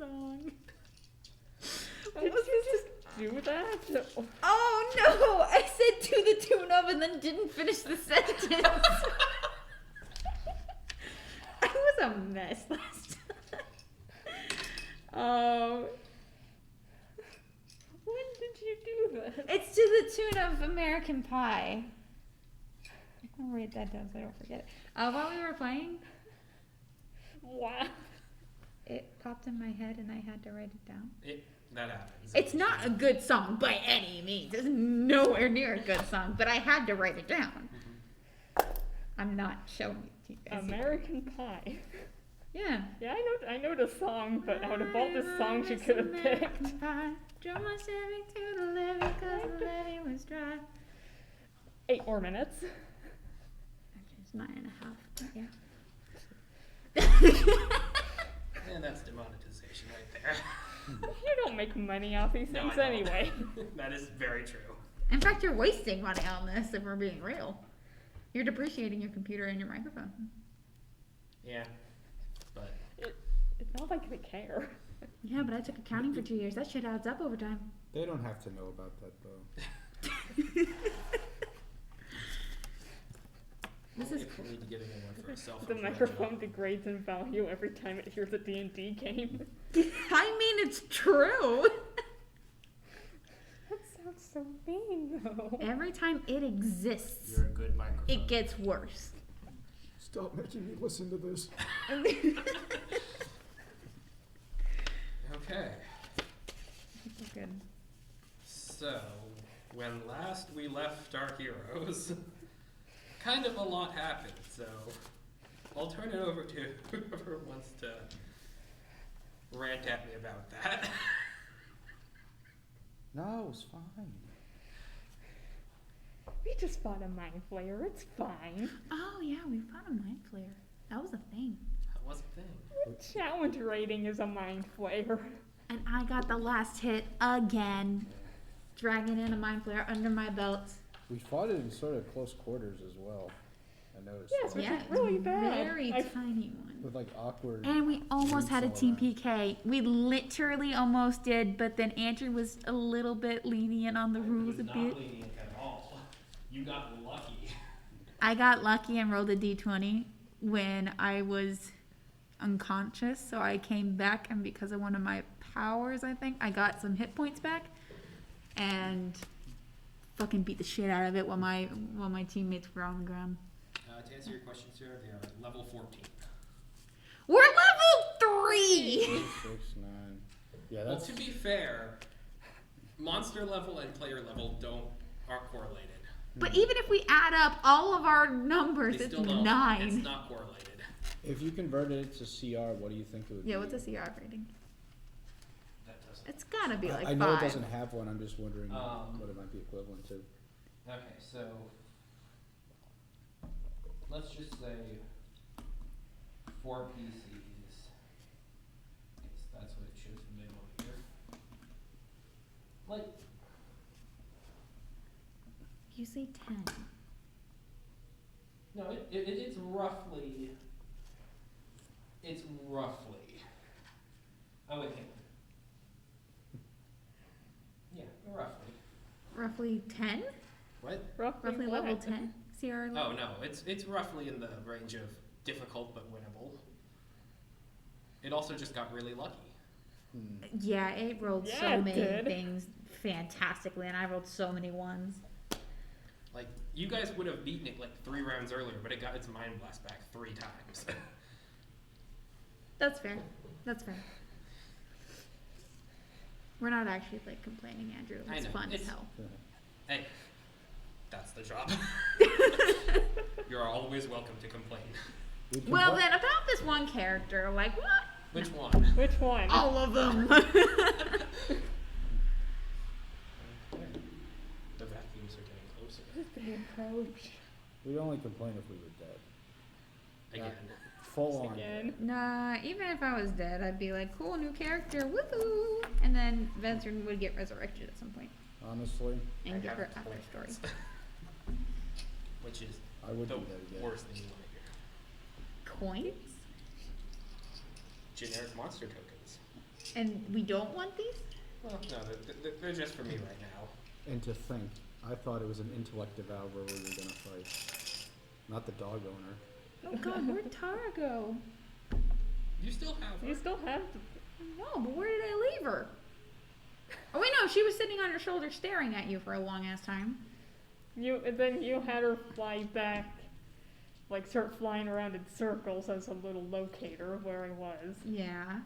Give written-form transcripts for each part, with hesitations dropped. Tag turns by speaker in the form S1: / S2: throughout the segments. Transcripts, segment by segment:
S1: song. What was this? Do that?
S2: Oh no! I said to the tune of and then didn't finish the sentence. I was a mess last time.
S1: When did you do that?
S2: It's to the tune of American Pie. I'll write that down so I don't forget it. While we were playing,
S1: Wow.
S2: it popped in my head and I had to write it down.
S3: That happens.
S2: It's not a good song by any means. It's nowhere near a good song, but I had to write it down. I'm not showing it to you guys.
S1: American Pie.
S2: Yeah.
S1: Yeah, I know the song, but out of all the songs you could have picked.
S2: Drove my Chevy to the levee 'cause the levee was dry.
S1: 8 more minutes.
S2: Actually, it's 9.5. But yeah.
S3: And that's demonetization right there.
S1: You don't make money off these
S3: No,
S1: things
S3: I don't.
S1: anyway.
S3: That is very true.
S2: In fact, you're wasting money on this if we're being real. You're depreciating your computer and your microphone.
S3: Yeah, but
S1: It's not like they care.
S2: Yeah, but I took accounting for 2 years. That shit adds up over time.
S4: They don't have to know about that though.
S2: This is
S3: if we need to get a new one for ourselves.
S1: The microphone degrades in value every time it hears a D&D game.
S2: I mean, it's true.
S1: That sounds so mean, though.
S2: Every time it exists,
S3: You're a good microphone.
S2: it gets worse.
S4: Stop making me listen to this.
S3: Okay.
S2: Good.
S3: So, when last we left our heroes, kind of a lot happened, so I'll turn it over to whoever wants to rant at me about that.
S4: No, it's fine.
S1: We just fought a mind flayer. It's fine.
S2: Oh yeah, we found a mind flayer. That was a thing.
S3: That was a thing.
S1: Challenge rating is a mind flayer.
S2: And I got the last hit again, dragging in a mind flayer under my belt.
S4: We fought it in sort of close quarters as well. I noticed.
S1: Yes,
S4: that.
S1: which
S2: Yeah,
S1: is really
S2: it's
S1: bad.
S2: very tiny one.
S4: With like awkward.
S2: And we almost had a
S4: Roots all
S2: team
S4: around.
S2: PK. We literally almost did, but then Andrew was a little bit lenient on the rules a bit.
S3: lenient at all. You got lucky.
S2: I got lucky and rolled a d20 when I was unconscious, so I came back, and because of one of my powers, I think, I got some hit points back, and fucking beat the shit out of it while my teammates were on the ground.
S3: To answer your question, Sarah, they are level 14.
S2: We're level 3!
S4: 6, 9. Yeah,
S3: Well,
S4: that's.
S3: to be fair, monster level and player level aren't correlated.
S2: But even if we add up all of our numbers,
S3: They
S2: it's
S3: still don't.
S2: 9.
S3: It's not correlated.
S4: If you converted it to CR, what do you think it would be?
S2: Yeah, what's a CR rating?
S3: That doesn't.
S2: It's gotta be like
S4: I know
S2: 5.
S4: it doesn't have one. I'm just wondering
S3: Um,
S4: what it might be equivalent to.
S3: Okay, so let's just say 4 PCs. Because that's what it shows in the middle here. Like,
S2: You say 10.
S3: no, it's roughly. It's roughly. Oh, wait, hang on. Yeah, roughly.
S2: Roughly 10?
S3: What?
S2: Roughly
S1: what?
S2: level 10? CR level?
S3: Oh no, it's roughly in the range of difficult but winnable. It also just got really lucky.
S2: Yeah, it rolled
S1: Yeah,
S2: so
S1: it
S2: many
S1: did.
S2: things fantastically, and I rolled so many ones.
S3: Like, you guys would have beaten it like 3 rounds earlier, but it got its mind blast back 3 times.
S2: That's fair. That's fair. We're not actually like complaining, Andrew.
S3: I
S2: It's
S3: know,
S2: fun as
S3: it's-
S2: hell.
S3: Hey, that's the job. You're always welcome to complain.
S2: Well, then about this one character, like what?
S3: Which one?
S1: Which one?
S2: All of them.
S3: Okay. The vacuums are getting closer.
S1: They approach.
S4: We'd only complain if we were dead.
S3: Again.
S4: Full on.
S1: Again.
S2: Nah, even if I was dead, I'd be like, cool, new character, woohoo! And then Vincent would get resurrected at some point
S4: Honestly,
S2: and
S3: I
S2: get her
S3: have
S2: after
S3: coins.
S2: story.
S3: Which is
S4: I would
S3: the
S4: do that again.
S3: worst thing you want to hear.
S2: Coins?
S3: Generic monster tokens.
S2: And we don't want these?
S3: Well, no, they're just for me right now.
S4: And to think, I thought it was an intellect devour where we were gonna fight, not the dog owner.
S2: Oh god, where'd Tara go?
S3: You still have her.
S1: You still have to.
S2: No, but where did I leave her? Oh wait, no, she was sitting on your shoulder staring at you for a long ass time.
S1: Then you had her fly back, like start flying around in circles as a little locator of where I was.
S2: Yeah.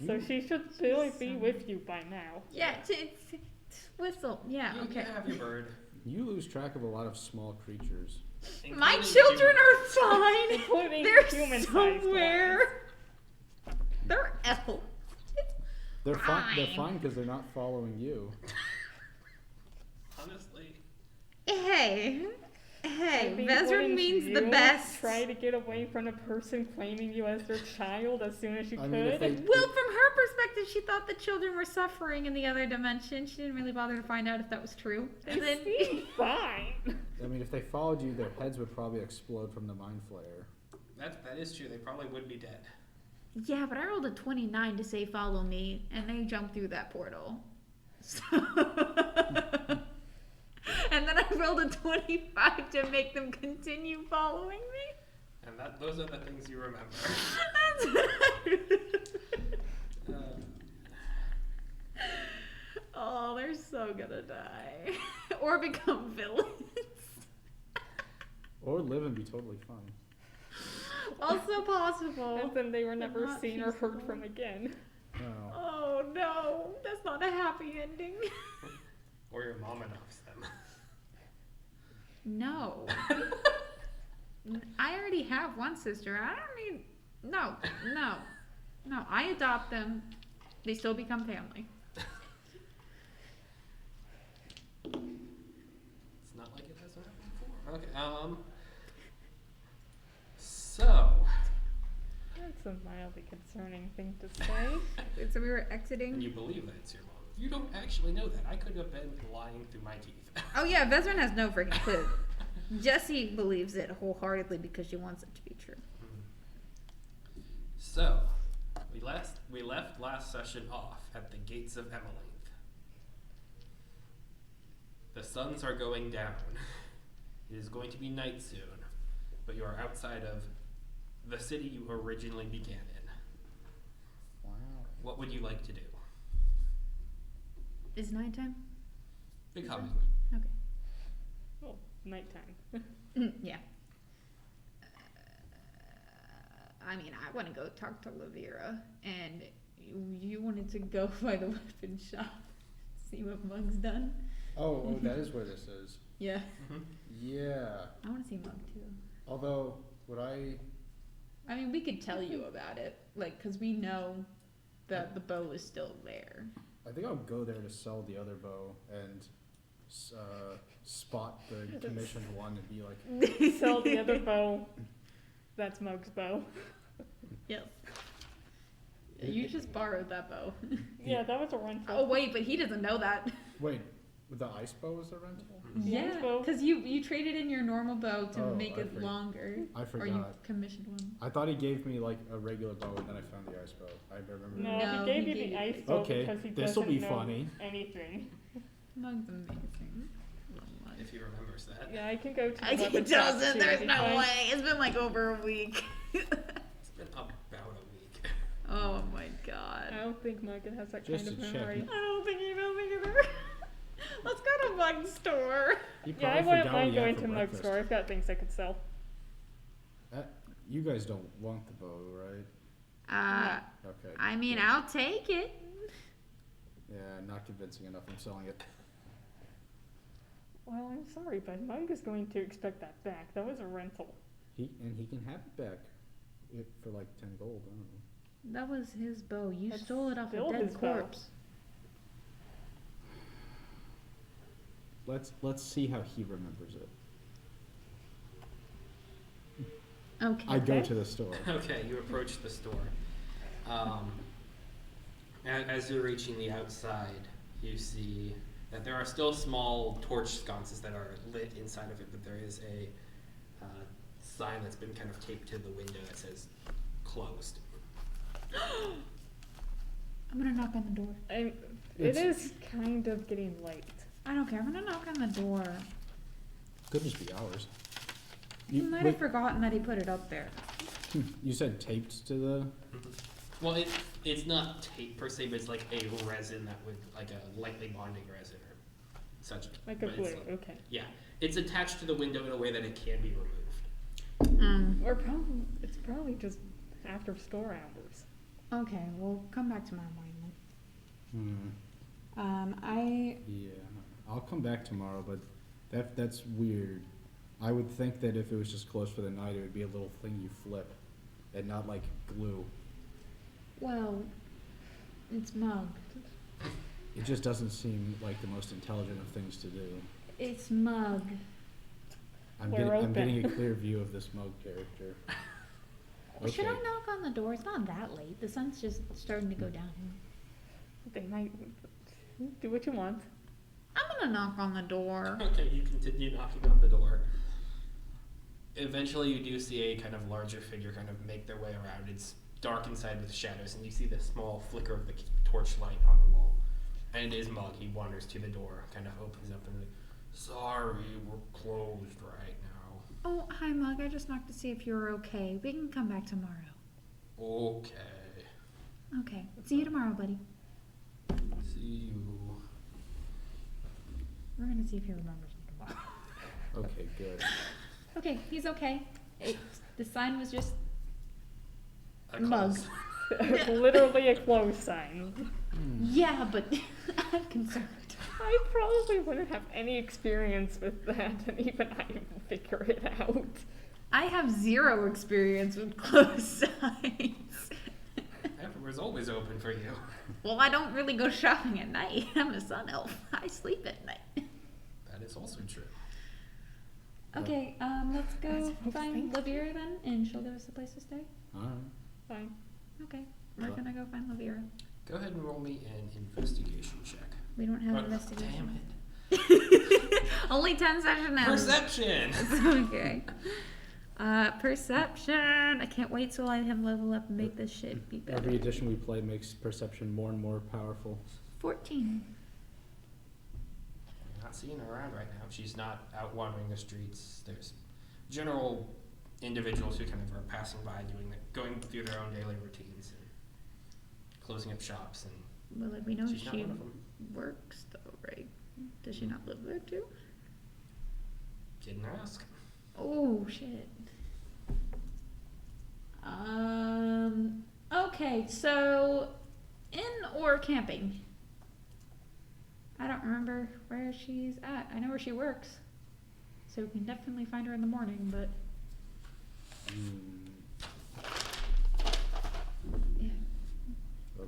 S1: So she should really be with you by now.
S2: Yeah, it's whistle. Yeah,
S3: You
S2: okay.
S3: have your bird.
S4: You lose track of a lot of small creatures.
S2: My
S3: including
S2: children
S3: humans.
S2: are fine.
S1: Including
S2: They're
S1: human-sized
S2: somewhere.
S1: ones.
S2: They're elves.
S4: They're fine. They're
S2: Fine.
S4: fine because they're not following you.
S3: Honestly,
S2: Hey,
S1: I mean,
S2: Vezran
S1: wouldn't
S2: means the
S1: you
S2: best.
S1: Try to get away from a person claiming you as their child as soon as you
S4: I
S1: could.
S4: mean, if they-
S2: Well, from her perspective, she thought the children were suffering in the other dimension. She didn't really bother to find out if that was true.
S1: They
S2: And then,
S1: seem fine.
S4: I mean, if they followed you, their heads would probably explode from the mind flare.
S3: that is true. They probably would be dead.
S2: yeah, but I rolled a 29 to say follow me, and they jumped through that portal. So and then I rolled a 25 to make them continue following me.
S3: And those are the things you remember.
S2: That's what I Oh, they're so gonna die. Or become villains.
S4: Or live and be totally fine.
S2: Also possible.
S1: And then they were never
S2: not
S1: seen or heard
S2: peaceful.
S1: from again.
S4: No.
S2: Oh no, that's not a happy ending.
S3: Or your mom adopts them.
S2: No. I already have one sister. I don't need. No. I adopt them. They still become family.
S3: It's not like it hasn't happened before. Okay, so,
S1: That's a mildly concerning thing to say.
S2: So we were
S3: and
S2: exiting.
S3: you believe that it's your mom. You don't actually know that. I could have been lying through my teeth.
S2: Oh yeah, Vezran has no freaking clue. Jessie believes it wholeheartedly because she wants it to be true.
S3: So, we left last session off at the Gates of Eveline. The suns are going down. It is going to be night soon, but you are outside of the city you originally began in.
S4: Wow.
S3: What would you like to do?
S2: Is it nighttime?
S3: Becoming.
S2: Okay.
S1: Well, nighttime.
S2: Yeah. I mean, I want to go talk to Lavira, and you wanted to go by the weapon shop, see what Mug's done.
S4: Oh, that is where this is.
S2: Yeah.
S3: Mm-hmm.
S4: Yeah.
S2: I want to see Mug too.
S4: Although, would I?
S2: I mean, we could tell you about it, like, because we know that the bow is still there.
S4: I think I'll go there to sell the other bow and spot the commissioned one and be like,
S1: Sell the other bow. That's Mug's bow.
S2: Yes. You just borrowed that bow.
S1: Yeah, that was a rental.
S2: Oh, wait, but he doesn't know that.
S4: wait, the ice bow was the rental?
S1: Yeah,
S2: Yeah,
S1: bow.
S2: because you traded in your normal bow to
S4: Oh,
S2: make
S4: I
S2: it
S4: forgot.
S2: longer.
S4: I
S2: Or you
S4: forgot.
S2: commissioned one.
S4: I thought he gave me like a regular bow and then I found the ice bow. I remember.
S1: No,
S2: No,
S1: he gave
S2: he
S1: you
S2: gave
S1: the
S2: you
S1: ice
S2: the-
S1: bow
S4: Okay,
S1: because he
S4: this'll
S1: doesn't
S4: be
S1: know
S4: funny.
S1: anything.
S2: Mug's amazing. Love Mug.
S3: If he remembers that.
S1: Yeah, I can go to the
S2: He
S1: weapon shop
S2: doesn't.
S1: too,
S2: There's
S1: if
S2: no
S1: I-
S2: way. It's been like over a week.
S3: It's been about a week.
S2: Oh my god.
S1: I don't think Mug has that
S4: Just
S1: kind of
S4: to check.
S1: memory.
S2: I don't think he knows either. Let's go to Mug's store.
S4: He
S1: Yeah, I
S4: probably
S1: wouldn't
S4: forgot what
S1: mind
S4: he had
S1: going
S4: for
S1: to Mug's
S4: breakfast.
S1: store. I've got things I could sell.
S4: You guys don't want the bow, right? Okay.
S2: I mean,
S4: good.
S2: I'll take it.
S4: Yeah, not convincing enough. I'm selling it.
S1: Well, I'm sorry, but Mug is going to expect that back. That was a rental.
S4: He can have it back for like 10 gold. I don't know.
S2: That was his bow. You
S1: That's
S2: stole it off
S1: still
S2: a dead
S1: his bow.
S2: corpse.
S4: Let's see how he remembers it.
S2: Okay.
S4: I go to the store.
S3: Okay, you approach the store. As you're reaching the outside, you see that there are still small torch sconces that are lit inside of it, but there is a sign that's been kind of taped to the window that says closed.
S2: I'm gonna knock on the door.
S1: It
S4: It's-
S1: is kind of getting late.
S2: I don't care. I'm gonna knock on the door.
S4: Could just be ours.
S2: He
S4: You,
S2: might
S4: wait,
S2: have forgotten that he put it up there.
S4: you said taped to the.
S3: Well, it's not tape per se, but it's like a resin that would, like a lightly bonding resin or such.
S1: Like a
S3: But
S1: glue,
S3: it's like-
S1: okay.
S3: Yeah, it's attached to the window in a way that it can be removed.
S1: Or probably, it's probably just after store hours.
S2: Okay, we'll come back tomorrow morning then.
S4: Hmm. Yeah, I'll come back tomorrow, but that's weird. I would think that if it was just closed for the night, it would be a little thing you flip, and not like glue.
S2: Well, it's mugged.
S4: It just doesn't seem like the most intelligent of things to do.
S2: It's mugged.
S4: I'm
S1: We're
S4: I'm getting a
S1: open.
S4: clear view of this mug character.
S2: Should I
S4: Okay.
S2: knock on the door? It's not that late. The sun's just starting to go down here.
S1: They might do what you want.
S2: I'm gonna knock on the door.
S3: Okay, you continue knocking on the door. Eventually, you do see a kind of larger figure kind of make their way around. It's dark inside with shadows, and you see the small flicker of the torchlight on the wall. And it is Mug. He wanders to the door, kind of opens up and like, sorry, we're closed right now.
S2: Oh, hi, Mug. I just knocked to see if you were okay. We can come back tomorrow.
S3: Okay.
S2: Okay. See you tomorrow, buddy.
S3: See you.
S2: We're gonna see if he remembers him tomorrow.
S4: Okay, good.
S2: Okay, he's okay. The sign was just
S3: A
S2: Mug.
S3: close.
S1: Literally a close sign.
S2: yeah, but I'm concerned.
S1: I probably wouldn't have any experience with that, and even I would figure it out.
S2: I have 0 experience with closed signs.
S3: Everywhere's always open for you.
S2: Well, I don't really go shopping at night. I'm a sun elf. I sleep at night.
S3: That is also true.
S2: Okay, let's
S1: I
S2: go
S1: suppose
S2: find
S1: thank
S2: Lavira then, and she'll give us a place to stay.
S4: Alright.
S1: Fine.
S2: Okay, we're
S4: Well-
S2: gonna go find Lavira.
S3: Go ahead and roll me an investigation check.
S2: We don't have
S3: Oh,
S2: investigation.
S3: Damn it.
S2: Only 10 sessions now.
S3: Perception!
S2: Okay. Perception. I can't wait till I have level up and make this shit be better.
S4: Every edition we play makes perception more and more powerful.
S2: 14.
S3: Not seeing her around right now. She's not out wandering the streets. There's general individuals who kind of are passing by, going through their own daily routines and closing up shops. And
S2: Well, we know
S3: she's not
S2: she
S3: one of them.
S2: works though, right? Does she not live there too?
S3: Didn't ask.
S2: Oh shit. Okay, so in or camping? I don't remember where she's at. I know where she works. So we can definitely find her in the morning, but yeah.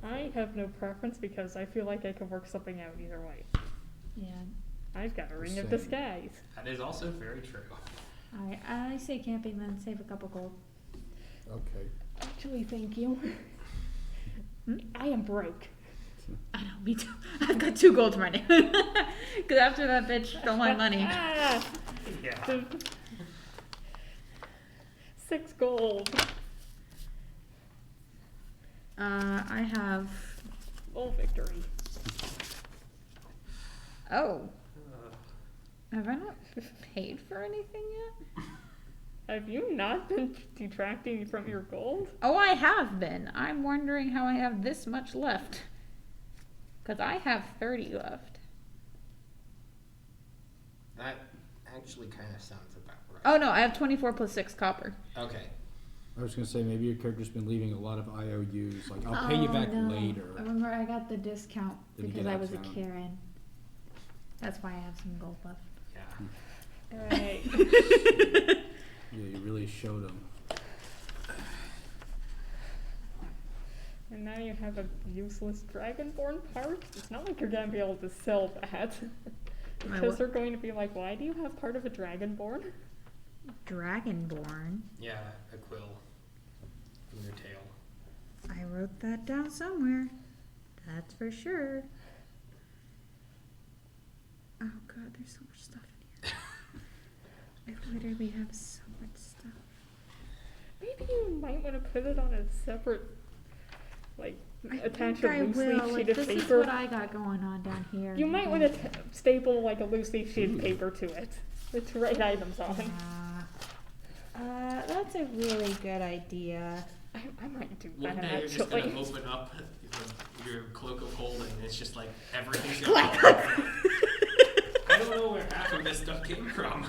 S1: I have no preference because I feel like I could work something out either way.
S2: Yeah.
S1: I've got a ring of
S4: Same.
S1: disguise.
S3: That is also very true.
S2: Alright, I say camping then, save a couple gold.
S4: Okay.
S1: Actually, thank you.
S2: Hmm?
S1: I am broke.
S2: I know, me too. I've got 2 gold right now. Cause after that bitch stole my money.
S1: Ah,
S3: Yeah.
S1: 6 gold.
S2: I have.
S1: Oh, victory.
S2: Oh,
S3: Uh,
S2: have I not paid for anything yet?
S1: Have you not been detracting from your gold?
S2: Oh, I have been. I'm wondering how I have this much left. Because I have 30 left.
S3: that actually kind of sounds about right.
S2: Oh no, I have 24 plus 6 copper.
S3: Okay.
S4: I was gonna say maybe your character's been leaving a lot of IOUs. Like I'll pay you back later.
S2: Remember, I got the discount
S4: Then you
S2: because
S4: get
S2: I
S4: out
S2: was a
S4: of town.
S2: Karen. That's why I have some gold left.
S3: Yeah.
S1: Alright.
S4: Yeah, you really showed them.
S1: And now you have a useless dragonborn part? It's not like you're gonna be able to sell that.
S2: My
S1: Because
S2: what?
S1: they're going to be like, why do you have part of a dragonborn?
S2: Dragonborn.
S3: Yeah, a quill from your tail.
S2: I wrote that down somewhere. That's for sure. Oh god, there's so much stuff in here. I literally have so much stuff.
S1: Maybe you might want to put it on a separate Like,
S2: I
S1: attach
S2: think
S1: a
S2: I
S1: loose
S2: will.
S1: leaf
S2: Like,
S1: sheet of
S2: this is
S1: paper.
S2: what I got going on down here.
S1: You might want to staple like a loose leaf sheet of paper to it. With the right items on.
S2: That's a really good idea.
S1: I might do
S3: One
S1: that
S3: day you're just
S1: actually.
S3: gonna open up your cloak of holding, and it's just like everything's gonna fall apart. I don't know where half of this stuff came from.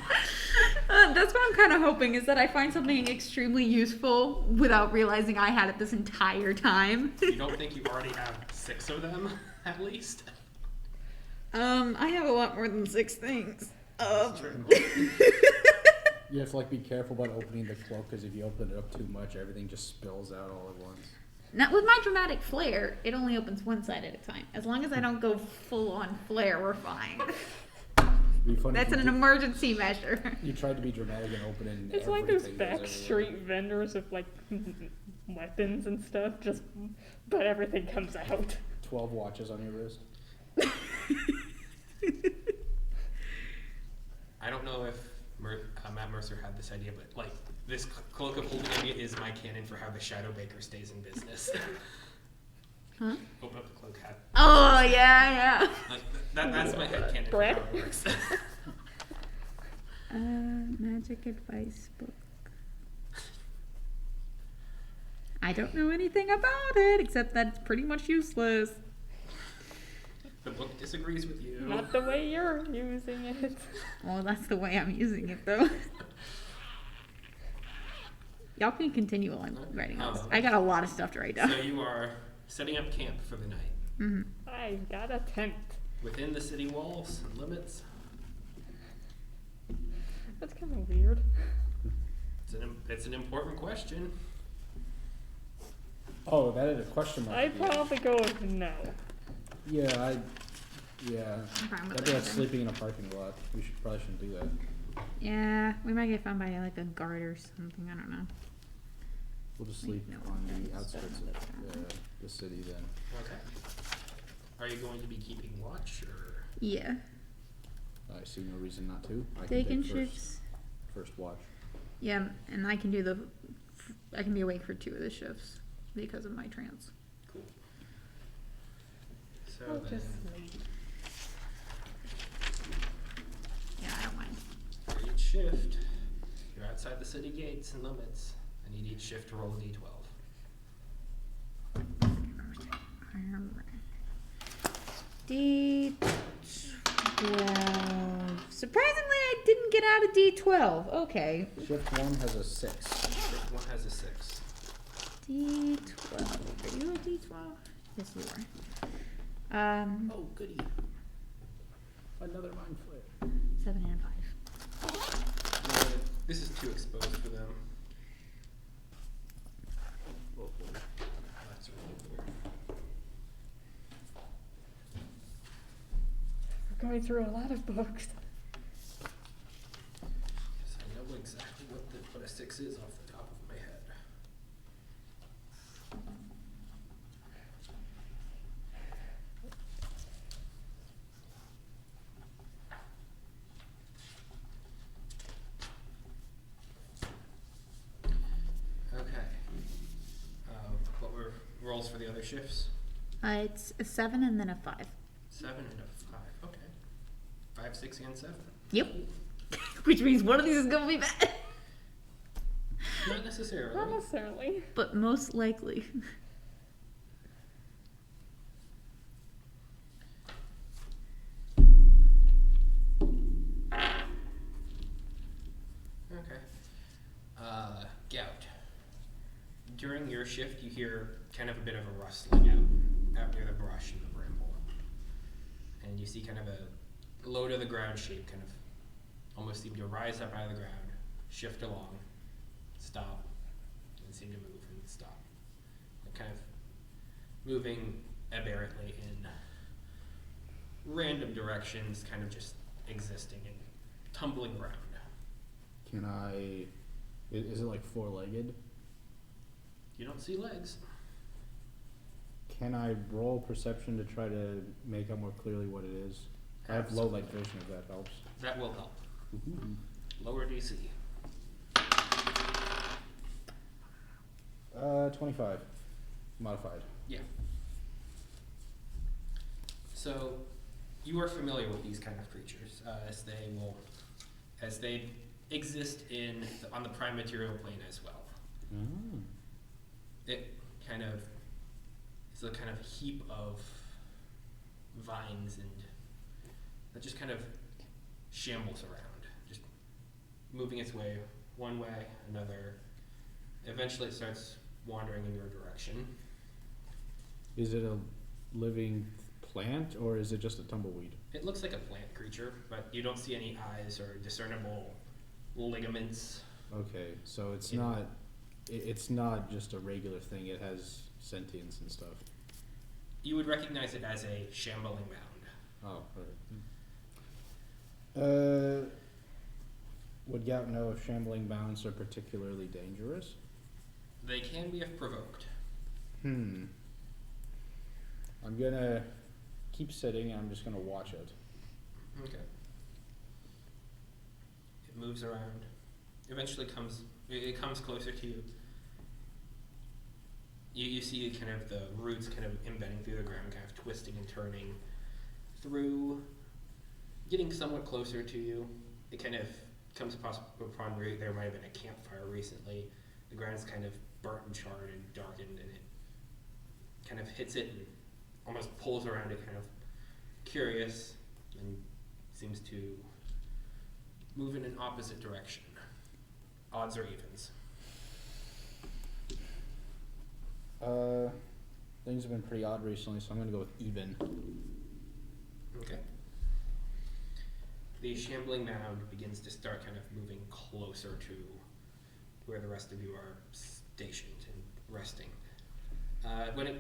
S2: That's what I'm kind of hoping, is that I find something extremely useful without realizing I had it this entire time.
S3: You don't think you already have 6 of them, at least?
S2: I have a lot more than 6 things.
S3: That's true.
S4: You have to like be careful about opening the cloak, because if you open it up too much, everything just spills out all at once.
S2: Now, with my dramatic flare, it only opens one side at a time. As long as I don't go full on flare, we're fine.
S4: It'd be funny
S2: That's
S4: if
S2: an
S4: you
S2: emergency measure.
S4: You tried to be dramatic and open it, and
S1: It's like those
S4: everything goes
S1: back
S4: everywhere.
S1: street vendors of like weapons and stuff. But everything comes out.
S4: 12 watches on your wrist.
S3: I don't know if Matt Mercer had this idea, but like this cloak of holding idea is my canon for how the Shadow Baker stays in business.
S2: Huh?
S3: Open up the cloak hat.
S2: Oh, yeah.
S3: Like that's my head canon for
S1: Brett?
S3: how it works.
S2: Magic advice book. I don't know anything about it, except that it's pretty much useless.
S3: The book disagrees with you.
S1: Not the way you're using it.
S2: Well, that's the way I'm using it, though. Y'all can continue while I'm writing this. I got a lot of stuff to write down.
S3: So you are setting up camp for the night
S2: Mm-hmm.
S1: I got a tent.
S3: within the city walls and limits.
S1: That's kind of weird.
S3: It's an important question.
S4: Oh, that is a question mark.
S1: I'd probably go with no.
S4: Yeah,
S2: I'm fine with
S4: that'd be like
S2: that.
S4: sleeping in a parking lot. We probably shouldn't do that.
S2: Yeah, we might get found by like a guard or something. I don't know.
S4: We'll just
S2: Wait,
S4: sleep
S2: no,
S4: on
S2: that's
S4: the outskirts
S2: another
S4: of
S2: town.
S4: the city then.
S3: Okay. Are you going to be keeping watch, or
S2: Yeah,
S4: I see no reason not to. I
S2: taking
S4: take
S2: shifts.
S4: first watch.
S2: Yeah, and I can do I can be awake for 2 of the shifts because of my trance.
S3: cool? So
S1: I'll
S3: then,
S1: just sleep.
S2: Yeah, I don't mind.
S3: for each shift, you're outside the city gates and limits. I need each shift to roll a d12.
S2: D12. Surprisingly, I didn't get out of D12. Okay.
S4: Shift 1 has a 6.
S3: Shift 1 has a 6.
S2: D12. Are you a D12? Yes, you are.
S4: Oh, goody. Another mind flare.
S2: 7 and 5.
S3: This is too exposed for them. That's really weird.
S1: We're going through a lot of books.
S3: Yes, I know exactly what a 6 is off the top of my head. Okay. What were rolls for the other shifts?
S2: It's a 7 and then a 5.
S3: 7 and a 5. Okay. 5, 6, and 7.
S2: Yep. Which means one of these is gonna be bad.
S3: Not necessarily.
S1: Not necessarily.
S2: But most likely.
S3: Okay. Gout. During your shift, you hear kind of a bit of a rustling out near the brush and the bramble. And you see kind of a low to the ground shape kind of almost seem to rise up out of the ground, shift along, stop, and seem to move and stop. And kind of moving aberrantly in random directions, kind of just existing and tumbling around.
S4: Can I... Is it like 4-legged?
S3: You don't see legs.
S4: Can I roll perception to try to make out more clearly what it is? I have low light vision if that helps.
S3: That will help.
S4: Woohoo.
S3: Lower DC.
S4: 25. Modified.
S3: Yeah. So, you are familiar with these kind of creatures, as they exist on the prime material plane as well.
S4: Mm.
S3: It kind of is a kind of heap of vines and that just kind of shambles around, just moving its way one way, another. Eventually it starts wandering in your direction.
S4: Is it a living plant or is it just a tumbleweed?
S3: It looks like a plant creature, but you don't see any eyes or discernible ligaments.
S4: Okay, so it's
S3: Yeah.
S4: not. It's not just a regular thing. It has sentience and stuff.
S3: You would recognize it as a Shambling Mound.
S4: Oh, alright. Would Gout know if shambling mounds are particularly dangerous?
S3: They can be if provoked.
S4: I'm gonna keep sitting and I'm just gonna watch it.
S3: Okay. It moves around. Eventually it comes closer to you. You see kind of the roots kind of embedding through the ground, kind of twisting and turning through, getting somewhat closer to you. It kind of comes upon where there might have been a campfire recently. The ground is kind of burnt and charred and darkened, and it kind of hits it and almost pulls around it, kind of curious, and seems to move in an opposite direction. Odds or evens?
S4: Things have been pretty odd recently, so I'm gonna go with even.
S3: Okay. The Shambling Mound begins to start kind of moving closer to where the rest of you are stationed and resting.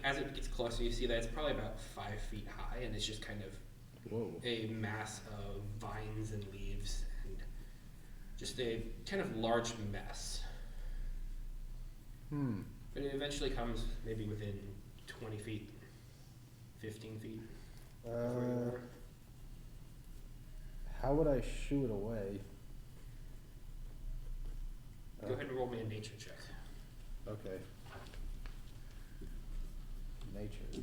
S3: As it gets closer, you see that it's probably about 5 feet high, and it's just kind of a mass of vines and leaves, and just a kind of large mess. But it eventually comes maybe within 20 feet, 15 feet.
S4: How would I shoo it away?
S3: Go ahead and roll me a nature check.
S4: Okay. Nature.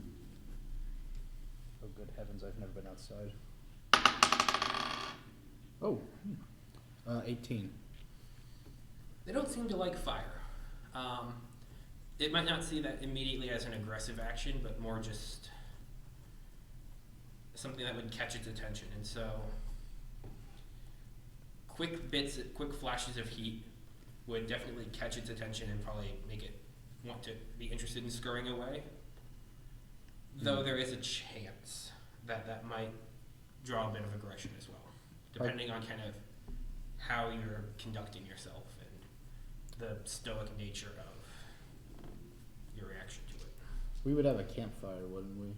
S4: Oh, good heavens, I've never been outside. Oh, 18.
S3: They don't seem to like fire. It might not see that immediately as an aggressive action, but more just something that would catch its attention. And so, quick flashes of heat would definitely catch its attention and probably make it want to be interested in scurrying away. Though there is a chance that that might draw a bit of aggression as well, depending on kind of how you're conducting yourself and the stoic nature of your reaction to it.
S4: We would have a campfire, wouldn't we?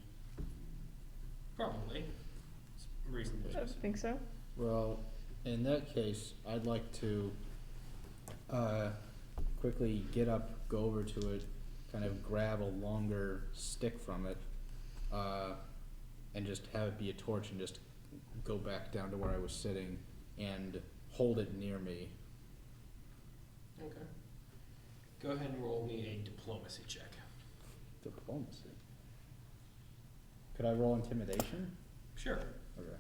S3: Probably. It's reasonable.
S1: I think so.
S4: Well, in that case, I'd like to quickly get up, go over to it, kind of grab a longer stick from it, and just have it be a torch and just go back down to where I was sitting and hold it near me.
S3: Okay. Go ahead and roll me a diplomacy check.
S4: Diplomacy. Could I roll intimidation?
S3: Sure.
S4: Okay.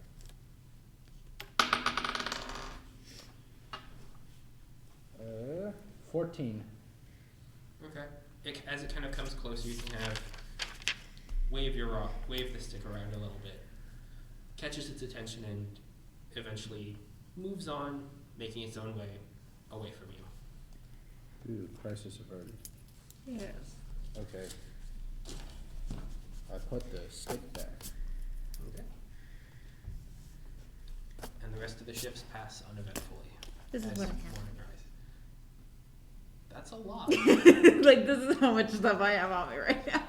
S4: 14.
S3: Okay. As it kind of comes closer, you can have wave the stick around a little bit, catches its attention, and eventually moves on, making its own way away from you.
S4: Ooh, crisis averted.
S1: Yes.
S4: Okay. I put the stick back.
S3: Okay. And the rest of the ships pass uneventfully.
S2: This is
S3: as
S2: what I
S3: morning rises. That's a lot.
S2: Like, this is how much stuff I have on me right now.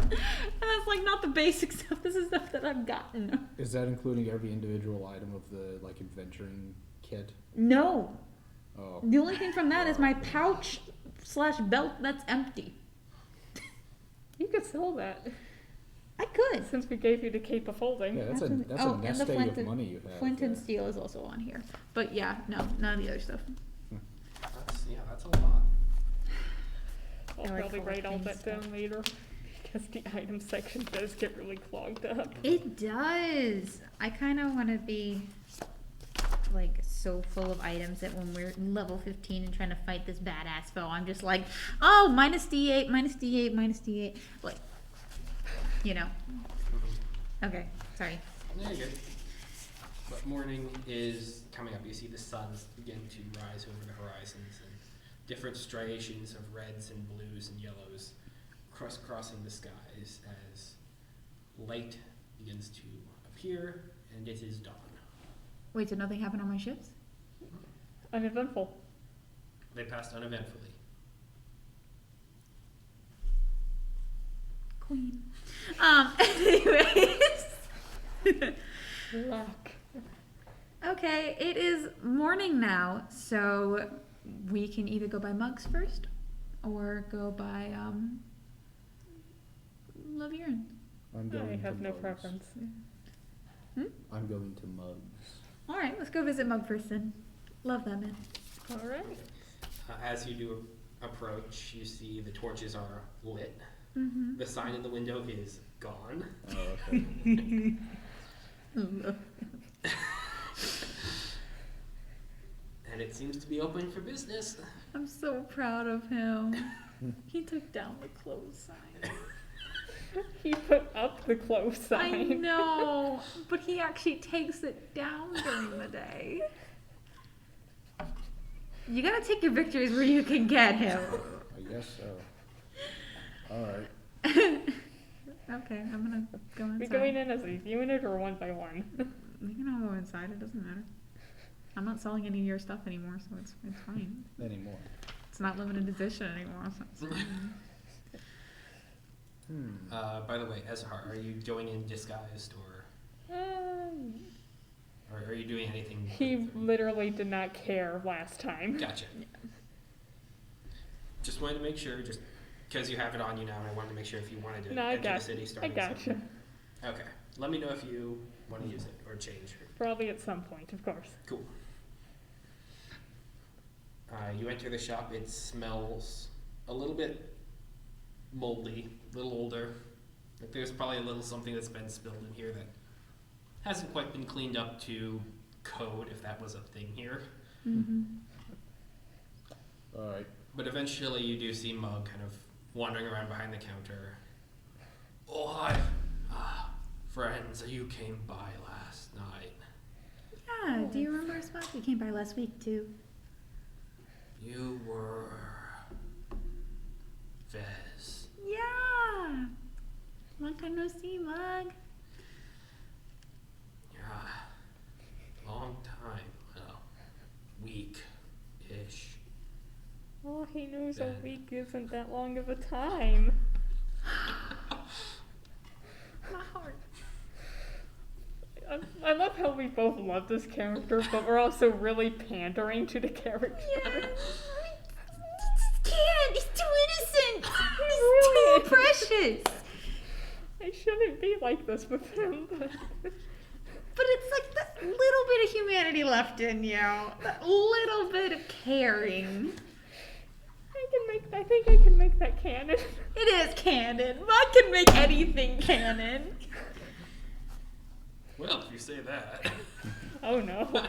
S2: And that's like not the basic stuff. This is stuff that I've gotten.
S4: Is that including every individual item of the like adventuring kit?
S2: No.
S4: Oh.
S2: The only thing from that is my pouch / belt that's empty.
S1: You could sell that,
S2: I could.
S1: since we gave you the Cape of Holding.
S4: Yeah, that's
S2: Absolutely.
S4: a
S2: And
S4: nest
S2: the
S4: egg of money you have.
S2: Flint and
S4: there.
S2: steel is also on here. But yeah, no, none of the other stuff.
S3: That's a lot.
S1: I'll
S2: I like
S1: probably write all
S2: collecting
S1: that down
S2: stuff.
S1: later. Because the item section does get really clogged up.
S2: It does. I kind of want to be like so full of items that when we're level 15 and trying to fight this badass foe, I'm just like, oh, minus D8, minus D8, minus D8. Like, you know. Okay, sorry.
S3: No, you're good. But morning is coming up. You see the suns begin to rise over the horizons, and different striations of reds and blues and yellows crisscrossing the skies as light begins to appear, and it is dawn.
S2: Wait, so nothing happened on my ships?
S1: Uneventful.
S3: They passed uneventfully.
S2: Queen. Anyways.
S1: Luck.
S2: Okay, it is morning now, so we can either go by mugs first or go by Laviren.
S4: I'm going
S1: I
S4: to
S1: have no
S4: mugs.
S1: preference.
S4: I'm going to mugs.
S2: All right, let's go visit Mug first then. Love that man.
S1: Alright.
S3: As you do approach, you see the torches are lit.
S2: Mm-hmm.
S3: The sign in the window is gone.
S4: Oh, okay.
S3: And it seems to be open for business.
S2: I'm so proud of him. He took down the close sign.
S1: He put up the close sign.
S2: I know, but he actually takes it down during the day. You gotta take your victories where you can get him.
S4: I guess so. Alright.
S2: Okay, I'm gonna go inside.
S1: We going in as a unit or one by one?
S2: We can all go inside, it doesn't matter. I'm not selling any of your stuff anymore, so it's fine.
S4: Anymore.
S2: It's not limited edition anymore, so it's fine.
S3: By the way, Ezhar, are you going in disguised, or are you doing anything?
S1: He literally did not care last time.
S3: Gotcha. Just wanted to make sure, just because you have it on you now, and I wanted to make sure if you wanted to
S1: No, I
S3: enter the
S1: got-
S3: city
S1: I
S3: starting.
S1: gotcha.
S3: something. Okay. Let me know if you want to use it or change.
S1: Probably at some point, of course.
S3: Cool. You enter the shop. It smells a little bit moldy, a little older. Like there's probably a little something that's been spilled in here that hasn't quite been cleaned up to code, if that was a thing here.
S2: Mm-hmm.
S4: Alright.
S3: But eventually you do see Mug kind of wandering around behind the counter. Oh, hi. Friends, you came by last night.
S2: Yeah, do you remember us, Mug? We came by last week, too.
S3: You were Vez.
S2: Yeah! Long time no see, Mug.
S3: Yeah. Long time. Well, week-ish.
S1: Oh, he knows
S3: Yeah.
S1: a week isn't that long of a time.
S2: My heart.
S1: I love how we both love this character, but we're also really pandering to the character.
S2: Yeah. Can't. He's too innocent. He's
S1: Really?
S2: too precious.
S1: I shouldn't be like this with him, but
S2: But it's like that little bit of humanity left in you. That little bit of caring.
S1: I think I can make that canon.
S2: It is canon. Mug can make anything canon.
S3: Well, if you say that.
S1: Oh no.
S3: No.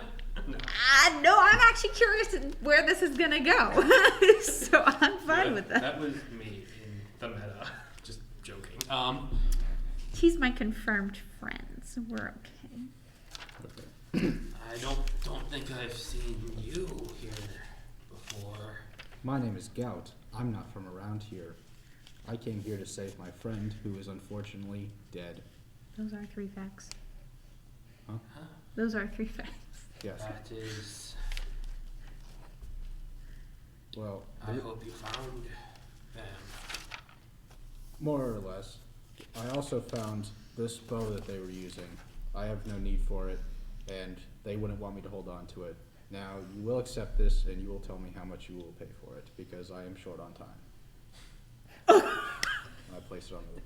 S2: No, I'm actually curious where this is gonna go. So I'm fine with that.
S3: That was me in the meta. Just joking.
S2: He's my confirmed friend, so we're okay.
S3: I don't think I've seen you here before.
S4: My name is Gout. I'm not from around here. I came here to save my friend, who is unfortunately dead.
S2: Those are 3 facts.
S4: Huh?
S2: Those are 3 facts.
S4: Yes.
S3: That is.
S4: Well,
S3: I hope you found them.
S4: more or less. I also found this bow that they were using. I have no need for it, and they wouldn't want me to hold on to it. Now, you will accept this, and you will tell me how much you will pay for it, because I am short on time. I place it on the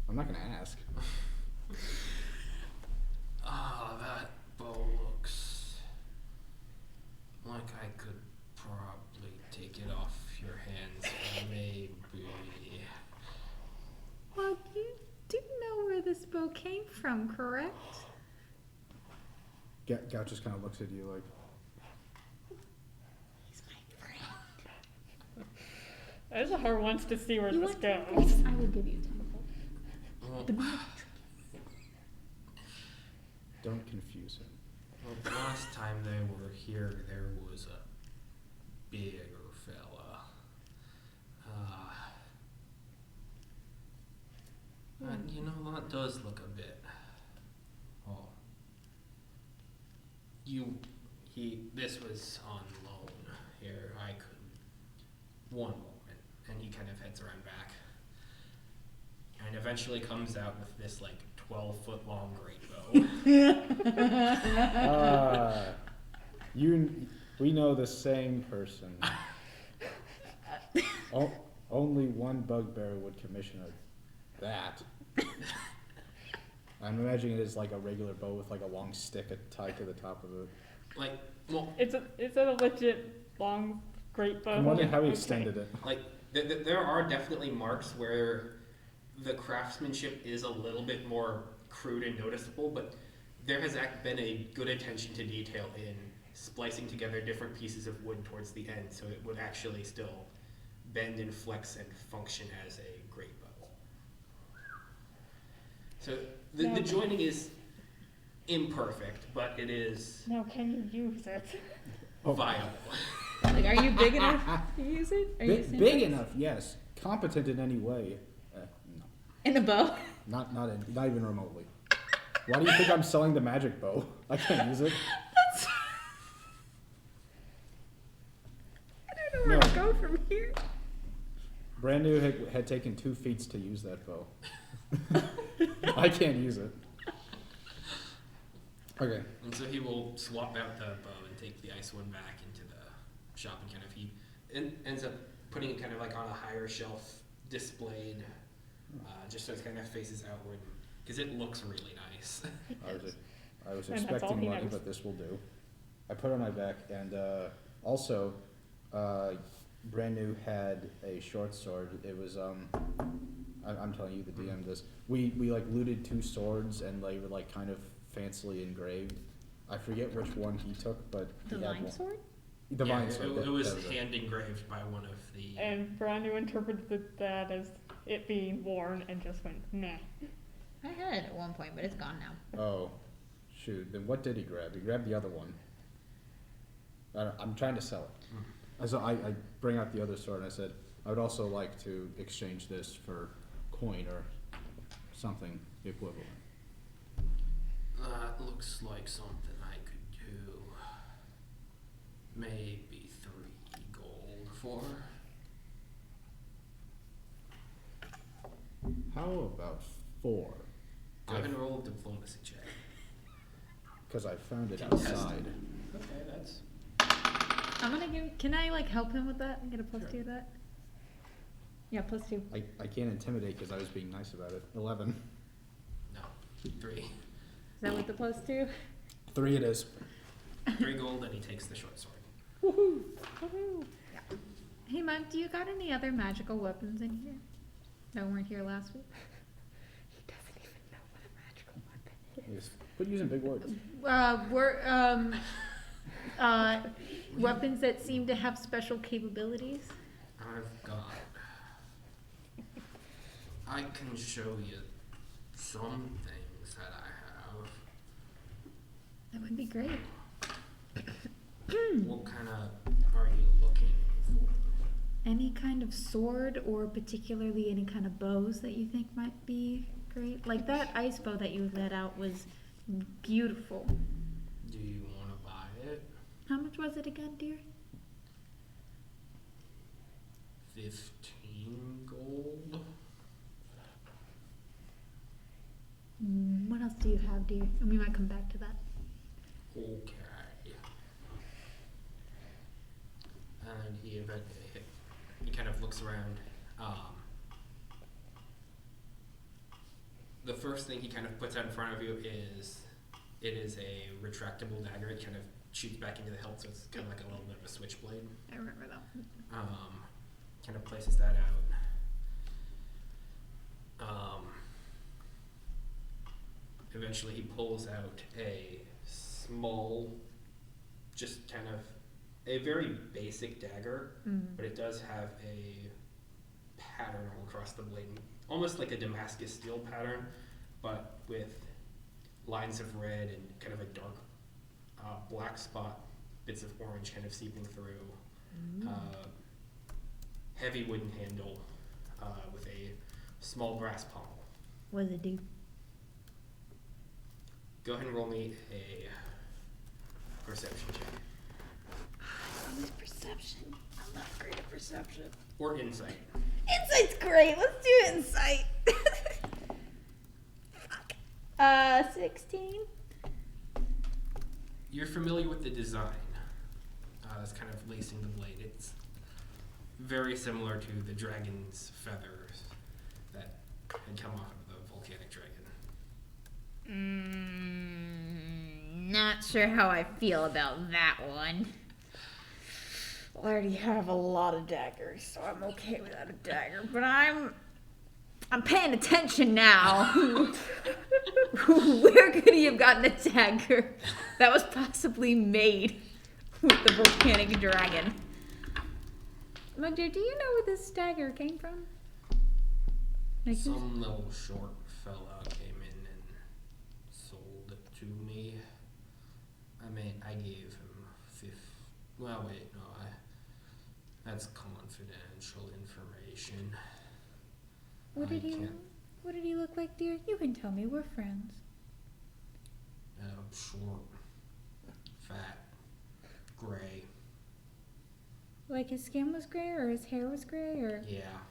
S4: I'm not going to ask.
S3: Ah, that bow looks like I could probably take it off your hands for maybe
S2: came from, correct?
S4: Gout just kind of looks at you like,
S2: He's my friend.
S1: Ezahar wants to see where
S2: You
S1: this
S2: want
S1: goes.
S2: 10 I will give you 10 gold.
S3: Well,
S2: But not
S4: don't confuse him.
S3: well, the last time they were here, there was a bigger fella. You know, that does look a bit. Oh. This was on loan here. I could. One moment. And he kind of heads around back. And eventually comes out with this, like, 12-foot long great bow.
S4: We know the same person. Only one bugbear would commission that. I'm imagining it is like a regular bow with like a long stick tied to the top of it.
S3: Like, well,
S1: It's a legit long great bow.
S4: I'm wondering how he
S1: Okay.
S4: extended it.
S3: like, there are definitely marks where the craftsmanship is a little bit more crude and noticeable, but there has been a good attention to detail in splicing together different pieces of wood towards the end, so it would actually still bend and flex and function as a great bow. So the joining is imperfect, but it is
S1: Now can you use it?
S3: viable.
S2: Like, are you big enough to use it? Are you
S4: Big
S2: simple?
S4: enough, yes. Competent in any way. No.
S2: In a bow?
S4: Not even remotely. Why do you think I'm selling the magic bow? I can't use it.
S2: I don't know where
S4: No.
S2: to go from here.
S4: Brand new had taken 2 feats to use that bow. I can't use it. Okay.
S3: And so he will swap out the bow and take the ice one back into the shop and kind of ends up putting it kind of like on a higher shelf, displayed, just so it kind of faces outward, because it looks really nice.
S4: I was
S1: And that's all
S4: expecting
S1: he
S4: money,
S1: knows.
S4: but this will do. I put it on my back, and also, brand new had a short sword. It was I'm telling you, the DM this. We like looted 2 swords, and they were like kind of fancily engraved. I forget which one he took, but
S2: The
S4: he had
S2: lime
S4: one.
S2: sword?
S4: The
S3: Yeah,
S4: vine sword.
S3: it was
S4: it.
S3: hand engraved by one of the.
S1: And Branu interpreted that as it being worn and just went, nah.
S2: I had it at one point, but it's gone now.
S4: Oh, shoot. Then what did he grab? He grabbed the other one. I'm trying to sell it.
S3: Mhm.
S4: So I bring out the other sword, and I said, I would also like to exchange this for coin or something equivalent.
S3: That looks like something I could do. Maybe 3 gold for.
S4: How about 4?
S3: Go ahead and roll a diplomacy check.
S4: Because I found it
S3: Contested.
S4: outside.
S3: Okay, that's.
S2: I'm gonna give. Can I like help him with that and get a +2 to that? Yeah, +2.
S4: I can't intimidate because I was being nice about it. 11.
S3: No. 3.
S2: Is that with the +2?
S4: 3 it is.
S3: 3 gold, and he takes the short sword.
S1: Woohoo!
S2: Hey, Mike, do you got any other magical weapons in here that weren't here last week?
S1: He doesn't even know what a magical weapon is.
S4: Yes. Quit using big words.
S2: Weapons that seem to have special capabilities.
S3: I've got. I can show you some things that I have.
S2: That would be great.
S3: What kind of are you looking for?
S2: Any kind of sword, or particularly any kind of bows that you think might be great? Like that ice bow that you let out was beautiful.
S3: Do you want to buy it?
S2: How much was it again, dear?
S3: 15 gold.
S2: What else do you have, dear? And we might come back to that.
S3: Okay. And he kind of looks around. The first thing he kind of puts out in front of you is a retractable dagger. It kind of shoots back into the hilt, so it's kind of like a little bit of a switchblade.
S2: I remember that one.
S3: Kind of places that out. eventually he pulls out a small, just kind of a very basic dagger, but it does have a pattern all across the blade, almost like a Damascus steel pattern, but with lines of red and kind of a dark black spot, bits of orange kind of seeping through. Heavy wooden handle with a small brass pommel.
S2: What does it do?
S3: Go ahead and roll me a perception check.
S2: Always perception. I'm not great at perception.
S3: Or insight.
S2: Insight's great. Let's do insight. Fuck. 16.
S3: You're familiar with the design. It's kind of lacing the blade. It's very similar to the dragon's feathers that had come off of the volcanic dragon.
S2: Not sure how I feel about that one. I already have a lot of daggers, so I'm okay without a dagger. But I'm paying attention now. Where could he have gotten a dagger that was possibly made with the volcanic dragon? Mugdir, do you know where this dagger came from? Like
S3: Some little short fella came in and sold it to me. I mean, I gave him well, wait, no, that's confidential information.
S2: What did he look like, dear? You can tell me. We're friends.
S3: Short, fat, gray.
S2: Like his skin was gray, or his hair was gray, or
S3: Yeah.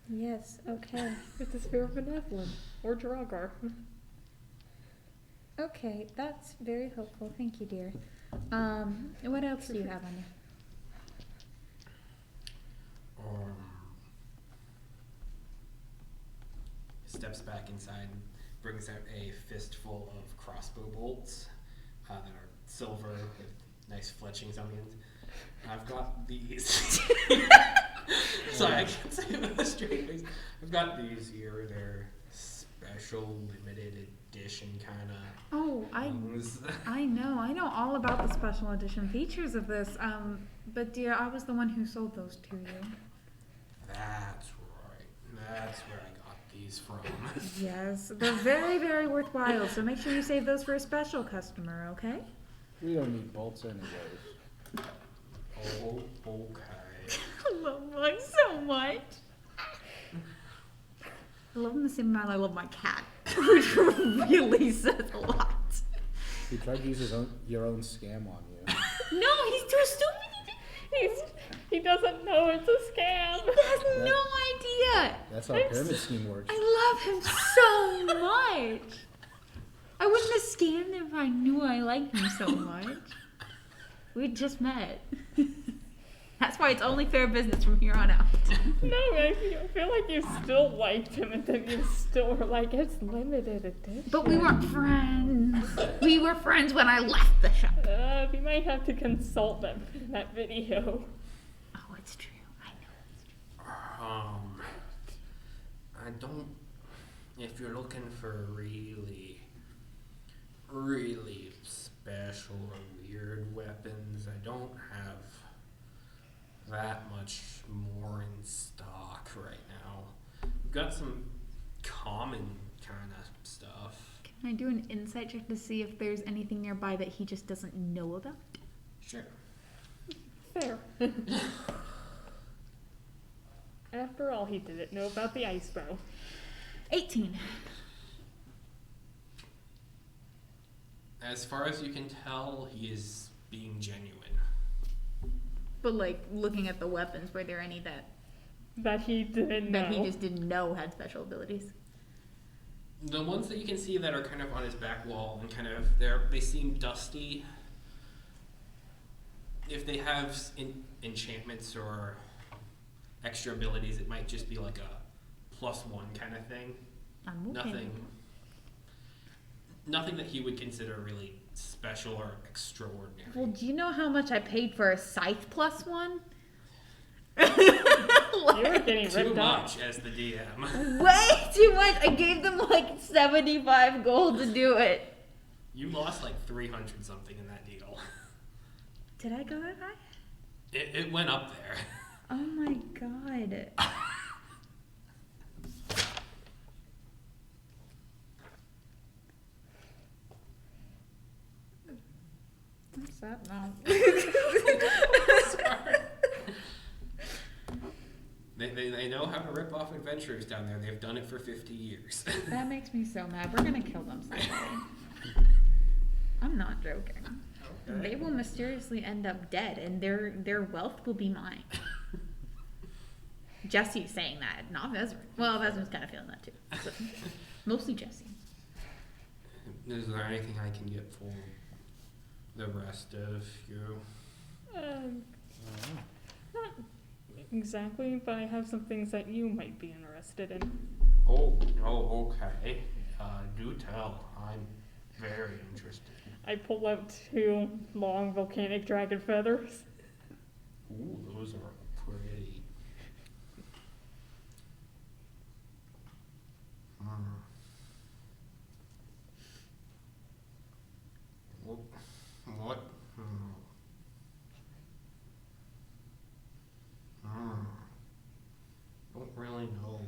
S2: yes, okay.
S1: It's the Sphere of Benevolent, or Dragar.
S2: Okay, that's very helpful. Thank you, dear. What else do you have on you?
S3: Steps back inside and brings out a fistful of crossbow bolts that are silver with nice fletchings on the ends. I've got these. Sorry, I can't say it with a straight face. I've got these here. They're special, limited edition kind of.
S2: Oh, I know all about the special edition features of this. But dear, I was the one who sold those to you.
S3: That's right. That's where I got these from.
S2: Yes, they're very, very worthwhile. So make sure you save those for a special customer, okay?
S4: We don't need bolts anyways.
S3: Oh, okay.
S2: I love mine so much. I love him the same amount I love my cat, which really says a lot.
S4: He tried to use your own scam on you.
S2: No, he's too stupid.
S1: He doesn't know it's a scam.
S2: He has no idea.
S4: That's how a pyramid scheme works.
S2: I love him so much. I wouldn't have scammed him if I knew I liked him so much. We just met. That's why it's only fair business from here on out.
S1: No, I feel like you still liked him, and then you still were like, it's limited edition.
S2: But we weren't friends. We were friends when I left the shop.
S1: We might have to consult them in that video.
S2: Oh, it's true. I know it's true.
S3: I don't. If you're looking for really, really special or weird weapons, I don't have that much more in stock right now. We've got some common kind of stuff.
S2: Can I do an insight check to see if there's anything nearby that he just doesn't know about?
S3: Sure.
S1: Fair. After all, he didn't know about the ice bow.
S2: 18.
S3: As far as you can tell, he is being genuine.
S2: But like looking at the weapons, were there any
S1: That he didn't know.
S2: that he just didn't know had special abilities?
S3: The ones that you can see that are kind of on his back wall and kind of they seem dusty. If they have enchantments or extra abilities, it might just be like a +1 kind of thing.
S2: I'm okay.
S3: Nothing that he would consider really special or extraordinary.
S2: Well, do you know how much I paid for a scythe +1?
S1: You were getting
S3: Too
S1: ripped off.
S3: much as the DM.
S2: Way too much. I gave them like 75 gold to do it.
S3: You lost like 300 something in that deal.
S2: Did I go that high?
S3: It went up there.
S2: Oh my god. What's that now?
S3: Sorry. They know how to rip off adventurers down there. They've done it for 50 years.
S2: That makes me so mad. We're gonna kill them someday. I'm not joking.
S3: Okay.
S2: They will mysteriously end up dead, and their wealth will be mine. Jesse's saying that, not Vezrin. Well, Vezrin's kind of feeling that too. So, mostly Jesse.
S3: Is there anything I can get for the rest of you?
S1: Not exactly, but I have some things that you might be interested in.
S3: Oh, okay. Do tell. I'm very interested.
S1: I pull out 2 long volcanic dragon feathers.
S3: Ooh, those are pretty. What? Don't really know.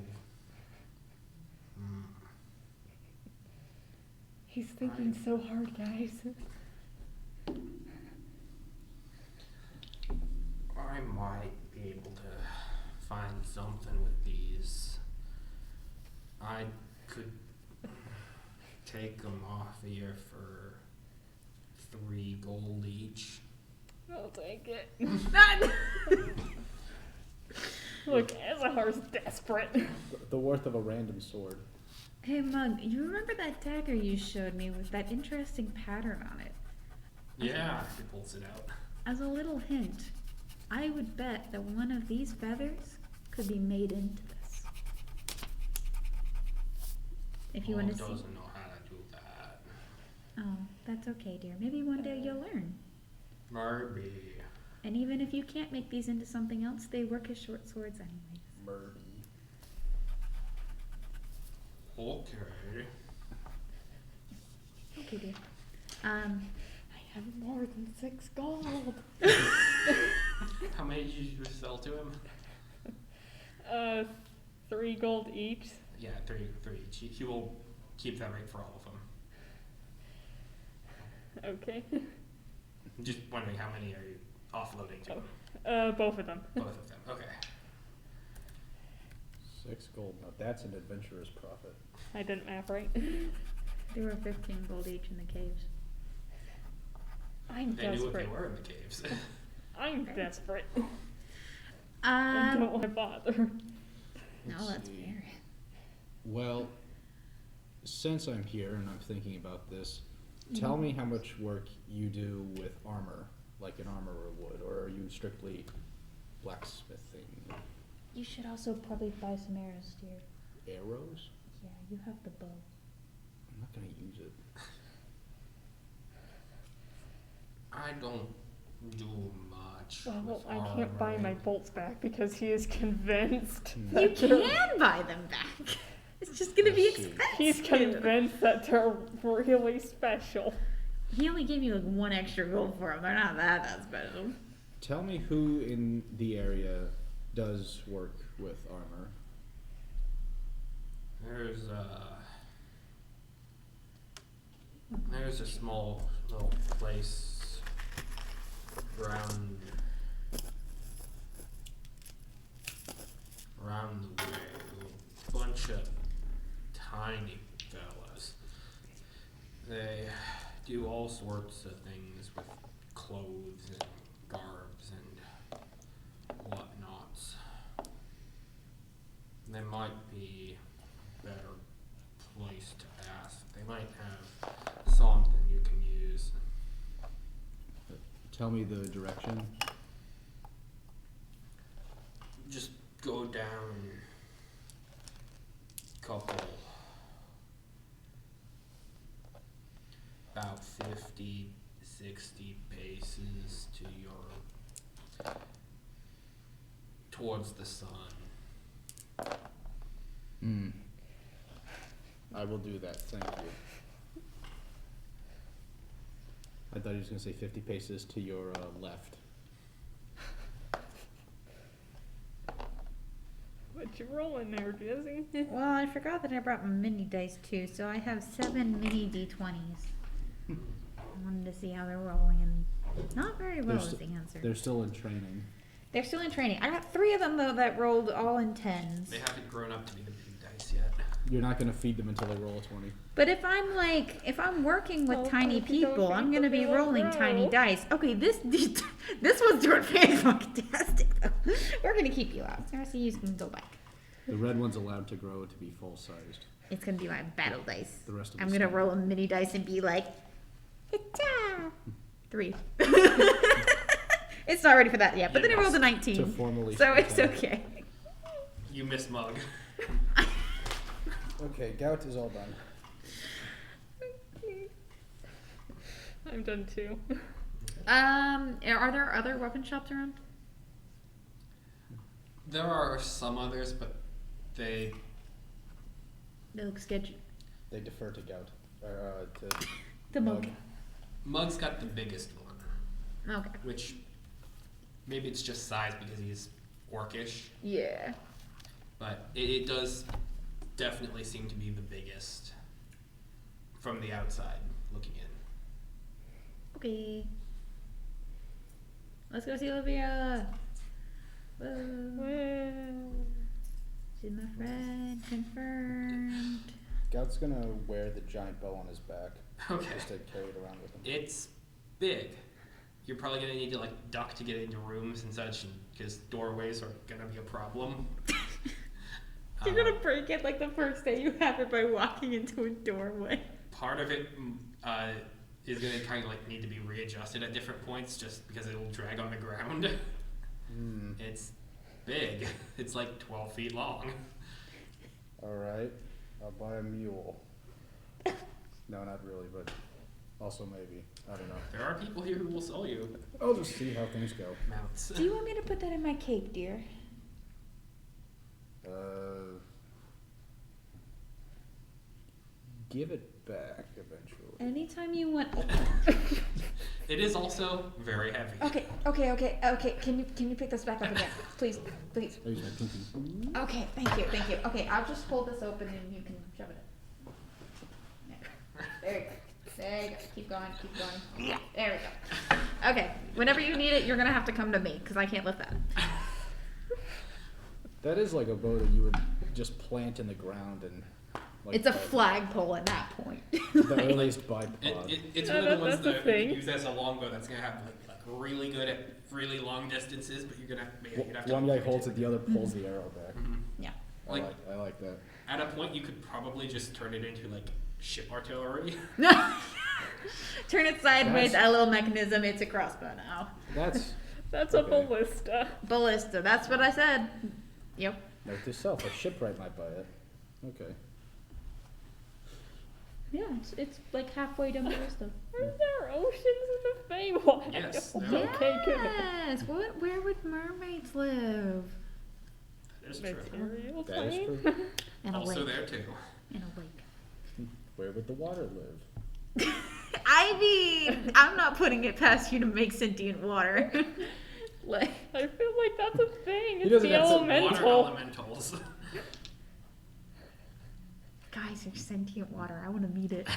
S1: He's thinking so hard, guys.
S3: I might be able to find something with these. I could take them off here for 3 gold each.
S1: I'll take it. Look, Azahar's desperate.
S4: The worth of a random sword.
S2: Hey Mug, you remember that dagger you showed me with that interesting pattern on it?
S3: Yeah, he pulls it out.
S2: As a little hint, I would bet that one of these feathers could be made into this. If you want to see.
S3: Doesn't know how to do that.
S2: Oh, that's okay, dear. Maybe one day you'll learn.
S3: Maybe.
S2: And even if you can't make these into something else, they work as short swords anyways.
S4: Murdy.
S3: Okay.
S2: Okay, dear.
S1: I have more than 6 gold.
S3: How many did you just sell to him?
S1: 3 gold each.
S3: Yeah, three each. He will keep that rate for all of them.
S1: Okay.
S3: Just wondering how many are you offloading to?
S1: Both of them.
S3: Both of them. Okay.
S4: 6 gold. Now that's an adventurer's profit.
S1: I didn't map right.
S2: There were 15 gold each in the caves.
S1: I'm
S3: They knew what they
S1: desperate.
S3: were in the caves.
S1: I'm desperate. I don't want to bother.
S2: No,
S4: Let's
S2: that's
S4: see.
S2: fair.
S4: Well, since I'm here and I'm thinking about this, tell me how much work you do with armor, like an armorer would, or are you strictly blacksmithing?
S2: You should also probably buy some arrows, dear.
S4: Arrows?
S2: Yeah, you have the bow.
S4: I'm not gonna use it.
S3: I don't do much.
S1: Well,
S3: with
S1: I can't buy my
S3: armoring.
S1: bolts back because he is convinced.
S2: You can buy them back. It's just gonna be
S4: Let's see.
S2: expensive.
S1: He's convinced that they're really special.
S2: He only gave you like 1 extra gold for them. They're not that special.
S4: Tell me who in the area does work with armor.
S3: There's a small little place around the way. A bunch of tiny fellas. They do all sorts of things with clothes and garbs and whatnots. They might be a better place to ask. They might have something you can use.
S4: Tell me the direction.
S3: Just go down a couple, about 50, 60 paces towards the sun.
S4: I will do that, thank you. I thought he was gonna say 50 paces to your left.
S1: What you rolling there, Jesse?
S2: Well, I forgot that I brought my mini dice too, so I have 7 mini d20s. I wanted to see how they're rolling, and not very well is the answer.
S4: They're still in training.
S2: They're still in training. I got 3 of them though that rolled all in 10s.
S3: They haven't grown up to be the big dice yet.
S4: You're not gonna feed them until they roll a 20.
S2: But if I'm working with
S1: Oh,
S2: tiny
S1: if you don't
S2: people,
S1: feed
S2: I'm
S1: them,
S2: gonna
S1: they
S2: be
S1: won't
S2: rolling tiny
S1: grow.
S2: dice. Okay, this one's doing fantastic though. We're gonna keep you out. Sarah, you can go back.
S4: The red one's allowed to grow to be full-sized.
S2: It's gonna be my battle dice.
S4: The rest of
S2: I'm
S4: the
S2: gonna
S4: stuff-
S2: roll a mini dice and be like, "Hitta!" 3. It's not ready for that yet, but then it rolled a
S4: To
S2: 19,
S4: formally
S2: so it's
S4: attack.
S2: okay.
S3: You miss Mug.
S4: Okay, gout is all done.
S1: I'm done too.
S2: Are there other weapon shops around?
S3: There are some others, but they
S2: They look sketchy.
S4: They defer to gout. Or, to
S2: The mug.
S3: Mug's got the biggest one,
S2: Okay.
S3: which maybe it's just size because he's orcish,
S2: Yeah.
S3: but it does definitely seem to be the biggest from the outside looking in.
S2: Okay. Let's go see Olivia. Whoa. She's my friend. Confirmed.
S4: Gout's gonna wear the giant bow on his back.
S3: Okay.
S4: Just to carry it around with him.
S3: It's big. You're probably gonna need to like duck to get into rooms and such, because doorways are gonna be a problem.
S2: You're gonna break it like the first day you have it by walking into a doorway.
S3: Part of it is gonna kind of like need to be readjusted at different points, just because it'll drag on the ground. It's big. It's like 12 feet long.
S4: Alright, I'll buy a mule. No, not really, but also maybe. I don't know.
S3: There are people here who will sell you
S4: I'll just see how things go.
S3: mounts.
S2: Do you want me to put that in my cake, dear?
S4: Give it back eventually.
S2: Anytime you want.
S3: It is also very heavy.
S2: Okay. Can you pick this back up again, please?
S4: I use my pinky.
S2: Okay, thank you. Okay, I'll just hold this open and you can shove it in. There you go. Keep going. There we go. Okay, whenever you need it, you're gonna have to come to me because I can't lift that.
S4: That is like a bow that you would just plant in the ground and. Like,
S2: It's a flagpole at that point.
S4: The earliest bipod.
S3: It's
S1: Yeah,
S3: one of the ones
S1: that's the
S3: that you
S1: thing.
S3: can use as a longbow that's gonna have like really good at really long distances, but you're gonna you'd have to
S4: One guy holds it, the other pulls the arrow back.
S3: Mhm.
S2: Yeah.
S4: I like that.
S3: At a point, you could probably just turn it into like ship artillery.
S2: Turn it sideways,
S4: That's-
S2: a little mechanism, it's a crossbow now.
S4: That's
S1: That's a
S4: Okay.
S1: ballista.
S2: Ballista, that's what I said. Yep.
S4: note to self. A shipwright might buy it. Okay.
S2: Yeah, it's like halfway done ballista.
S1: Are there oceans in the Feywild?
S3: Yes,
S1: I'm
S3: there
S1: okay, good.
S2: Yes. Where would mermaids live?
S3: That is true.
S1: Material
S4: That is
S1: plane?
S4: true.
S2: In a
S3: Also
S2: lake.
S3: there too.
S2: In a lake.
S4: Where would the water live?
S2: I mean, I'm not putting it past you to make sentient water. Like,
S1: I feel like that's a thing. It's
S4: doesn't
S1: the
S4: have some
S3: Water
S1: elemental.
S3: elementals.
S2: guys, there's sentient water. I want to meet it.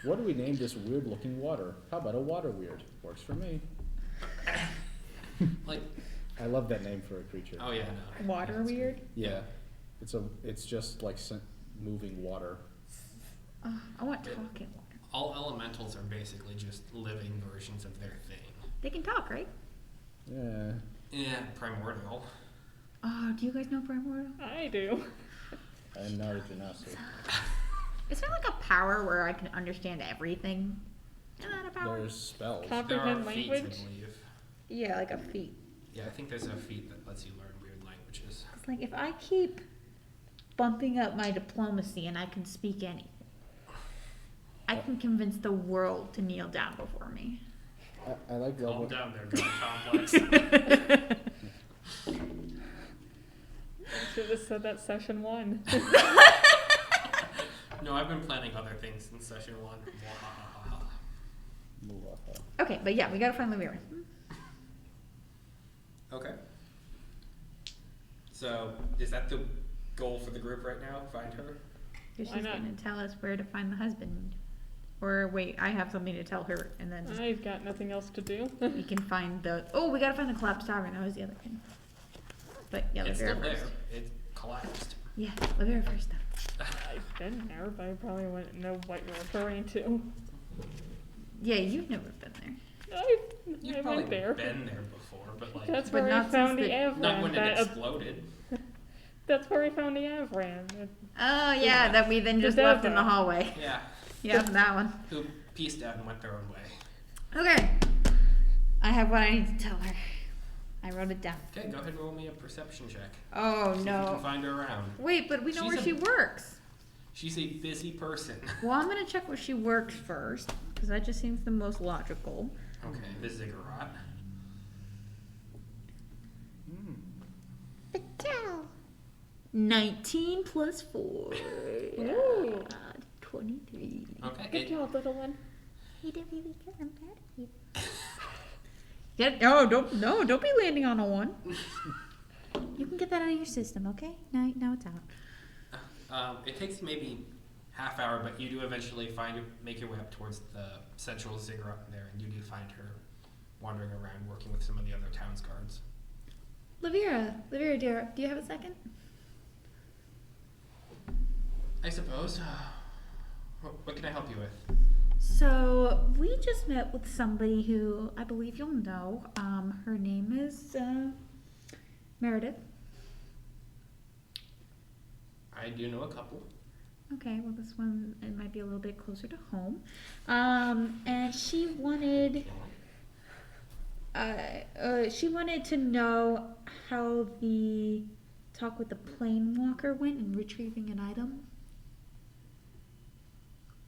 S4: What do we name this weird looking water? How about a water weird? Works for me.
S3: Like,
S4: I love that name for a creature.
S3: oh yeah, no.
S2: Water
S3: That's
S2: weird?
S4: Yeah. It's just like moving water.
S2: I want
S3: Yeah.
S2: talking water.
S3: All elementals are basically just living versions of their thing.
S2: They can talk, right?
S4: Yeah.
S3: Yeah, primordial.
S2: Oh, do you guys know Primordial?
S1: I do.
S4: I'm not a genasi.
S2: Is there like a power where I can understand everything? Is that a power?
S4: There's spells.
S3: There are
S1: Comprehend
S3: feats,
S1: language?
S3: I believe.
S2: Yeah, like a feat.
S3: Yeah, I think there's a feat that lets you learn weird languages.
S2: It's like if I keep bumping up my diplomacy and I can speak anything, I can convince the world to kneel down before me.
S4: I like
S3: Calm
S4: level.
S3: down there, God complex.
S1: should have said that session 1.
S3: No, I've been planning other things since session 1.
S2: Okay, but yeah, we gotta find Lavira.
S3: Okay. So, is that the goal for the group right now? Find her?
S2: She's
S1: Why not?
S2: gonna tell us where to find the husband. Or wait, I have something to tell her, and then
S1: I've got nothing else to do.
S2: we can find the. Oh, we gotta find the collapsed tavern. That was the other thing. But yeah,
S3: It's
S2: Lavira
S3: still
S2: first.
S3: there. It collapsed.
S2: Yeah, Lavira first though.
S1: I've been there, but I probably wouldn't know what you're referring to.
S2: Yeah, you've never been there.
S3: You've
S1: I
S3: probably
S1: went there.
S3: been there before, but like,
S1: That's
S2: But
S1: where I
S2: not
S1: found
S2: since
S1: the
S2: the-
S3: not when
S1: Avran.
S3: it exploded.
S1: That's where I found the Avran.
S2: Oh yeah, that we then
S1: The
S2: just left in the
S1: Deborah.
S2: hallway.
S3: Yeah.
S2: Yeah, that one.
S3: Who pieced out and went their own way.
S2: Okay. I have what I need to tell her. I wrote it down.
S3: Okay, go ahead and roll me a perception check.
S2: Oh
S3: See if you can
S2: no.
S3: find her around.
S2: Wait, but we know
S3: She's
S2: where
S3: a-
S2: she works.
S3: She's a busy person.
S2: Well, I'm gonna check where she works first, because that just seems the most logical.
S3: Okay, the ziggurat.
S2: 19 plus 4.
S1: Ooh.
S2: 23.
S3: Okay.
S1: Good job, little one.
S2: Hey, don't be weak, I'm proud of you. Don't be landing on a 1. You can get that out of your system, okay? Now it's out.
S3: It takes maybe half hour, but you do eventually make your way up towards the central ziggurat there, and you do find her wandering around working with some of the other town's guards.
S2: Lavira, dear, do you have a second?
S3: I suppose. What can I help you with?
S2: So, we just met with somebody who I believe you'll know. Her name is Meredith.
S3: I do know a couple.
S2: Okay, well this one, it might be a little bit closer to home. And she wanted to know how the talk with the plane walker went in retrieving an item.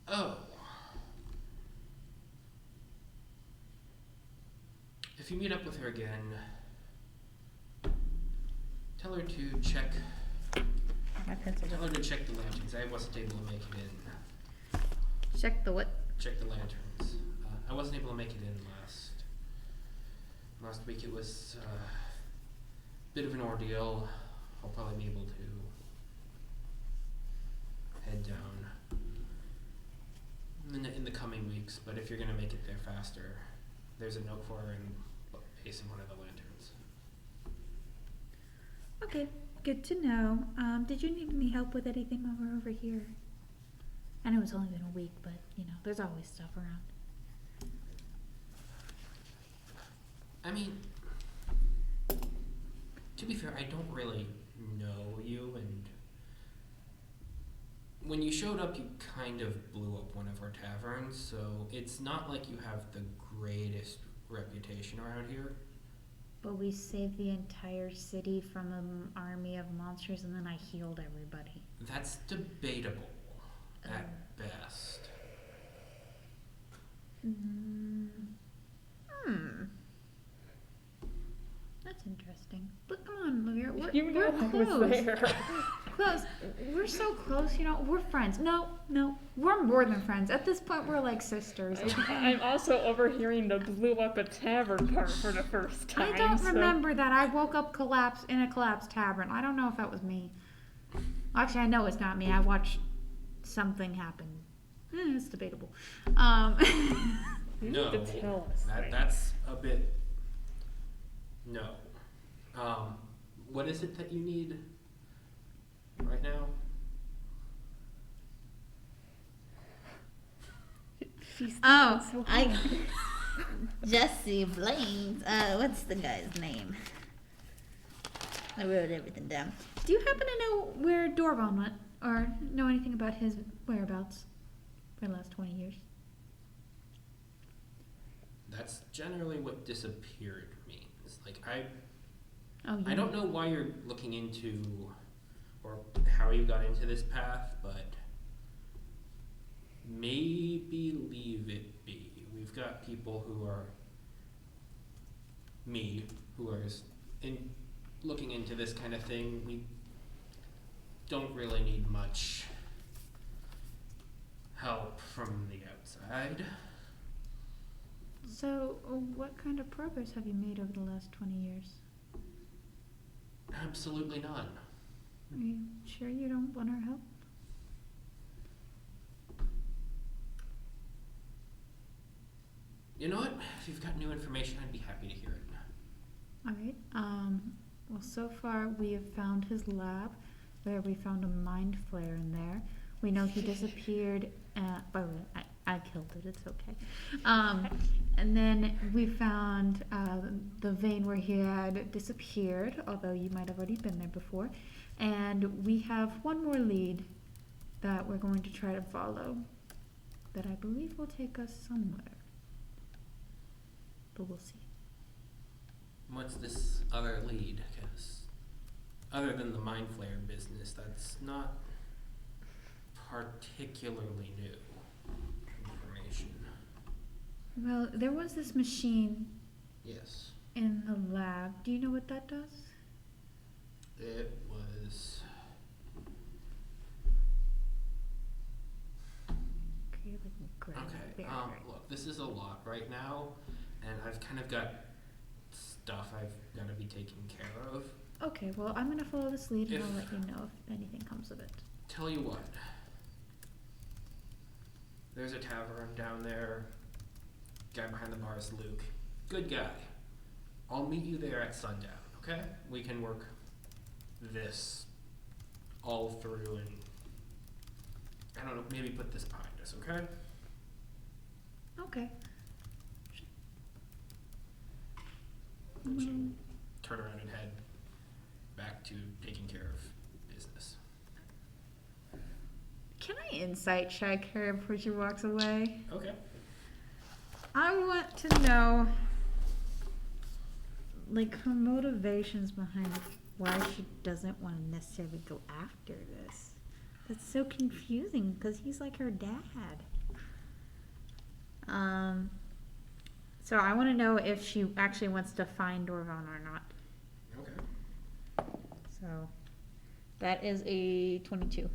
S3: Oh. If you meet up with her again, tell her to check.
S2: My pencil.
S3: Tell her to check the lanterns. I wasn't able to make it in.
S2: Check the what?
S3: Check the lanterns. I wasn't able to make it in last week. It was a bit of an ordeal. I'll probably be able to head down in the coming weeks. But if you're gonna make it there faster, there's a note for her in the base of one of the lanterns.
S2: Okay, good to know. Did you need any help with anything while we're over here? I know it's only been a week, but there's always stuff around.
S3: I mean, to be fair, I don't really know you, and when you showed up, you kind of blew up one of our taverns, so it's not like you have the greatest reputation around here.
S2: But we saved the entire city from an army of monsters, and then I healed everybody.
S3: That's debatable, at best.
S2: That's interesting. But come on, Lavira,
S1: You know
S2: we're
S1: I was
S2: close.
S1: there.
S2: Close. We're so close, we're friends. No, we're more than friends. At this point, we're like sisters.
S1: I'm also overhearing the blew up a tavern part for the first time.
S2: I don't
S1: so-
S2: remember that. I woke up in a collapsed tavern. I don't know if that was me. Actually, I know it's not me. I watched something happen. It's debatable.
S1: You
S3: No,
S1: need to tell us. things.
S3: that's a bit. No. What is it that you need right now?
S1: She's
S5: Oh,
S1: so
S5: I Jesse Blaine. What's the guy's name? I wrote everything down.
S2: Do you happen to know where Dorvon went? Or know anything about his whereabouts for the last 20 years?
S3: That's generally what disappeared means. Like,
S2: Oh,
S3: I don't know why you're looking into or how you got into this path, but maybe leave it be. We've got people who are looking into this kind of thing. We don't really need much help from the outside.
S2: So, what kind of progress have you made over the last 20 years?
S3: Absolutely none.
S2: Are you sure you don't want our help?
S3: You know what? If you've got new information, I'd be happy to hear it.
S2: Alright, well, so far we have found his lab, where we found a mind flare in there. We know he disappeared, by the way, I killed it, it's okay. And then we found, the vein where he had disappeared, although you might have already been there before. And we have one more lead that we're going to try to follow, that I believe will take us somewhere. But we'll see.
S3: What's this other lead? Because other than the mind flare business, that's not particularly new information.
S2: Well, there was this machine
S3: Yes.
S2: in the lab. Do you know what that does?
S3: It was... Okay, look, this is a lot right now, and I've kind of got stuff I've got to be taking care of.
S2: Okay, well, I'm gonna follow this lead and
S3: If-
S2: I'll let you know if anything comes of it.
S3: Tell you what. There's a tavern down there. Guy behind the bar is Luke. Good guy. I'll meet you there at sundown, okay? We can work this all through and, I don't know, maybe put this behind us, okay?
S2: Okay.
S3: And she'll turn around and head back to taking care of business.
S2: Can I insight check her before she walks away?
S3: Okay.
S2: I want to know, like, her motivations behind why she doesn't want to necessarily go after this. That's so confusing because he's like her dad. So I want to know if she actually wants to find Dorvan or not.
S3: Okay.
S2: So that is a 22.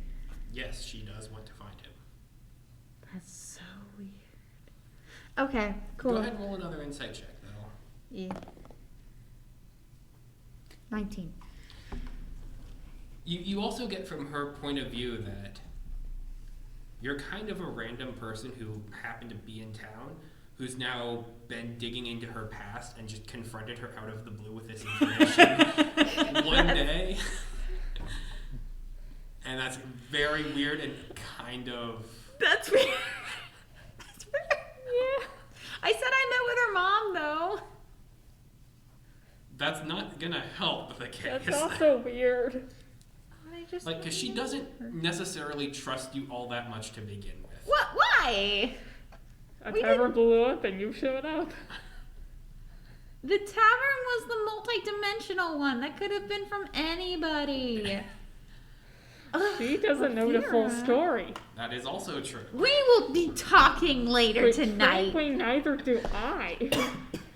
S3: Yes, she does want to find him.
S2: That's so weird. Okay, cool.
S3: Go ahead and roll another insight check, though.
S2: Yeah. 19.
S3: You also get from her point of view that you're kind of a random person who happened to be in town, who's now been digging into her past and just confronted her out of the blue with this information one day. And that's very weird and kind of...
S2: That's weird. That's weird. Yeah. I said I met with her mom, though.
S3: That's not gonna help the case.
S1: That's also weird.
S2: I just
S3: Like, because she doesn't necessarily trust you all that much to begin with.
S2: What? Why?
S1: A
S2: We
S1: tavern
S2: didn't-
S1: blew up and you showed up.
S2: The tavern was the multi-dimensional one. That could have been from anybody.
S1: She doesn't know the full
S2: Vera.
S1: story.
S3: That is also true.
S2: We will be talking later
S1: But
S2: tonight.
S1: frankly, neither do I.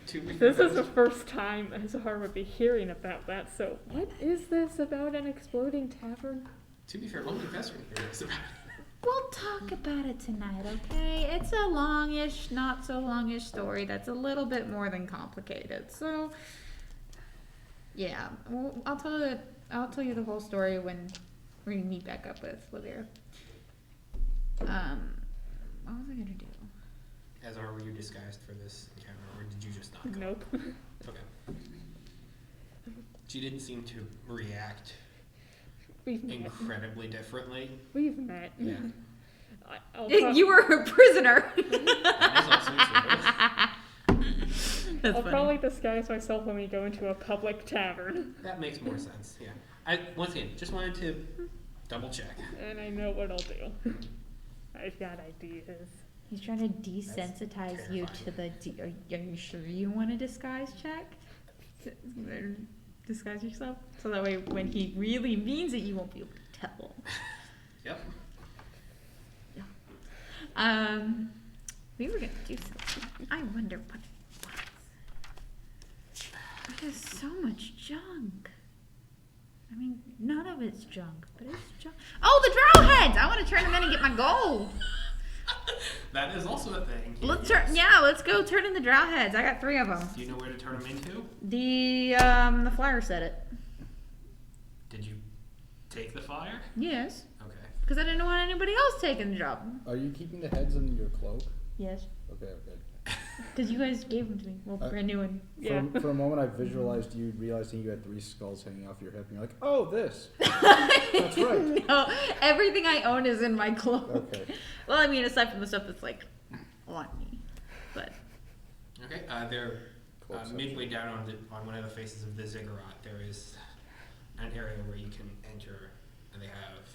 S3: To be
S1: This
S3: fair,
S1: is the first time Azar would be hearing about that, so what is this about an exploding tavern?
S3: to be fair, only Vesper hears about it.
S2: We'll talk about it tonight, okay? It's a longish, not so longish story that's a little bit more than complicated. So, yeah, well, I'll tell you the whole story when we meet back up with Lavera. What was I gonna do?
S3: Azar, were you disguised for this encounter, or did you just not come?
S1: Nope.
S3: Okay. She didn't seem to react
S1: We've met.
S3: incredibly differently.
S1: We've met.
S3: Yeah.
S2: You were her prisoner.
S3: That is also true.
S2: That's
S1: I'll
S2: funny.
S1: probably disguise myself when we go into a public tavern.
S3: That makes more sense, yeah. Once again, just wanted to double check.
S1: And I know what I'll do. I've got ideas.
S2: He's trying to desensitize you to the. Are you sure you want a disguise check? Disguise yourself, so that way when he really means it, you won't be able to tell.
S3: Yep.
S2: We were gonna do something. I wonder what it was. There's so much junk. I mean, none of it's junk, but it's junk. Oh, the drow heads! I want to turn them in and get my gold.
S3: That is also a thing.
S2: Let's
S3: yes.
S2: turn. Yeah, let's go turn in the drow heads. I got 3 of them.
S3: Do you know where to turn them into?
S2: The flyer said it.
S3: Did you take the flyer?
S2: Yes,
S3: Okay.
S2: because I didn't want anybody else taking the job.
S4: Are you keeping the heads in your cloak?
S2: Yes,
S4: Okay, okay.
S2: because you guys gave them to me. Well, brand new one.
S1: Yeah.
S4: For a moment, I visualized you realizing you had 3 skulls hanging off your hip, and you're like, "Oh, this." That's right.
S2: No, everything I own is in my cloak.
S4: Okay.
S2: Well, I mean, aside from the stuff that's like on me, but
S3: Okay. They're
S4: Close
S3: midway down on one of the faces of the ziggurat. There is an area where you can enter, and they have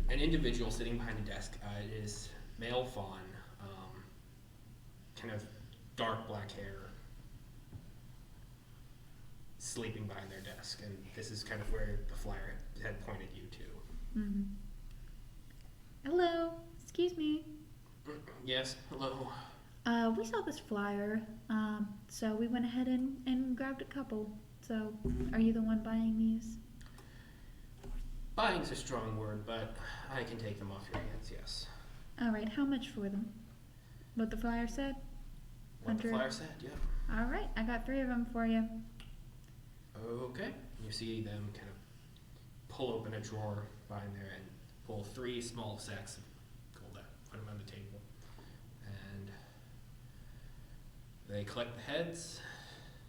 S3: an individual sitting behind a desk. It is male fawn, kind of dark black hair, sleeping behind their desk, and this is kind of where the flyer had pointed you to.
S2: mm-hmm. Hello, excuse me.
S3: Yes, hello.
S2: We saw this flyer, so we went ahead and grabbed a couple. So, are you the one buying these?
S3: Buying's a strong word, but I can take them off your hands, yes.
S2: All right, how much for them? What the flyer said?
S3: What the
S2: 100.
S3: flyer said, yeah.
S2: All right, I got 3 of them for you.
S3: Okay. You see them kind of pull open a drawer behind there and pull 3 small sacks of gold out, put them on the table. And they collect the heads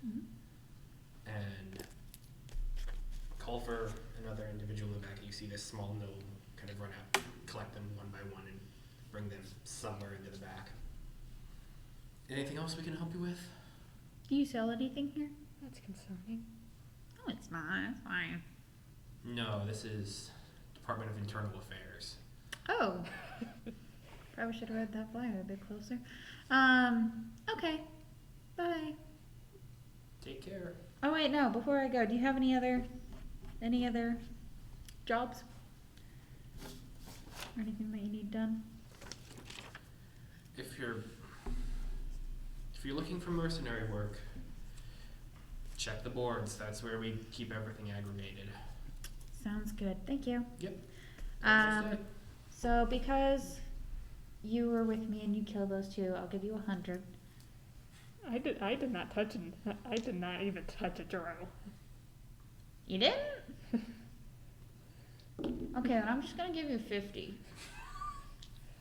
S2: Mhm.
S3: and call for another individual in the back. You see this small gnome kind of run out, collect them one by one, and bring them somewhere into the back. Anything else we can help you with?
S2: Do you sell anything here?
S1: That's concerning.
S2: No, it's not. It's fine.
S3: No, this is Department of Internal Affairs.
S2: Oh. Probably should have read that flyer a bit closer. Okay. Bye.
S3: Take care.
S2: Oh wait, no, before I go, do you have any other jobs? Or anything that you need done?
S3: If you're looking for mercenary work, check the boards. That's where we keep everything aggregated.
S2: Sounds good. Thank you.
S3: Yep. As I said.
S2: So because you were with me and you killed those 2, I'll give you 100.
S1: I did not touch it. I did not even touch a drow.
S2: You didn't? Okay, then I'm just gonna give you 50.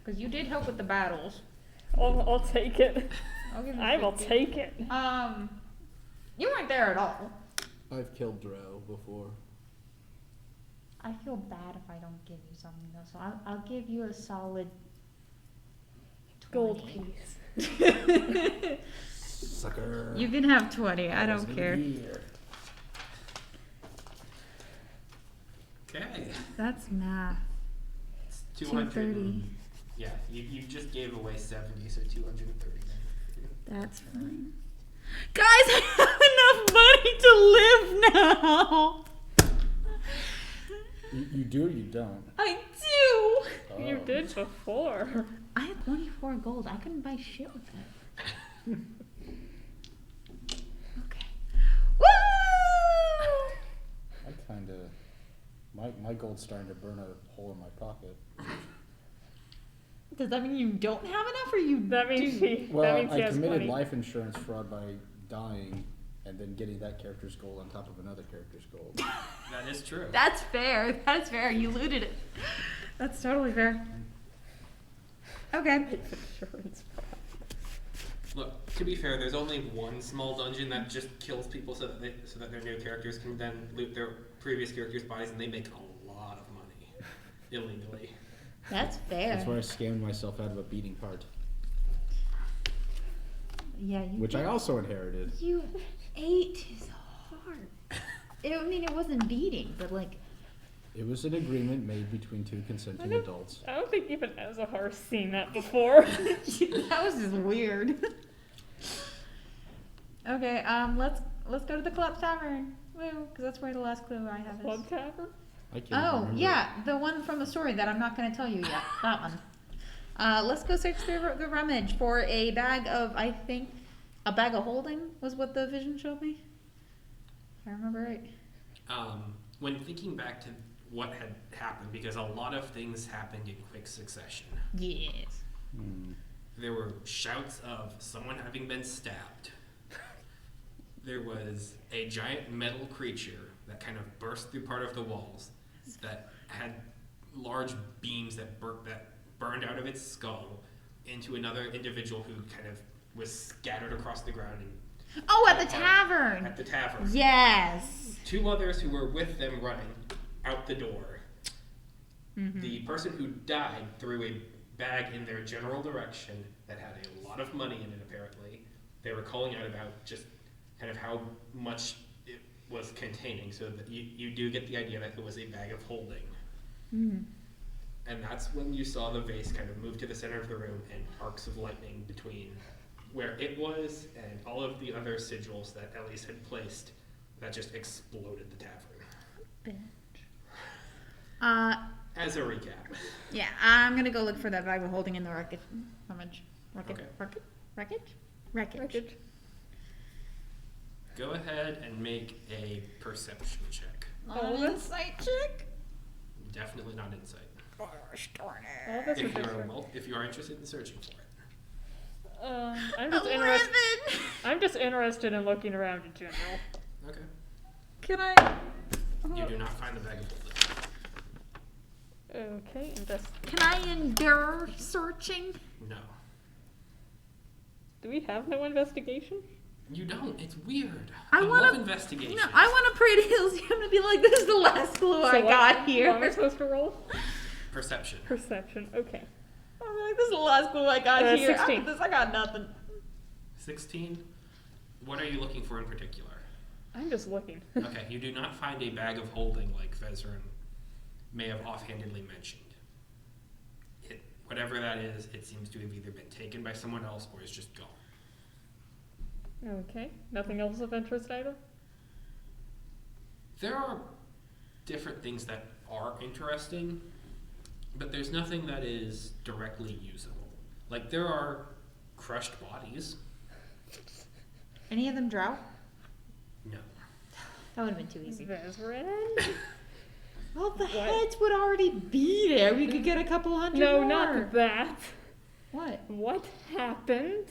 S2: Because you did help with the battles.
S1: I'll take it.
S2: I'll give you 50.
S1: I will take it.
S2: You weren't there at all.
S4: I've killed drow before.
S2: I feel bad if I don't give you something though, so I'll give you a solid
S1: Gold
S2: 20.
S1: piece.
S4: Sucker.
S2: You can have 20. I don't care.
S3: Okay.
S2: That's math.
S3: It's 200.
S2: 230.
S3: Yeah, you just gave away 70, so 230.
S2: That's fine. Guys, I have enough money to live now.
S4: You do or you don't?
S2: I do.
S1: You
S4: Oh.
S1: did before.
S2: I had 24 gold. I couldn't buy shit with that. Okay. Woo!
S4: I kind of... My gold's starting to burn a hole in my pocket.
S2: Does that mean you don't have enough, or you
S1: That means
S2: do?
S1: she.
S4: Well,
S1: that means she
S4: I
S1: has
S4: committed
S1: plenty.
S4: life insurance fraud by dying and then getting that character's gold on top of another character's gold.
S3: That is true.
S2: That's fair. That's fair. You looted it. That's totally fair. Okay.
S1: Insurance fraud.
S3: Look, to be fair, there's only one small dungeon that just kills people so that their new characters can then loot their previous characters' bodies, and they make a lot of money illegally.
S2: That's fair.
S4: That's where I scammed myself out of a beating heart,
S2: Yeah.
S4: which I also inherited.
S2: You ate his heart. I mean, it wasn't beating, but like.
S4: It was an agreement made between 2 consenting adults.
S1: I don't think even Ezahar's seen that before.
S2: That was just weird. Okay, let's go to the club tavern. Woo, because that's where the last clue I have is.
S1: Club Tavern?
S4: I can't even
S2: Oh,
S4: remember.
S2: yeah, the one from the story that I'm not going to tell you yet. That one. Let's go search the rummage for a bag of, I think, a bag of holding was what the vision showed me. if I remember right.
S3: When thinking back to what had happened, because a lot of things happened in quick succession.
S2: Yes.
S3: There were shouts of someone having been stabbed. There was a giant metal creature that kind of burst through part of the walls that had large beams that burned out of its skull into another individual who kind of was scattered across the ground.
S2: Oh, at the tavern!
S3: At the tavern.
S2: Yes!
S3: 2 others who were with them running out the door.
S2: Mm-hmm.
S3: The person who died threw a bag in their general direction that had a lot of money in it, apparently. They were calling out about just kind of how much it was containing, so that you do get the idea that it was a bag of holding.
S2: Mm-hmm.
S3: And that's when you saw the vase kind of move to the center of the room and arcs of lightning between where it was and all of the other sigils that Elise had placed that just exploded the tavern. As a recap.
S2: Yeah, I'm gonna go look for that bag of holding in the wreckage.
S3: Okay.
S2: Wreckage.
S3: Go ahead and make a perception check.
S2: Insight check?
S3: Definitely not insight.
S2: Gosh darn
S1: All
S2: it.
S1: this is different.
S3: If you are interested in searching for it.
S1: I'm just interested in looking around in general.
S3: Okay.
S2: Can I?
S3: You do not find the bag of holding.
S1: Okay,
S2: Can I endure searching?
S3: No.
S1: Do we have no investigation?
S3: You don't. It's weird.
S2: I
S3: love
S2: wanna-
S3: investigation.
S2: No, I want to pray to Hills. I'm gonna be like, this is the last clue I got here.
S1: What am I supposed to roll?
S3: Perception.
S1: Perception, okay.
S2: I'm like, this is the last clue I got here.
S1: 16.
S2: After this, I got nothing.
S3: 16. What are you looking for in particular?
S1: I'm just looking.
S3: Okay, you do not find a bag of holding like Vezran may have offhandedly mentioned. Whatever that is, it seems to have either been taken by someone else or is just gone.
S1: Okay, nothing else of interest either?
S3: There are different things that are interesting, but there's nothing that is directly usable. Like, there are crushed bodies.
S2: Any of them drow?
S3: No.
S2: That would have been too easy.
S1: Vezran?
S2: Well, the
S1: What?
S2: heads would already be there. We could get a couple hundred
S1: No,
S2: more.
S1: not that.
S2: What?
S1: What happened?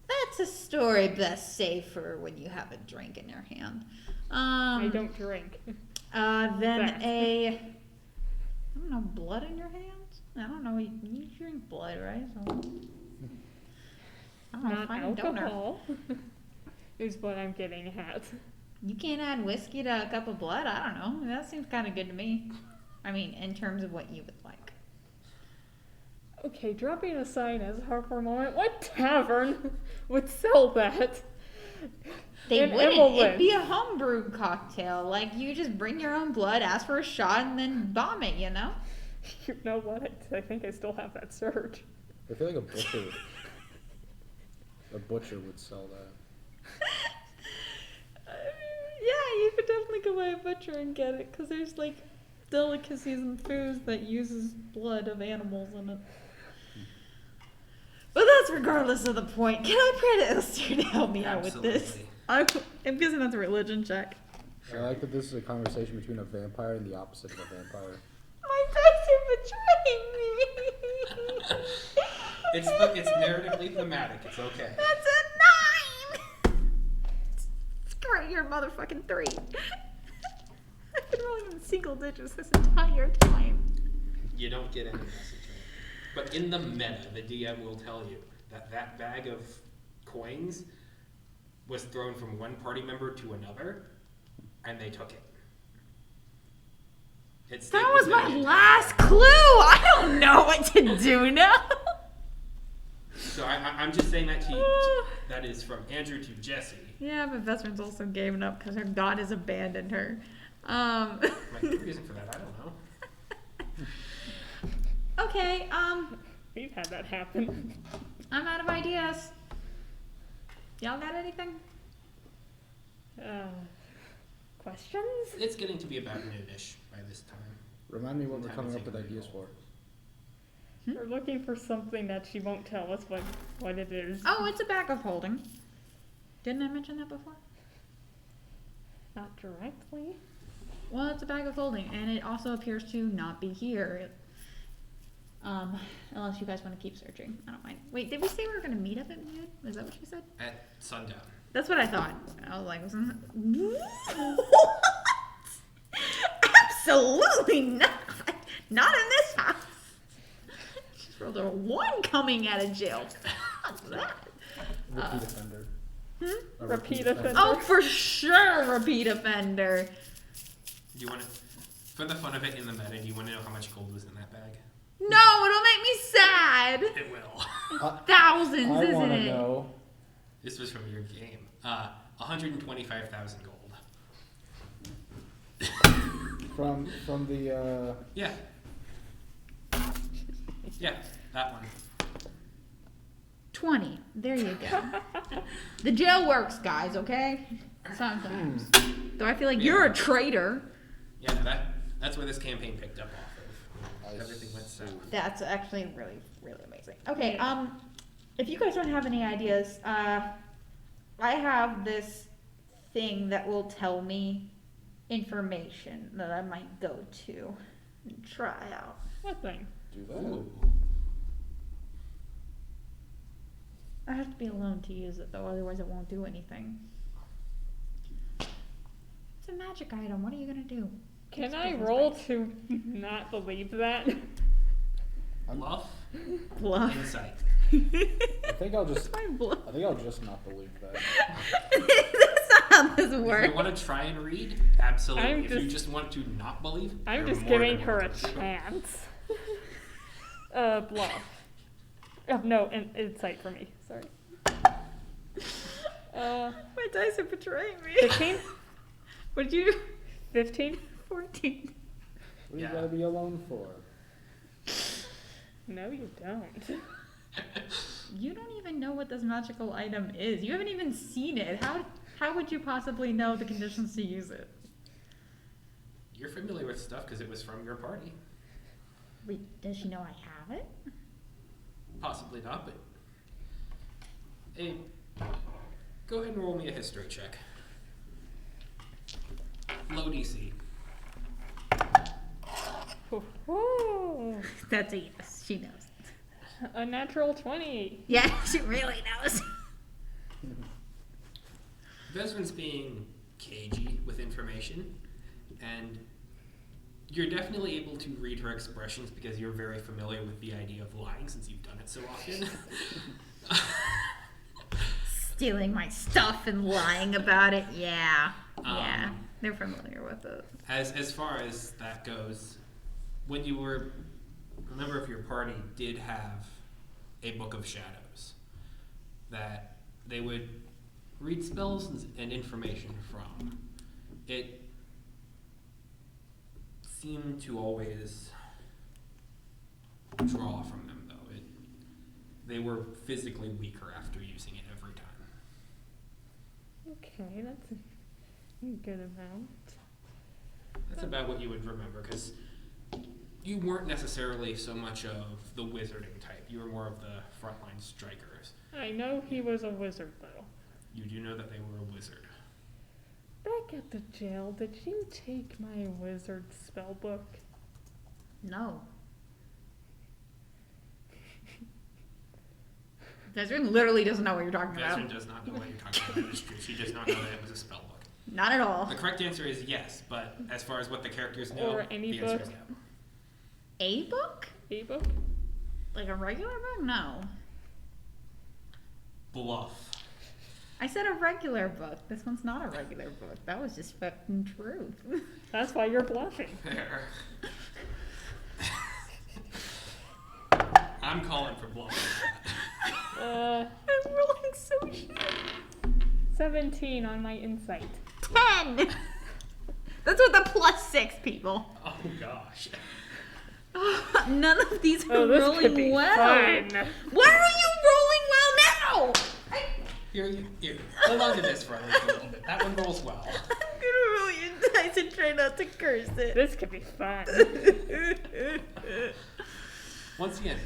S2: That's a story best saved for when you have a drink in your hand.
S1: I don't drink.
S2: Then
S1: That.
S2: I don't know, blood in your hands? I don't know, you drink blood, right? So, I don't know,
S1: Not
S2: find a donor.
S1: alcohol. Is what I'm getting at.
S2: You can't add whiskey to a cup of blood? I don't know. That seems kind of good to me. I mean, in terms of what you would like.
S1: Okay, dropping aside as for a moment, what tavern would sell that?
S2: They
S1: In
S2: wouldn't.
S1: Evelyn.
S2: It'd be a homebrewed cocktail. Like, you just bring your own blood, ask for a shot, and then bomb it, you know?
S1: You know what? I think I still have that search.
S4: I feel like a butcher would sell that.
S2: Yeah, you could definitely go by a butcher and get it, because there's, like, delicacies and foods that uses blood of animals in it. But that's regardless of the point. Can I pray to Ilster to help me out with this?
S3: Absolutely.
S2: I'm guessing that's a religion check.
S4: I like that this is a conversation between a vampire and the opposite of a vampire.
S2: My dice are betraying me.
S3: It's narratively thematic. It's okay.
S2: That's a 9! Screw your motherfucking 3. I've been rolling in single digits this entire time.
S3: You don't get any message. But in the meta, the DM will tell you that that bag of coins was thrown from one party member to another, and they took it.
S2: That was my last clue! I don't know what to do now!
S3: So I'm just saying that to you. That is from Andrew to Jesse.
S2: Yeah, but Vesper's also given up because her god has abandoned her.
S3: Might be a reason for that, I don't know.
S2: Okay,
S1: We've had that happen.
S2: I'm out of ideas. Y'all got anything?
S1: Questions?
S3: It's getting to be about noonish by this time.
S4: Remind me what we're
S3: Time
S4: coming
S3: to
S4: up with
S3: take a
S4: ideas
S3: roll.
S4: for.
S1: We're looking for something that she won't tell us what it is.
S2: Oh, it's a bag of holding. Didn't I mention that before?
S1: Not directly.
S2: Well, it's a bag of holding, and it also appears to not be here. Unless you guys want to keep searching. I don't mind. Wait, did we say we were going to meet up at noon? Is that what you said?
S3: At sundown.
S2: That's what I thought. I was like, what? Absolutely not. Not in this house. Just rolled a 1 coming out of jail. What's that?
S4: Repeat offender. A
S1: Repeat offender.
S2: Oh, for sure, repeat offender.
S3: Do you want to, for the fun of it in the meta, do you want to know how much gold was in that bag?
S2: No, it'll make me sad.
S3: It will.
S2: Thousands,
S4: I
S2: isn't
S4: want to
S2: it?
S4: know.
S3: This was from your game. 125,000 gold.
S4: From the
S3: Yeah. Yeah, that one.
S2: 20. There you go. The jail works, guys, okay? Sometimes. Though I feel like you're a traitor.
S3: Yeah, that's where this campaign picked up off of. Everything went south.
S2: That's actually really, really amazing. Okay, if you guys don't have any ideas, I have this thing that will tell me information that I might go to and try out.
S1: What thing?
S4: do that.
S3: Ooh.
S2: I have to be alone to use it though, otherwise it won't do anything. It's a magic item, what are you gonna do?
S1: Can
S2: It's
S1: I
S2: business
S1: roll
S2: rights.
S1: to not believe that?
S3: Bluff?
S2: Bluff.
S3: Insight.
S4: I think I'll just
S2: My bluff.
S4: not believe that.
S2: That's not how this
S3: If you
S2: works.
S3: want to try and read, absolutely.
S1: I'm
S3: If you
S1: just-
S3: just want to not believe,
S1: I'm
S3: you're
S1: just
S3: more
S1: giving
S3: than
S1: her a
S3: welcome to.
S1: chance. Bluff. Oh, no, insight for me. Sorry.
S2: My dice are betraying me.
S1: 15?
S2: What did you do?
S1: 15?
S2: 14.
S4: What do you
S3: Yeah.
S4: gotta be alone for?
S1: No, you don't.
S2: You don't even know what this magical item is. You haven't even seen it. How would you possibly know the conditions to use it?
S3: You're familiar with stuff because it was from your party.
S2: Wait, does she know I have it?
S3: Possibly not, but... Hey, go ahead and roll me a history check. Low DC.
S1: Ooh,
S2: That's a yes. She knows.
S1: a natural 20.
S2: Yeah, she really knows.
S3: Vesrin's being cagey with information, and you're definitely able to read her expressions because you're very familiar with the idea of lying since you've done it so often.
S2: Stealing my stuff and lying about it. Yeah. Yeah.
S3: Um,
S2: They're familiar with it.
S3: As far as that goes, when you were a member of your party did have a book of shadows that they would read spells and information from. It seemed to always draw from them, though. They were physically weaker after using it every time.
S1: Okay, that's a good amount.
S3: That's about what you would remember, because you weren't necessarily so much of the wizarding type. You were more of the frontline strikers.
S1: I know he was a wizard, though.
S3: You do know that they were a wizard.
S1: Back at the jail, did you take my wizard spell book?
S2: No. Desmond literally doesn't know what you're talking about.
S3: Vesrin does not know what you're talking about. That is true. She does not know that it was a spell book.
S2: Not at all.
S3: The correct answer is yes, but as far as what the characters know,
S1: Or any
S3: the answer
S1: book.
S3: is no.
S2: A book?
S1: A book?
S2: Like a regular book? No.
S3: Bluff.
S2: I said a regular book. This one's not a regular book. That was just fucking truth.
S1: That's why you're bluffing.
S3: Fair. I'm calling for bluff.
S1: Uh,
S2: I'm rolling so shit.
S1: 17 on my insight.
S2: 10! That's with a +6, people.
S3: Oh gosh.
S2: None of these are
S1: Oh, this
S2: rolling
S1: could be
S2: well.
S1: fun.
S2: Why are you rolling well now?
S3: Here. Hold on to this for a little bit. That one rolls well.
S2: I'm gonna roll your dice and try not to curse it.
S1: This could be fun.
S3: Once again,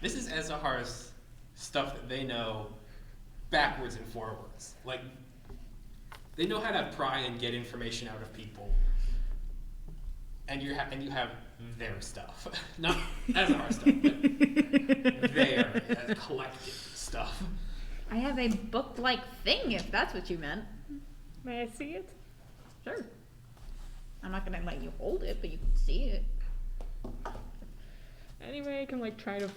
S3: this is Ezahar's stuff that they know backwards and forwards. Like, they know how to pry and get information out of people. And you have their stuff. Not Ezahar stuff, but their collective stuff.
S2: I have a book-like thing, if that's what you meant.
S1: May I see it?
S2: Sure. I'm not gonna let you hold it, but you can see it.
S1: Anyway, I can like try to.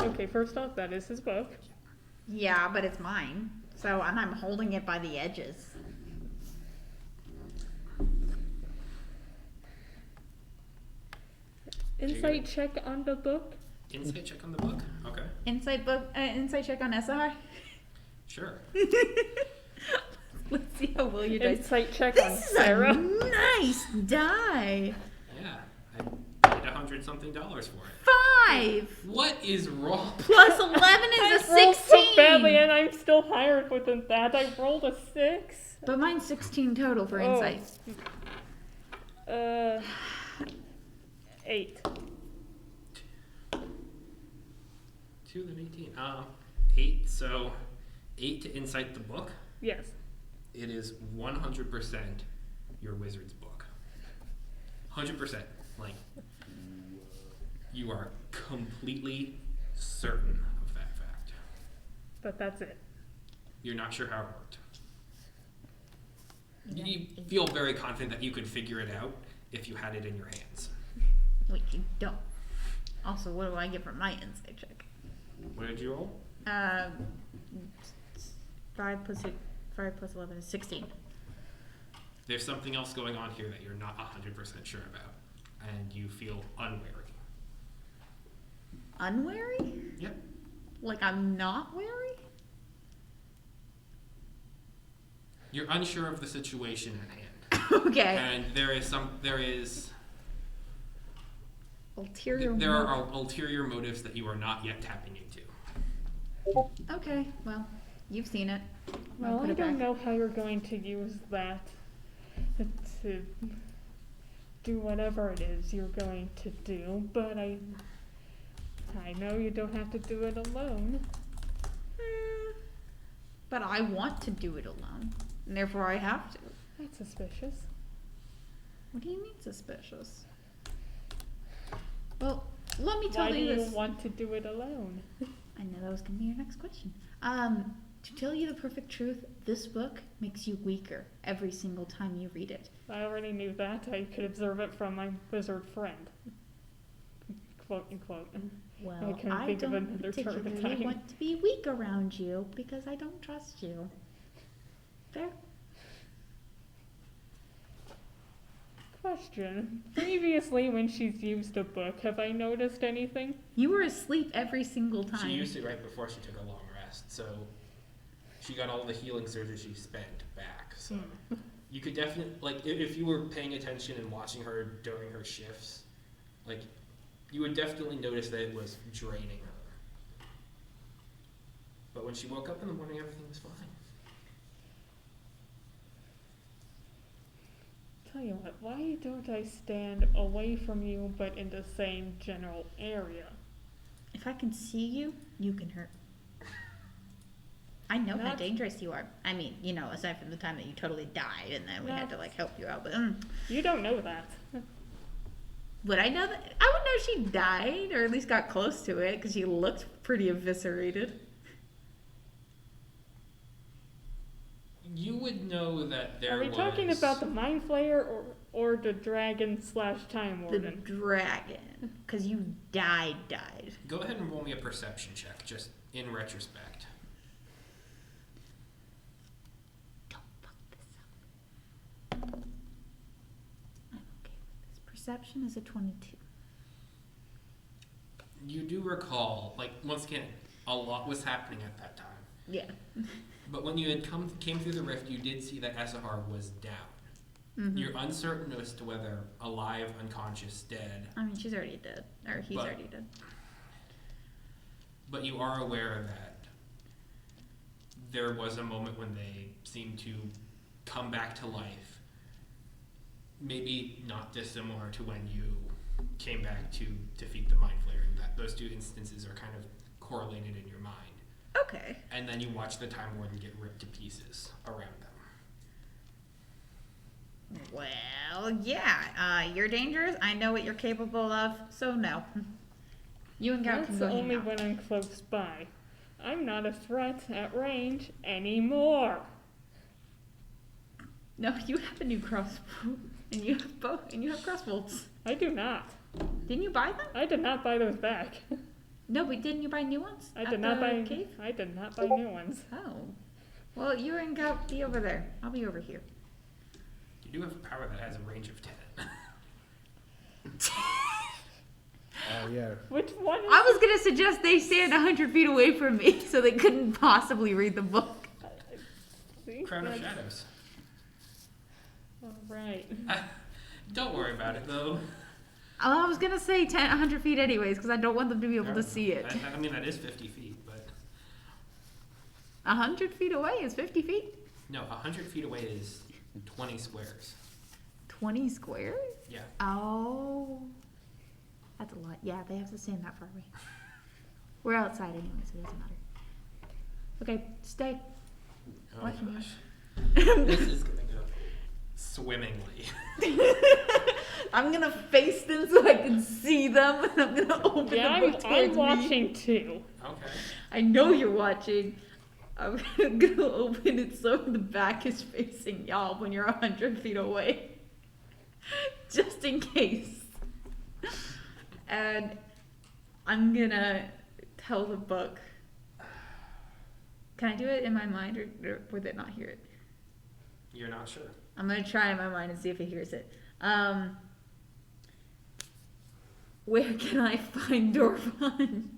S1: Okay, first off, that is his book.
S2: Yeah, but it's mine. So, and I'm holding it by the edges.
S1: Insight check on the book.
S3: Insight check on the book? Okay.
S2: Insight check on Esahar.
S3: Sure.
S2: Let's see how well your dice.
S1: Insight check on
S2: This is
S1: Sarah.
S2: a nice die.
S3: Yeah. I paid $100-something for it.
S2: 5
S3: What is wrong?
S2: plus 11 is a
S1: I rolled so badly
S2: 16.
S1: and I'm still higher than that. I rolled a 6.
S2: But mine's 16 total for insight.
S1: 8.
S3: 2 then 18. 8. So 8 to insight the book.
S1: Yes.
S3: It is 100% your wizard's book. 100%. Like, you are completely certain of that fact.
S1: But that's it.
S3: You're not sure how it worked. You feel very confident that you could figure it out if you had it in your hands.
S2: Wait, you don't. Also, what do I get for my insight check?
S3: What did you roll?
S2: 5 plus 11 is 16.
S3: There's something else going on here that you're not 100% sure about, and you feel unwary.
S2: Unwary?
S3: Yep.
S2: Like I'm not wary?
S3: You're unsure of the situation at hand.
S2: Okay.
S3: And there are ulterior motives that you are not yet tapping into.
S2: Okay, well, you've seen it. I'll
S1: Well,
S2: put
S1: I
S2: it
S1: don't
S2: back.
S1: know how you're going to use that to do whatever it is you're going to do, but I know you don't have to do it alone.
S2: But I want to do it alone, and therefore I have to.
S1: That's suspicious.
S2: What do you mean suspicious? Well, let me tell
S1: Why do
S2: you
S1: you
S2: this.
S1: want to do it alone?
S2: I know that was going to be your next question. To tell you the perfect truth, this book makes you weaker every single time you read it.
S1: I already knew that. I could observe it from my wizard friend. Quote unquote.
S2: Well,
S1: I couldn't
S2: I
S1: think of
S2: don't
S1: another term at the
S2: particularly
S1: time.
S2: want to be weak around you because I don't trust you. Fair?
S1: Question. Previously, when she's used a book, have I noticed anything?
S2: You were asleep every single time.
S3: She used it right before she took a long rest, so she got all the healing surges she spent back. So you could definitely, like, if you were paying attention and watching her during her shifts, like, you would definitely notice that it was draining her. But when she woke up in the morning, everything was fine.
S1: Tell you what, why don't I stand away from you but in the same general area?
S2: If I can see you, you can hurt. I know how
S1: Not-
S2: dangerous you are. I mean, you know, aside from the time that you totally died and then we had to,
S1: Not-
S2: like, help you out. But
S1: You don't know that.
S2: would I know that? I would know she died, or at least got close to it, because she looked pretty eviscerated.
S3: You would know that there
S1: Are we
S3: was...
S1: talking about the Mind Flayer or the Dragon / Time
S2: The
S1: Warden?
S2: dragon. Because you died.
S3: Go ahead and roll me a perception check, just in retrospect.
S2: Don't fuck this up. I'm okay with this. Perception is a 22.
S3: You do recall, like, once again, a lot was happening at that time.
S2: Yeah.
S3: But when you had came through the rift, you did see that Esahar was down.
S2: Mm-hmm.
S3: You're uncertain as to whether alive, unconscious, dead.
S2: I mean, she's already dead. Or he's
S3: But-
S2: already dead.
S3: But you are aware that there was a moment when they seemed to come back to life. Maybe not dissimilar to when you came back to defeat the Mind Flayer, and that those two instances are kind of correlated in your mind.
S2: Okay.
S3: And then you watch the Time Warden get ripped to pieces around them.
S2: Well, yeah. You're dangerous. I know what you're capable of, so no. You and Gout
S1: That's
S2: can go hang
S1: only
S2: out.
S1: when I'm close by. I'm not a threat at range anymore.
S2: No, you have a new crossbow, and you have bow, and you have crossbows.
S1: I do not.
S2: Didn't you buy them?
S1: I did not buy those back.
S2: No, but didn't you buy new ones?
S1: I
S2: at
S1: did not
S2: the
S1: buy.
S2: cave?
S1: I did not buy new ones.
S2: Oh. Well, you and Gout be over there. I'll be over here.
S3: You do have a power that has a range of 10.
S4: Yeah.
S1: Which one? Is
S2: I was gonna suggest they stand 100 feet away from me so they couldn't possibly read the book.
S1: See,
S3: Crown of
S1: that's-
S3: Shadows.
S1: All right.
S3: Don't worry about it, though.
S2: Oh, I was gonna say 100 feet anyways, because I don't want them to be able to
S3: No,
S2: see it.
S3: I mean, that is 50 feet, but...
S2: 100 feet away is 50 feet?
S3: No, 100 feet away is 20 squares.
S2: 20 squares?
S3: Yeah.
S2: Oh. That's a lot. Yeah, they have to stand that far away. We're outside anyway, so it doesn't matter. Okay, stay.
S3: Oh,
S2: Watching you.
S3: gosh. This is gonna go swimmingly.
S2: I'm gonna face them so I can see them, and I'm gonna open
S1: Yeah,
S2: the book
S1: I'm
S2: towards me.
S1: watching too.
S3: Okay.
S2: I know you're watching. I'm gonna open it so the back is facing y'all when you're 100 feet away. Just in case. And I'm gonna tell the book. Can I do it in my mind, or would it not hear it?
S3: You're not sure.
S2: I'm gonna try in my mind and see if it hears it. Where can I find Dorvan?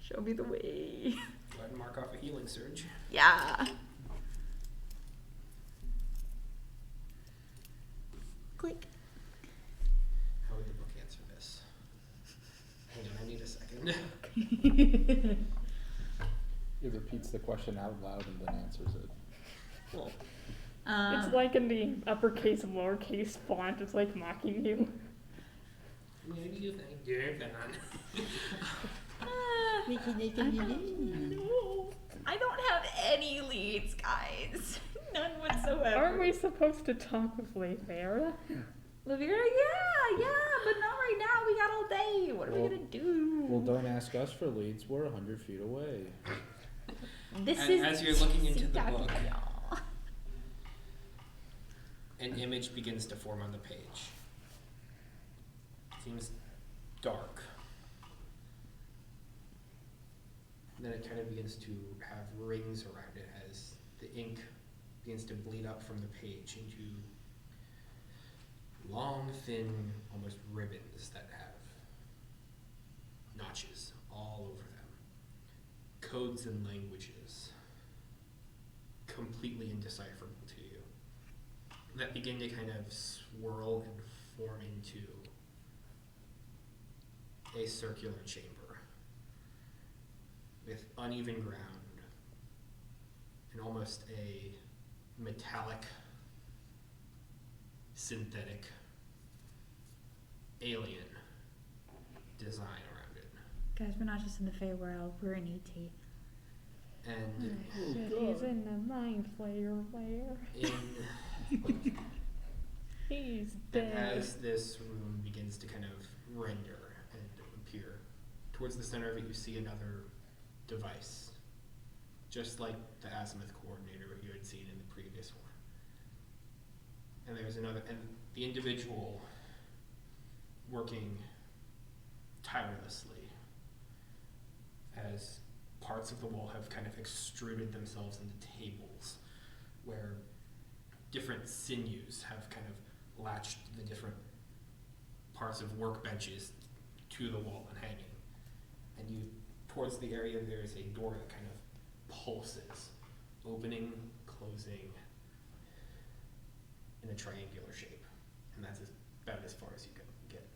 S2: Show me the way.
S3: Go ahead and mark off a healing surge.
S2: Yeah. Click.
S3: How would the book answer this? Hang on, I need a second.
S4: It repeats the question out loud and then answers it.
S2: Cool.
S1: It's like in the uppercase and lowercase font. It's like mocking you.
S3: Where do you think you're gone?
S2: I don't have any leads, guys. None whatsoever.
S1: Aren't we supposed to talk with Layfair?
S2: Lavira, yeah, but not right now. We got all day. What are we
S4: Well-
S2: gonna do?
S4: Well, don't ask us for leads. We're 100 feet away.
S2: This
S3: And
S2: is
S3: as you're looking into the
S2: Sitaki,
S3: book,
S2: y'all.
S3: an image begins to form on the page. Seems dark. And then it kind of begins to have rings around it as the ink begins to bleed up from the page into long, thin, almost ribbons that have notches all over them. Codes and languages, completely indecipherable to you, that begin to kind of swirl and form into a circular chamber with uneven ground and almost a metallic, synthetic, alien design around it.
S2: Guys, we're not just in the Feywild, we're in ET.
S3: And
S1: Shit, he's in the Mind Flayer lair.
S3: in
S1: He's
S3: and
S1: dead.
S3: as this room begins to kind of render and appear, towards the center of it you see another device, just like the azimuth coordinator you had seen in the previous one. And there's another, and the individual working tirelessly as parts of the wall have kind of extruded themselves into tables where different sinews have kind of latched the different parts of workbenches to the wall and hanging. And you, towards the area, there's a door that kind of pulses, opening, closing in a triangular shape. And that's about as far as you can get.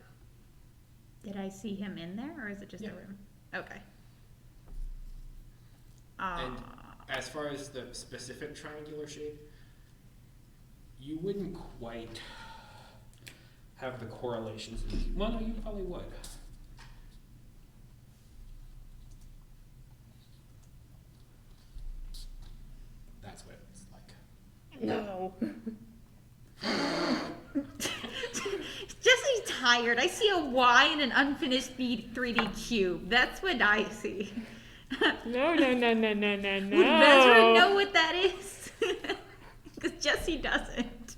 S2: Did I see him in there, or is it just
S3: Yeah.
S2: a room? Okay.
S3: And as far as the specific triangular shape, you wouldn't quite have the correlations. Well, no, you probably would. That's what it's like.
S1: No.
S2: Jesse's tired. I see a Y and an unfinished 3D cube. That's what I see.
S1: No.
S2: Would Vezra know what that is? Because Jesse doesn't.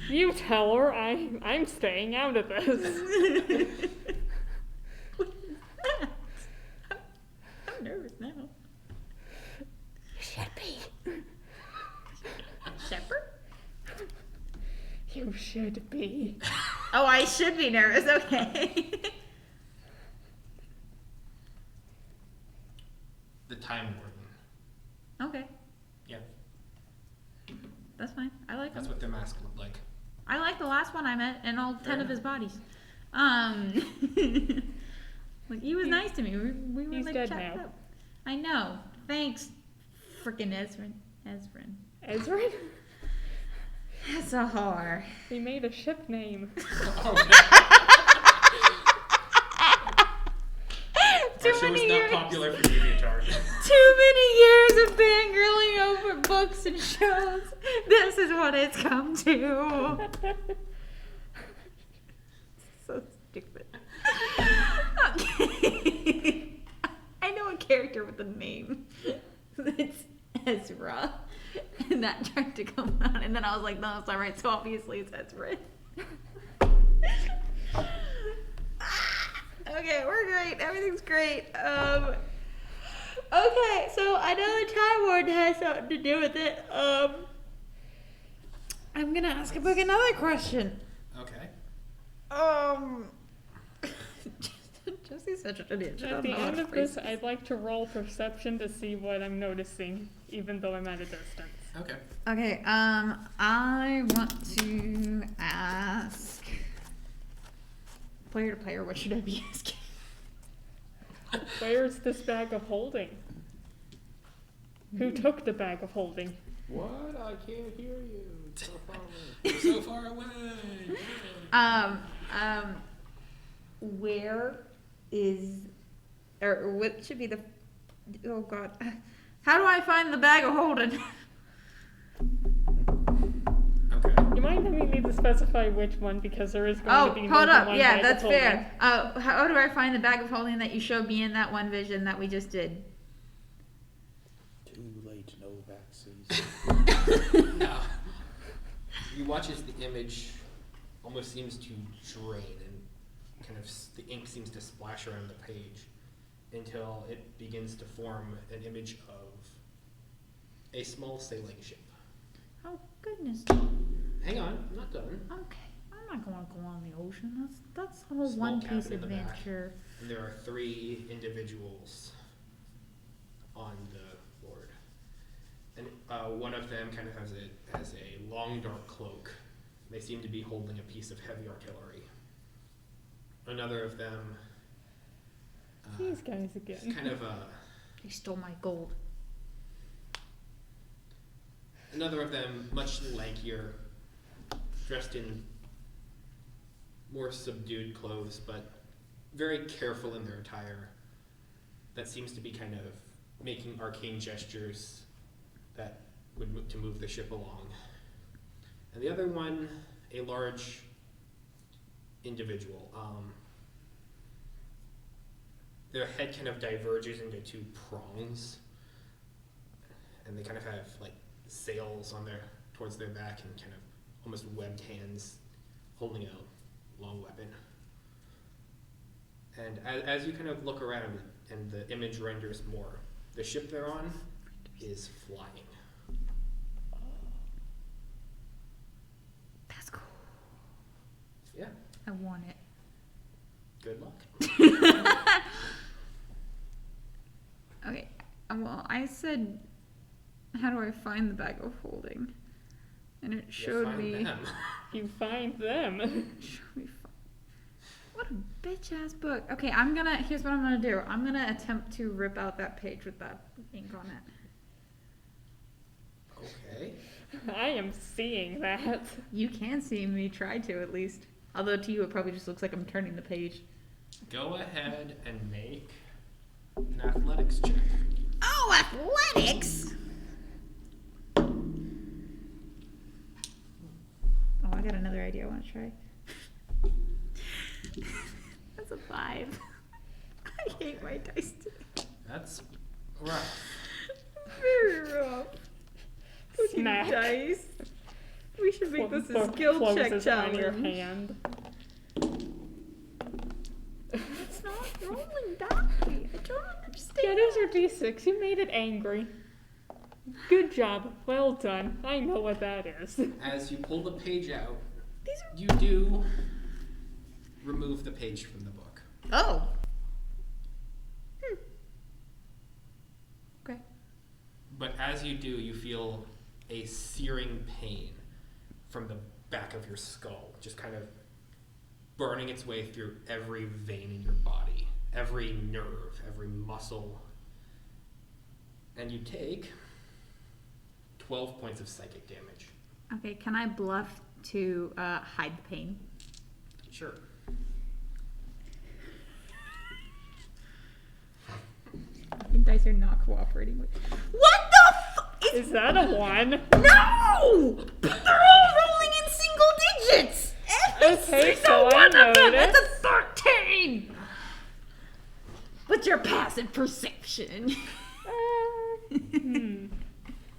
S1: You tell her I'm staying out of this.
S2: I'm nervous now.
S1: Should be.
S2: Shepherd?
S1: You should be.
S2: Oh, I should be nervous. Okay.
S3: The Time Warden.
S2: Okay,
S3: Yeah,
S2: that's fine. I like
S3: that's
S2: him.
S3: what their mask looked like.
S2: I like the last one I met and all 10 of his bodies. Like he was nice to me. We were
S1: He's
S2: like
S1: dead
S2: chatting
S1: now.
S2: up. I know. Thanks, frickin' Ezrin.
S1: Ezra?
S2: That's a whore.
S1: He made a ship name.
S3: Our show is not popular for DeviantArt.
S2: Too many years of fangirling over books and shows. This is what it's come to. So stupid. Okay. I know a character with a name. It's Ezra. And that tried to come out. And then I was like, no, it's alright. So obviously it's Ezra. Okay, we're great. Everything's great. Okay, so I know the Time Warden has something to do with it. I'm gonna ask a book another question.
S3: Okay.
S2: Jesse's such an idiot.
S1: At the end of this, I'd like to roll perception to see what I'm noticing, even though I'm at a distance.
S3: Okay.
S2: Okay, I want to ask player to player, what should I be asking?
S1: Where's this bag of holding? Who took the bag of holding?
S4: What? I can't hear you. It's so far away.
S3: You're so far away.
S2: Where is, or what should be the, oh god, how do I find the bag of holding?
S3: Okay.
S1: You might need to specify which one because there is going to be more
S2: hold
S1: than
S2: up,
S1: one
S2: yeah,
S1: bag
S2: that's
S1: of holding.
S2: fair. How do I find the bag of holding that you showed me in that one vision that we just did?
S4: Too late, no vaccines.
S3: Now, you watch as the image almost seems to drain and kind of the ink seems to splash around the page until it begins to form an image of a small sailing ship.
S2: Oh goodness.
S3: Hang on, I'm not done.
S2: Okay, I'm not going to go on the ocean. That's a whole
S3: Small
S2: One Piece
S3: cabin in the back.
S2: adventure.
S3: And there are 3 individuals on the board. And one of them kind of has a long dark cloak. They seem to be holding a piece of heavy artillery. Another of them
S1: These guys
S3: is
S1: again.
S3: kind of
S2: They stole my gold.
S3: another of them much lankier, dressed in more subdued clothes, but very careful in their attire. That seems to be kind of making arcane gestures that would to move the ship along. And the other one, a large individual. Their head kind of diverges into 2 prongs, and they kind of have like sails on towards their back and kind of almost webbed hands holding a long weapon. And as you kind of look around and the image renders more, the ship they're on is flying.
S2: That's cool.
S3: Yeah,
S2: I want it.
S3: good luck.
S2: Okay, well, I said, how do I find the bag of holding? And it showed
S3: You'll find
S2: me.
S3: them.
S1: You find them.
S2: Showed me. What a bitch ass book. Okay, here's what I'm gonna do. I'm gonna attempt to rip out that page with that ink on it.
S3: Okay.
S1: I am seeing that.
S2: You can see me try to, at least. Although to you, it probably just looks like I'm turning the page.
S3: Go ahead and make an athletics check.
S5: Oh, athletics!
S2: Oh, I got another idea I want to try. That's a 5. I hate my dice today.
S3: That's rough.
S2: Very rough. Put you
S1: Snack.
S2: dice. We should make this a
S1: Clo-
S2: skill check
S1: closes on your
S2: challenge.
S1: hand.
S2: It's not rolling die. I don't understand.
S1: Yeah, it is your D6. You made it angry. Good job. Well done. I know what that is.
S3: As you pull the page out,
S2: These are
S3: you do remove the page from the book.
S5: Oh.
S2: okay.
S3: But as you do, you feel a searing pain from the back of your skull, just kind of burning its way through every vein in your body, every nerve, every muscle. And you take 12 points of psychic damage.
S2: Okay, can I bluff to hide the pain?
S3: Sure.
S2: Fucking dice are not cooperating with.
S5: What the fuck?
S1: Is that a 1?
S5: No! They're all rolling in single digits!
S1: Okay, so I noticed.
S2: That's a 13! What's your passive perception?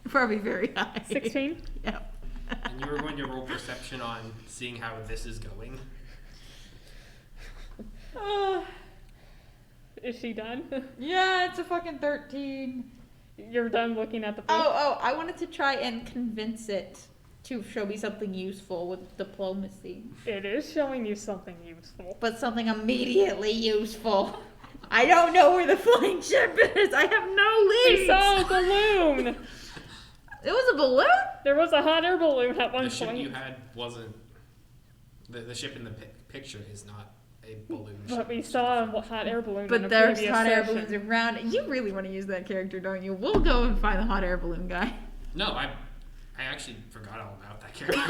S2: Probably very high.
S1: 16?
S2: Yep.
S3: And you were going to roll perception on seeing how this is going.
S1: Is she done?
S2: Yeah, it's a fucking 13.
S1: You're done looking at the book?
S2: Oh, I wanted to try and convince it to show me something useful with diplomacy.
S1: It is showing you something useful.
S2: But something immediately useful. I don't know where the flying ship is. I have no
S1: You
S2: leads.
S1: saw a balloon!
S2: It was a balloon?
S1: There was a hot air balloon at one
S3: The ship
S1: point.
S3: you had wasn't... The ship in the picture is not a balloon ship.
S1: But we saw a hot air balloon in a
S2: But there's
S1: previous
S2: hot air
S1: session.
S2: balloons around. You really want to use that character, don't you? We'll go and find the hot air balloon guy.
S3: No, I actually forgot all about that character.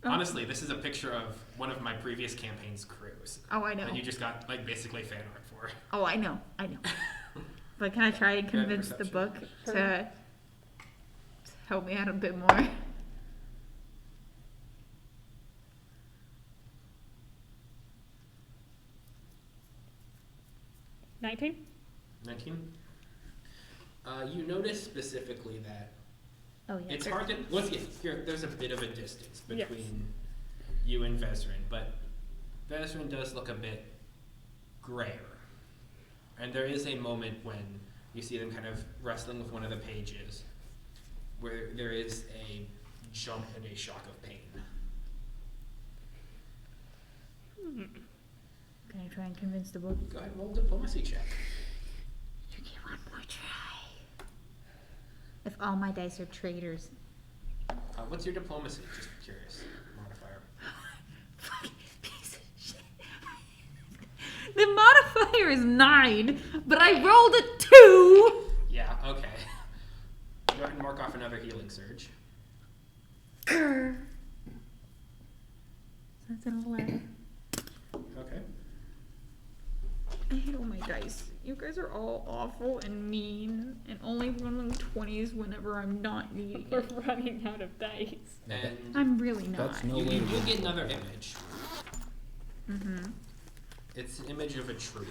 S3: Honestly, this is a picture of one of my previous campaign's crews.
S2: Oh, I know.
S3: That you just got, like, basically fan art for.
S2: Oh, I know. But can I try and
S3: Good
S2: convince the
S3: perception.
S2: book
S1: Sure.
S2: to help me out a bit more?
S1: $19?
S3: 19? You notice specifically that
S2: Oh, yeah.
S3: it's hard to... Once again, there's a bit of a distance between you and Vezrin, but Vezrin does look a bit grayer. And there is a moment when you see them kind of wrestling with one of the pages where there is a jump and a shock of pain.
S2: Can I try and convince the book?
S3: Go ahead and roll a diplomacy check.
S2: You get one more try. If all my dice are traitors.
S3: What's your diplomacy? Just curious. Modifier.
S2: Fucking piece of shit. The modifier is 9, but I rolled a 2.
S3: Yeah, okay. Go ahead and mark off another healing surge.
S2: Grr. So that's an 11.
S3: Okay.
S2: I hate all my dice. You guys are all awful and mean, and only rolling 20s whenever I'm not needing
S1: We're
S2: it.
S1: running out of dice.
S3: And
S2: I'm really not.
S4: That's no
S3: you,
S4: way
S3: you
S4: to
S3: do
S4: win.
S3: get another image.
S2: Mm-hmm.
S3: It's an image of a tree.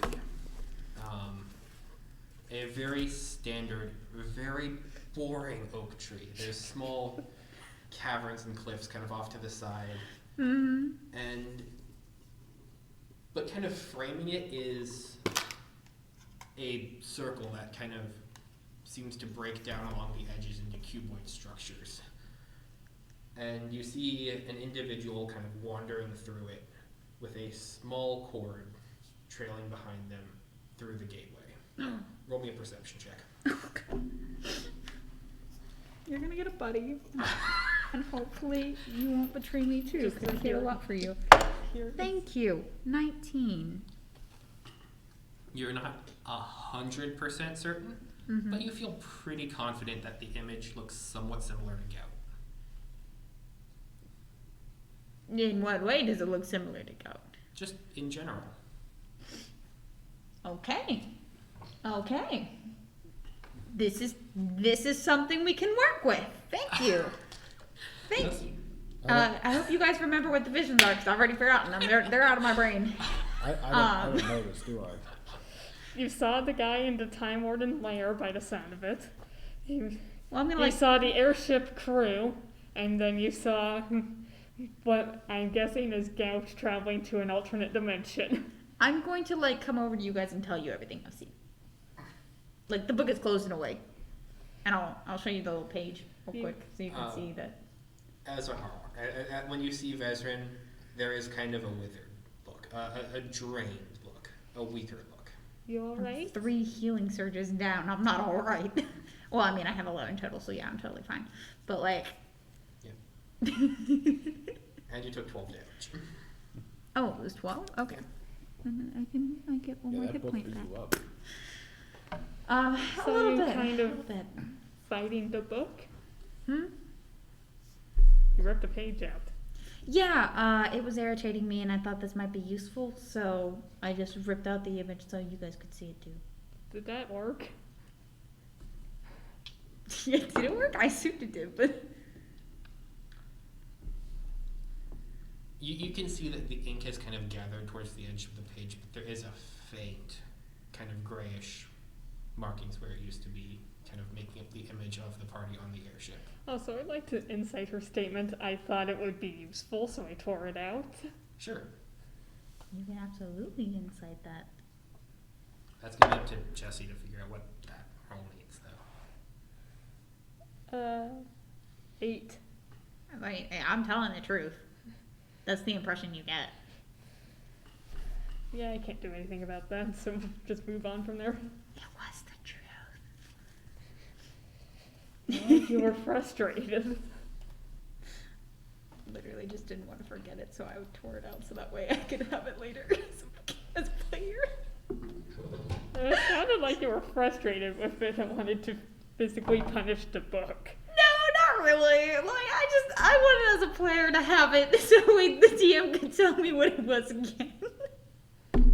S3: A very standard, very boring oak tree. There's small caverns and cliffs kind of off to the side.
S2: Mm-hmm.
S3: But kind of framing it is a circle that kind of seems to break down along the edges into cuboid structures. And you see an individual kind of wandering through it with a small cord trailing behind them through the gateway. Roll me a perception check.
S2: You're gonna get a buddy. And hopefully you won't betray me too, because I care a lot for you.
S1: Here.
S2: Thank you. 19.
S3: You're not 100% certain,
S2: Mhm.
S3: but you feel pretty confident that the image looks somewhat similar to Gout.
S2: In what way does it look similar to Goat?
S3: Just in general.
S2: Okay. Okay. This is something we can work with. Thank you. Thank
S3: Yes.
S2: you. I hope you guys remember what the visions are, because I've already forgotten them. They're out of my brain.
S4: I don't know this, do I?
S1: You saw the guy in the Time Warden lair by the sound of it. You
S2: Well, I'm gonna
S1: saw the airship crew, and then you saw what I'm guessing is Gout traveling to an alternate dimension.
S2: I'm going to come over to you guys and tell you everything I've seen. The book is closed in a way, and I'll show you the little page real quick so you can see that.
S3: As a Harlock, when you see Vezrin, there is kind of a withered look, a drained look, a weaker look.
S1: You alright?
S2: 3 healing surges down. I'm not all right. Well, I mean, I have 11 total, so yeah, I'm totally fine. But
S3: And you took 12 damage.
S2: Oh, it was 12. Okay. And then I get one
S4: Yeah,
S2: more
S4: that
S2: hit
S4: book
S2: point
S4: beat
S2: back.
S4: you up.
S2: A
S1: So
S2: little
S1: you
S2: bit.
S1: kind
S2: a
S1: of-
S2: little bit.
S1: Fighting the book?
S2: Hmm?
S1: You ripped a page out.
S2: Yeah, it was irritating me, and I thought this might be useful, so I just ripped out the image so you guys could see it too.
S1: Did that work?
S2: Yeah, did it work? I assumed it did, but
S3: You can see that the ink has kind of gathered towards the edge of the page, but there is a faint, kind of grayish markings where it used to be, kind of making up the image of the party on the airship.
S1: Also, I'd like to incite her statement. I thought it would be useful, so I tore it out.
S3: Sure.
S2: you can absolutely incite that.
S3: That's going to be up to Jesse to figure out what that roll means, though.
S1: 8.
S2: I'm telling the truth. That's the impression you get.
S1: Yeah, I can't do anything about that, so just move on from there.
S2: It was the truth.
S1: You were frustrated.
S2: Literally just didn't want to forget it, so I tore it out so that way I could have it later as a player.
S1: It sounded like you were frustrated with it and wanted to physically punish the book.
S2: No, not really. I wanted as a player to have it so the DM could tell me what it was again.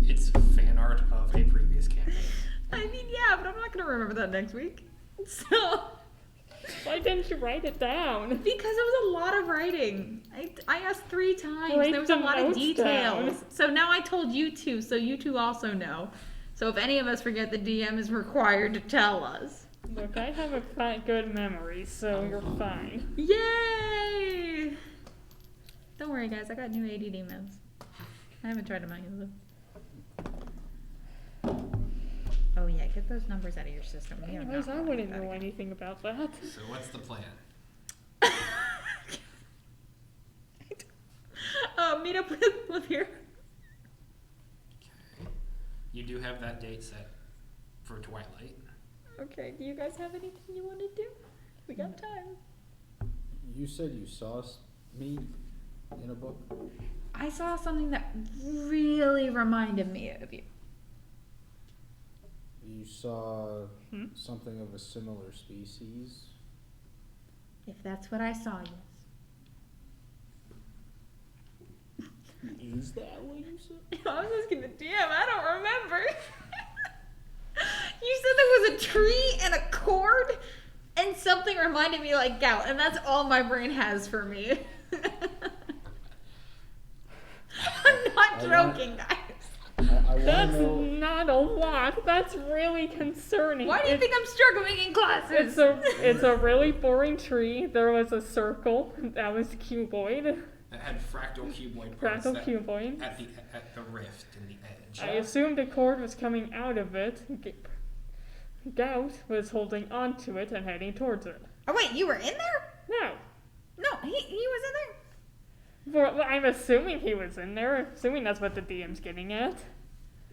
S3: It's fan art of a previous campaign.
S2: I mean, yeah, but I'm not gonna remember that next week. So,
S1: Why didn't you write it down?
S2: because it was a lot of writing. I asked 3 times.
S1: Write
S2: There was a
S1: the
S2: lot of
S1: notes
S2: details.
S1: down.
S2: So now I told you two, so you two also know. So if any of us forget, the DM is required to tell us.
S1: Look, I have a quite good memory, so you're fine.
S2: Yay! Don't worry, guys. I got new ADD meds. I haven't tried them out yet, though. Oh yeah, get those numbers out of your system. We are
S1: Anyways,
S2: not
S1: I
S2: going
S1: wouldn't
S2: that
S1: know
S2: again.
S1: anything about that.
S3: So what's the plan?
S2: Meet up with Lavir.
S3: Okay. You do have that date set for Twilight.
S2: Okay, do you guys have anything you want to do? We got time.
S4: You said you saw me in a book?
S2: I saw something that really reminded me of you.
S4: You saw
S1: Hmm?
S4: something of a similar species?
S2: If that's what I saw, yes.
S4: Is that what you said?
S2: I was asking the DM, I don't remember. You said there was a tree and a cord, and something reminded me like gout, and that's all my brain has for me. I'm not joking, guys.
S4: I want
S1: That's
S4: to know.
S1: not a lot. That's really concerning.
S2: Why do you think I'm struggling in classes?
S1: It's a really boring tree. There was a circle that was cuboid.
S3: That had fractal cuboid parts
S1: Fractal
S3: that-
S1: cuboid.
S3: at the rift in the edge.
S1: I assumed a cord was coming out of it. Gout was holding onto it and heading towards it.
S2: Oh wait, you were in there?
S1: No.
S2: No, he was in there.
S1: Well, I'm assuming he was in there. Assuming that's what the DM's getting at.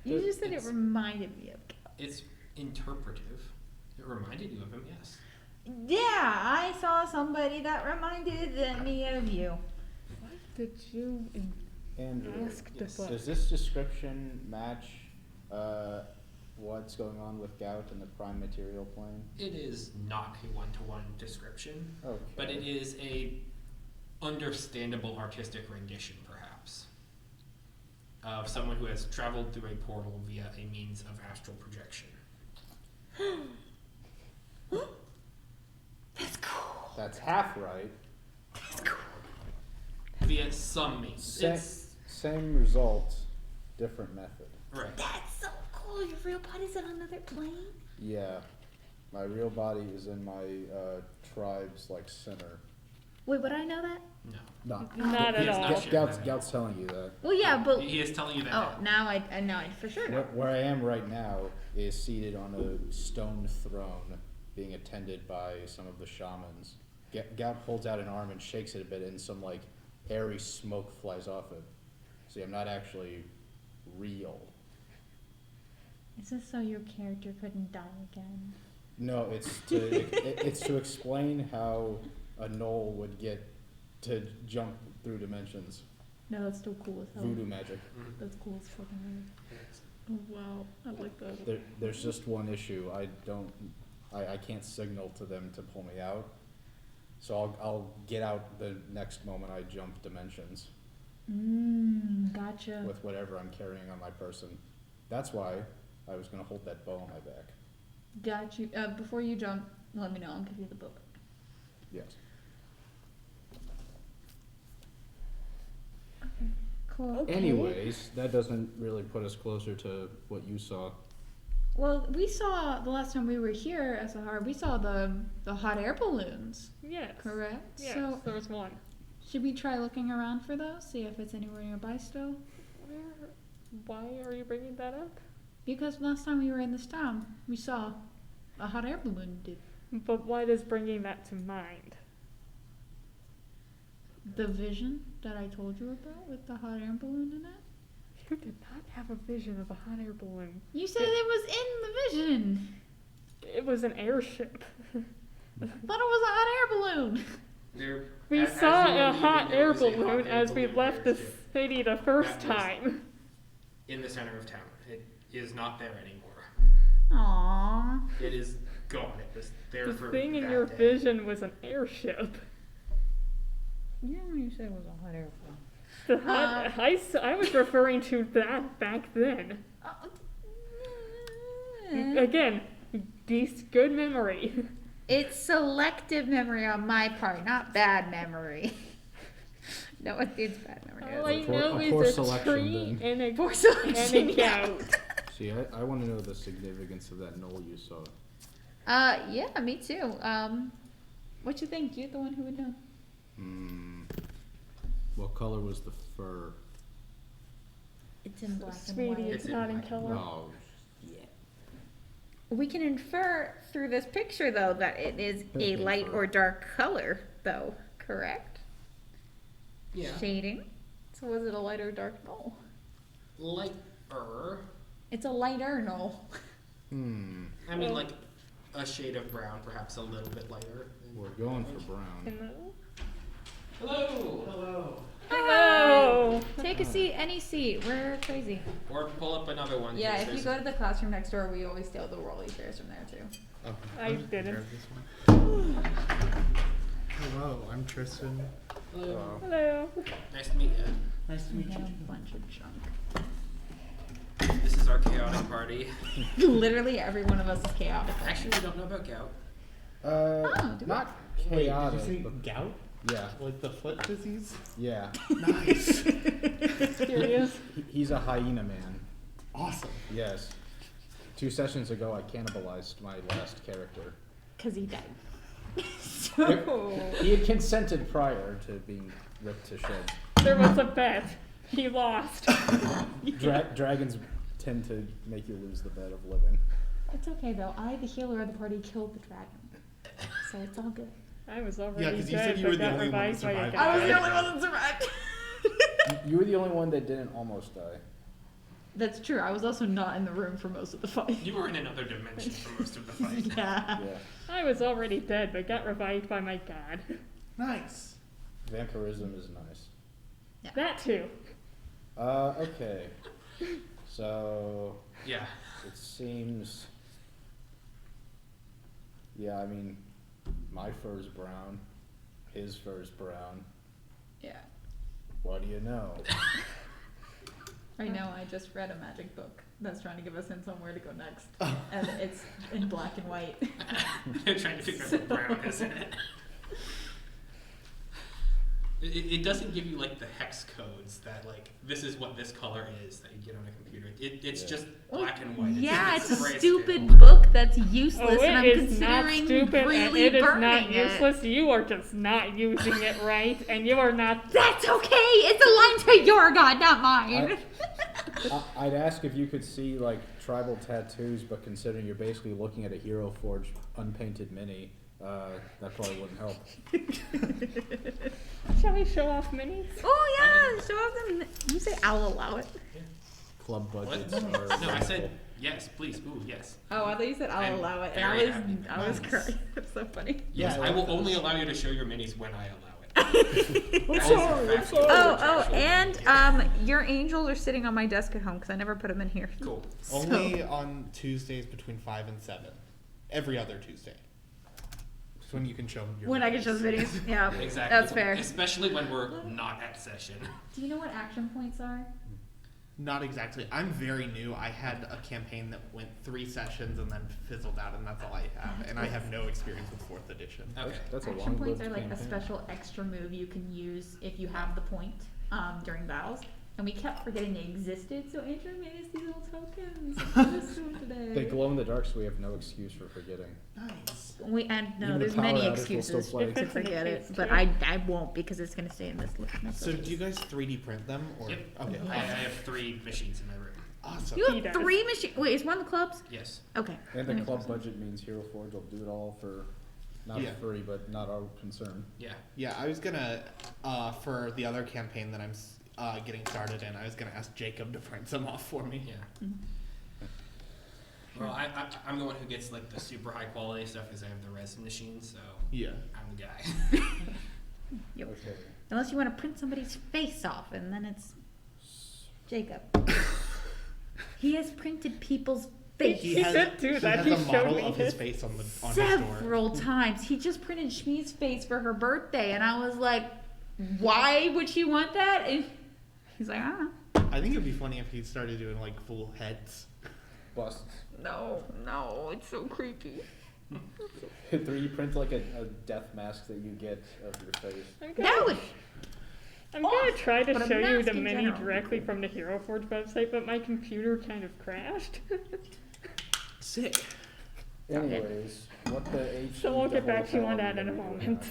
S2: You just said it
S3: It's-
S2: reminded me of gout.
S3: It's interpretive. It reminded you of him, yes.
S2: Yeah, I saw somebody that reminded me of you.
S1: What did you
S4: Andrew,
S1: ask the
S3: Yes.
S1: book?
S4: does this description match what what's going on with gout in the prime material plane?
S3: It is not a one-to-one description,
S4: Okay.
S3: but it is a understandable artistic rendition, perhaps, of someone who has traveled through a portal via a means of astral projection.
S2: That's cool.
S4: That's half right.
S2: That's cool.
S3: Via some means.
S4: Same result, different method.
S3: Right.
S5: That's so cool. Your real body's on another plane.
S4: Yeah. My real body is in my tribe's like center.
S2: Wait, would I know that?
S3: No.
S1: Not
S3: He
S1: at
S3: has
S1: all.
S3: not shared
S4: Gout's telling you that.
S2: Well, yeah, but
S3: He is telling you that.
S2: oh, now I for sure know.
S4: Where I am right now is seated on a stone throne, being attended by some of the shamans. Gout holds out an arm and shakes it a bit, and some like airy smoke flies off it. See, I'm not actually real.
S2: Is this so your character couldn't die again?
S4: No, it's to explain how a gnoll would get to jump through dimensions.
S2: No, that's still cool as hell.
S4: Voodoo magic.
S2: That's cool as fucking
S1: Oh, wow, I like that.
S4: There's just one issue. I can't signal to them to pull me out. So I'll get out the next moment I jump dimensions
S2: Gotcha.
S4: with whatever I'm carrying on my person. That's why I was gonna hold that bow on my back.
S2: Got you. Before you jump, let me know. I'll give you the book.
S4: Yes.
S2: Cool.
S1: Okay.
S4: Anyways, that doesn't really put us closer to what you saw.
S2: Well, we saw the last time we were here as a harbor. We saw the hot air balloons.
S1: Yes.
S2: Correct.
S1: Yes,
S2: So
S1: there was one.
S2: should we try looking around for those? See if it's anywhere nearby still.
S1: Why are you bringing that up?
S2: Because last time we were in this town, we saw a hot air balloon.
S1: But why does bringing that to mind?
S2: The vision that I told you about with the hot air balloon in it.
S1: You did not have a vision of a hot air balloon.
S2: You said it was in the vision.
S1: It was an airship.
S2: Thought it was a hot air balloon.
S1: We
S3: As
S1: saw
S3: you were
S1: a
S3: leaving,
S1: hot
S3: there
S1: air
S3: was a hot
S1: balloon
S3: air
S1: as we
S3: balloon
S1: left the
S3: airship
S1: city the first
S3: That was-
S1: time.
S3: in the center of town. It is not there anymore.
S2: Aww.
S3: It is gone. It was there
S1: The
S3: for
S1: thing in
S3: that
S1: your
S3: day.
S1: vision was an airship.
S2: Yeah, you said it was a hot air balloon.
S1: The hot, I was referring to that back then. Again, good memory.
S2: It's selective memory on my part, not bad memory. No, it's bad memory.
S1: All I
S4: poor-
S1: know
S4: a poor
S1: is a
S4: selection
S1: tree
S4: then.
S1: and a,
S2: Poor
S1: and
S2: selection.
S1: a gout.
S4: See, I want to know the significance of that knoll you saw.
S2: Yeah, me too. What you think? You're the one who would know.
S4: What color was the fur?
S5: It's in black and
S1: Sweetie,
S5: white.
S1: it's not in color.
S4: Oh, yeah.
S2: We can infer through this picture, though, that it is a light or dark color, though. Correct?
S3: Yeah.
S2: Shading. So was it a light or dark knoll?
S3: Lighter.
S2: It's a lighter knoll.
S3: I mean, like a shade of brown, perhaps a little bit lighter.
S4: We're going for brown.
S1: Hello?
S3: Hello. Hello.
S1: Hello!
S2: Take a seat, any seat. We're crazy.
S3: Or pull up another one.
S2: Yeah,
S3: because
S2: if you
S3: there's-
S2: go to the classroom next door, we always steal the rolly chairs from there, too.
S6: Oh,
S1: I didn't.
S6: Hello, I'm Tristan.
S3: Hello.
S1: Hello.
S3: Nice to meet you.
S6: Nice to
S2: We
S6: meet
S2: have
S6: you.
S2: a bunch of junk.
S3: This is our chaotic party.
S2: Literally every one of us is chaotic.
S3: Actually, we don't know about gout.
S2: do we?
S4: Not
S6: Wait,
S4: chaotic.
S6: did you say
S4: but
S6: gout?
S4: yeah,
S6: Like the foot disease?
S4: yeah.
S6: Nice.
S1: Serious?
S4: He's a hyena man.
S6: Awesome.
S4: Yes. 2 sessions ago, I cannibalized my last character.
S2: Because he died.
S4: He had consented prior to being ripped to shreds.
S1: There was a bet. He lost.
S4: Dragons tend to make you lose the bet of living.
S2: It's okay, though. I, the healer of the party, killed the dragon. So it's all good.
S1: I was already
S6: Yeah, 'cause you
S1: dead,
S6: said you
S1: but
S6: were the
S1: got
S6: only one that
S1: revived by a
S6: survived.
S1: guy.
S2: I was the only one that survived.
S4: You were the only one that didn't almost die.
S2: That's true. I was also not in the room for most of the fight.
S3: You were in another dimension for most of the fight.
S2: Yeah.
S4: Yeah.
S1: I was already dead, but got revived by my god.
S6: Nice.
S4: Vampirism is nice.
S1: That too.
S4: Okay. So
S3: Yeah.
S4: It seems. Yeah, I mean, my fur's brown. His fur's brown.
S2: Yeah.
S4: What do you know?
S2: Right now, I just read a magic book that's trying to give us hints on where to go next, and it's in black and white.
S3: They're trying to figure out what brown is in it. It doesn't give you like the hex codes that like this is what this color is that you get on a computer. It's just black and white.
S2: Yeah, it's a
S3: grayscale.
S2: stupid book that's useless,
S1: Oh,
S2: and I'm
S1: it is not
S2: considering
S1: stupid and
S2: really
S1: it is
S2: burning
S1: not
S2: it.
S1: useless. You are just not using it right, and you are not.
S2: That's okay. It's aligned to your god, not mine.
S4: I'd ask if you could see like tribal tattoos, but considering you're basically looking at a Hero Forge unpainted mini, that probably wouldn't help.
S1: Shall we show off minis?
S2: Oh yeah, show off them. You say I'll allow it.
S4: Club budgets
S3: What?
S4: are.
S3: No, I said yes, please. Ooh, yes.
S2: Oh, I thought you said I'll
S3: I'm
S2: allow it,
S3: very
S2: and
S3: happy.
S2: I was
S3: Nice.
S2: crying. It's so funny.
S3: Yes,
S6: Yeah,
S3: I will
S6: that's
S3: only
S6: nice.
S3: allow you to show your minis when I allow it.
S1: I'm sorry, I'm sorry.
S2: Oh, and your angels are sitting on my desk at home because I never put them in here.
S3: Cool.
S6: Only on Tuesdays between 5 and 7. Every other Tuesday. That's when you can show them your
S2: When I can show the videos, yeah,
S3: Exactly.
S2: that's fair.
S3: Especially when we're not at session.
S2: Do you know what action points are?
S6: Not exactly. I'm very new. I had a campaign that went 3 sessions and then fizzled out, and that's all I have. And I have no experience with 4th edition.
S3: Okay.
S4: That's a
S2: Action points
S4: long-lived
S2: are like a
S4: campaign.
S2: special extra move you can use if you have the point during battles. And we kept forgetting they existed, so Andrew made us these little tokens. This one today.
S4: They glow in the dark, so we have no excuse for forgetting.
S6: Nice.
S2: And no,
S4: Even the
S2: there's
S4: power
S2: many
S4: outage will
S2: excuses
S4: still play.
S2: to
S1: If it's in the
S2: forget it,
S1: case,
S2: but
S1: too.
S2: I won't because it's gonna stay in this list.
S6: So do you guys 3D print them? Or
S3: Yep.
S6: Okay.
S3: I have 3 machines in my room.
S6: Awesome.
S2: You
S1: He
S2: have
S1: does.
S2: 3 machines. Wait, is one of the clubs?
S3: Yes.
S2: Okay.
S4: And
S2: That
S4: the
S2: makes
S4: club
S2: more sense.
S4: budget means Hero Forge will do it all for not
S6: Yeah.
S4: free, but not our concern.
S3: Yeah.
S6: Yeah, I was gonna, for the other campaign that I'm getting started in, I was gonna ask Jacob to print some off for me.
S3: Yeah.
S2: Mm-hmm.
S3: Well, I'm the one who gets like the super high quality stuff because I have the resin machine, so
S6: Yeah.
S3: I'm the guy.
S2: Yep.
S4: Okay.
S2: Unless you want to print somebody's face off, and then it's Jacob. He has printed people's faces
S1: He did do that. He
S6: has a
S1: showed
S6: model
S1: me
S6: of his
S1: it.
S6: face on his door.
S2: several times. He just printed Shmi's face for her birthday, and I was like, "Why would she want that?" And he's like, "I don't know."
S6: I think it'd be funny if he started doing like full heads.
S4: Busts.
S2: No, it's so creepy.
S4: 3D print like a death mask that you get of your face.
S2: That would.
S1: I'm gonna try to
S2: but a
S1: show you
S2: mask
S1: the
S2: in
S1: mini
S2: general would be
S1: directly
S2: cool.
S1: from the Hero Forge website, but my computer kind of crashed.
S6: Sick.
S4: Anyways, what the H?
S1: So we'll get back to you on that in a moment.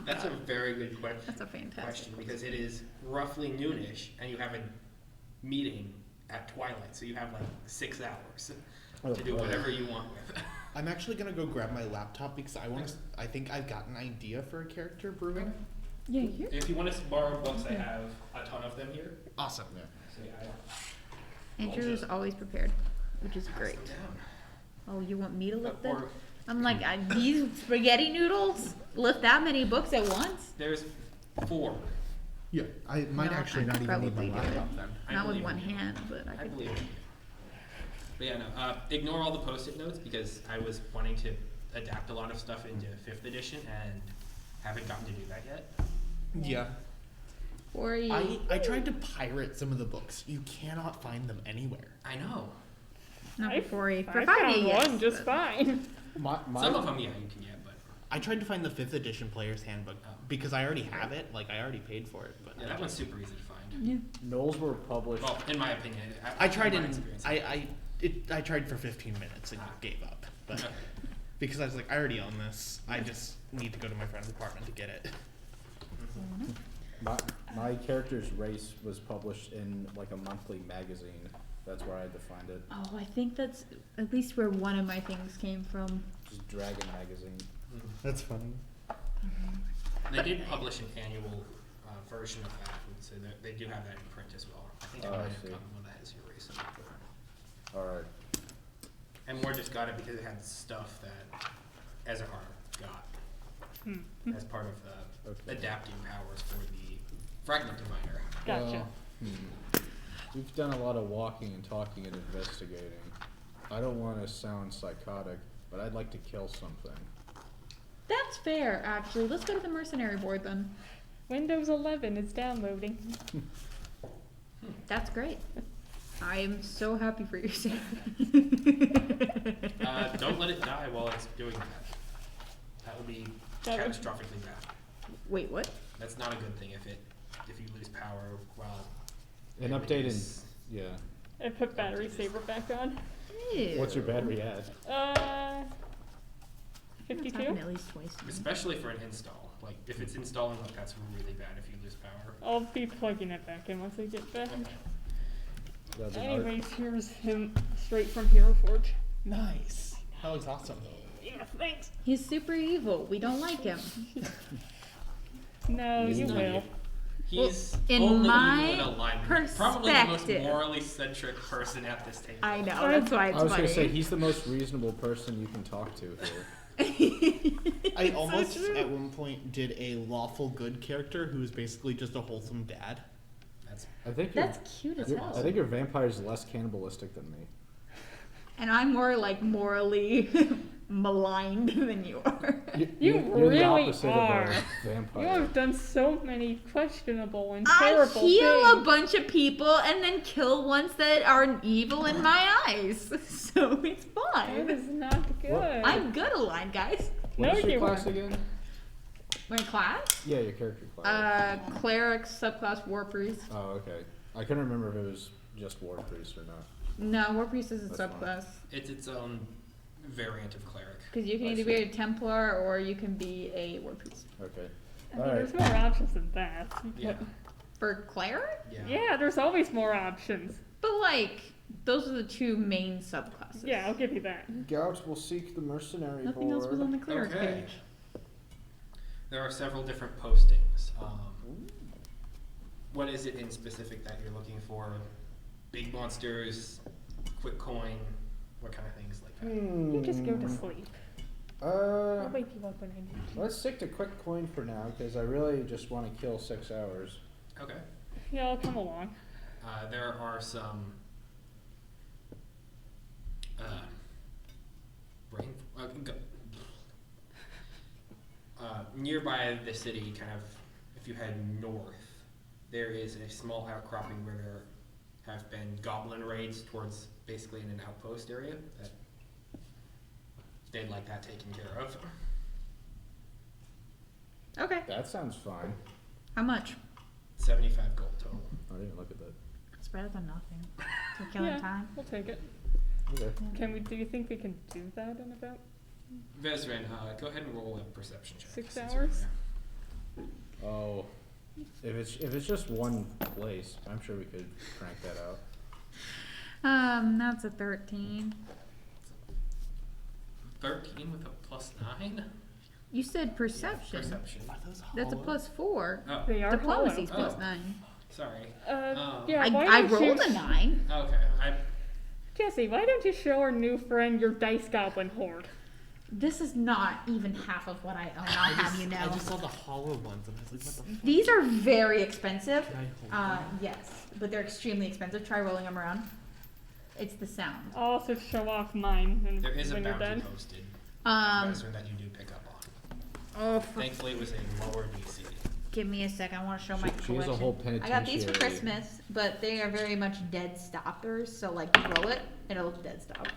S3: That's a very good question.
S2: That's a fantastic
S3: question because it is roughly noonish and you have a meeting at twilight, so you have like 6 hours to do whatever you want with.
S6: I'm actually gonna go grab my laptop because I think I've got an idea for a character brewing.
S2: Yeah, you.
S3: If you want to borrow books, I have a ton of them here.
S6: Awesome. Yeah.
S3: So yeah,
S2: Andrew is always prepared, which is
S3: pass
S2: great.
S3: them down.
S2: Oh, you want me to lift them?
S3: Or
S2: I'm like, these spaghetti noodles lift that many books at once?
S3: there's 4.
S6: Yeah. I might
S2: No,
S6: actually
S2: I
S6: not
S2: could
S6: even need my
S2: probably do it.
S6: laptop then.
S3: I
S2: Not with
S3: believe
S2: one
S3: in you.
S2: hand, but I
S3: I
S2: could.
S3: believe it. But yeah, no. Ignore all the post-it notes because I was wanting to adapt a lot of stuff into 5th edition and haven't gotten to do that yet.
S6: Yeah.
S2: For you.
S6: I tried to pirate some of the books. You cannot find them anywhere.
S3: I know.
S2: Not
S1: I-
S2: for you.
S1: I
S2: For
S1: found
S2: 5e, yes,
S1: one just
S2: but-
S1: fine.
S3: Some of them, yeah, you can get, but
S6: I tried to find the 5th edition player's handbook because I already have it. Like I already paid for it. But
S3: yeah, that one's super easy to find.
S2: Yeah.
S4: Knowles were published.
S3: Well, in my opinion,
S6: I tried
S3: in my
S6: in
S3: experience.
S6: I tried for 15 minutes and gave up. But
S3: Okay.
S6: because I was like, I already own this. I just need to go to my friend's apartment to get it.
S4: My character's race was published in like a monthly magazine. That's where I had to find it.
S2: Oh, I think that's at least where one of my things came from.
S4: Just Dragon magazine.
S6: That's funny.
S3: They did publish an annual version of that, and so they do have that in print as well. I think I
S4: Oh,
S3: might
S4: I
S3: have
S4: see.
S3: gotten one that has your race in it.
S4: All right.
S3: And more just got it because it had stuff that Ezahar got as part of the
S4: Okay.
S3: adapting powers for the Fragment Diviner.
S1: Gotcha.
S4: Well, We've done a lot of walking and talking and investigating. I don't want to sound psychotic, but I'd like to kill something.
S2: That's fair, actually. Let's go to the mercenary board then.
S1: Windows 11 is downloading.
S2: That's great. I am so happy for your sake.
S3: Don't let it die while it's doing that. That would be
S1: That would-
S3: catastrophically bad.
S2: Wait, what?
S3: That's not a good thing if you lose power while.
S4: An
S3: it
S4: update
S3: is-
S4: yeah.
S1: I put battery saver back on.
S4: What's your battery at?
S2: That's
S1: 52?
S2: happened at least twice. now.
S3: Especially for an install. Like if it's installing, like that's really bad if you lose power.
S1: I'll be plugging it back in once I get back.
S4: That'd be hard.
S1: Anyways, here's him straight from Hero Forge.
S6: Nice. That looks awesome.
S1: Yeah, thanks.
S2: He's super evil. We don't like him.
S1: No,
S4: He's
S1: you
S4: not
S1: will.
S3: He's
S2: in
S3: only
S2: my
S3: evil in alignment. Probably the most
S2: perspective.
S3: morally centric person at this table.
S2: I know, that's why it's
S4: I was
S2: funny.
S4: gonna say he's the most reasonable person you can talk to here.
S6: I almost at one point did a lawful good character who was basically just a wholesome dad.
S3: That's
S4: I think
S2: That's cute as
S4: your,
S2: hell.
S4: I think your vampire's less cannibalistic than me.
S2: And I'm more like morally maligned than you are.
S1: You
S4: You're
S1: really
S4: the opposite
S1: are.
S4: of a
S1: You
S4: vampire.
S1: have done so many questionable and
S2: I
S1: terrible
S2: heal a
S1: things.
S2: bunch of people and then kill ones that are evil in my eyes. So it's
S1: That
S2: fine.
S1: is not good.
S2: I'm good aligned, guys.
S4: What
S1: No,
S4: is your
S1: you
S4: class
S1: aren't.
S4: again?
S2: My class?
S4: Yeah, your character class.
S2: Cleric, subclass, war priest.
S4: Oh, okay. I couldn't remember if it was just war priest or not.
S2: No, war priest is a
S4: That's fine.
S2: subclass.
S3: it's its own variant of cleric.
S2: Because you can
S4: I
S2: either
S4: see.
S2: be a Templar or you can be a war priest.
S4: Okay.
S1: I mean,
S4: Alright.
S1: there's more options than that.
S3: Yeah.
S2: For cleric?
S3: Yeah.
S1: Yeah, there's always more options.
S2: But like, those are the two main subclasses.
S1: Yeah, I'll give you that.
S4: Gouts will seek the mercenary
S2: Nothing else was on the cleric
S3: Okay.
S2: page.
S3: There are several different postings. What is it in specific that you're looking for? Big monsters, quick coin, what kind of things like that?
S1: You just go to sleep. I'll
S4: Uh,
S1: wake you up when I need you.
S4: let's stick to quick coin for now, because I really just want to kill 6 hours.
S3: Okay.
S1: Yeah, I'll come along.
S3: There are some brain. Nearby the city, kind of, if you head north, there is a small outcropping where there have been goblin raids towards basically in an outpost area that they'd like that taken care of.
S2: Okay.
S4: That sounds fine.
S2: How much?
S3: 75 gold total.
S4: I didn't even look at that.
S2: It's better than nothing. We're killing
S1: Yeah,
S2: time.
S1: we'll take it.
S4: Okay.
S1: Do you think we can do that in about?
S3: Vezran, go ahead and roll a perception check.
S1: 6
S3: since you're
S1: hours?
S3: there.
S4: Oh, if it's just one place, I'm sure we could crank that out.
S2: That's a 13.
S3: 13 with a +9?
S2: You said perception.
S3: Perception.
S6: Are those
S2: That's a
S6: hollow?
S2: +4.
S3: Oh,
S1: They are
S2: Diplomacy's
S3: hollow.
S2: +9.
S3: sorry.
S1: Yeah,
S2: I,
S1: why
S2: I
S1: don't
S2: rolled
S1: you
S2: a 9.
S3: Okay,
S1: Jesse, why don't you show our new friend your dice goblin horde?
S2: This is not even half of what I own, I'll have you know.
S6: I just saw the hollow ones and I was like, what the fuck?
S2: These are very expensive.
S6: Can I hold them?
S2: Yes, but they're extremely expensive. Try rolling them around. It's the sound.
S1: I'll also show off mine and
S3: there is a
S1: when you're
S3: bounty
S1: done.
S3: posted,
S2: Um,
S3: Vezran, that you do pick up on.
S2: oh, for,
S3: Thankfully, it was a lower DC.
S2: give me a sec. I want to show my
S4: She has
S2: collection.
S4: a whole
S2: I got these for
S4: penitentiary.
S2: Christmas, but they are very much dead stoppers. So like, roll it, it'll dead stop.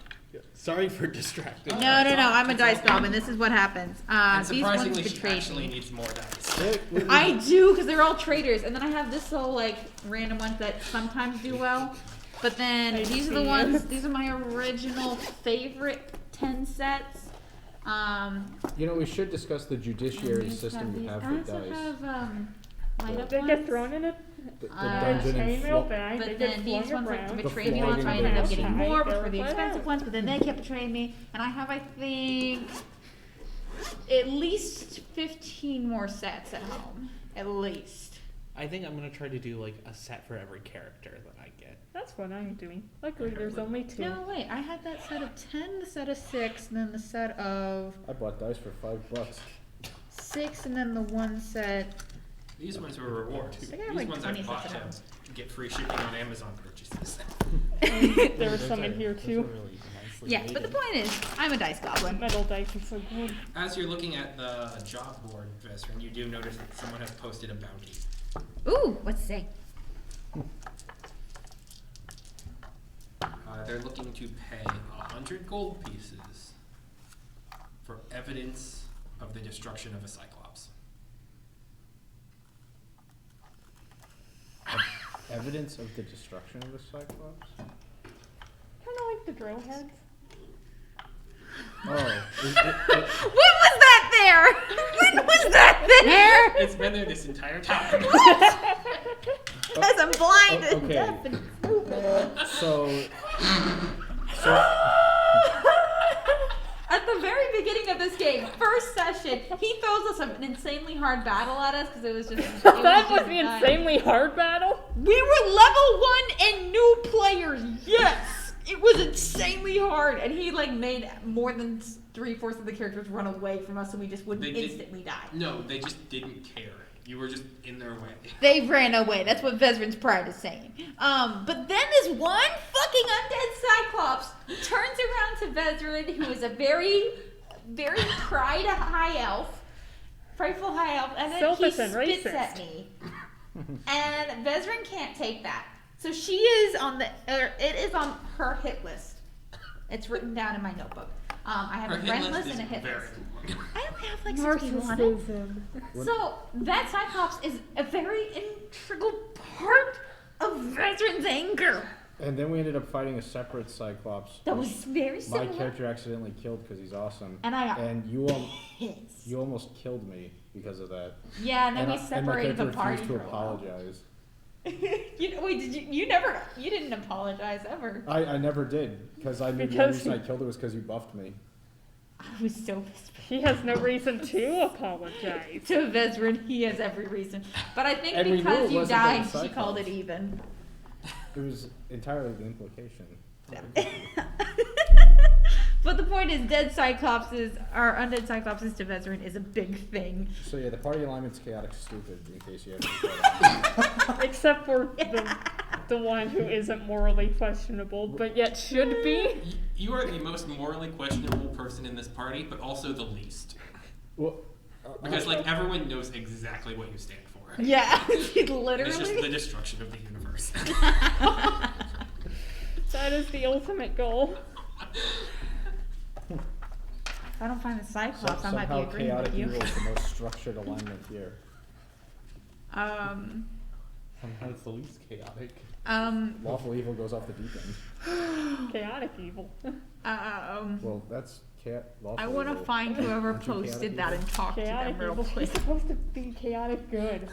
S6: Sorry for distracting.
S3: Oh,
S2: No,
S3: it's all-
S2: I'm a
S3: it's
S2: dice
S3: all
S2: goblin.
S3: good.
S2: This is what happens.
S3: And
S2: These ones
S3: surprisingly, she
S2: betrayed
S3: actually
S2: me.
S3: needs more dice.
S2: I do, because they're all traitors. And then I have this little, like, random ones that sometimes do well. But then
S1: I
S2: these are the
S1: see.
S2: ones, these are my original favorite 10 sets.
S4: You know, we should discuss the judiciary
S2: these
S4: system you
S2: these.
S4: have
S2: I
S4: for
S2: also
S4: dice.
S2: have, light up
S1: They
S2: ones.
S1: get thrown in it.
S4: The
S2: Dungeon
S4: and
S1: chainmail
S4: flo-
S1: bag. They
S2: But
S1: get
S2: then
S1: flung
S2: these ones, like,
S1: around.
S2: the
S4: The
S2: betrayed me ones, I
S4: flogging
S2: ended up
S4: and
S2: getting
S1: the
S2: more
S1: outside.
S2: for the
S1: They're
S2: expensive
S1: flat
S2: ones, but then they kept betraying me. And I have, I think, at least 15 more sets at home. At least.
S6: I think I'm gonna try to do like a set for every character that I get.
S1: That's what I'm doing. Luckily, there's only 2.
S2: No, wait, I had that set of 10, the set of 6, and then the set of
S4: I bought dice for $5.
S2: 6, and then the one set.
S3: These ones were rewards.
S2: I
S3: These
S2: think I have like
S3: ones I
S2: 20
S3: bought
S2: sets at home.
S3: to get free shipping on Amazon purchases.
S1: There was some in here
S6: Those
S1: too.
S6: are really nice.
S2: Yeah, but the point is, I'm a dice goblin.
S1: Metal dice is so good.
S3: As you're looking at the job board, Vesrin, you do notice that someone has posted a bounty.
S2: Ooh, what's it say?
S3: They're looking to pay 100 gold pieces for evidence of the destruction of a Cyclops.
S4: Evidence of the destruction of the Cyclops?
S1: Kind of like the drill heads.
S4: Oh,
S2: When was that there? When was that there?
S3: It's been there this entire time.
S2: Because I'm blind and
S4: okay.
S2: deaf and stupid.
S4: so
S2: At the very beginning of this game, first session, he throws us an insanely hard battle at us because it was just.
S1: That was the insanely hard battle?
S2: We were level 1 and new players. Yes, it was insanely hard, and he like made more than 3/4 of the characters run away from us, and we just would
S3: They did-
S2: instantly die.
S3: No, they just didn't care. You were just in their way.
S2: They ran away. That's what Vesrin's pride is saying. But then this one fucking undead Cyclops turns around to Vesrin, who is a very, very prideful high elf, and then
S1: Selfish
S2: he
S1: and
S2: spits
S1: racist.
S2: at me. And Vesrin can't take that. So she is it is on her hit list. It's written down in my notebook. I have
S3: Her
S2: a
S3: hit
S2: friend
S3: list
S2: list
S3: is
S2: and a hit
S3: very
S2: list.
S3: long.
S2: I don't have like 6 people on it.
S1: Narcissism.
S2: So that Cyclops is a very integral part of Vesrin's anger.
S4: and then we ended up fighting a separate Cyclops.
S2: That was
S4: which
S2: very
S4: my
S2: similar.
S4: character accidentally killed because he's awesome.
S2: And I got
S4: And
S2: pissed.
S4: you almost killed me because of that.
S2: Yeah, and then we
S4: and my
S2: separated
S4: character
S2: the party
S4: refused to
S2: for a while.
S4: apologize.
S2: You didn't apologize ever.
S4: I never did because I knew the
S1: Because
S4: only reason
S1: he-
S4: I killed her was because you buffed me.
S2: I was so pissed.
S1: He has no reason to apologize.
S2: To Vesrin, he has every reason. But I think
S4: And we knew
S2: because
S4: it
S2: you
S4: wasn't
S2: died,
S4: the
S2: she called it
S4: Cyclops.
S2: even.
S4: It was entirely the implication.
S2: But the point is, undead Cyclopses to Vesrin is a big thing.
S4: So yeah, the party alignment's chaotic stupid, in case you haven't.
S1: Except for the one who isn't morally questionable, but yet should be.
S3: You are the most morally questionable person in this party, but also the least.
S4: Well,
S3: Because, like, everyone knows exactly what you stand for.
S2: Yeah,
S3: And it's just the
S2: literally.
S3: destruction of the universe.
S1: That is the ultimate goal.
S2: If I don't find a Cyclops, I might be
S4: somehow
S2: agreeing
S4: chaotic
S2: with you.
S4: evil is the most structured alignment here.
S6: Somehow it's the least chaotic.
S4: Lawful evil goes off the deep end.
S1: Chaotic evil.
S4: Well, that's lawful
S2: I want to
S4: evil.
S2: find whoever
S4: Aren't you
S2: posted
S4: chaotic
S2: that
S4: evil?
S2: and talk to
S1: Chaotic
S2: them real
S1: evil.
S2: quick.
S1: He's supposed to be chaotic good.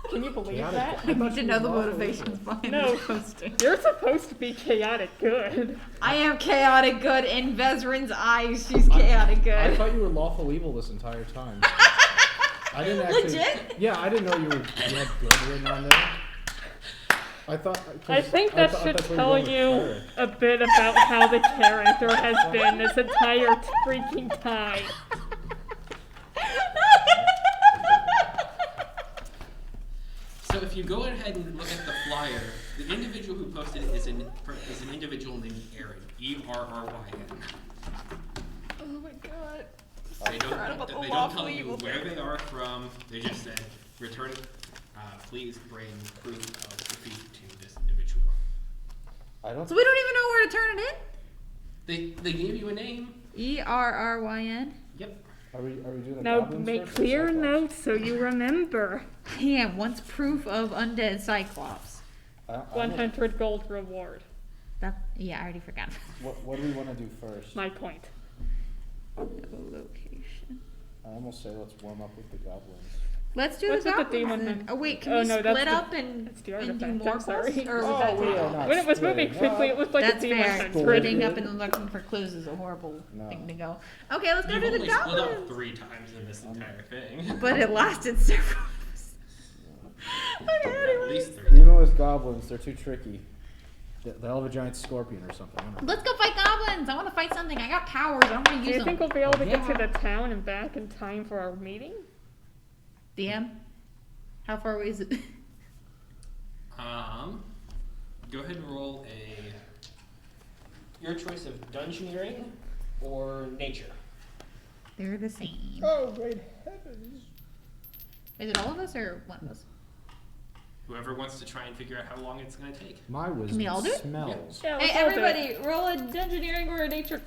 S1: Can you believe
S4: Chaotic-
S1: that?
S2: I need to know the
S4: Lawful
S2: motivations
S4: evil.
S2: behind
S1: No.
S2: this posting.
S1: You're supposed to be chaotic good.
S2: I am chaotic good in Vesrin's eyes. She's chaotic
S4: I
S2: good.
S4: thought you were lawful evil this entire time. I didn't actually.
S2: Legit?
S4: Yeah, I didn't know you had good written on there. I thought.
S1: I think that should
S4: that's where
S1: tell
S4: you're going
S1: you
S4: with
S1: a bit about how the character has been this entire freaking time.
S3: So if you go ahead and look at the flyer, the individual who posted it is an individual named Aaron. E-R-R-Y-N.
S2: Oh my god.
S3: They don't tell you where they are from. They just said, return, please bring proof of defeat to this individual.
S4: I don't.
S2: So we don't even know where to turn it
S3: They gave you a name.
S2: in? E-R-R-Y-n?
S3: Yep.
S4: Are we doing the
S1: Now
S4: goblins
S1: make
S4: first or
S1: clear
S4: Cyclops?
S1: notes so you remember.
S2: Yeah, wants proof of undead Cyclops.
S4: I don't-
S1: 100 gold reward.
S2: Yeah, I already forgot.
S4: What do we want to do first?
S1: My point.
S2: Location.
S4: I almost say let's warm up with the goblins.
S2: Let's do
S1: What's
S2: the
S1: with the
S2: goblins
S1: demon
S2: then.
S1: then?
S2: Oh wait, can
S1: Oh,
S2: we
S1: no,
S2: split
S1: that's the-
S2: up and
S1: that's the
S2: do
S1: artifact.
S2: more
S1: I'm sorry.
S2: quests? Or
S4: Oh,
S2: would that
S4: we
S2: take
S4: are
S2: long?
S4: not
S1: When it was moving
S4: splitting
S1: quickly, it
S4: up.
S1: looked like
S2: That's
S1: a demon
S2: fair.
S1: had
S2: Splitting
S1: spread.
S2: up and looking for clues is a horrible
S4: No.
S2: thing to go. Okay, let's go
S3: You've
S2: to the
S3: only split up
S2: goblins.
S3: 3 times in this entire thing.
S2: But it lasted several. Okay,
S3: At
S2: anyway.
S3: least 3.
S4: Even with goblins, they're too tricky. They'll have a giant scorpion or something. I don't know.
S2: Let's go fight goblins. I want to fight something. I got powers. I want to
S1: Do
S2: use
S1: you
S2: them.
S1: think we'll be able to get to
S2: Yeah.
S1: the town and back in time for our meeting?
S2: DM? How far away is it?
S3: Go ahead and roll your choice of dungeoneering or nature.
S2: They're the same.
S4: Oh, great heavens.
S2: Is it all of us or one of us?
S3: Whoever wants to try and figure out how long it's going to take.
S4: My wisdom
S2: we all do it?
S4: smells.
S1: Yeah,
S2: Hey,
S1: let's all do it.
S2: everybody, roll a dungeoneering or a nature.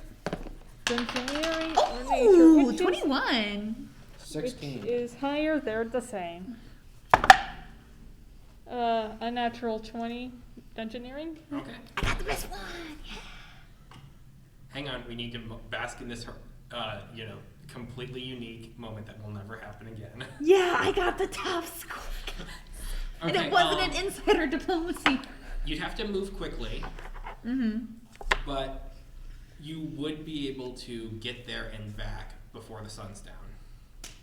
S1: Dungeoneering or nature,
S2: Oh,
S1: which is-
S2: 21.
S4: 16.
S1: Which is higher, they're the same. A natural 20, dungeoneering.
S3: Okay.
S2: I got the best one.
S3: Hang on, we need to bask in this, completely unique moment that will never happen again.
S2: Yeah, I got the top score. And
S3: Okay,
S2: it wasn't an insider diplomacy.
S3: You'd have to move quickly,
S2: Mm-hmm.
S3: but you would be able to get there and back before the sun's down.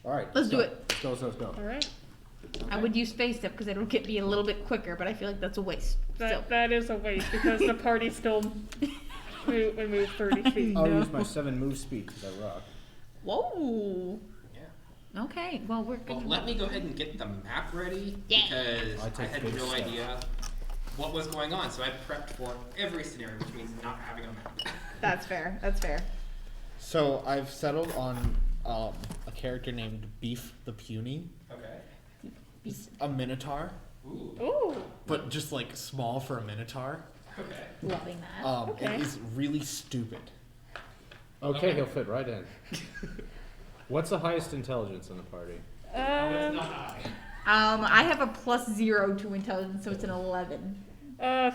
S4: All right.
S2: Let's do
S4: go.
S2: it.
S4: Let's go.
S1: All right.
S2: I would use space step because it'll get me a little bit quicker, but I feel like that's a waste.
S1: That is a waste because the party still would move 30 feet.
S4: I'll
S2: No.
S4: use my 7 move speed because I rock.
S2: Whoa.
S3: Yeah.
S2: Okay, well, we're
S3: Well,
S2: gonna...
S3: let me go ahead and get the map ready
S2: Yeah.
S3: because
S4: I
S3: I
S4: take
S3: had
S4: big
S3: no
S4: steps.
S3: idea what was going on. So I prepped for every scenario, which means not having a map.
S2: That's fair. That's fair.
S6: So I've settled on a character named Beef the Puny,
S3: Okay.
S6: a minotaur,
S3: Ooh.
S1: Ooh.
S6: but just like small for a minotaur.
S3: Okay.
S2: Loving that.
S1: Okay.
S6: And he's really stupid.
S4: Okay, he'll fit right in. What's the highest intelligence in the party?
S3: It's not high.
S2: I have a +0 to intelligence, so it's an 11.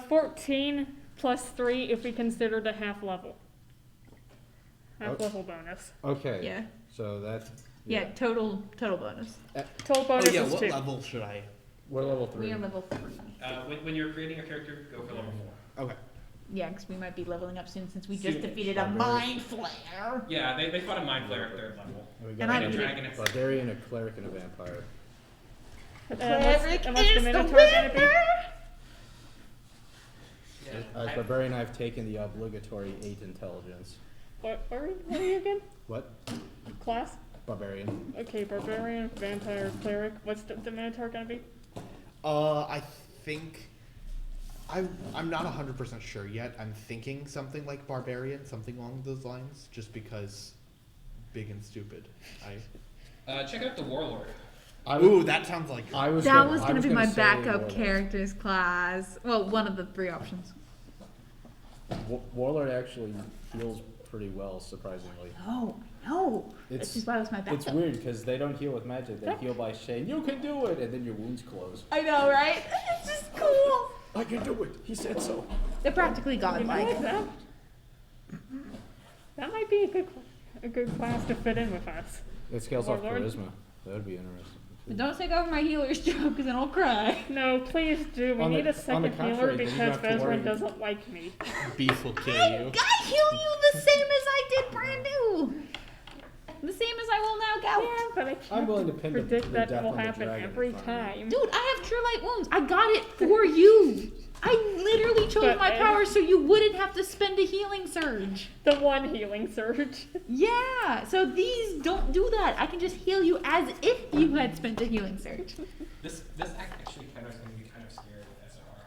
S1: 14 plus 3 if we consider the half level. Half level bonus.
S4: Okay.
S2: Yeah.
S4: So that.
S2: Yeah, total bonus.
S1: Total
S6: Oh
S1: bonus
S6: yeah,
S1: is
S6: what
S1: 2.
S6: level should I?
S4: We're level 3.
S2: We are level 3.
S3: When you're creating a character, go for level 4.
S6: Okay.
S2: Yeah, because we might be leveling up soon since we just
S3: Soon-ish.
S2: defeated a
S4: Barbarian.
S2: mind flare.
S3: Yeah, they fought a mind flare at 3rd level.
S4: We
S2: And
S4: got
S2: I
S3: And a
S2: beat it.
S3: dragon at
S4: barbarian, a cleric, and a vampire.
S2: Cleric
S1: What's
S2: is
S1: the
S2: the
S1: Minotaur gonna be?
S2: winner!
S3: Yeah.
S4: As barbarian, I've taken the obligatory 8 intelligence.
S1: What are you again?
S4: What?
S1: Class?
S4: Barbarian.
S1: Okay, barbarian, vampire, cleric. What's the Minotaur gonna be?
S6: I think I'm not 100% sure yet. I'm thinking something like barbarian, something along those lines, just because big and stupid.
S3: Check out the warlord.
S6: Ooh, that sounds like
S4: I was
S2: That
S4: gonna,
S2: was
S4: I
S2: going to be my
S4: say
S2: backup
S4: Warlord.
S2: character's class. Well, one of the 3 options.
S4: Warlord actually heals pretty well, surprisingly.
S2: Oh, no.
S4: It's-
S2: That's just why it was my backup.
S4: It's weird because they don't heal with magic. They heal by saying, "You can do it," and then your wounds close.
S2: I know, right? It's just cool.
S4: I can do it. He said so.
S2: They're practically
S1: You know
S2: godlike.
S1: what, that might be a good class to fit in with us.
S4: It scales off
S1: Warlord?
S4: charisma. That would be interesting.
S2: But don't take over my healer's job because then I'll cry.
S1: No, please do. We
S4: On the-
S1: need a
S4: on the
S1: second healer
S4: contrary, then you don't
S1: because
S4: have to worry.
S1: Vezran doesn't like me.
S6: beef will kill
S2: I
S6: you.
S2: heal you the same as I did brand new. The same as I will now
S1: Yeah,
S2: gout.
S1: but I
S4: I'm
S1: can't
S4: willing to pin the
S1: predict that
S4: death
S1: will
S4: on the
S1: happen
S4: dragon in
S1: every
S4: front of me.
S1: time.
S2: Dude, I have True Light Wounds. I got it for you. I literally chose
S1: But
S2: my
S1: I-
S2: power so you wouldn't have to spend a healing surge.
S1: The one healing surge.
S2: Yeah, so these don't do that. I can just heal you as if you had spent a healing surge.
S3: This act actually kind of is going to be kind of scary with SR.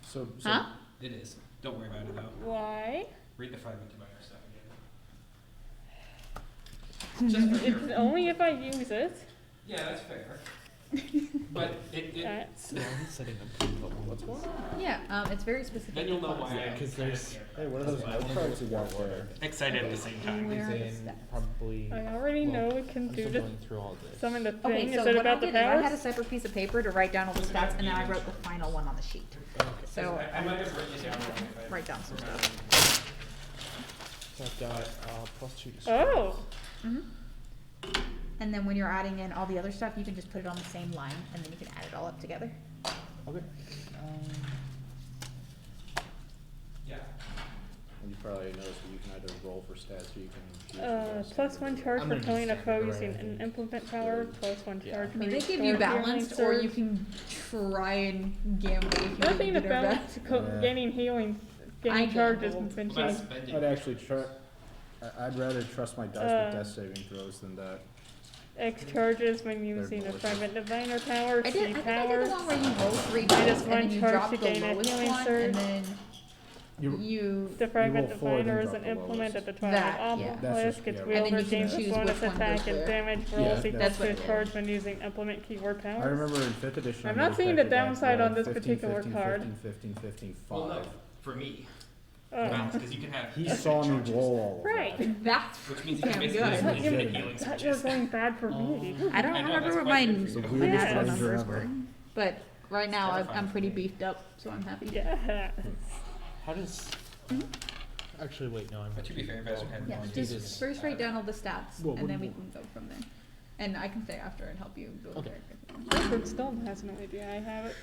S4: So
S2: Huh?
S3: It is. Don't worry about it though.
S1: Why?
S3: Read the fragment to minor stuff again. Just for
S1: It's
S3: your-
S1: only if I use it.
S3: Yeah, that's fair. But
S1: That's
S6: Setting up what's going on?
S2: Yeah, it's very specific.
S3: then you'll know why.
S6: Yeah, 'cause there's-
S4: Hey, what are those note cards you got there?
S3: Excited at the same time.
S2: Where are the
S6: Is in
S2: stats?
S6: probably.
S1: I already
S6: well,
S1: know it can
S6: I'm
S1: do
S6: still
S1: the
S6: going through all this.
S1: summon the thing.
S2: Okay, so
S1: is it
S2: what I
S1: about the
S2: did is I had a
S1: powers?
S2: separate piece of paper to write down all the stats, and then I wrote the final one on the sheet. So
S3: I might have written it down wrong if I-
S2: write down some stuff.
S6: So I've got +2 to
S1: Oh,
S2: And then when you're adding in all the other stuff, you can just put it on the same line, and then you can add it all up together.
S6: Okay.
S3: Yeah.
S4: And you probably noticed that you can either roll for stats or you can.
S1: plus 1 charge
S6: I'm
S1: for
S6: gonna do
S1: killing a foe
S6: standard
S1: using
S6: array, I
S1: an
S6: think.
S1: implement power. Plus 1
S6: Yeah.
S1: charge
S2: I
S1: for
S2: mean, they give
S1: restore
S2: you
S1: healing
S2: balanced, or you
S1: surge.
S2: can try and gamble if you
S1: Nothing
S2: get our
S1: about
S2: best.
S4: Yeah.
S1: gaining healing,
S2: I
S1: gaining charges
S2: gambled.
S1: been
S3: What about
S1: changed.
S3: spending?
S4: I'd actually try. I'd rather trust my dice with death saving throws than that.
S1: X charges when using a
S4: bullshit.
S1: fragment diviner power.
S2: I think I did the
S1: powers.
S2: one where you roll 3
S1: Minus
S2: dice and
S1: 1
S2: then you
S1: charge
S2: drop
S1: to
S2: the
S1: gain a
S2: lowest
S1: healing
S2: one,
S1: surge.
S2: and then You
S1: The fragment
S4: roll forward,
S1: definer
S4: then
S1: is an
S4: drop the
S1: implement
S4: lowest.
S1: at the top
S2: That,
S1: of
S2: yeah.
S1: the
S4: That's
S1: list,
S4: just-
S1: gets
S4: yeah.
S2: And then
S1: wielded,
S2: you can
S1: gains
S2: choose
S1: bonus
S2: which one
S1: attack
S2: goes
S1: and
S2: where.
S1: damage
S4: Yeah,
S1: rolls equals
S2: that's
S1: to
S2: what
S1: its
S2: it
S1: charge when using implement keyword powers.
S4: I remember in 5th edition.
S1: I'm
S4: I
S1: not
S4: made
S1: seeing
S4: a
S1: the
S4: character that
S1: downside on
S4: rolled
S1: this
S4: 15,
S1: particular
S4: 15,
S1: card.
S4: 15, 15, 15, 5.
S3: Well, no, for me.
S1: Oh.
S3: Because you can have.
S4: He
S3: extra
S4: saw me
S3: charges,
S4: roll all of that.
S1: Right.
S2: That's
S3: Which means you
S2: damn
S3: can basically
S2: good.
S3: use
S1: Thought you-
S3: infinite healing
S1: thought you were
S3: switches.
S1: going bad for me.
S2: I don't
S3: I know,
S2: remember
S3: that's
S2: what
S3: quite
S2: my
S3: good for you.
S4: The
S2: my
S4: weirdest
S2: natural
S4: ranger
S2: numbers
S4: ever.
S2: were, but right now I'm
S3: terrifying
S2: pretty
S3: for me.
S2: beefed up, so I'm happy.
S1: Yeah.
S6: How does? Actually, wait, no, I'm.
S3: But to be fair, Vesper had
S2: Yeah,
S3: no idea
S2: just
S3: this.
S2: first write down all the stats,
S4: Well,
S2: and then we
S4: what-
S2: can go from there. And I can stay after and help you build
S6: Okay.
S2: a character.
S1: Clifford still has no idea I have it.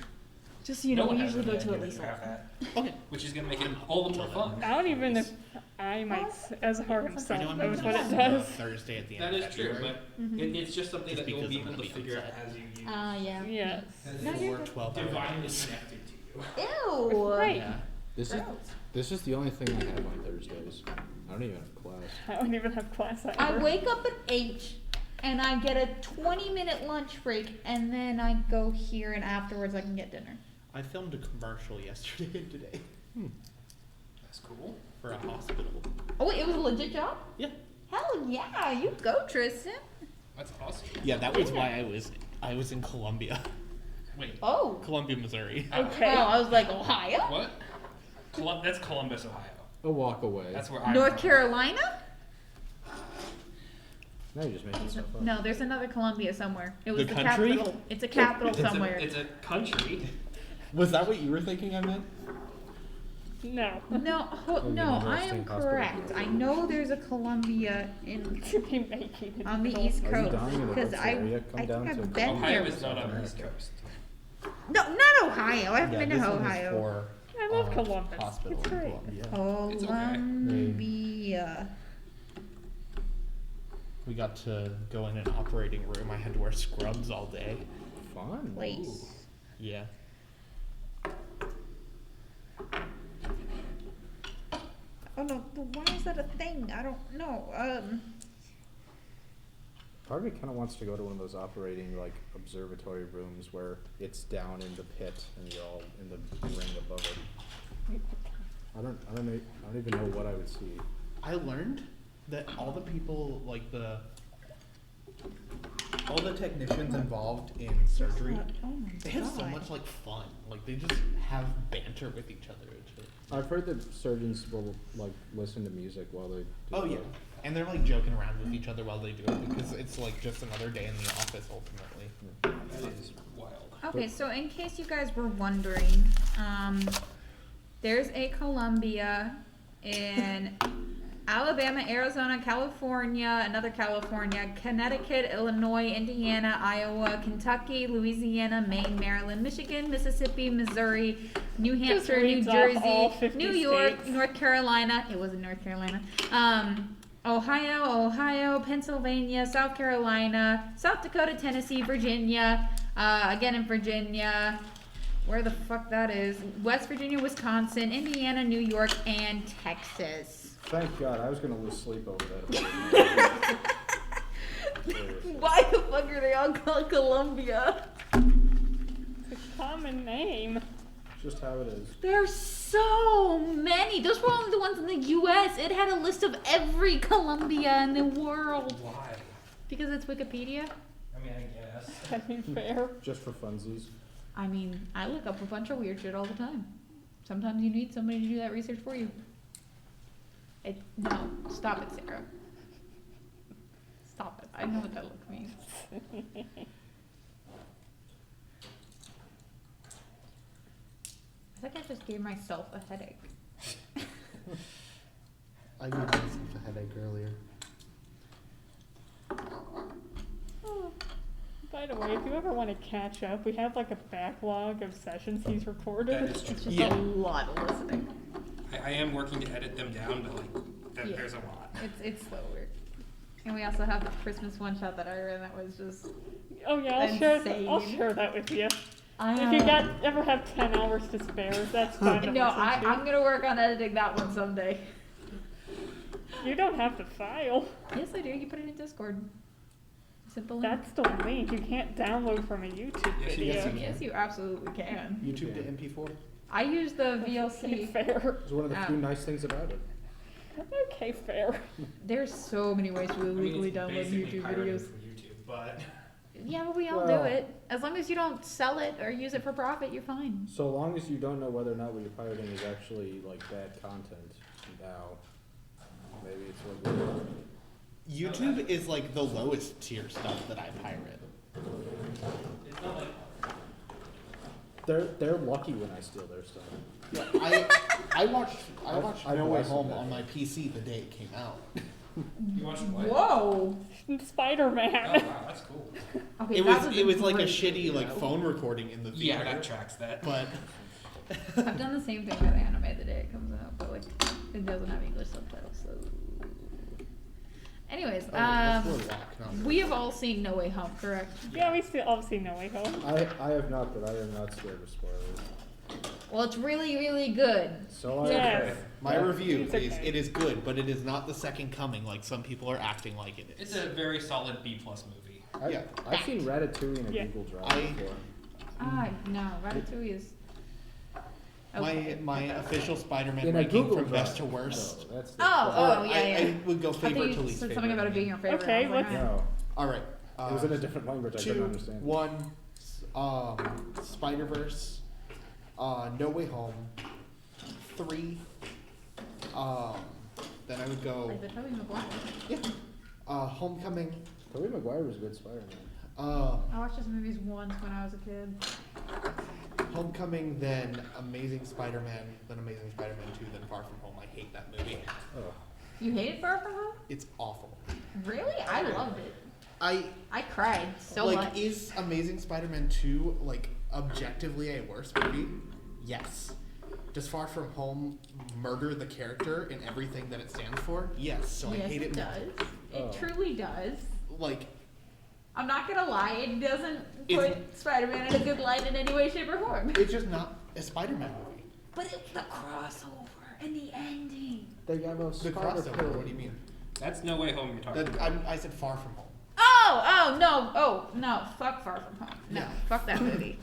S2: Just so you
S3: No
S2: know,
S3: one
S2: we
S3: has
S2: usually
S3: any
S2: go to
S3: idea
S2: at
S3: that
S2: least
S3: you have
S2: one.
S3: that,
S6: Okay.
S3: which is going to make it all the more fun.
S1: I don't even if I might, as Har himself
S6: Anyone
S1: knows
S6: know
S1: what
S6: this
S1: it
S6: is,
S1: does.
S6: Thursday at the end
S3: That
S6: of
S3: is true,
S6: February?
S3: but it's just something
S6: Just
S3: that you'll
S6: because
S3: be
S6: I'm
S3: able
S6: gonna
S3: to
S6: be
S3: figure out
S6: upset.
S3: as you use.
S2: Yeah.
S1: Yes.
S2: No, you're
S6: For
S2: good.
S6: 12 hours.
S3: Divinely connected to you.
S2: Ew.
S1: Right.
S6: Yeah.
S4: This is the only thing I have on Thursdays. I don't even have class.
S1: I don't even have class either.
S2: I wake up at 8 and I get a 20-minute lunch break, and then I go here, and afterwards I can get dinner.
S6: I filmed a commercial yesterday and today
S3: That's cool.
S6: for a hospital.
S2: Oh wait, it was a legit job?
S6: Yeah.
S2: Hell yeah, you go, Tristan.
S3: That's awesome.
S6: Yeah, that was why I was in Columbia,
S3: Wait,
S2: Oh.
S6: Columbia, Missouri.
S1: Okay.
S2: Oh, I was like, Ohio?
S3: what? That's Columbus, Ohio.
S4: A walk away.
S3: That's where I'm
S2: North
S3: from.
S2: Carolina?
S4: Now you're just making stuff up.
S2: No, there's another Columbia somewhere. It was
S6: The
S2: the
S6: country?
S2: capital. It's a capital somewhere.
S3: It's a country.
S6: Was that what you were thinking I meant?
S1: No.
S2: No,
S4: Maybe
S2: no,
S4: another
S2: I am
S4: state hospital.
S2: correct. I know there's a Columbia in
S1: To be making it
S2: on the
S1: middle.
S2: East
S4: Are you
S2: Coast
S4: dying in the
S2: because
S4: Brooks
S2: I
S4: area? Come
S2: I
S4: down
S2: think
S4: to
S2: I've been
S3: Ohio
S2: there.
S3: is not on the East Coast.
S2: No, not Ohio. I haven't been to
S6: this one is
S2: Ohio.
S6: for,
S1: I love Columbus.
S6: Hospital
S1: It's
S6: in
S1: great.
S6: Columbia.
S3: It's okay.
S2: Columbia.
S6: We got to go in an operating room. I had to wear scrubs all day.
S4: Fun.
S2: Place.
S6: Yeah.
S2: Oh no, why is that a thing? I don't know.
S4: Part of me kind of wants to go to one of those operating like observatory rooms where it's down in the pit and you're all in the ring above it. I don't even know what I would see.
S6: I learned that all the people, like all the technicians involved in surgery,
S2: Oh my
S6: they have so
S2: God.
S6: much like fun. Like they just have banter with each other and shit.
S4: I've heard that surgeons will like listen to music while they do
S6: Oh yeah, and they're like joking around with each other while they do it because it's like just another day in the office ultimately.
S3: That is wild.
S2: Okay, so in case you guys were wondering, there's a Columbia in Alabama, Arizona, California, another California, Connecticut, Illinois, Indiana, Iowa, Kentucky, Louisiana, Maine, Maryland, Michigan, Mississippi, Missouri, New
S1: Just
S2: Hampshire, New
S1: reads off all
S2: Jersey,
S1: 50
S2: New York,
S1: states.
S2: North Carolina. It wasn't North Carolina. Ohio, Pennsylvania, South Carolina, South Dakota, Tennessee, Virginia, again in Virginia, where the fuck that is, West Virginia, Wisconsin, Indiana, New York, and Texas.
S4: Thank God, I was gonna lose sleep over that.
S2: Why the fuck are they all called Columbia?
S1: It's a common name.
S4: Just how it is.
S2: There's so many. Those were only the ones in the U.S. It had a list of every Columbia in the world.
S3: Why?
S2: Because it's Wikipedia.
S3: I mean, I guess.
S1: I mean, fair.
S4: Just for funsies.
S2: I mean, I look up a bunch of weird shit all the time. Sometimes you need somebody to do that research for you. No, stop it, Sarah. Stop it. I know what that look means. I think I just gave myself a headache.
S6: I gave myself a headache earlier.
S1: Oh, by the way, if you ever want to catch up, we have like a backlog of sessions he's recorded.
S3: That is true.
S2: It's just
S6: Yeah.
S2: a lot of listening.
S3: I am working to edit them down, but like,
S2: Yeah.
S3: there's a lot.
S2: It's slow work. And we also have the Christmas one shot that I read that was just.
S1: Oh yeah, I'll
S2: Insane.
S1: share that with you.
S2: I
S1: If you ever have 10 hours to spare, that's fine. to
S2: No,
S1: listen to.
S2: I'm gonna work on editing that one someday.
S1: You don't have to file.
S2: Yes, I do. You put it in Discord. Simple.
S1: That's the link. You can't download from a YouTube
S3: Yes,
S1: video.
S3: yes, you
S2: Yes, you absolutely can.
S6: YouTube to MP4.
S2: I use the
S1: Okay,
S2: VLC.
S1: fair.
S4: It's one of the few nice things about it.
S1: Okay, fair.
S2: There's so many ways to
S3: I mean,
S2: illegally
S3: it's
S2: download
S3: basically
S2: YouTube
S3: pirated
S2: videos.
S3: from YouTube, but
S2: Yeah, but we all
S4: Well-
S2: do it. As long as you don't sell it or use it for profit, you're fine.
S4: So long as you don't know whether or not what you're pirating is actually like bad content. Now, maybe it's what you're.
S6: YouTube is like the lowest tier stuff that I pirate.
S3: it's not like
S4: They're lucky when I steal their stuff.
S6: Yeah, I watched
S4: I
S6: No Way
S4: bless
S6: Home
S4: them.
S6: on my PC the day it came out.
S3: you watched what?
S2: Whoa.
S3: Oh
S1: Spider-Man.
S3: wow, that's cool.
S2: Okay,
S6: It
S2: that
S6: was like a
S2: great
S6: shitty like
S2: video.
S6: phone recording in the
S3: Yeah,
S6: theater.
S3: that tracks that.
S6: But
S2: I've done the same thing with anime the day it comes out, but like it doesn't have English subtitles. So, anyways,
S6: that's more luck, not
S2: we have all seen No Way Home, correct?
S1: Yeah, we still all seen No Way Home.
S4: I have not, but I am not scared of spoilers.
S2: Well, it's really, really good.
S4: So I
S1: Yes.
S6: my
S4: Yeah.
S6: review
S1: It's
S6: is
S1: okay.
S6: it is good, but it is not the second coming like some people are acting like it
S3: It's
S6: is.
S3: a very solid B+ movie.
S4: Yeah. I've seen Ratatouille in a
S1: Yeah.
S4: Google Drive
S6: I-
S4: before.
S2: No, Ratatouille is. Okay.
S6: My official Spider-Man
S4: In a
S6: ranking
S4: Google
S6: from
S4: Drive.
S6: best to worst.
S4: No, that's the
S2: Oh,
S6: Or
S2: yeah,
S6: I would go
S2: I
S6: favorite
S2: thought
S6: to
S2: you
S6: least
S2: said
S6: favorite.
S2: something about it being your favorite.
S1: Okay,
S2: I was like,
S1: let's-
S2: "Ah."
S4: No,
S6: All right.
S4: it was in a different language. I couldn't
S6: 2,
S4: understand.
S6: 1, Spider-Verse, No Way Home, 3, then I would go,
S2: Like the Tobey Maguire.
S6: yeah, Homecoming,
S4: Tobey Maguire was a good Spider-Man.
S2: I watched his movies once when I was a kid.
S6: Homecoming, then Amazing Spider-Man, then Amazing Spider-Man 2, then Far From Home. I hate that movie.
S4: Oh,
S2: You hated Far From Home?
S6: It's awful.
S2: Really? I loved it.
S6: I
S2: cried so
S6: like.
S2: much.
S6: Is Amazing Spider-Man 2 like objectively a worse movie? Yes. Does Far From Home murder the character and everything that it stands for? Yes. So I
S2: yes,
S6: hate it.
S2: does.
S4: Oh.
S2: It truly does.
S6: Like
S2: I'm not gonna lie, it doesn't
S6: It's-
S2: put Spider-Man in a good light in any way, shape, or form.
S6: it's just not a Spider-Man movie.
S2: But it's the crossover and the ending.
S4: they have a
S6: The
S4: spider
S6: crossover.
S4: pill.
S6: What do you mean?
S3: That's No Way Home you're talking
S6: That,
S3: about.
S6: I said Far From Home.
S2: No, fuck Far From Home. No,
S6: Yeah.
S2: fuck that movie.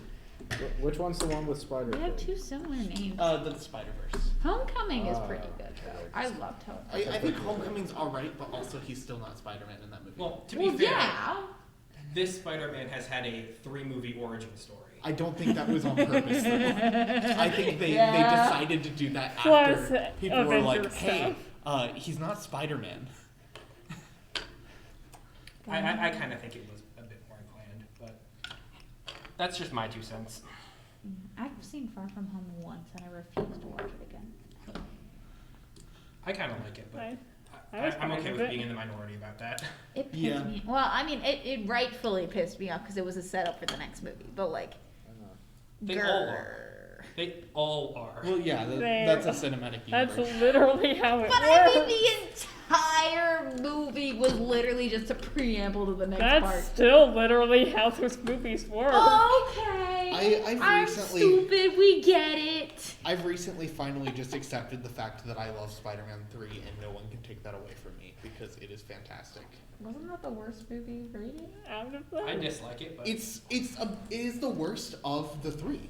S4: Which one's the one with spider?
S2: They have
S4: pig?
S2: two similar names.
S6: The Spider-Verse.
S2: Homecoming is
S4: Ah,
S2: pretty good though.
S4: okay.
S2: I loved Homecoming.
S6: I think Homecoming's alright, but also he's still not Spider-Man in that movie.
S3: Well, to be
S2: Well,
S3: fair,
S2: yeah.
S3: this Spider-Man has had a 3-movie origin story.
S6: I don't think that was on purpose. Though. I think they
S2: Yeah.
S6: decided to do that
S1: Plus,
S6: after people were like,
S1: Avengers
S6: "Hey, he's not Spider-Man."
S3: I kind of think it was a bit more planned, but that's just my 2 cents.
S2: I've seen Far From Home once and I refuse to watch it again.
S3: I kind of like it, but
S1: I was
S3: I'm
S1: fine
S3: okay
S1: with
S3: with
S1: it.
S3: being in the minority about that.
S2: It pissed
S6: Yeah.
S2: me. Well, I mean, it rightfully pissed me off because it was a setup for the next movie. But like,
S3: They all are. They all are.
S6: Well, yeah, that's a cinematic
S1: That's
S6: universe.
S1: literally how it
S2: But
S1: works.
S2: I mean, the entire movie was literally just a preamble to the next
S1: That's
S2: part.
S1: still literally how those movies work.
S2: Okay.
S6: I've
S2: I'm
S6: recently-
S2: stupid. We get it.
S6: I've recently finally just accepted the fact that I love Spider-Man 3, and no one can take that away from me because it is fantastic.
S2: Wasn't that the worst movie rated?
S1: Out of
S3: I
S1: that.
S3: dislike it, but
S6: It is the worst of the 3.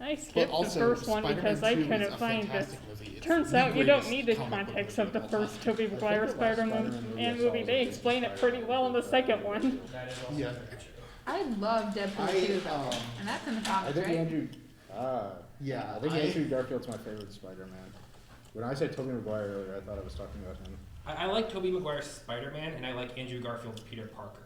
S1: I
S6: But
S1: skipped the
S6: also,
S1: first one
S6: Spider-Man
S1: because I
S6: 2 is
S1: couldn't
S6: a
S1: find it.
S6: fantastic movie. It's
S1: Turns
S6: the
S1: out you don't
S6: greatest
S1: need the
S6: comic book
S1: context
S6: movie
S1: of the
S6: all time.
S1: first Tobey Maguire
S4: the last
S1: Spider-Man
S4: Spider-Man movie I
S1: and
S4: saw
S1: movie.
S4: was
S1: They
S4: the
S1: explain it
S4: Spider-Man
S1: pretty well in the second one.
S3: that is also
S6: Yeah.
S3: very true.
S2: I love Deadpool 2 though, and that's in the
S4: I
S2: comics,
S4: think
S2: right?
S4: Andrew.
S6: Yeah,
S4: I think Andrew Garfield's my favorite Spider-Man. When I said Tobey Maguire earlier, I thought I was talking about him.
S3: I like Tobey Maguire's Spider-Man, and I like Andrew Garfield's Peter Parker.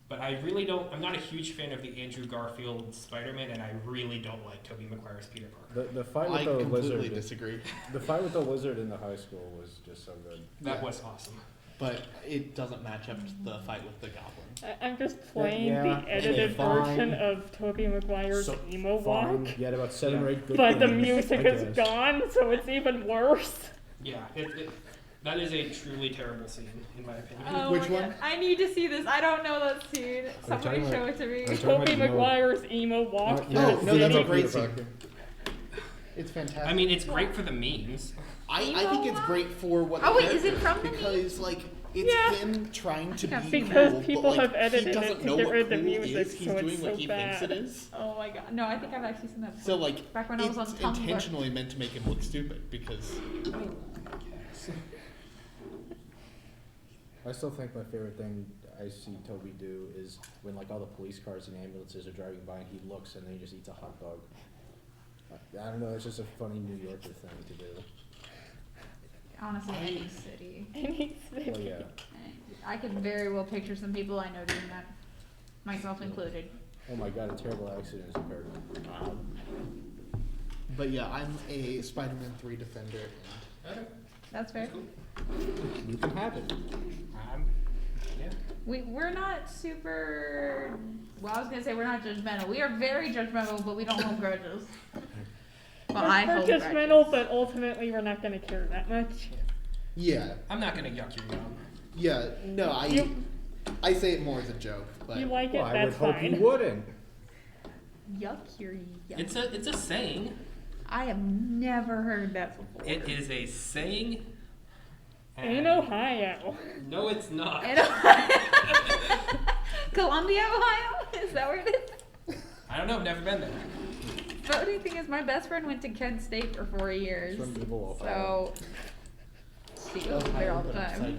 S3: But I really don't. I'm not a huge fan of the Andrew Garfield Spider-Man, and I really don't like Tobey Maguire's Peter Parker.
S4: The fight
S6: I
S4: with the
S6: completely
S4: lizard.
S6: disagree.
S4: The fight with the lizard in the high school was just so good.
S3: That
S6: Yeah.
S3: was awesome.
S6: But it doesn't match up to the fight with the Goblin.
S1: I'm just playing
S4: Yeah,
S1: the edited
S4: fine.
S1: version of Tobey Maguire's
S4: So,
S1: emo
S4: Fine,
S1: walk,
S4: you had about 7 or 8 good
S1: but the
S4: points,
S1: music
S4: I
S1: is
S4: guess.
S1: gone, so it's even worse.
S3: Yeah, that is a truly terrible scene, in my opinion.
S2: Oh
S6: Which
S2: my
S6: one?
S2: God. I need to see this. I don't know that scene. Somebody
S4: talking
S2: show
S4: about-
S2: it to me.
S4: are you talking
S1: Tobey
S4: about emo-
S1: Maguire's emo walk.
S4: Yeah,
S6: No,
S1: through
S6: no,
S1: the
S6: that's a
S1: city.
S6: great
S4: Peter
S6: scene.
S4: Parker.
S6: It's fantastic.
S3: I mean, it's great for the memes.
S6: I think it's great for what.
S2: Oh,
S6: the
S2: wait, is it
S6: character
S2: from the
S6: because like It's
S1: Yeah.
S6: him trying to
S2: think I've
S6: be
S2: seen
S1: Because
S6: cool,
S1: people
S6: but like,
S1: have edited
S6: he
S1: it
S6: doesn't
S1: to
S6: know
S1: get
S6: what
S1: rid of the
S6: cool
S1: music,
S6: is. He's
S1: so it's
S6: doing what
S1: so
S6: he
S1: bad.
S6: thinks it is.
S2: Oh my god. No, I think I've actually seen that before.
S6: So like,
S2: Back when I was on
S6: it's
S2: Tumblr.
S6: intentionally meant to make him look stupid because
S4: I still think my favorite thing I see Toby do is when like all the police cars and ambulances are driving by and he looks and then he just eats a hot dog. I don't know, it's just a funny New Yorker thing to do.
S2: Honestly, any city.
S1: Any city.
S4: Well, yeah.
S2: I could very well picture some people I know doing that, myself included.
S4: Oh my god, a terrible accident has occurred.
S6: But yeah, I'm a Spider-Man 3 defender, and
S3: Okay,
S2: That's fair.
S3: that's cool.
S4: You can have it.
S3: Yeah.
S2: We're not super. Well, I was gonna say we're not judgmental. We are very judgmental, but we don't hold grudges. Well, I
S1: We're
S2: hold
S1: judgmental,
S2: grudges.
S1: but ultimately we're not going to care that much.
S6: yeah,
S3: I'm not gonna yuck your yum.
S6: yeah. No, I say it more as a joke, but
S1: You like it,
S4: Well, I would
S1: that's
S4: hope
S1: fine.
S4: you wouldn't.
S2: Yuck your yuck.
S3: It's a saying.
S2: I have never heard that before.
S3: It is a saying.
S1: In
S3: and-
S1: Ohio.
S3: No, it's not.
S2: In Ohio. Columbia, Ohio? Is that where it is?
S3: I don't know. I've never been there.
S2: Funny thing is, my best friend went to Kent State for 4 years.
S4: From evil Ohio.
S2: So, she goes there all the time.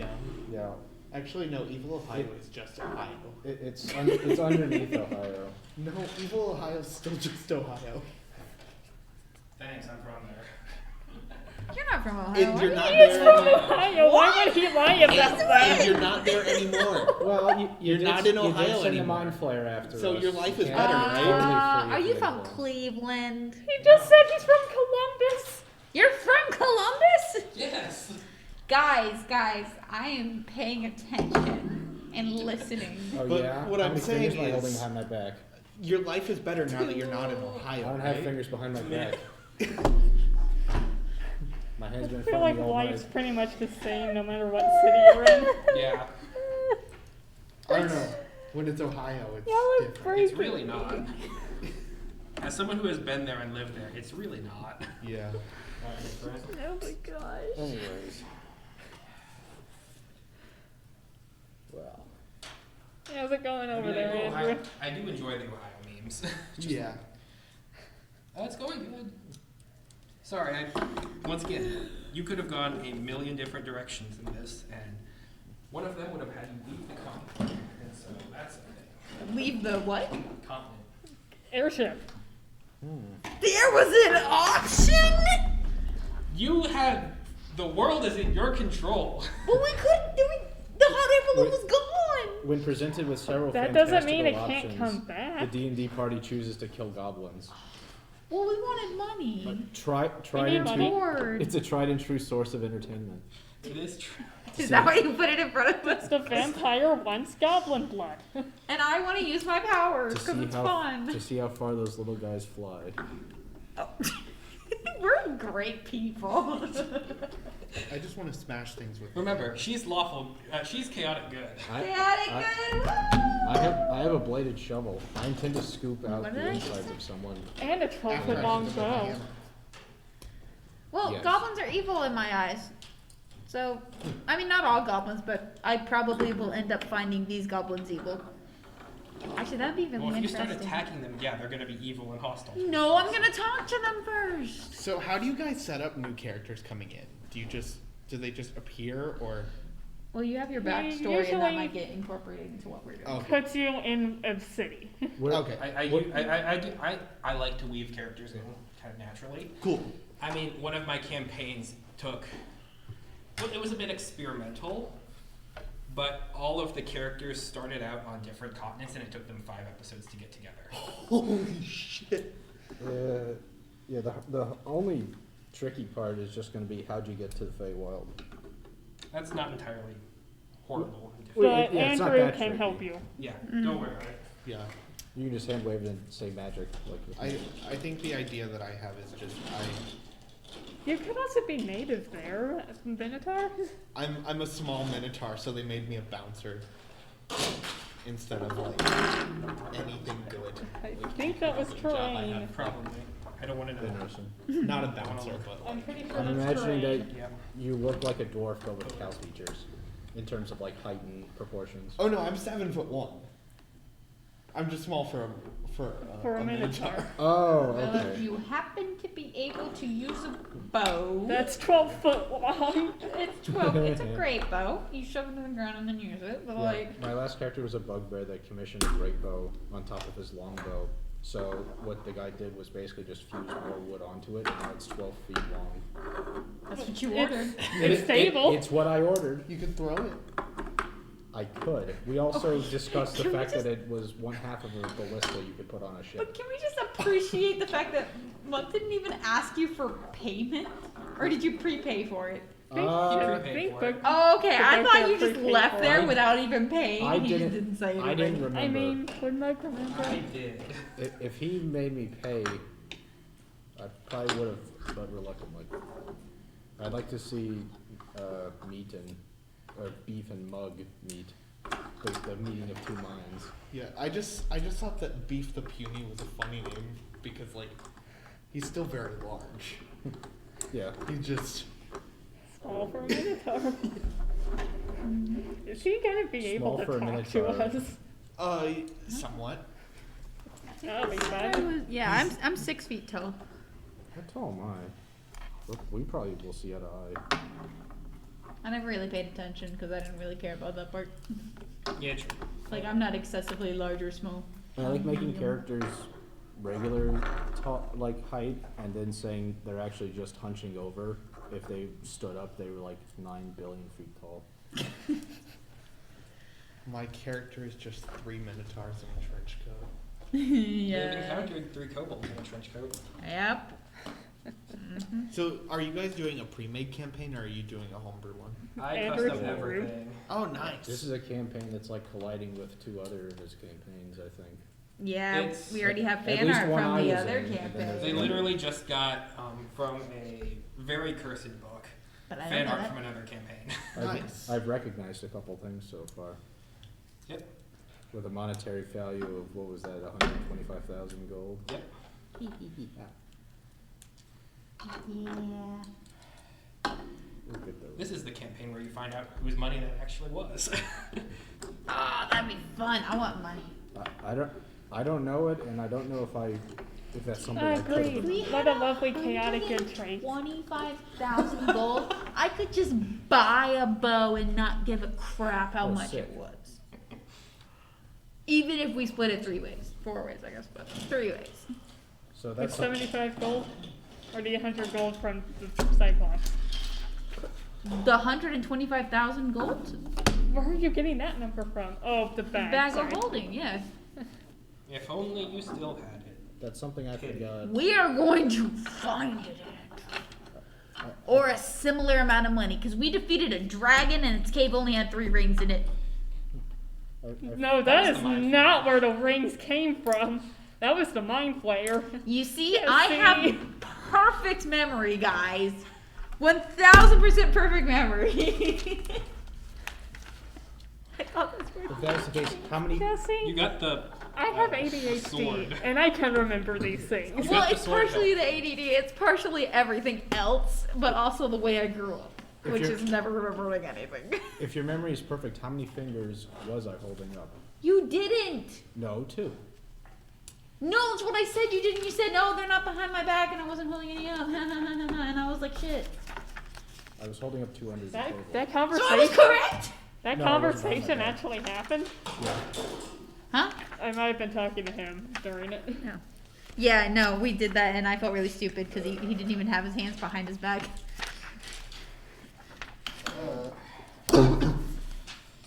S4: Yeah.
S6: actually, no. Evil Ohio is just Ohio.
S4: It's underneath Ohio.
S6: No, Evil Ohio's still just Ohio.
S3: Thanks, I'm from there.
S2: You're not from Ohio.
S6: And
S2: are
S6: you're
S2: you?
S6: not
S1: He is
S6: there
S1: from
S6: anymore.
S1: Ohio. Why would he lie about
S6: And
S1: that?
S6: you're not there anymore.
S4: Well, you
S6: You're
S4: did,
S6: not in
S4: you
S6: Ohio
S4: did send
S6: anymore.
S4: a mind flare after
S6: So
S4: us.
S6: your life is
S4: Yeah,
S6: better,
S4: totally
S6: right?
S4: free
S2: Are
S4: of
S2: you from
S4: influence.
S2: Cleveland?
S1: He just said he's from Columbus.
S2: You're from Columbus?
S3: Yes.
S2: Guys, I am paying attention and listening.
S4: Oh
S6: But
S4: yeah?
S6: what
S4: How
S6: I'm
S4: many
S6: saying
S4: fingers am I holding
S6: is-
S4: behind my back?
S6: Your life is better now that you're not in
S4: I
S6: Ohio,
S4: don't have
S6: right?
S4: fingers behind my back. My hands been
S1: I
S4: in
S1: feel
S4: front
S1: like
S4: of me all
S1: life's
S4: night.
S1: pretty much the same no matter what city you're in.
S3: Yeah.
S6: I don't know. When it's Ohio, it's
S1: Yeah, it's
S6: different.
S1: pretty-
S3: It's really not. As someone who has been there and lived there, it's really not.
S6: Yeah.
S1: Oh my gosh.
S4: Anyways. Well.
S1: How's it going
S3: I
S1: over
S3: mean,
S1: there, Andrew?
S3: I do enjoy the Ohio memes.
S6: Yeah.
S3: It's going good. Sorry, once again, you could have gone a million different directions in this, and one of them would have had you leave the continent. And so that's a thing.
S2: Leave the what?
S3: Continent.
S1: Airship.
S2: There was an option?
S3: You had the world is in your control.
S2: But we couldn't do it. The hot air balloon was gone.
S4: When presented with several
S1: That doesn't mean it
S4: fantastical
S1: can't
S4: options,
S1: come back.
S4: the D&D party chooses to kill goblins.
S2: Well, we wanted money.
S4: But tried
S1: need
S4: and
S1: money.
S4: true.
S2: Bored.
S4: It's a tried and true source of entertainment.
S3: It is true.
S2: Is that why you put it in front of us?
S1: The vampire wants goblin blood.
S2: And I want to use my powers
S4: To
S2: because
S4: see
S2: it's
S4: how
S2: fun.
S4: to see how far those little guys fly.
S2: Oh. We're great people.
S6: I just want to smash things with.
S3: Remember, she's lawful. She's chaotic good.
S2: Chaotic good.
S4: I have a bladed shovel. I intend to scoop out
S2: What
S4: the
S2: did I
S4: insides of someone.
S1: And a 12-foot long bow.
S2: Well,
S4: Yes.
S2: goblins are evil in my eyes. So, I mean, not all goblins, but I probably will end up finding these goblins evil. Actually, that'd be really
S3: Well, if you start
S2: interesting.
S3: attacking them, yeah, they're gonna be evil and hostile.
S2: No, I'm gonna talk to them first.
S6: So how do you guys set up new characters coming in? Do they just appear or?
S2: Well, you have your
S1: Yeah,
S2: backstory, and that
S1: usually-
S2: might get incorporated into what we're doing.
S6: Okay.
S1: Puts you in a city.
S4: We're-
S6: Okay.
S3: I like to weave characters in kind of naturally.
S6: Cool.
S3: I mean, one of my campaigns took. Well, it was a bit experimental, but all of the characters started out on different continents, and it took them 5 episodes to get together.
S6: Holy shit.
S4: Yeah, the only tricky part is just going to be how'd you get to the Feywild.
S3: That's not entirely horrible. and
S4: Well,
S3: difficult.
S1: But
S4: yeah, it's not
S1: Andrew
S4: that
S1: can
S4: tricky.
S1: help you.
S3: Yeah,
S2: Mm.
S3: don't worry about it.
S6: Yeah.
S4: You can just hand wave it and say magic. Like
S6: I think the idea that I have is just
S1: You could also be native there, Minotaur.
S6: I'm a small minotaur, so they made me a bouncer instead of like anything good.
S1: I think that was
S3: Job I
S1: terrain.
S3: have, probably. I don't want to know.
S4: interesting.
S6: Not a bouncer, but
S1: I'm
S6: like
S1: pretty sure
S4: I'm
S1: that's
S4: imagining
S1: terrain.
S4: that
S3: Yeah.
S4: you look like a dwarf but with cow features. in terms of like height and proportions.
S6: Oh no, I'm 7'1". I'm just small for
S1: a minotaur.
S4: Oh,
S2: Well, if
S4: okay.
S2: you happen to be able to use a bow,
S1: That's 12 foot long.
S2: it's 12. It's a great bow. You shove it in the ground and then use it. But
S4: Yeah,
S2: like,
S4: my last character was a bugbear that commissioned a great bow on top of his long bow. So what the guy did was basically just fuse more wood onto it, and now it's 12 feet long.
S2: that's what you ordered.
S1: It's stable.
S4: It's what I ordered.
S6: You could throw it.
S4: I could. We also discussed the
S2: Can we
S4: fact
S2: just-
S4: that it was one half of a ballista you could put on a ship.
S2: But can we just appreciate the fact that Mutt didn't even ask you for payment? Or did you prepay for it?
S1: I
S3: prepaid
S1: think
S3: for it.
S2: Oh, okay.
S1: The
S2: I
S1: guy
S2: thought
S1: there
S2: you just
S1: prepaid
S2: left
S1: for
S2: there
S4: it.
S2: without even paying.
S4: I
S2: He just
S4: didn't-
S2: didn't say anything.
S4: I didn't remember.
S1: I mean, wouldn't I remember?
S3: I did.
S4: If he made me pay, I probably would have, but reluctantly. I'd like to see meat and or beef and mug meat, the meeting of two minds.
S6: Yeah, I just thought that Beef the Puny was a funny name because like he's still very large.
S4: Yeah.
S6: He's just
S1: Small for a minotaur. Is he gonna be able
S4: Small
S1: to
S4: for a
S1: talk to
S4: minotaur.
S1: us?
S6: somewhat.
S1: That'll be
S2: I
S1: fun.
S2: was- yeah, I'm 6 feet tall.
S4: How tall am I? We probably will see eye to eye.
S2: I never really paid attention because I didn't really care about that part.
S3: Yeah, true.
S2: Like, I'm not excessively large or small.
S4: I like making characters regular like height, and then saying they're actually just hunching over. If they stood up, they were like 9 billion feet tall.
S6: My character is just 3 minotaurs in a trench coat.
S3: You've encountered 3 kobolds in a trench coat.
S2: Yep.
S6: So, are you guys doing a pre-made campaign or are you doing a homebrew one?
S3: I
S1: Andrew
S3: custom
S1: Ford.
S3: everything.
S6: Oh, nice.
S4: This is a campaign that's like colliding with 2 other of his campaigns, I think.
S2: Yeah,
S3: It's-
S2: we already have
S4: At
S2: fan
S4: least
S2: art
S4: one
S2: from
S4: I
S2: the
S4: was
S2: other
S4: in, and then
S2: campaign.
S4: there's
S3: They
S4: another.
S3: literally just got from a very cursed book
S2: But I don't
S3: fan
S2: know
S3: art
S2: that.
S3: from another campaign.
S6: Nice.
S4: I've recognized a couple things so far.
S3: Yep.
S4: With a monetary value of, what was that, 125,000 gold?
S3: Yep.
S2: Yeah.
S4: We'll get those.
S3: This is the campaign where you find out whose money that actually was.
S2: Oh, that'd be fun. I want money.
S4: I don't know it, and I don't know if that's something
S1: I
S4: I could have
S1: agree.
S4: done.
S1: What a lovely chaotic entry.
S2: 25,000 gold. I could just buy a bow and not give a crap how
S4: Oh,
S2: much
S4: sick.
S2: it was. Even if we split it 3 ways. 4 ways, I guess, but 3 ways.
S4: So
S1: With
S4: that's something.
S1: 75 gold? Or the 100 gold from the Cyclops?
S2: The 125,000 gold?
S1: Where are you getting that number from? Oh, the bag.
S2: Bag
S1: sorry.
S2: of holding, yeah.
S3: If only you still had it.
S4: That's something I forgot.
S2: We are going to find it. Or a similar amount of money, because we defeated a dragon and its cave only had 3 rings in it.
S1: No,
S3: That
S1: that
S3: was
S1: is
S3: the mind
S1: not where the rings came from. That was the mind flayer.
S2: You see,
S1: Yeah,
S2: I
S1: see?
S2: have perfect memory, guys. 1,000% perfect memory. I thought this was
S4: If that was the case, how many?
S1: Jesse,
S3: You got the.
S1: I have
S3: sword.
S1: ADHD, and I can remember these things.
S3: You
S2: well,
S3: got the
S2: it's
S3: sword
S2: partially the ADD, it's partially everything else, but also the way I grew up,
S4: If
S2: which
S4: you're-
S2: is never remembering anything.
S4: If your memory is perfect, how many fingers was I holding up?
S2: You didn't.
S4: No, 2.
S2: No, that's what I said. You didn't. You said no, they're not behind my back, and I wasn't holding any up. And I was like, shit.
S4: I was holding up 2 under the table.
S1: That
S2: So I was
S1: conversation,
S2: correct.
S1: that
S4: No, it wasn't on
S1: conversation
S4: my bad.
S1: actually happened.
S4: Yeah.
S2: Huh?
S1: I might have been talking to him during it.
S2: No. Yeah, no, we did that, and I felt really stupid because he didn't even have his hands behind his back.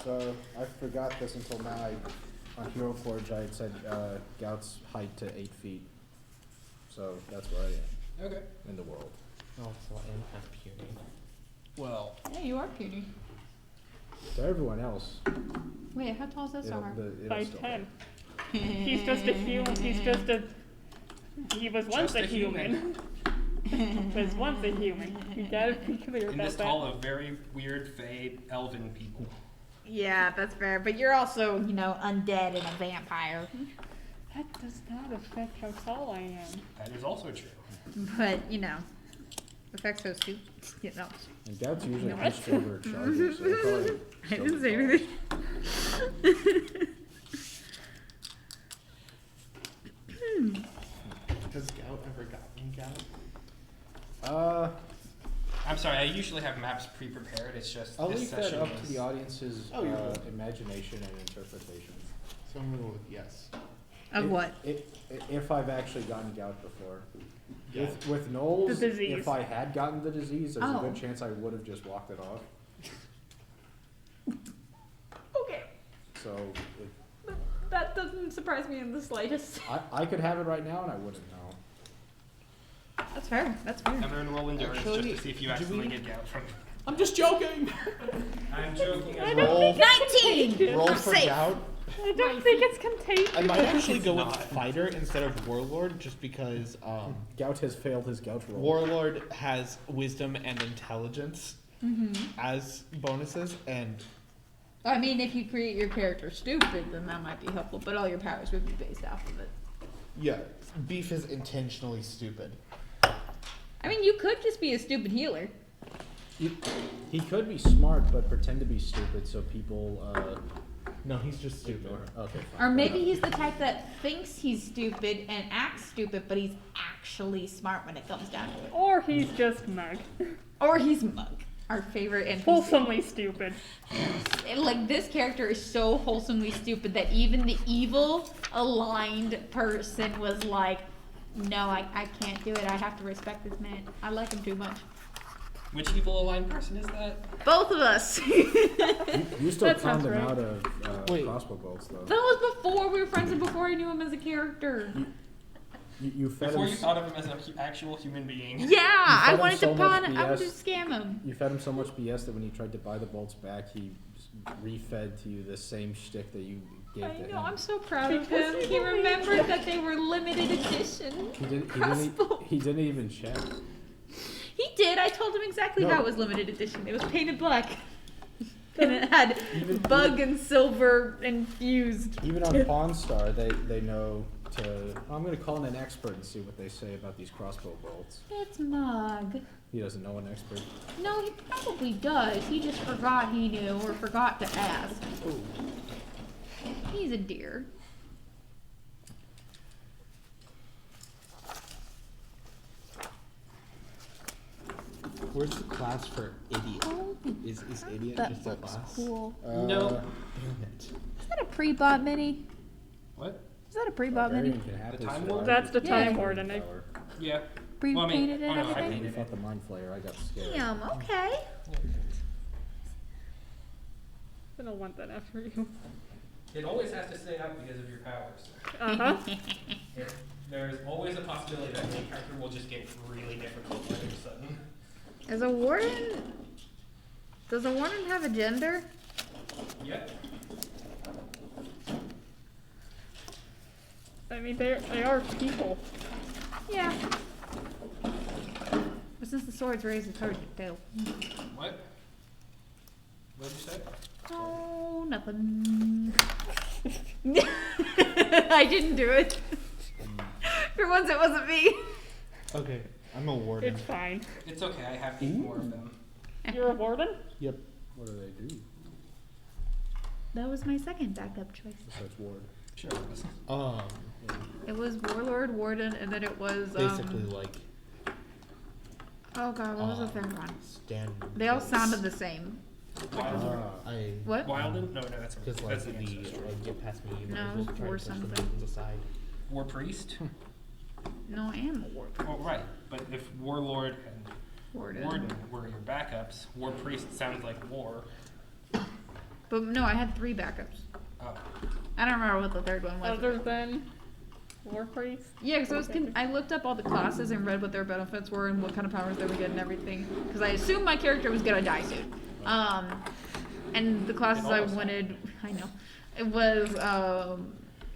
S4: So I forgot this until now. On Hero Forge, I had said Gout's height to 8 feet. So that's where I am
S3: Okay.
S4: in the world.
S6: Oh, so I am half puny.
S3: Well,
S2: Yeah, you are puny.
S4: To everyone else,
S2: Wait, how tall is that, Sahar?
S4: it'll
S1: By
S4: still
S1: 10. He's just a human. He was once
S3: Just
S1: a
S3: a
S1: human. Was once a human. You gotta be clear
S3: in
S1: about
S3: this
S1: that.
S3: hall of very weird, fade, elven people.
S2: Yeah, that's fair. But you're also, undead and a vampire.
S1: That does not affect how tall I am.
S3: That is also true.
S2: But, Effects so stupid. Yeah, no.
S4: And Gout's usually
S1: What?
S4: pushed over charges, so probably
S2: I
S4: still
S2: didn't say
S4: good
S2: anything.
S6: Has Gout ever gotten Gout?
S4: call.
S3: I'm sorry, I usually have maps pre-prepared, it's just
S4: I'll
S3: this
S4: leave that
S3: session
S4: up to
S3: was-
S4: the audience's
S6: Oh, you're good.
S4: imagination and interpretation.
S6: So I'm gonna go with yes.
S2: Of what?
S4: If I've actually gotten gout before.
S6: Yeah.
S4: With Knowles,
S1: The disease.
S4: if I had gotten the disease, there's a
S2: Oh.
S4: good chance I would have just walked it off.
S2: Okay.
S4: So
S2: That doesn't surprise me in the slightest.
S4: I could have it right now and I wouldn't know.
S2: That's fair. That's fair.
S3: Everyone roll endurance just
S6: Actually,
S3: to see if you
S6: do
S3: accidentally
S6: we-
S3: get gout from.
S4: I'm just joking!
S3: I'm joking
S1: I
S3: as
S1: don't
S3: well.
S1: think
S2: 19!
S6: Roll
S2: I'm
S6: for
S2: safe.
S6: Gout.
S1: I don't think it's contagious.
S6: I might actually
S3: It's
S6: go with
S3: not.
S6: Fighter instead of Warlord, just because
S4: Gout has failed his gout roll.
S6: Warlord has Wisdom and Intelligence
S2: Mm-hmm.
S6: as bonuses, and
S2: I mean, if you create your character stupid, then that might be helpful, but all your powers would be based off of it.
S6: yeah, Beef is intentionally stupid.
S2: I mean, you could just be a stupid healer.
S4: He could be smart but pretend to be stupid so people
S6: No, he's just stupid.
S4: ignore him. Okay, fine.
S2: Or maybe he's the type that thinks he's stupid and acts stupid, but he's actually smart when it comes down to it.
S1: Or he's just mug.
S2: Or he's Mug, our favorite NPC.
S1: Wholesomely stupid.
S2: Like, this character is so wholesomely stupid that even the evil aligned person was like, no, I can't do it. I have to respect this man. I like him too much.
S3: Which evil aligned person is that?
S2: Both of us.
S4: You still
S1: That
S4: conned
S1: sounds
S4: him
S1: right.
S4: out of
S6: Wait.
S4: crossbow bolts though.
S2: That was before we were friends and before I knew him as a character.
S4: You fed
S3: Before
S4: him.
S3: you thought of him as an actual human being.
S2: Yeah, I
S4: him
S2: wanted
S4: so
S2: to
S4: much
S2: pawn. I would
S4: BS.
S2: just scam him.
S4: You fed him so much BS that when he tried to buy the bolts back, he refed to you the same shtick that you gave
S2: I
S4: to
S2: know.
S4: him.
S2: I'm so proud of
S1: Because
S2: him.
S1: he
S2: He
S1: only
S2: remembered
S1: checked.
S2: that they were limited edition. Crossbow.
S4: He didn't even check.
S2: He did. I told him exactly
S4: No.
S2: how it was limited edition. It was painted black. And it had
S4: Even-
S2: bug and silver infused.
S4: Even on Pawn Star, they know to. I'm gonna call in an expert and see what they say about these crossbow bolts.
S2: It's Mug.
S4: He doesn't know an expert.
S2: No, he probably does. He just forgot he knew or forgot to ask. He's a dear.
S6: Where's the class for idiot? Is idiot
S2: That
S6: just a
S2: looks
S6: class?
S2: cool.
S3: No.
S6: Damn it.
S2: Is that a pre-bot mini?
S3: What?
S2: Is that a pre-bot mini?
S4: Barbarian can happily
S3: Time
S4: survive
S3: Lord?
S1: That's the
S4: with
S2: Time
S4: Mind
S1: Warden, I-
S4: Power.
S3: Yeah.
S2: Pre-painted and
S3: I
S2: everything?
S4: When we
S3: painted
S4: fought
S3: it.
S4: the Mind Flayer, I got scared.
S2: Damn, okay.
S1: I don't want that after you.
S3: It always has to stay up because of your powers.
S1: Uh-huh.
S3: There's always a possibility that main character will just get really difficult all of a sudden.
S2: Is a warden... Does a warden have a gender?
S3: Yep.
S1: I mean, they are people.
S2: Yeah. But since the sword's raised, it's hard to tell.
S3: What? What did you say?
S2: Oh, nothing. I didn't do it. For once, it wasn't me.
S6: Okay, I'm a warden.
S1: It's fine.
S3: It's okay, I have 8 more of them.
S1: You're a warden?
S6: Yep.
S4: What do they do?
S2: That was my second backup choice.
S4: Besides ward.
S3: Sure.
S2: It was warlord, warden, and then it was
S6: Basically like
S2: Oh god, what was the third one?
S6: stand.
S2: They all sounded the same.
S3: Wilden?
S6: I
S2: What?
S3: Wilden? No, that's
S6: because like
S3: that's
S6: the
S3: the ancestor.
S6: get past me. You
S2: No,
S6: might as
S2: it was
S6: well try
S2: war
S6: to push the
S2: something.
S6: buttons aside.
S3: War priest?
S2: No, I am a warlord.
S3: Oh, right. But if warlord and
S2: Warden.
S3: warden were your backups, war priest sounds like war.
S2: But no, I had 3 backups.
S3: Oh.
S2: I don't remember what the third one was.
S1: Other than war priest?
S2: Yeah, because I looked up all the classes and read what their benefits were and what kind of powers they would get and everything. Because I assumed my character was gonna die soon. And the classes I
S3: almost
S2: wanted, I know, it was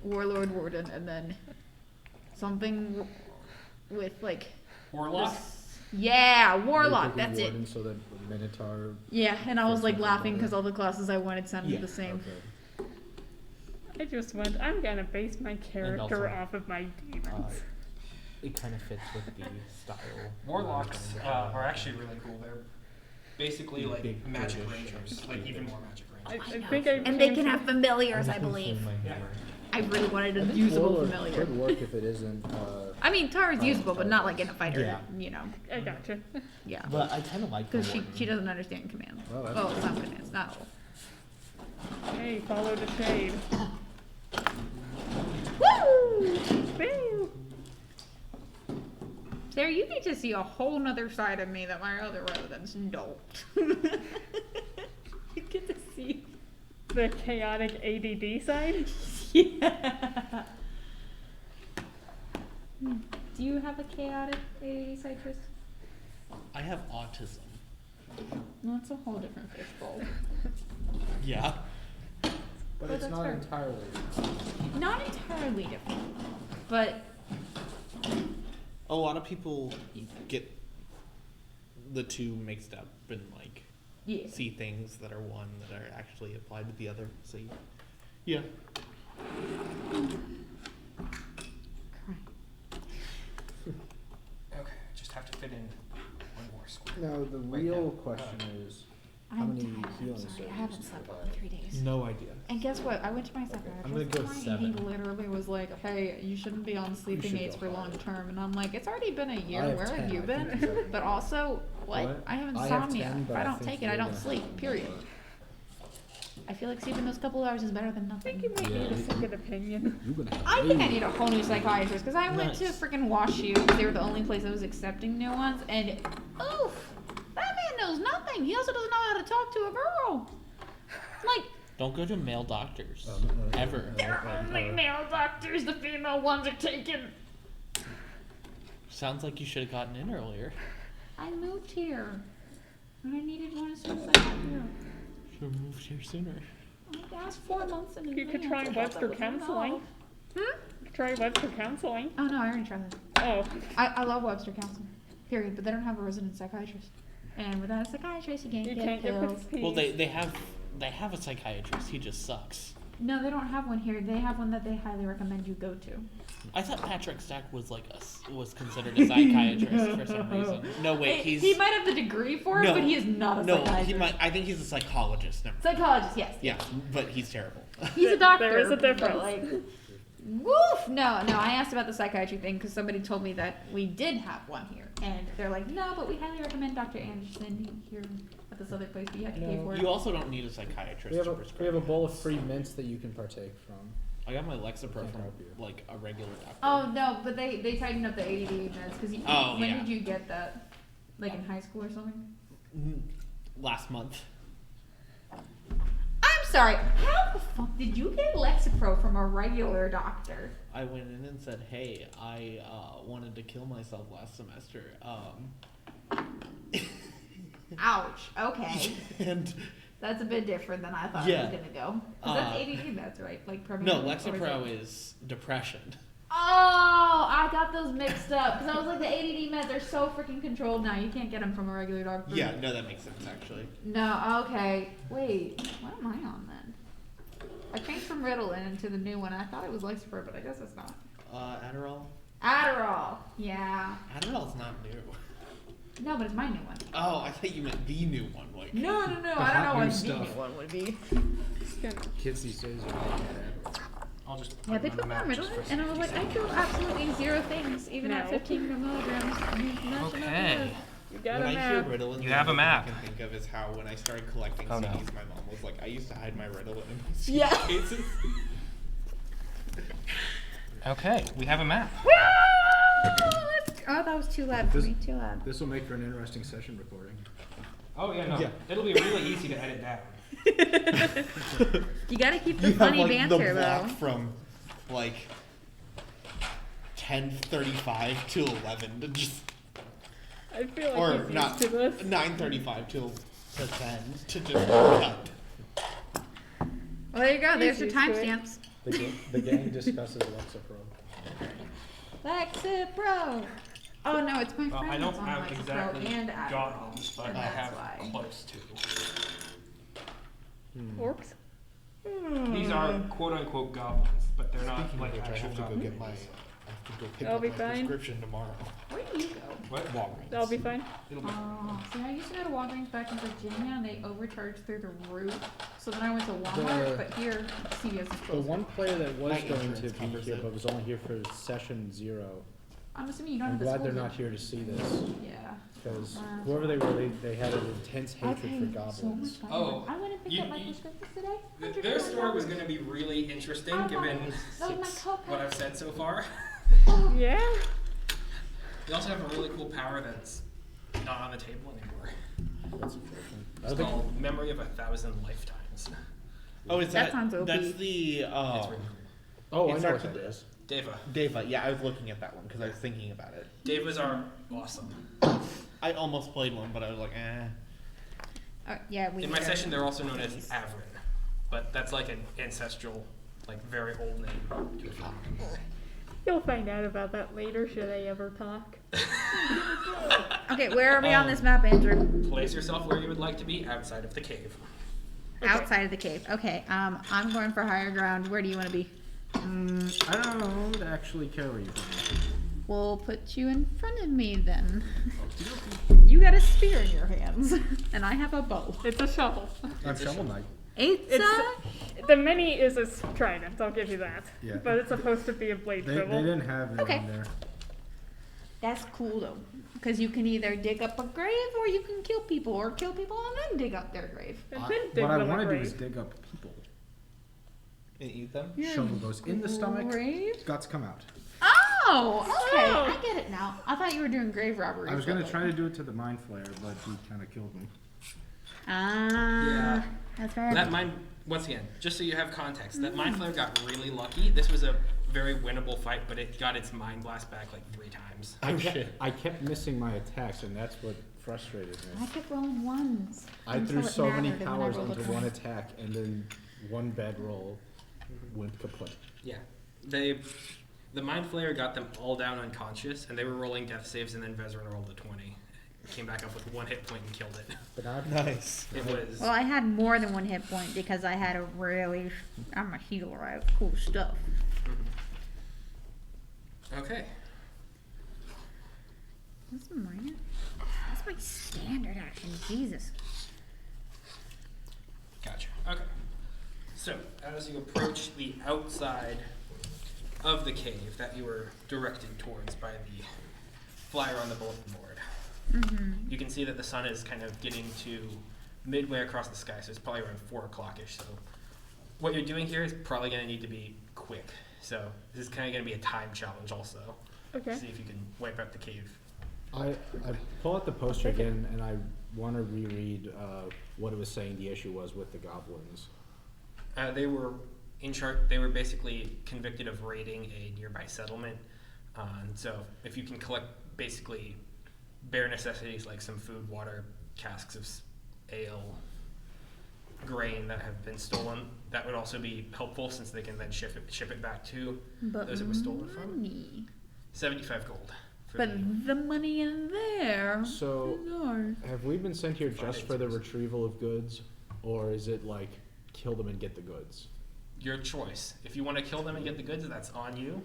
S2: warlord, warden, and then something with like.
S3: Warlock?
S2: Yeah,
S4: You're
S2: warlock.
S4: picking
S2: That's it.
S4: warden so that Minotaur.
S2: Yeah, and I was like
S4: Fits with
S2: laughing
S4: the-
S2: because all the classes I wanted sounded
S6: Yeah,
S2: the same.
S4: Okay.
S1: I just went, I'm gonna base my character
S6: also,
S1: off of my demons.
S6: It kind of fits with the style.
S3: Warlocks are actually really cool. They're basically like
S6: Big
S3: magic
S6: British
S3: rangers,
S6: and
S3: like
S6: stupid.
S3: even more magic rangers.
S1: I think I
S2: And they
S1: came
S2: can
S1: to
S2: have familiars, I believe.
S3: Yeah.
S2: I really wanted
S4: I
S2: a
S4: think
S2: usable
S4: Warlord
S2: familiar.
S4: could work if it isn't.
S2: I mean, Tara's
S4: Oh,
S2: usable, but not like in a
S4: Tara's.
S2: fighter.
S6: Yeah.
S2: You know.
S1: I gotcha.
S2: Yeah.
S6: But I kind of like the
S2: Because she
S6: Warden.
S2: doesn't understand commands.
S4: Well, that's
S2: Well,
S4: good.
S2: some commands, not all.
S1: Hey, follow the shade.
S2: Woo!
S1: Woo!
S2: Sarah, you need to see a whole nother side of me that my other residents don't. You get to see.
S1: The chaotic ADD side?
S2: Yeah. Do you have a chaotic ADD side, Tris?
S6: I have autism.
S2: No, it's a whole different fishbowl.
S6: Yeah.
S4: But
S2: Well,
S4: it's
S2: that's
S4: not
S2: fair.
S4: entirely.
S2: Not entirely different, but
S6: A lot of people get the two mixed up and like
S2: yeah.
S6: see things that are one that are actually applied to the other. So yeah.
S3: Okay, just have to fit in one more square.
S4: Now the
S3: Wait,
S4: real
S3: no.
S4: question is, how
S2: I'm
S4: many
S2: tired. I'm
S4: healing
S2: sorry. I
S4: surges
S2: haven't
S4: do
S2: slept
S4: you
S2: in
S4: have?
S2: 3 days.
S6: No idea.
S2: And guess what? I went to my psychiatrist
S6: I'm gonna go
S2: and he
S6: 7.
S2: literally was like, "Hey, you shouldn't be on sleeping
S4: should
S2: aids
S4: go
S2: for
S4: higher.
S2: long term." And I'm like, "It's already been a year.
S4: I have
S2: Where
S4: 10,
S2: have you
S4: I
S2: been?"
S4: think it's
S2: But also, what?
S4: What?
S2: I have
S4: I have
S2: insomnia.
S4: 10,
S2: If
S4: but
S2: I
S4: I
S2: don't
S4: think
S2: take it, I
S4: you're
S2: don't
S4: gonna
S2: sleep.
S4: have
S2: Period.
S4: more.
S2: I feel like sleeping those couple hours is better than
S1: I think
S2: nothing.
S1: you might need a second opinion.
S4: You're gonna have
S2: I think I
S4: way
S2: need a whole new psychiatrist because I went to
S6: Nice.
S2: freaking WashU because they were the only place that was accepting new ones, and oof, that man knows nothing. He also doesn't know how to talk to a girl. Like,
S6: Don't go to male doctors ever.
S2: they're only male doctors. The female ones are taken.
S6: Sounds like you should have gotten in earlier.
S2: I moved here, and I needed one as soon as I got here.
S6: Should have moved here sooner.
S2: I asked 4 months in
S1: You could
S2: advance.
S1: try
S2: I thought
S1: Webster
S2: that was
S1: counseling.
S2: enough. Hmm?
S1: Try Webster counseling.
S2: Oh no, I already tried that.
S1: Oh,
S2: I love Webster counseling. Period. But they don't have a resident psychiatrist. And without a psychiatrist, you can't
S1: you
S2: get
S1: can't get
S2: pills.
S1: PCP.
S6: Well, they have a psychiatrist. He just sucks.
S2: No, they don't have one here. They have one that they highly recommend you go to.
S6: I thought Patrick Stack was was considered a psychiatrist for some reason. No, wait, he's
S2: He might have the degree for it,
S6: No,
S2: but he is not a
S6: no,
S2: psychiatrist.
S6: he might. I think he's a psychologist. Never.
S2: Psychologist, yes.
S6: Yeah, but he's terrible.
S2: He's a doctor.
S1: There is a
S2: but,
S1: difference.
S2: like, woof! No, I asked about the psychiatry thing because somebody told me that we did have one here, and they're like, no, but we highly recommend Dr. Anderson here at this other place, but you have to pay
S4: No.
S2: for it.
S6: You also don't need a psychiatrist
S4: We have
S6: to
S4: a
S6: prescribe.
S4: bowl of free mints that you can partake from.
S6: I got my Lexapro
S4: Can't
S6: from
S4: help you.
S6: like a regular doctor.
S2: Oh no, but they tightened up the ADD meds because
S6: Oh,
S2: when
S6: yeah.
S2: did you get that? Like in high school or something?
S6: Last month.
S2: I'm sorry. How the fuck did you get Lexapro from a regular doctor?
S6: I went in and said, "Hey, I wanted to kill myself last semester."
S2: Ouch. Okay.
S6: And
S2: That's a bit different than I thought
S6: Yeah.
S2: it was gonna go. 'Cause that's
S6: Uh,
S2: ADD meds, right? Like
S6: no,
S2: primarily.
S6: Lexapro is depression.
S2: Oh, I got those mixed up because I was like, the ADD meds are so freaking controlled now. You can't get them from a regular doctor.
S6: Yeah, no, that makes sense actually.
S2: No. Okay. Wait. What am I on then? I changed from Ritalin to the new one. I thought it was Lexapro, but I guess it's not.
S6: Adderall.
S2: Adderall. Yeah.
S6: Adderall's not new.
S2: No, but it's my new one.
S6: Oh, I thought you meant the new one. Like
S2: No. I don't know
S4: hot
S2: what
S4: new
S2: the
S4: stuff.
S2: new one would be.
S4: Kids these days are really bad.
S3: I'll just
S2: Yeah,
S3: put
S2: they
S3: it on
S2: put
S3: the
S2: me on
S3: map just
S2: Ritalin,
S3: for
S2: and I was like, I feel absolutely zero things, even at
S1: No.
S2: 15 milligrams.
S3: Okay.
S1: you got
S6: when
S1: a
S6: I hear
S1: map.
S6: Ritalin,
S3: You
S6: the
S3: have a
S6: only thing
S3: map.
S6: I can think of is how when I started collecting
S3: Oh, no.
S6: CDs, my mom was like, "I used to hide my Ritalin in my
S2: Yeah.
S6: suitcases."
S3: Okay, we have a map.
S2: Oh, that was too loud for
S4: This-
S2: me. Too loud.
S4: This will make for an interesting session recording.
S3: Oh yeah, no,
S6: Yeah.
S3: it'll be really easy to edit down.
S2: You gotta keep the
S6: You have
S2: funny
S6: like
S2: banter
S6: the block
S2: though.
S6: from like 10:35 to 11 to just,
S1: I feel like
S6: or
S1: he's
S6: not
S1: used to this.
S6: 9:35 to 10 to just cut.
S2: Well, there you go. There's your
S1: He's used to it.
S2: timestamps.
S4: The gang discusses Lexapro.
S2: Lexapro. Oh no, it's my
S3: Well,
S2: friend
S3: I
S2: that's
S3: don't
S2: on
S3: have
S2: Lexapro
S3: exactly
S2: and Adderall,
S3: got these, but
S2: and
S3: I
S2: that's
S3: have
S2: why.
S3: close to.
S1: Orcs?
S3: These are quote unquote goblins, but they're not
S6: Speaking
S3: like
S6: of which, I
S3: actual
S6: have to go
S3: goblins.
S6: get my can go pick
S1: I'll
S6: up
S1: be
S6: my
S1: fine.
S6: prescription tomorrow.
S2: Where do you go?
S3: What?
S6: Walgreens.
S1: I'll be fine.
S6: It'll be
S2: Oh, see, I used to go to Walgreens back in Virginia, and they overcharged through the roof. So then I went to Walmart, but here CVS is
S4: The
S2: closed.
S4: one player that was
S6: My
S4: going to
S6: insurance
S4: be
S6: covers
S4: here
S6: it.
S4: but was only here for session 0.
S2: I'm assuming you don't
S4: I'm
S2: have the
S4: glad
S2: school
S4: they're
S2: here.
S4: not here to see this,
S2: Yeah.
S4: because
S2: Wow.
S4: whoever they were, they had an intense hatred for
S2: So much
S4: goblins.
S2: better.
S3: Oh,
S2: I went and picked
S3: you-
S2: up my
S3: you-
S2: prescriptions today.
S3: Their story was going to be really interesting
S2: Oh,
S3: given
S2: that was my copay.
S3: what I've said so far.
S1: Yeah.
S3: They also have a really cool power that's not on the table anymore.
S4: That's unfortunate. I
S3: It's
S4: don't think-
S3: called Memory of 1,000 Lifetimes.
S6: Oh, is
S2: That
S6: that?
S2: sounds OP.
S6: That's the.
S3: It's really cool.
S4: Oh, I
S6: It
S4: know
S6: starts
S4: what that
S6: with
S4: is.
S3: Deva.
S6: Deva. Yeah, I was looking at that one because I was thinking about it.
S3: Devas are awesome.
S6: I almost played one, but I was like, eh.
S2: Yeah, we
S3: In my
S2: are-
S3: session, they're also known as Avrin, but that's like an ancestral, like very old name. to a few.
S1: You'll find out about that later, should I ever talk.
S2: Okay, where are we on this map, Andrew?
S3: Place yourself where you would like to be outside of the cave.
S2: Outside of the cave. Okay, I'm going for higher ground. Where do you want to be?
S4: I don't actually care where you're from.
S2: We'll put you in front of me then. You got a spear in your hands, and I have a bow.
S1: It's a shovel.
S4: I'm Shovel Knight.
S1: The mini is a trident, I'll give you that.
S4: Yeah.
S1: But it's supposed to be a blade
S4: They
S1: shovel.
S4: didn't have it
S2: Okay.
S4: on there.
S2: That's cool though, because you can either dig up a grave or you can kill people, or kill people and then dig up their grave.
S1: And then dig
S4: What I
S1: them a
S4: want to do
S1: grave.
S4: is dig up people.
S6: And eat them?
S4: Shovel goes in the stomach,
S2: Grave?
S4: guts come out.
S2: Oh, okay.
S1: Oh.
S2: I get it now. I thought you were doing grave robbery.
S4: I was going to try to do it to the Mind Flayer, but he kind of killed me.
S2: Ah,
S3: Yeah.
S2: that's fair.
S3: That mind, once again, just so you have context, that mind flayer got really lucky. This was a very winnable fight, but it got its mind blast back like 3 times.
S4: I kept missing my attacks, and that's what frustrated
S2: I
S4: me.
S2: kept rolling ones.
S4: I
S2: until
S4: threw
S2: it
S4: so many
S2: mattered, and then I
S4: powers
S2: rolled a
S4: into
S2: 20.
S4: one attack, and then one bad roll went kaput.
S3: Yeah. The mind flayer got them all down unconscious, and they were rolling death saves, and then Vezran rolled a 20. Came back up with 1 hit point and killed it.
S4: But now
S6: Nice.
S3: It was.
S2: Well, I had more than 1 hit point because I had a really. I'm a healer. I have cool stuff.
S3: Okay.
S2: That's minor. That's my standard action. Jesus.
S3: Gotcha. Okay. So, as you approach the outside of the cave that you were directed towards by the flyer on the bulletin board, you can see that the sun is kind of getting to midway across the sky, so it's probably around 4 o'clock-ish. So, what you're doing here is probably going to need to be quick. So, this is kind of going to be a time challenge also.
S1: Okay.
S3: See if you can wipe out the cave.
S4: I pull out the poster again, and I want to reread what it was saying the issue was with the goblins.
S3: They were in charge. They were basically convicted of raiding a nearby settlement. So if you can collect basically bare necessities like some food, water, casks of ale, grain that have been stolen, that would also be helpful since they can then ship it back to
S2: But
S3: those it was stolen from.
S2: money.
S3: 75 gold. For
S2: But
S3: the,
S2: the money in there.
S4: So-
S2: is ours.
S4: Have we been sent here
S3: Find
S4: just for the
S3: answers.
S4: retrieval of goods, or is it like kill them and get the goods?
S3: your choice. If you want to kill them and get the goods, that's on you.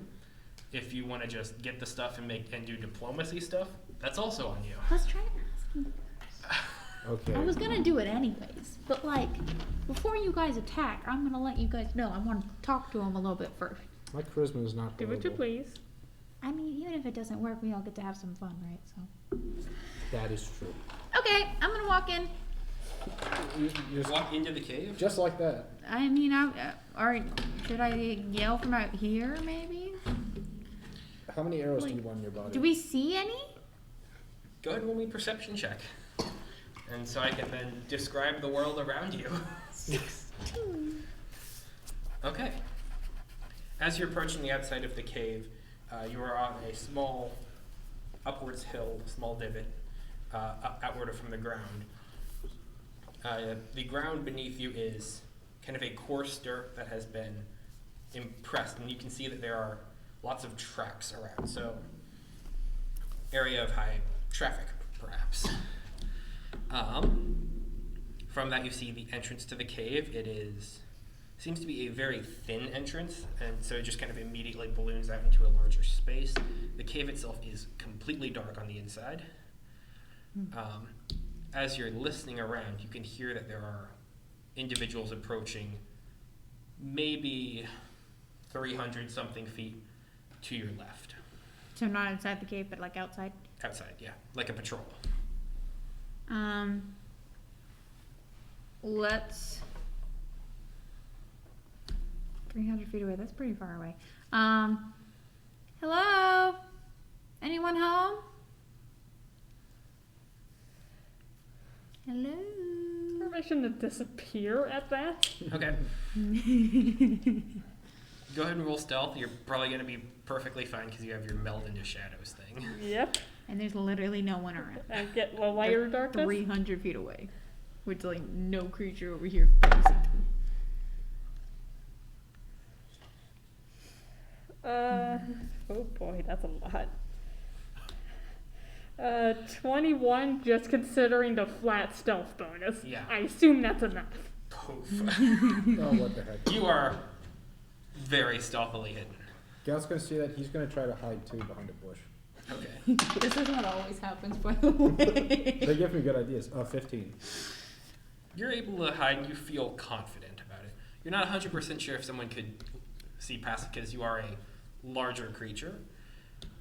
S3: If you want to just get the stuff and do diplomacy stuff, that's also on you.
S2: Let's try asking.
S4: Okay.
S2: I was gonna do it anyways, but like, before you guys attack, I'm gonna let you guys know I want to talk to him a little bit first.
S4: My charisma is not
S1: Do what you
S4: global.
S1: please.
S2: I mean, even if it doesn't work, we all get to have some fun, right? So.
S4: That is true.
S2: Okay, I'm gonna walk in.
S4: Just,
S3: Walk into the cave.
S4: just like that.
S2: I mean, or should I yell from out here, maybe?
S4: How many arrows do you want in your body?
S2: Do we see any?
S3: Go ahead and roll me a perception check. And so I can then describe the world around you.
S2: 16.
S3: Okay. As you're approaching the outside of the cave, you are on a small upwards hill, small divot, outward from the ground. The ground beneath you is kind of a coarse dirt that has been impressed, and you can see that there are lots of tracks around. So, area of high traffic, perhaps. From that, you see the entrance to the cave. It is seems to be a very thin entrance, and so it just kind of immediately balloons out into a larger space. The cave itself is completely dark on the inside. As you're listening around, you can hear that there are individuals approaching maybe 300 something feet to your left.
S2: So not inside the cave, but like outside.
S3: Outside, yeah, like a patrol.
S2: Let's 300 feet away. That's pretty far away. Hello? Anyone home? Hello?
S1: Permission to disappear at that?
S3: Okay. Go ahead and roll stealth. You're probably going to be perfectly fine because you have your meld into shadows thing.
S1: Yep.
S2: And there's literally no one around.
S1: I get the lighter darkness.
S2: 300 feet away. With like no creature over here.
S1: Oh boy, that's a lot. 21, just considering the flat stealth bonus.
S3: Yeah.
S1: I assume that's enough.
S3: Poof.
S4: Oh, what the heck.
S3: You are very stealthily hidden.
S4: Gal's gonna see that. He's gonna try to hide too behind a bush.
S3: Okay.
S2: This is what always happens, by the way.
S4: They give me good ideas. 15.
S3: You're able to hide and you feel confident about it. You're not 100% sure if someone could see past it because you are a larger creature,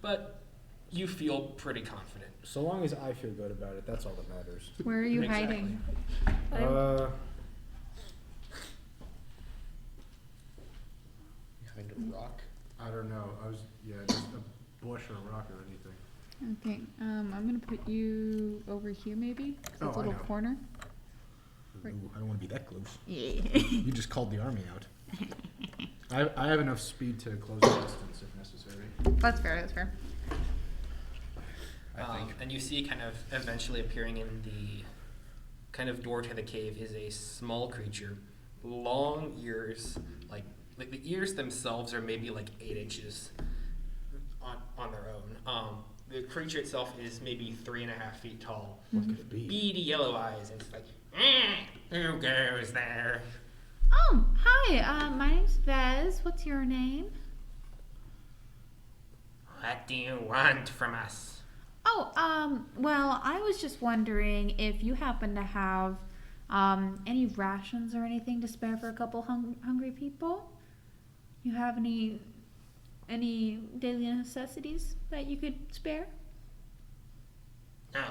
S3: but you feel pretty confident.
S4: So long as I feel good about it, that's all that matters.
S2: Where are you
S3: Exactly.
S2: hiding?
S6: Behind a rock.
S4: I don't know. Just a bush or a rock or anything.
S2: Okay, I'm gonna put you over here maybe.
S4: Oh,
S2: This
S4: I
S2: little
S4: know.
S2: corner. Right.
S4: Ooh, I don't want to be that close.
S5: Yeah.
S4: You just called the army out. I have enough speed to close the distance if necessary.
S2: That's fair, that's fair.
S4: I think.
S3: And you see kind of eventually appearing in the kind of door to the cave is a small creature. Long ears, like the ears themselves are maybe like 8 inches on their own. The creature itself is maybe 3.5 feet tall.
S4: What could it be?
S3: Beady yellow eyes, and it's like, who goes there?
S2: Oh, hi, my name's Vez. What's your name?
S3: What do you want from us?
S2: Oh, well, I was just wondering if you happen to have any rations or anything to spare for a couple hungry people? You have any daily necessities that you could spare?
S3: No.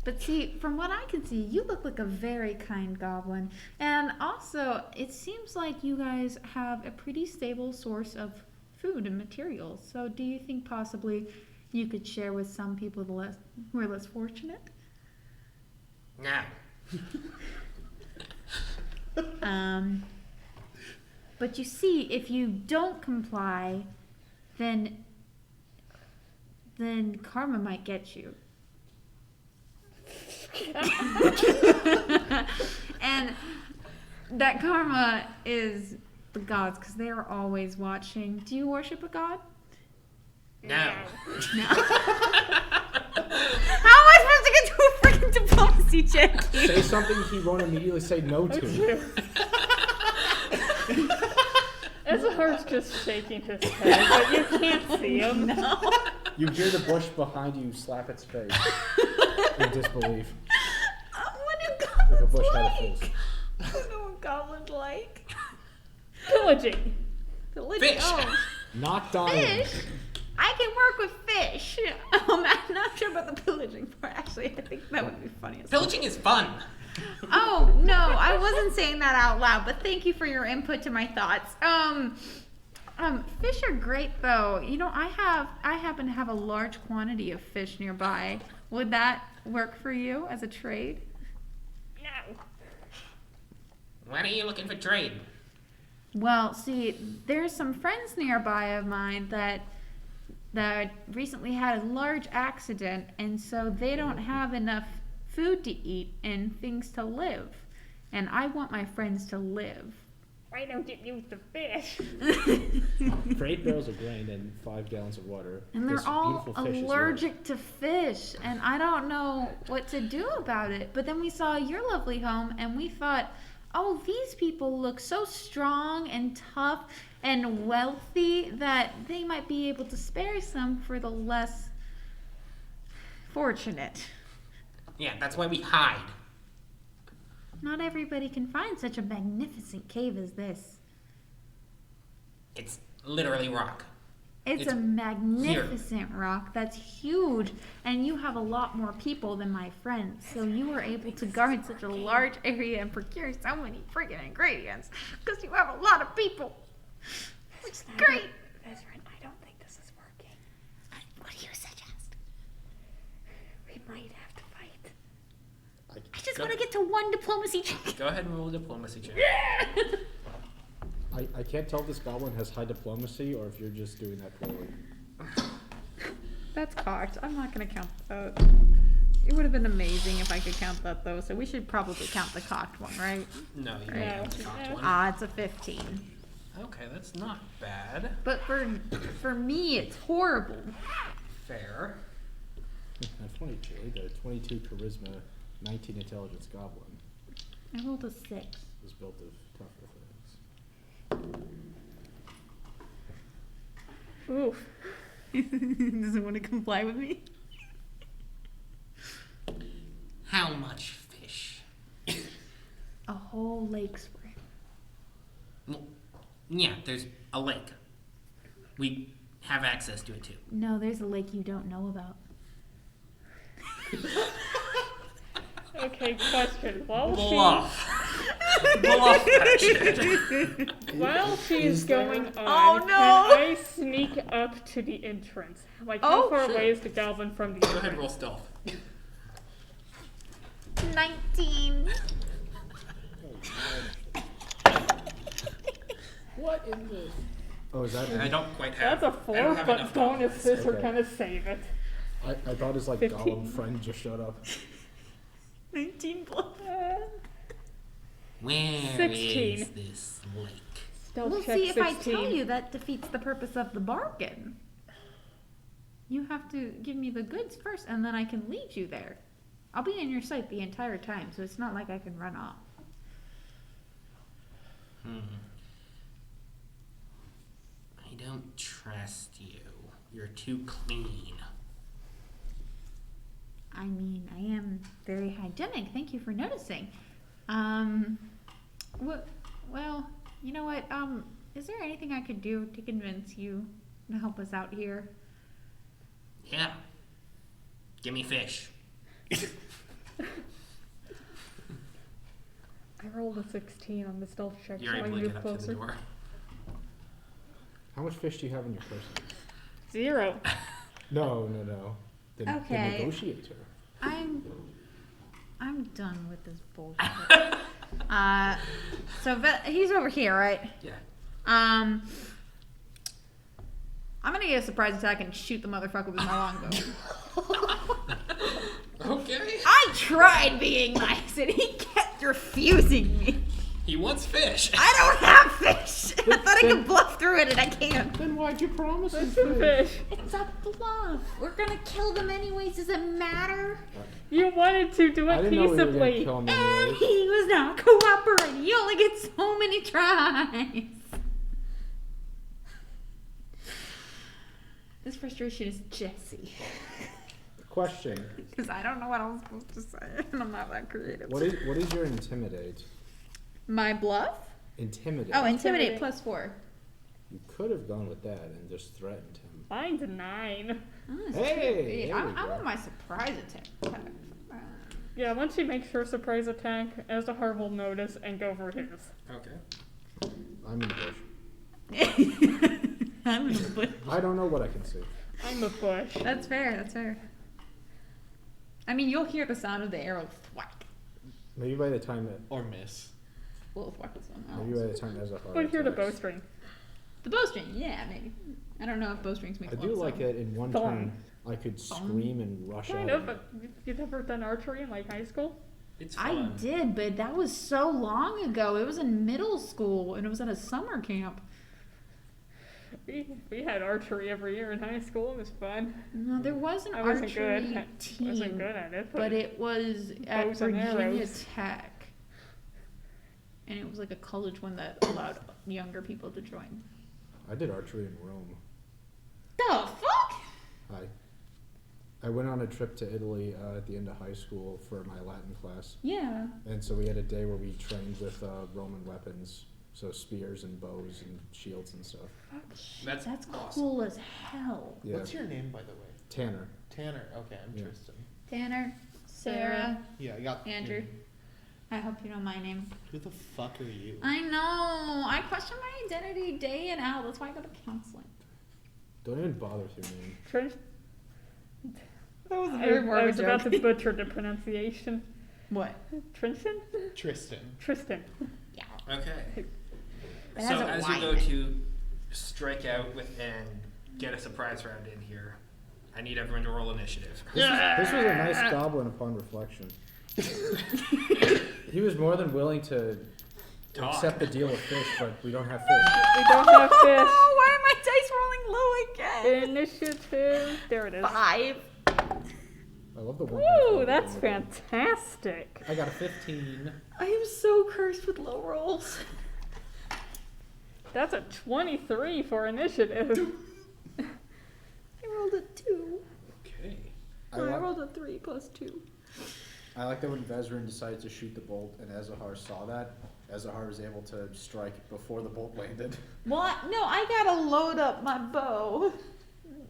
S2: But see, from what I can see, you look like a very kind goblin. And also, it seems like you guys have a pretty stable source of food and materials. So do you think possibly you could share with some people who are less fortunate?
S3: No.
S2: But you see, if you don't comply, then karma might get you. And that karma is the gods, because they are always watching. Do you worship a god?
S3: No.
S2: No. How am I supposed to get to a freaking diplomacy check?
S4: Say something he won't immediately say no to.
S1: Ezrahar's just shaking his head, but you can't see him.
S2: No.
S4: You hear the bush behind you slap its face in disbelief.
S2: What do
S4: If a
S2: goblins
S4: bush had a
S2: like?
S4: face.
S2: I don't know what goblins like.
S1: Pillaging.
S3: Fish.
S2: Oh,
S4: Not dying.
S2: fish? I can work with fish. I'm not sure about the pillaging part. Actually, I think that would be funny. As well.
S3: Pillaging is fun.
S2: Oh, no, I wasn't saying that out loud, but thank you for your input to my thoughts. Fish are great though. You know, I happen to have a large quantity of fish nearby. Would that work for you as a trade?
S1: No.
S3: What are you looking for trade?
S2: Well, see, there's some friends nearby of mine that recently had a large accident, and so they don't have enough food to eat and things to live. And I want my friends to live.
S1: Why don't you use the fish?
S4: For 8 barrels of grain and 5 gallons of water,
S2: And they're
S4: this
S2: all
S4: beautiful fish is yours.
S2: allergic to fish, and I don't know what to do about it. But then we saw your lovely home, and we thought, oh, these people look so strong and tough and wealthy that they might be able to spare some for the less fortunate.
S3: Yeah, that's why we hide.
S2: Not everybody can find such a magnificent cave as this.
S3: It's literally rock.
S2: It's
S3: It's
S2: a magnificent rock that's huge, and you have a lot more people than my friends, so you were able to guard such a large area and procure so many freaking ingredients because you have a lot of people. Which is great.
S1: Vezran, I don't think this is working.
S5: What do you suggest?
S1: We might have to fight.
S2: I just
S3: Go-
S2: want to get to one diplomacy check.
S3: Go ahead and roll a diplomacy check.
S4: I can't tell if this goblin has high diplomacy or if you're just doing that poorly.
S2: That's cocked. I'm not going to count that. It would have been amazing if I could count that, though, so we should probably count the cocked one, right?
S3: No, you
S2: Right.
S3: don't have the cocked one.
S2: Ah, it's a 15.
S3: Okay, that's not bad.
S2: But for me, it's horrible.
S3: Fair.
S4: At 22, the 22 charisma, 19 intelligence goblin
S2: I rolled a 6.
S4: is built of tougher things.
S1: Oof.
S2: Doesn't want to comply with me.
S3: How much fish?
S2: A whole lake's worth.
S3: Well, yeah, there's a lake. We have access to it too.
S2: No, there's a lake you don't know about.
S1: Okay, question. While
S3: Bluff. Bluff that shit.
S1: while she's going on,
S2: Oh, no!
S1: can I sneak up to the entrance? Like, how
S2: Oh,
S1: far
S3: sure.
S1: away is the goblin from the
S3: Go ahead and
S1: entrance?
S3: roll stealth.
S2: 19.
S4: What in the... Oh, is that...
S3: I don't quite have.
S1: That's a
S3: I don't
S1: 4,
S3: have
S1: but
S3: enough
S1: bonuses are
S4: Okay.
S1: gonna save it.
S4: I thought his, like,
S1: 15.
S4: goblin friend just showed up.
S2: 19 plus.
S3: Where
S1: 16.
S3: is this lake?
S1: Stealth
S2: We'll
S1: check
S2: see if
S1: 16.
S2: I tell you that defeats the purpose of the bargain. You have to give me the goods first, and then I can lead you there. I'll be in your sight the entire time, so it's not like I can run off.
S3: I don't trust you. You're too clean.
S2: I mean, I am very hygienic. Thank you for noticing. Well, you know what? Is there anything I could do to convince you to help us out here?
S3: Yeah. Give me fish.
S1: I rolled a 16 on the stealth check,
S3: You're
S1: so I
S3: able to
S1: move
S3: get up to the
S1: closer.
S3: door.
S4: How much fish do you have in your person?
S1: 0.
S4: No. The
S2: Okay.
S4: negotiator.
S2: I'm done with this bullshit. He's over here, right?
S3: Yeah.
S2: I'm gonna get a surprise attack and shoot the motherfucker with my longbow.
S3: Okay.
S2: I tried being nice and he kept refusing me.
S3: He wants fish.
S2: I don't have fish. I thought I could bluff through it and I can't.
S4: Then why'd you promise him
S1: Some fish.
S2: It's a bluff. We're gonna kill them anyways. Does it matter?
S1: You wanted to do
S4: I
S1: it
S4: didn't know we were gonna
S1: peaceably.
S4: kill him
S2: And
S4: anyways.
S2: he was not cooperating. You only get so many tries. This frustration is Jesse.
S4: Question.
S2: Because I don't know what I'm supposed to say. And I'm not that creative.
S4: What is your intimidate?
S2: My bluff?
S4: Intimidate.
S2: Oh, intimidate
S1: Intimidate.
S2: +4.
S4: You could have gone with that and just threatened him.
S1: Mine's a 9.
S4: Hey, there
S2: I
S4: we go.
S2: want my surprise attack.
S1: Yeah, once she makes her surprise attack, Ezahar will notice and go for his.
S3: Okay.
S4: I'm in the bush.
S2: I'm in the bush.
S4: I don't know what I can see.
S1: I'm a bush.
S2: That's fair. That's fair. I mean, you'll hear the sound of the arrow thwack.
S4: Maybe by the time that
S6: Or miss.
S2: We'll thwack the sound.
S4: maybe by the time there's a heart.
S1: But hear the bowstring.
S2: The bowstring, yeah, maybe. I don't know if bowstrings make
S4: I
S2: a
S4: do
S2: lot of
S4: like
S2: sound.
S4: that in one
S1: Thong.
S4: turn I could scream and rush
S1: Kind
S4: at
S1: of,
S4: him.
S1: but you've never done archery in like high school?
S3: It's
S2: I
S3: fun.
S2: did, but that was so long ago. It was in middle school, and it was at a summer camp.
S1: We had archery every year in high school. It was fun.
S2: No, there was an
S1: I wasn't
S2: archery
S1: good. I
S2: team,
S1: wasn't good at it,
S2: but it was at
S1: bows and
S2: Virginia
S1: arrows.
S2: Tech. and it was like a college one that allowed younger people to join.
S4: I did archery in Rome.
S2: The fuck?
S4: I went on a trip to Italy at the end of high school for my Latin class,
S2: Yeah.
S4: and so we had a day where we trained with Roman weapons, so spears and bows and shields and stuff.
S3: That's awesome.
S2: Cool as hell.
S4: Yeah,
S6: What's your name, by the way?
S4: Tanner.
S6: Tanner. Okay, I'm
S4: Yeah.
S6: Tristan.
S2: Tanner, Sarah,
S6: Yeah, I got
S2: Andrew. I hope you know my name.
S6: Who the fuck are you?
S2: I know. I question my identity day and out. That's why I go to counseling.
S4: Don't even bother with your name.
S1: Tristan.
S2: That was
S1: I was about to butcher the pronunciation.
S2: What?
S1: Tristan?
S6: Tristan.
S1: Tristan.
S2: Yeah.
S3: Okay.
S2: It
S3: So
S2: has a
S3: as
S2: Y
S3: you go
S2: in it.
S3: to strike out with and get a surprise round in here, I need everyone to roll initiative.
S4: This was a nice goblin upon reflection. He was more than willing to
S3: Talk.
S4: accept the deal with fish, but we don't have fish.
S1: We don't have fish.
S2: Why am my dice rolling low again?
S1: Initiative. There it is.
S2: 5.
S4: I love the one.
S1: Woo, that's fantastic.
S4: I got a 15.
S2: I am so cursed with low rolls.
S1: That's a 23 for initiative.
S2: I rolled a 2.
S3: Okay.
S4: I
S2: Or I
S4: like,
S2: rolled a 3 plus 2.
S4: I like that when Vezrin decided to shoot the bolt and Ezahar saw that, Ezahar was able to strike before the bolt landed.
S2: What? No, I gotta load up my bow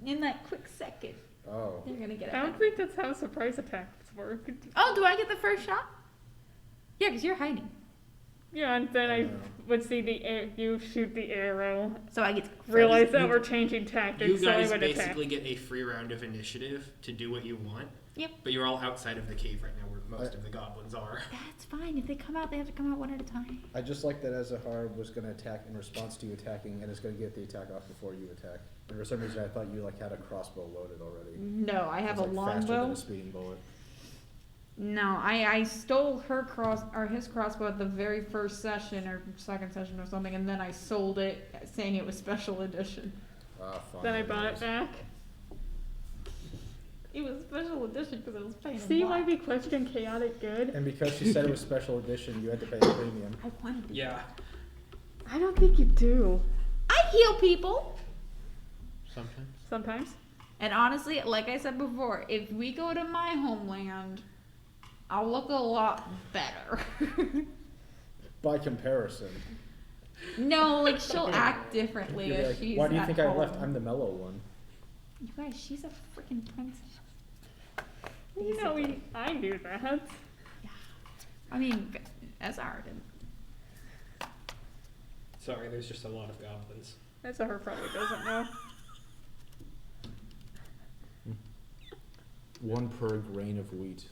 S2: in that quick second.
S4: Oh.
S2: You're gonna get it.
S1: I don't think that's how surprise attacks work.
S2: Oh, do I get the first shot? Yeah, because you're hiding.
S1: Yeah, and then I would see the you shoot the arrow.
S2: So I get to
S1: Realize that
S3: You-
S1: we're changing tactics,
S3: You
S1: so I
S3: guys
S1: would attack.
S3: basically get a free round of initiative to do what you want.
S2: Yep.
S3: But you're all outside of the cave right now where most of the goblins are.
S2: That's fine. If they come out, they have to come out one at a time.
S4: I just like that Ezahar was going to attack in response to you attacking and is going to get the attack off before you attack. And for some reason I thought you like had a crossbow loaded already.
S2: No, I have
S4: It's,
S2: a
S4: like, faster than
S2: longbow.
S4: a speeding bullet.
S2: No, I stole his crossbow at the very first session or second session or something, and then I sold it, saying it was special edition.
S4: Ah, fine.
S1: Then I bought it back.
S2: It was special edition because it was painted
S1: See,
S2: black.
S1: might be question chaotic good.
S4: And because she said it was special edition, you had to pay a premium.
S2: I wanted to.
S3: Yeah.
S1: I don't think you do.
S2: I heal people.
S6: Sometimes.
S1: Sometimes.
S2: And honestly, like I said before, if we go to my homeland, I'll look a lot better.
S4: By comparison.
S2: No, like she'll act
S4: You'd
S2: differently
S4: be
S2: as
S4: like,
S2: she's
S4: why do you
S2: at
S4: think I left?
S2: home.
S4: I'm the mellow one.
S2: You guys, she's a freaking princess.
S1: You know, I knew that.
S2: I mean, Ezra didn't.
S3: Sorry, there's just a lot of goblins.
S1: That's what her probably doesn't know.
S4: One per grain of wheat.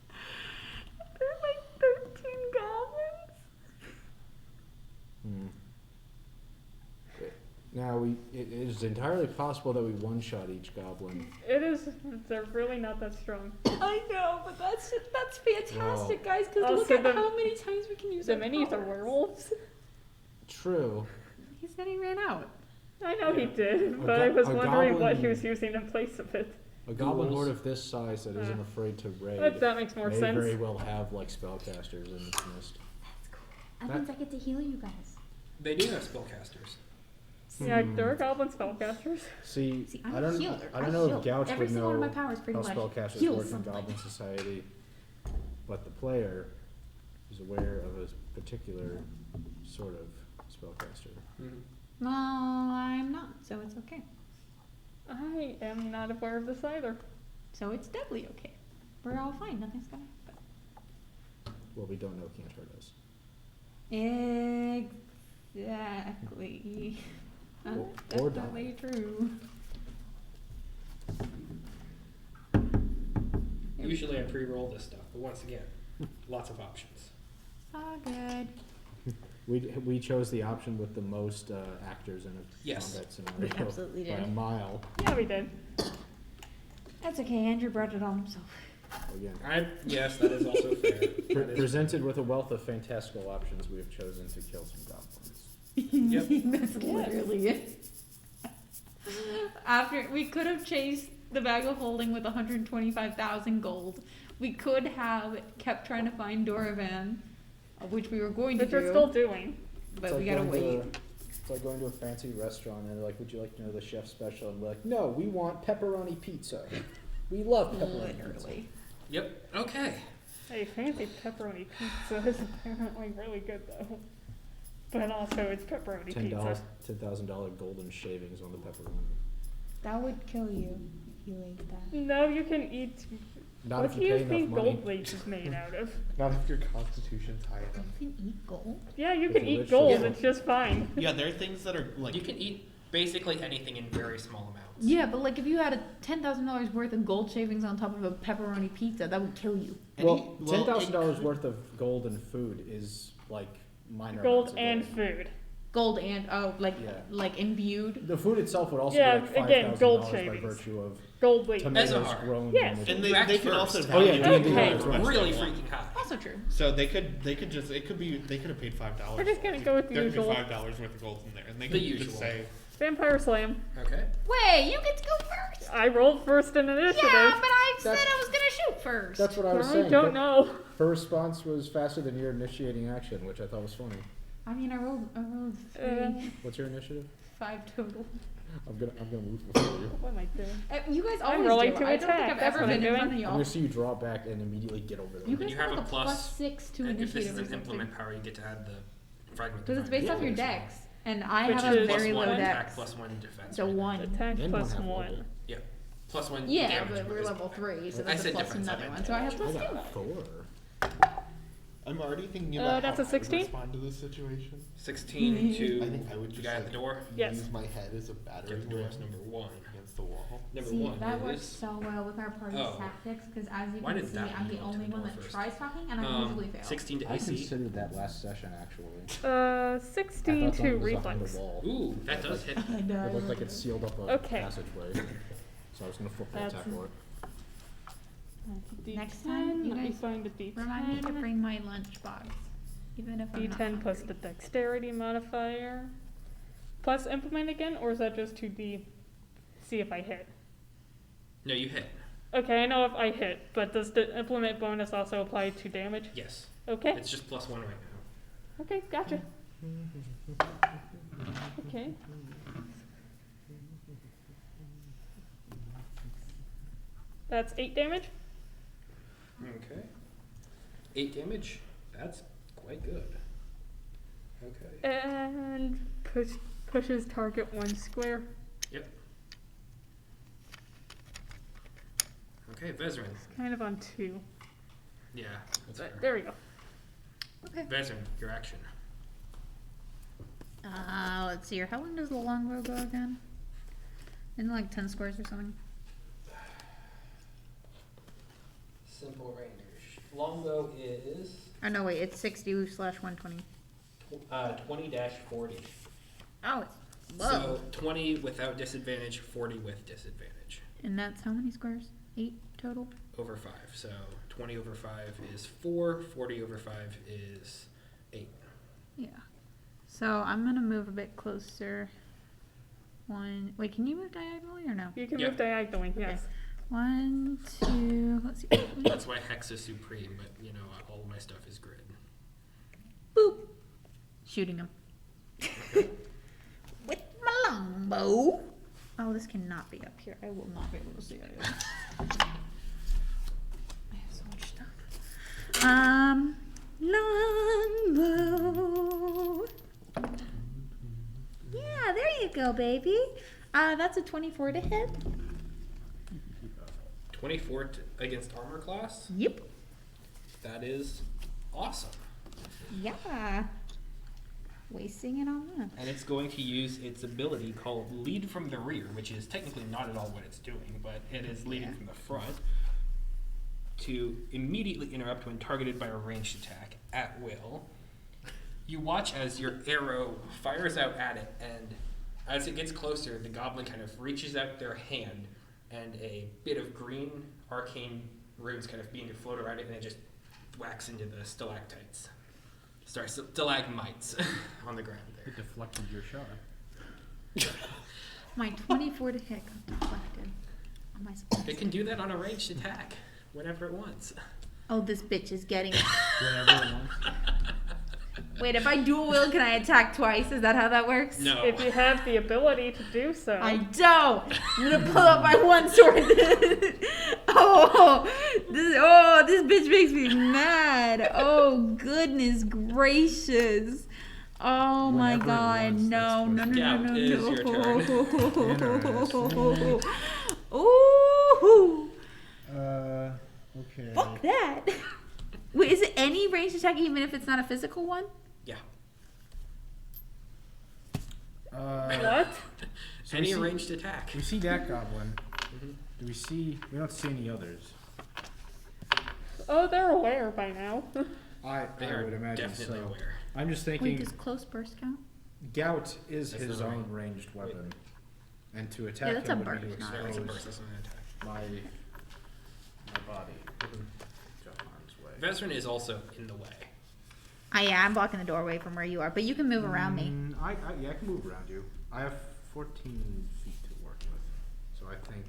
S1: There are like 13 goblins.
S4: Hmm. Now it is entirely possible that we one-shot each goblin.
S1: It is. They're really not that strong.
S2: I know, but that's fantastic, guys. Because
S1: Oh,
S2: look
S1: so
S2: at
S1: the-
S2: how many times we can use
S1: The
S2: our
S1: minis are
S2: powers.
S1: werewolves.
S4: True.
S2: He said he ran out.
S1: I know he did,
S4: A
S1: but I was
S4: a
S1: wondering what he
S4: goblin-
S1: was using in place of it.
S4: A goblin
S3: Ghouls.
S4: horde of this size that isn't afraid to raid
S1: But that makes more
S4: may
S1: sense.
S4: very well have like spellcasters in its midst.
S2: That's cool. That
S4: That-
S2: means I get to heal you guys.
S3: They do have spellcasters.
S1: Yeah, there are goblin spellcasters.
S4: See,
S2: See, I'm
S4: I
S2: a
S4: don't,
S2: healer.
S4: I don't know
S2: heal.
S4: if Gouch
S2: Every
S4: would
S2: single one
S4: know
S2: of my powers pretty
S4: how
S2: much
S4: spellcasters
S2: heals
S4: work in
S2: something.
S4: Goblin Society, but the player is aware of a particular sort of spellcaster.
S2: No, I'm not, so it's okay.
S1: I am not aware of this either.
S2: So it's definitely okay. We're all fine. Nothing's gonna happen.
S4: Well, we don't know can't hurt us.
S2: Exactly. That's
S4: Or
S2: definitely true.
S3: Usually I pre-roll this stuff, but once again, lots of options.
S2: All good.
S4: We chose the option with the most actors in a
S3: Yes.
S4: combat scenario
S5: We absolutely
S4: by a
S5: did.
S4: mile.
S1: Yeah, we did.
S2: That's okay. Andrew brought it on himself.
S4: Again,
S3: Yes, that is also fair. That is-
S4: presented with a wealth of fantastical options, we have chosen to kill some goblins.
S3: Yep.
S2: That's literally it. After we could have chased the bag of holding with 125,000 gold. We could have kept trying to find Doravan which we were going to
S1: Which we're
S2: do,
S1: still doing.
S2: but we gotta wait.
S4: It's like going to a fancy restaurant and they're like, would you like to know the chef's special? And we're like, no, we want pepperoni pizza. We love pepperoni pizza.
S2: Literally.
S3: Yep. Okay.
S1: Hey, fancy pepperoni pizza is apparently really good though. But also it's pepperoni pizza.
S4: $10,000 golden shavings on the pepperoni.
S2: That would kill you if you ate that.
S1: No, you can eat.
S4: Not
S1: What
S4: if
S1: do
S4: you
S1: you
S4: pay enough
S1: think
S4: money.
S1: gold leaf is made out of?
S6: Not if your constitution's high enough.
S5: You can eat gold.
S1: Yeah, you
S4: If
S1: can
S4: you're
S1: eat
S4: rich,
S1: gold.
S4: yeah.
S1: It's just fine.
S6: Yeah, there are things that are like.
S3: You can eat basically anything in very small amounts.
S2: Yeah, but like if you had a $10,000 worth of gold shavings on top of a pepperoni pizza, that would kill you.
S4: Well,
S6: Well,
S4: $10,000
S6: it-
S4: worth of gold and food is like minor
S1: Gold
S4: amounts of
S1: and
S4: gold.
S1: food.
S2: Gold and
S4: Yeah.
S2: like imbued.
S4: The food itself would also
S1: Yeah,
S4: be like
S1: again, gold
S4: $5,000 by
S1: shavings.
S4: virtue of
S1: Gold leaf.
S4: tomatoes
S3: Ezahar.
S4: grown.
S1: Yes.
S4: in the-
S6: And
S3: Rack
S6: they can also
S3: first.
S6: value
S4: Oh, yeah,
S6: it
S4: D&D
S1: Okay.
S6: as much as
S3: Really
S6: they want.
S3: freaking high.
S2: Also true.
S6: So they could just it could be they could have paid $5.
S1: We're just gonna go with the
S6: there
S1: usual.
S6: could be $5 worth of gold in there, and they
S3: The
S6: could
S3: usual.
S6: just say
S1: Vampire Slam.
S3: Okay.
S2: Wait, you get to go first.
S1: I rolled first in initiative.
S2: Yeah, but I said
S4: That's-
S2: I was gonna shoot first.
S4: That's what I was
S1: I
S4: saying.
S1: don't
S4: but
S1: know.
S4: Her response was faster than your initiating action, which I thought was funny.
S2: I mean, I rolled 3,
S4: What's your initiative?
S2: 5 total.
S4: I'm gonna move before you.
S1: What am I doing?
S2: You guys
S1: I'm
S2: always
S1: rolling
S2: do.
S1: to
S2: I don't
S1: attack,
S2: think I've
S1: that's
S2: ever
S1: what I'm
S2: been in front
S1: doing.
S2: of
S4: I'm
S2: y'all.
S4: gonna see you draw back and immediately get over there.
S2: You
S3: And
S2: guys
S3: you
S2: have
S3: have
S2: like
S3: a
S2: a
S3: plus-
S2: +6 to
S3: And if this
S2: initiative
S3: is
S2: or
S3: an
S2: something.
S3: implement power, you get to add the fragment.
S2: Because it's
S3: divine.
S2: based off your
S4: Yeah.
S2: dex, and I
S1: Which
S2: have a
S1: is
S2: very
S3: +1
S2: low
S3: attack,
S2: dex.
S3: +1 defense.
S2: So
S3: right?
S2: 1.
S1: Attack
S4: And
S1: plus
S4: one have
S1: one.
S4: level.
S3: Yeah. +1
S2: Yeah,
S3: damage.
S2: but we're
S3: whereas-
S2: level 3, so
S3: I
S2: that's a
S3: said
S2: plus
S3: difference, I
S2: another
S3: meant
S2: one. So I have
S3: damage.
S2: plus
S4: I
S2: 2.
S4: got 4.
S6: I'm already thinking
S1: Uh,
S6: about
S1: that's
S6: how
S1: a 16?
S6: I would respond to this situation.
S3: 16 to
S6: I think I would
S3: the
S6: just
S3: guy at
S6: like,
S3: the door.
S1: Yes.
S6: use my head as a battering
S3: Get the
S6: ram
S3: doors number 1.
S6: against the wall.
S3: Number
S2: See,
S3: 1
S2: that works
S3: is
S2: so well with our party's
S3: Oh.
S2: tactics, because as you
S3: Why
S2: can
S3: did
S2: see,
S3: that
S2: I'm
S3: one
S2: the
S3: go to
S2: only
S3: the
S2: one
S3: door
S2: that
S3: first?
S2: tries talking, and I usually fail.
S3: 16 to
S4: I
S3: AC.
S4: considered that last session actually.
S1: 16
S4: I
S1: to
S4: thought something was
S1: reflex.
S4: behind the wall.
S3: Ooh, that does hit.
S2: I know.
S4: It looked like it sealed up a
S1: Okay.
S4: passageway. So I was gonna flip the
S1: That's-
S4: attack for it.
S2: Next time, you
S1: let me
S2: guys
S1: find a D10.
S2: Remind me to bring my lunchbox, even if I'm not
S1: D10 plus the
S2: hungry.
S1: dexterity modifier. Plus implement again, or is that just to see if I hit?
S3: No, you hit.
S1: Okay, I know if I hit, but does the implement bonus also apply to damage?
S3: Yes.
S1: Okay,
S3: It's just +1 right now.
S1: okay, gotcha. Okay. That's 8 damage.
S3: Okay. 8 damage. That's quite good. Okay.
S1: And pushes target 1 square.
S3: Yep. Okay, Vezrin.
S1: Kind of on 2.
S3: Yeah, that's
S1: But
S3: fair.
S1: there we go.
S2: Okay.
S3: Vezrin, your action.
S2: Let's see here. How long does the longbow go again? In like 10 squares or something?
S3: Simple range. Longbow is
S2: Oh no, wait. It's 60/120.
S3: 20-40.
S2: Oh, it's low.
S3: So 20 without disadvantage, 40 with disadvantage.
S2: And that's how many squares? 8 total.
S3: Over 5. So 20 over 5 is 4. 40 over 5 is 8.
S2: Yeah. So I'm gonna move a bit closer. Wait, can you move diagonally or no?
S1: You can
S3: Yeah.
S1: move diagonally, yes.
S2: 1, 2. Let's see.
S3: That's why Hex is supreme, but you know, all my stuff is grid.
S2: Boop. Shooting him.
S5: With my longbow.
S2: Oh, this cannot be up here. I will not be able to see it. I have so much stuff. Longbow. Yeah, there you go, baby. That's a 24 to hit.
S3: 24 against armor class.
S2: Yep.
S3: That is awesome.
S2: Yeah. Wasting it on that.
S3: And it's going to use its ability called Lead from the Rear, which is technically not at all what it's doing, but it is leading from the front to immediately interrupt when targeted by a ranged attack at will. You watch as your arrow fires out at it, and as it gets closer, the goblin kind of reaches out their hand, and a bit of green arcane runes kind of begin to float around it, and it just whacks into the stalactites. Sorry, stalagmites on the ground there.
S4: It deflected your shot.
S2: My 24 to hit got deflected. Am I supposed
S3: It
S2: to?
S3: can do that on a ranged attack whenever it wants.
S2: Oh, this bitch is getting it.
S4: Whenever it wants.
S2: Wait, if I dual wield, can I attack twice? Is that how that works?
S3: No.
S1: If you have the ability to do so.
S2: I don't. I'm gonna pull out my one sword. This bitch makes me mad. Oh goodness gracious. Oh my
S4: Whenever it
S2: god,
S4: wants,
S2: no, no,
S4: that's
S2: no, no, no,
S3: Yeah, it is your
S2: no. Ooh,
S7: Okay.
S2: fuck that. Wait, is it any ranged attack even if it's not a physical one?
S3: Yeah.
S1: What?
S4: So
S3: Any
S4: we see-
S3: ranged attack.
S4: We see that goblin. Do we see? We don't see any others.
S1: Oh, they're aware by now.
S4: I
S3: They
S4: I
S3: are
S4: would imagine
S3: definitely
S4: so.
S3: aware.
S4: I'm just
S2: Wait,
S4: thinking.
S2: does close burst count?
S4: Gout is
S3: That's
S4: his
S3: not
S4: own
S3: right.
S4: ranged weapon, and to attack
S2: that's
S4: him
S2: a
S4: would be to
S2: burst, not
S3: No, it's a burst.
S4: expose
S3: That's not an attack.
S4: my body. Just harm's way.
S3: Veteran is also in the way.
S2: Yeah, I'm blocking the doorway from where you are, but you can move around me.
S4: Yeah, I can move around you. I have 14 feet to work with, so I think.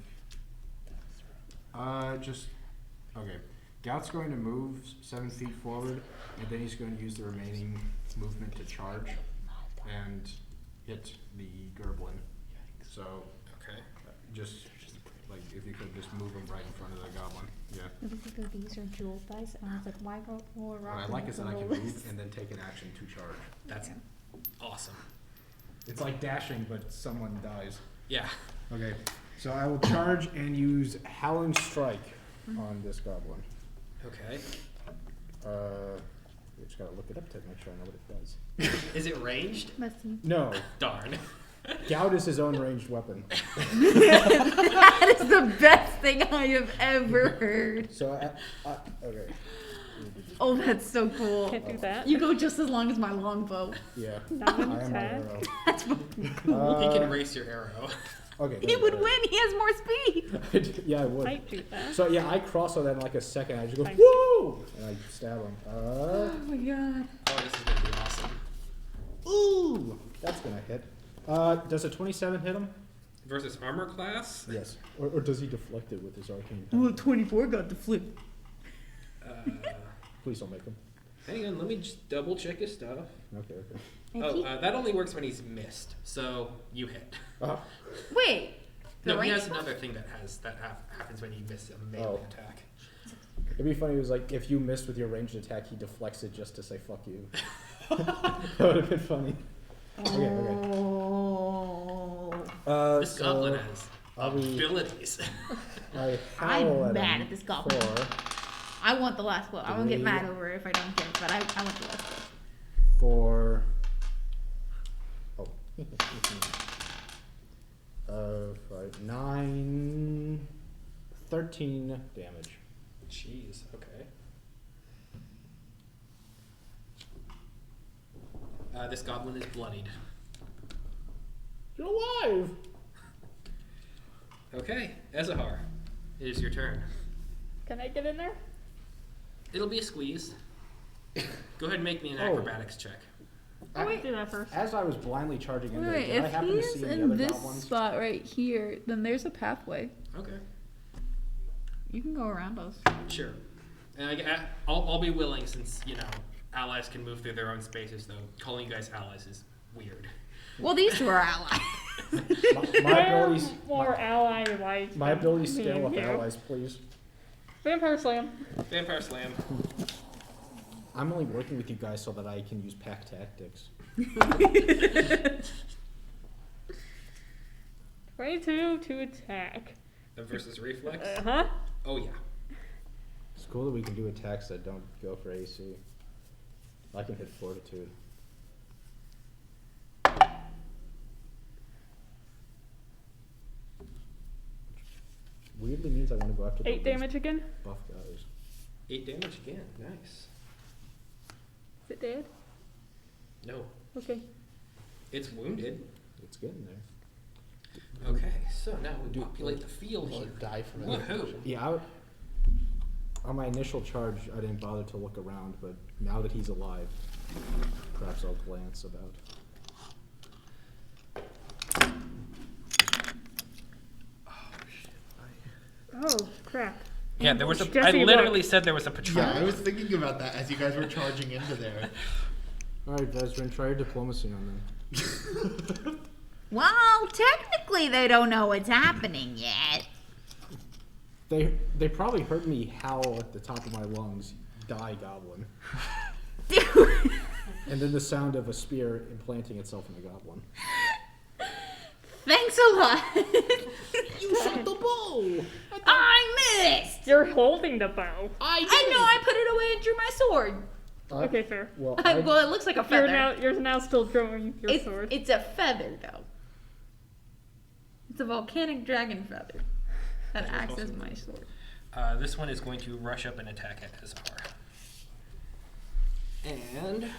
S4: Just okay. Gout's going to move 7 feet forward, and then he's going to use the remaining movement to charge and hit the Gerblin. So
S3: Okay.
S4: just like if you could just move him right in front of the goblin. Yeah.
S2: These are jewel dice, and I was like, why roll
S4: What I like is that I can move and then take an action to charge.
S3: That's awesome.
S4: It's like dashing, but someone dies.
S3: Yeah.
S4: Okay, so I will charge and use Howling Strike on this goblin.
S3: Okay.
S4: We just gotta look it up to make sure I know what it does.
S3: Is it ranged?
S4: No,
S3: Darn.
S4: Gout is his own ranged weapon.
S2: That is the best thing I have ever heard.
S4: So, okay.
S2: Oh, that's so cool.
S1: Can't do that.
S2: You go just as long as my longbow.
S4: Yeah,
S1: Not
S4: I
S1: an
S4: am my
S1: attack.
S4: arrow.
S2: That's
S3: He can race your arrow.
S4: Okay.
S2: he would win. He has more speed.
S4: Yeah, I would.
S1: Might do that.
S4: So yeah, I cross on that in like a second. I just go
S1: Thanks.
S4: woo, and I stab him.
S2: Oh my god.
S3: Oh, this is gonna be awesome.
S4: Ooh, that's gonna hit. Does a 27 hit him?
S3: Versus armor class?
S4: Yes. Or does he deflect it with his arcane?
S2: Ooh, 24 got the flip.
S4: Please don't make him.
S3: Hang on, let me just double check his stuff.
S4: Okay.
S3: Oh, that only works when he's missed, so you hit.
S4: Oh,
S2: Wait.
S3: No, he
S2: range
S3: has
S2: one?
S3: another thing that happens when you miss a melee
S4: Oh.
S3: attack.
S4: it'd be funny. It was like if you missed with your ranged attack, he deflects it just to say "fuck you." That would have been funny. Okay.
S2: Oh.
S3: This
S4: So
S3: goblin has
S4: are we-
S3: abilities.
S4: I howl
S2: I'm
S4: at
S2: mad
S4: him
S2: at this goblin.
S4: for
S2: I want the last blow. I won't get
S4: Three.
S2: mad over it if I don't get it, but I want the last blow.
S4: for. Oh. 5, 9, 13 damage.
S3: Jeez, okay. This goblin is bloodied.
S4: You're alive.
S3: Okay, Ezahar, it is your turn.
S1: Can I get in there?
S3: It'll be a squeeze. Go ahead and make me an
S4: Oh.
S3: acrobatics check.
S1: I can do that first.
S4: As I was blindly charging in there,
S2: Wait,
S4: did I
S2: if
S4: happen to
S2: he's
S4: see any
S2: in
S4: other
S2: this
S4: goblins?
S2: spot right here, then there's a pathway.
S3: Okay,
S2: You can go around us.
S3: sure. And I'll be willing since, allies can move through their own spaces, though. Calling you guys allies is weird.
S2: Well, these two are allies.
S4: My abilities,
S1: More ally-like.
S4: my
S1: than
S4: abilities
S1: me
S4: scale
S1: and
S4: with
S1: you.
S4: allies, please.
S1: Vampire Slam.
S3: Vampire Slam.
S4: I'm only working with you guys so that I can use pack tactics.
S1: 22 to attack.
S3: Versus reflex.
S1: Uh-huh.
S3: Oh, yeah.
S4: It's cool that we can do attacks that don't go for AC. I can hit fortitude. Weirdly means I want to go after the
S1: 8 damage again.
S4: buff guys.
S3: 8 damage again. Nice.
S1: Is it dead?
S3: No.
S1: Okay.
S3: It's wounded.
S4: It's getting there.
S3: Okay, so now we populate the field
S6: Will
S3: here.
S6: it die from
S3: Woohoo.
S6: it?
S4: Yeah, on my initial charge, I didn't bother to look around, but now that he's alive, perhaps I'll glance about.
S1: Oh, crap.
S3: Yeah, there was a.
S1: Jesse,
S3: I literally said there was a patrol.
S6: Yeah, I was thinking about that as you guys were charging into there.
S4: Alright, Vezrin, try your diplomacy on them.
S5: Well, technically they don't know what's happening yet.
S4: They probably heard me howl at the top of my lungs, die goblin.
S5: Dude.
S4: And then the sound of a spear implanting itself in the goblin.
S5: Thanks a lot.
S4: You shot the bow!
S5: I missed.
S1: You're holding the bow.
S5: I know. I put it away and drew my sword.
S1: Okay, fair.
S4: Well,
S5: Well, it looks like a feather.
S1: You're now still drawing your sword.
S5: It's a feather, though. It's a volcanic dragon feather that acts as my sword.
S3: This one is going to rush up and attack at Azar. And...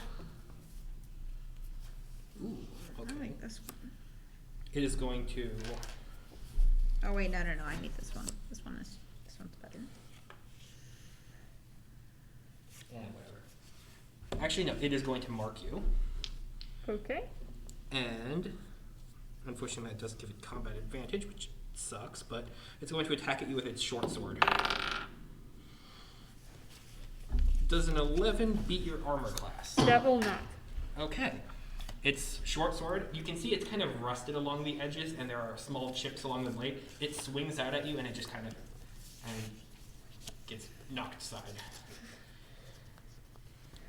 S3: Ooh, okay.
S5: I like this one.
S3: It is going to...
S5: Oh wait, no, I need this one. This one's better.
S3: Whatever. Actually, no. It is going to mark you.
S1: Okay.
S3: And... Unfortunately, that does give it combat advantage, which sucks, but it's going to attack at you with its short sword. Does an 11 beat your armor class?
S1: That will not.
S3: Okay. It's short sword. You can see it's kind of rusted along the edges, and there are small chips along the blade. It swings out at you, and it just kind of gets knocked aside.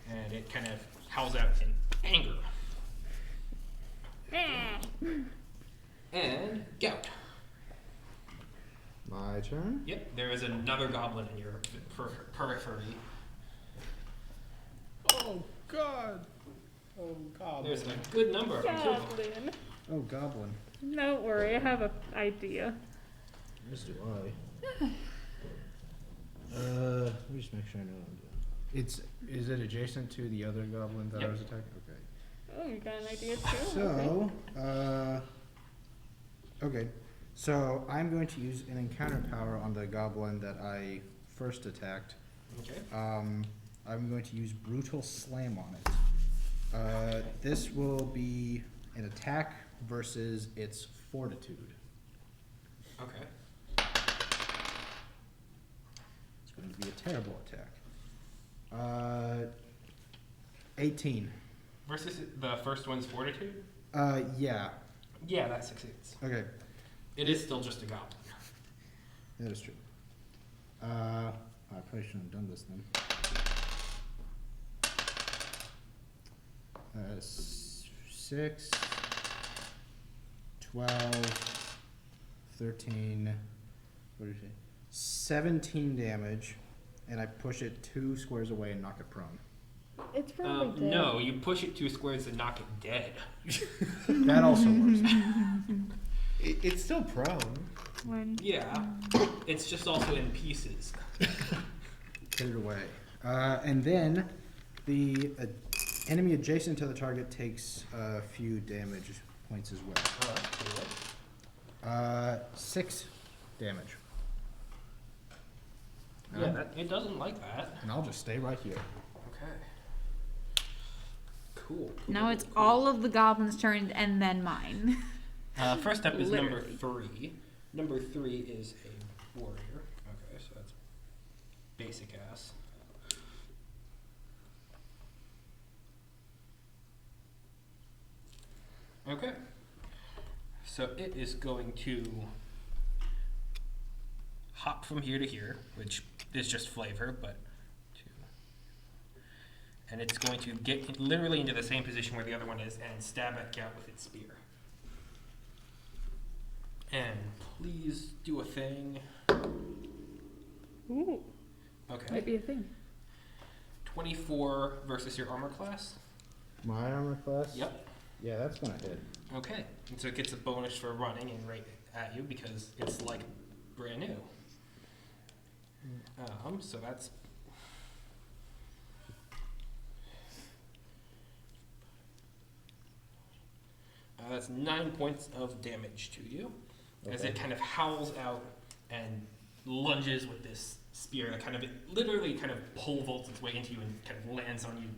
S3: And it kind of howls out in anger. And Gout.
S4: My turn?
S3: Yep, there is another goblin in your periphery.
S4: Oh, God. Oh, goblin.
S3: There's a good number of them, too.
S1: Goblin.
S4: Oh, goblin.
S1: Don't worry, I have an idea.
S4: As do I. Let me just make sure I know what I'm doing. Is it adjacent to the other goblin that I was attacking? Okay.
S1: Oh, you got an idea too?
S4: So, okay. So I'm going to use an encounter power on the goblin that I first attacked.
S3: Okay.
S4: I'm going to use Brutal Slam on it. This will be an attack versus its fortitude.
S3: Okay.
S4: It's going to be a terrible attack. 18.
S3: Versus the first one's fortitude?
S4: Yeah.
S3: Yeah, that succeeds.
S4: Okay.
S3: It is still just a goblin.
S4: That is true. I probably shouldn't have done this then. 6, 12, 13, what did you say? 17 damage, and I push it 2 squares away and knock it prone.
S1: It's probably dead.
S3: No, you push it 2 squares and knock it dead.
S4: That also works.
S6: It's still prone.
S1: One.
S3: Yeah, it's just also in pieces.
S4: Put it away. And then the enemy adjacent to the target takes a few damage points as well.
S3: Oh, that's cool.
S4: 6 damage.
S3: Yeah, it doesn't like that.
S4: And I'll just stay right here.
S3: Okay. Cool.
S2: Now it's all of the goblins' turns and then mine.
S3: First up is number
S2: Literally.
S3: 3. Number 3 is a warrior. Okay, so that's basic ass. Okay. So it is going to hop from here to here, which is just flavor, but and it's going to get literally into the same position where the other one is and stab at Gout with its spear. And please do a thing.
S1: Ooh,
S3: Okay.
S1: might be a thing.
S3: 24 versus your armor class.
S4: My armor class?
S3: Yep.
S4: Yeah, that's gonna hit.
S3: Okay. And so it gets a bonus for running and right at you because it's like brand new. So that's that's 9 points of damage to you as
S4: Okay.
S3: it kind of howls out and lunges with this spear that kind of literally kind of pole vaults its way into you and kind of lands on you,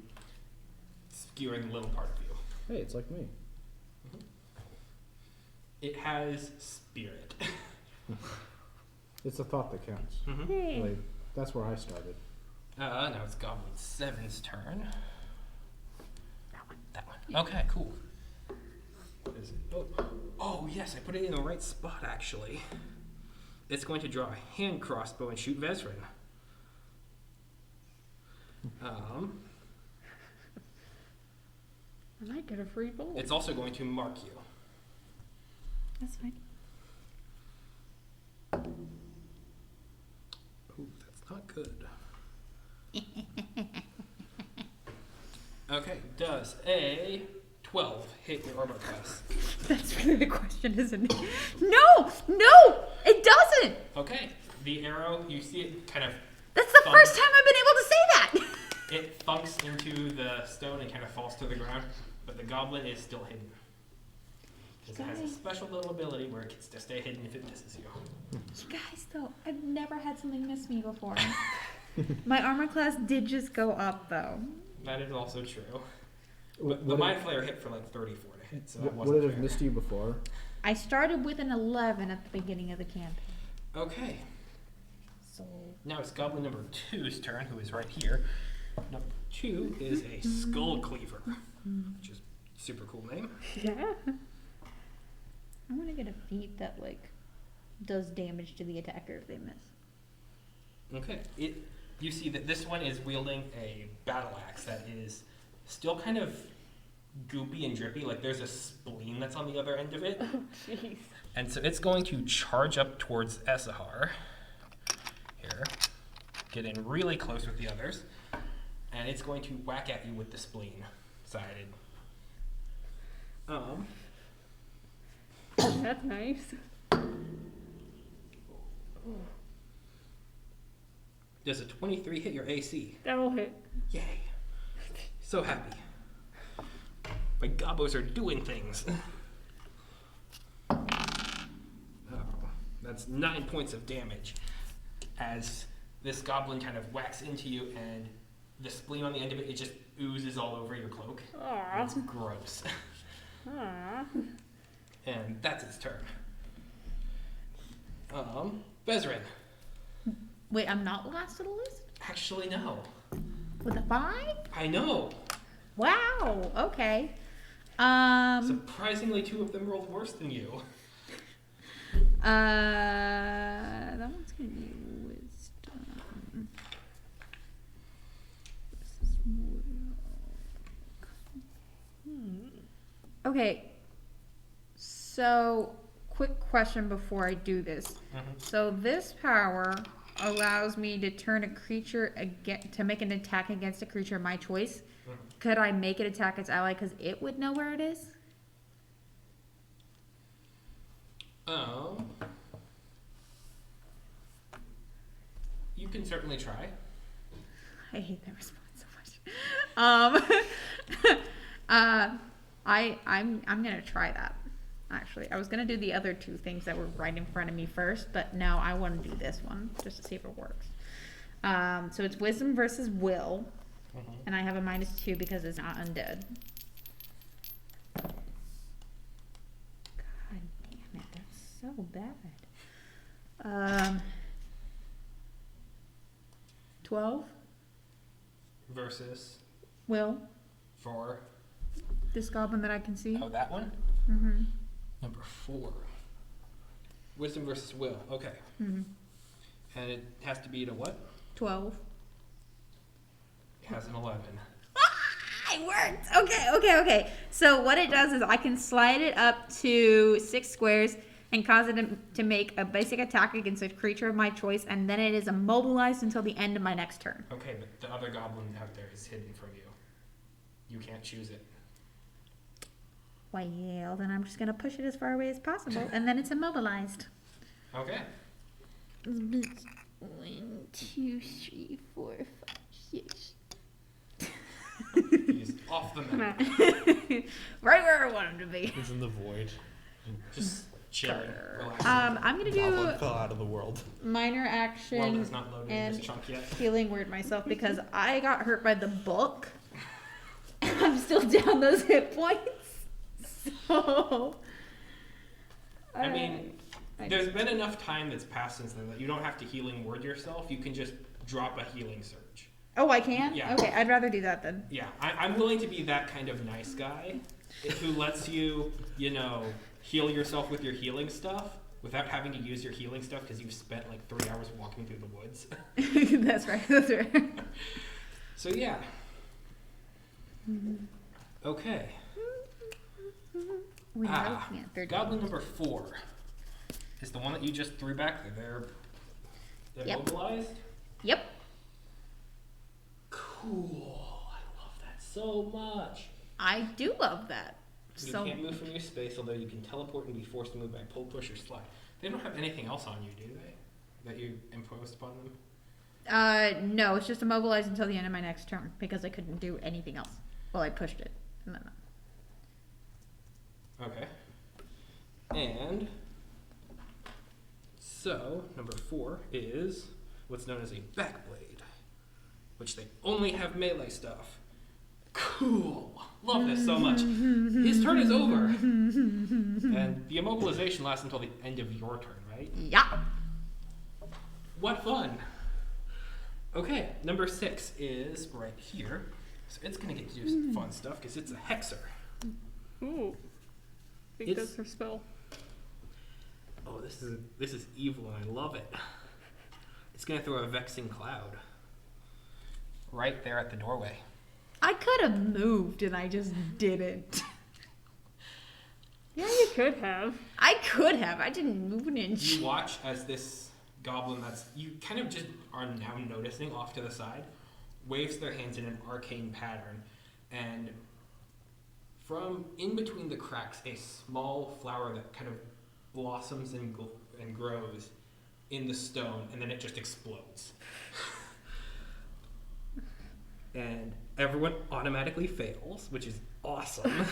S3: skewering a little part of you.
S4: Hey, it's like me.
S3: It has spirit.
S4: It's a thought that counts.
S1: Hey.
S4: Like, that's where I started.
S3: Now it's Goblin 7's turn.
S2: That one
S3: Okay, cool. What is it? Oh, yes, I put it in the right spot, actually. It's going to draw a hand crossbow and shoot Vezrin.
S1: I might get a free bullet.
S3: It's also going to mark you.
S2: That's fine.
S3: Ooh, that's not good. Okay, does a 12 hit your armor class?
S2: That's really the question, isn't it? No, it doesn't.
S3: Okay, the arrow, you see it kind of...
S2: That's the
S3: thump.
S2: first time I've been able to say that.
S3: It thunks into the stone and kind of falls to the ground, but the goblin is still hidden. Because it has a special little ability where it gets to stay hidden if it misses you.
S2: You guys, though, I've never had something miss me before. My armor class did just go up, though.
S3: That is also true.
S4: What,
S3: The Mind Flayer hit for like 34 to hit, so that
S4: what
S3: wasn't
S4: would have
S3: fair.
S4: missed you before?
S2: I started with an 11 at the beginning of the campaign.
S3: Okay,
S2: So
S3: now it's Goblin number 2's turn, who is right here. Number 2 is a Skull Cleaver, which is a super cool name.
S1: Yeah.
S2: I want to get a feat that, like, does damage to the attacker if they miss.
S3: Okay, you see that this one is wielding a battle axe that is still kind of goopy and drippy, like there's a spleen that's on the other end of it.
S1: Oh, jeez.
S3: And so it's going to charge up towards Essahar. Here. Get in really close with the others. And it's going to whack at you with the spleen sided.
S1: That's nice.
S3: Does a 23 hit your AC?
S1: That'll hit.
S3: Yay. So happy. My gobos are doing things. Oh, that's 9 points of damage as this goblin kind of whacks into you and the spleen on the end of it, it just oozes all over your cloak.
S1: Aw.
S3: It's gross.
S1: Aw.
S3: And that's its turn. Vezrin.
S2: Wait, I'm not last of the list?
S3: Actually, no.
S2: With a 5?
S3: I know.
S2: Wow, okay.
S3: Surprisingly, 2 of them rolled worse than you.
S2: That one's gonna be wisdom. This is okay. So, quick question before I do this. So this power allows me to turn a creature to make an attack against a creature of my choice. Could I make it attack its ally because it would know where it is?
S3: You can certainly try.
S2: I hate that response so much. I'm gonna try that. Actually, I was gonna do the other 2 things that were right in front of me first, but no, I want to do this one just to see if it works. So it's wisdom versus will, and I have a -2 because it's not undead. God damn it, that's so bad. 12
S3: Versus
S2: will
S3: for
S2: this goblin that I can see.
S3: that one.
S2: Mm-hmm.
S3: Number 4. Wisdom versus will. Okay.
S2: Mm-hmm.
S3: And it has to be to what?
S2: 12.
S3: It has an 11.
S2: It worked. Okay. So what it does is I can slide it up to 6 squares and cause it to make a basic attack against a creature of my choice, and then it is immobilized until the end of my next turn.
S3: Okay, but the other goblin out there is hidden from you. You can't choose it.
S2: Well, then I'm just gonna push it as far away as possible, and then it's immobilized.
S3: Okay.
S2: 1, 2, 3, 4, 5, 6.
S3: He's off the map.
S2: Right where I want him to be.
S6: He's in the void.
S3: Just chilling, relaxing.
S2: I'm gonna do
S6: Goblin fell out of the world.
S2: minor
S3: World
S2: action
S3: is not loaded in
S2: and
S3: this chunk yet.
S2: healing word myself because I got hurt by the book. And I'm still down those hit points. So
S3: I mean, there's been enough time that's passed since then that you don't have to healing word yourself. You can just drop a healing surge.
S2: Oh, I can?
S3: Yeah.
S2: Okay, I'd rather do that then.
S3: Yeah, I'm willing to be that kind of nice guy who lets you, heal yourself with your healing stuff without having to use your healing stuff because you've spent like 3 hours walking through the woods.
S2: That's right.
S3: So yeah. Okay.
S5: We
S3: Ah,
S5: know can't. They're
S3: Goblin number 4 is the one that you just threw back there. They're
S5: Yep.
S3: immobilized?
S5: Yep.
S3: Cool. I love that so much.
S5: I do love that.
S3: You
S5: So
S3: can't move from your space, although you can teleport and be forced to move by pull, push, or slide. They don't have anything else on you, do they? That you imposed upon them?
S2: No, it's just immobilized until the end of my next turn because I couldn't do anything else. Well, I pushed it. And then
S3: Okay. And so, number 4 is what's known as a backblade, which they only have melee stuff. Cool. Love this so much. His turn is over. And the immobilization lasts until the end of your turn, right?
S5: yeah.
S3: What fun. Okay, number 6 is right here. So it's going to get to do some fun stuff because it's a hexer.
S1: Ooh. I think
S3: It's-
S1: that's her spell.
S3: Oh, this is evil and I love it. It's going to throw a vexing cloud right there at the doorway.
S2: I could have moved and I just didn't.
S1: Yeah, you could have.
S2: I could have. I didn't move an inch.
S3: You watch as this goblin you kind of just are now noticing off to the side, waves their hands in an arcane pattern, and from in between the cracks, a small flower that kind of blossoms and grows in the stone, and then it just explodes. And everyone automatically fails, which is awesome.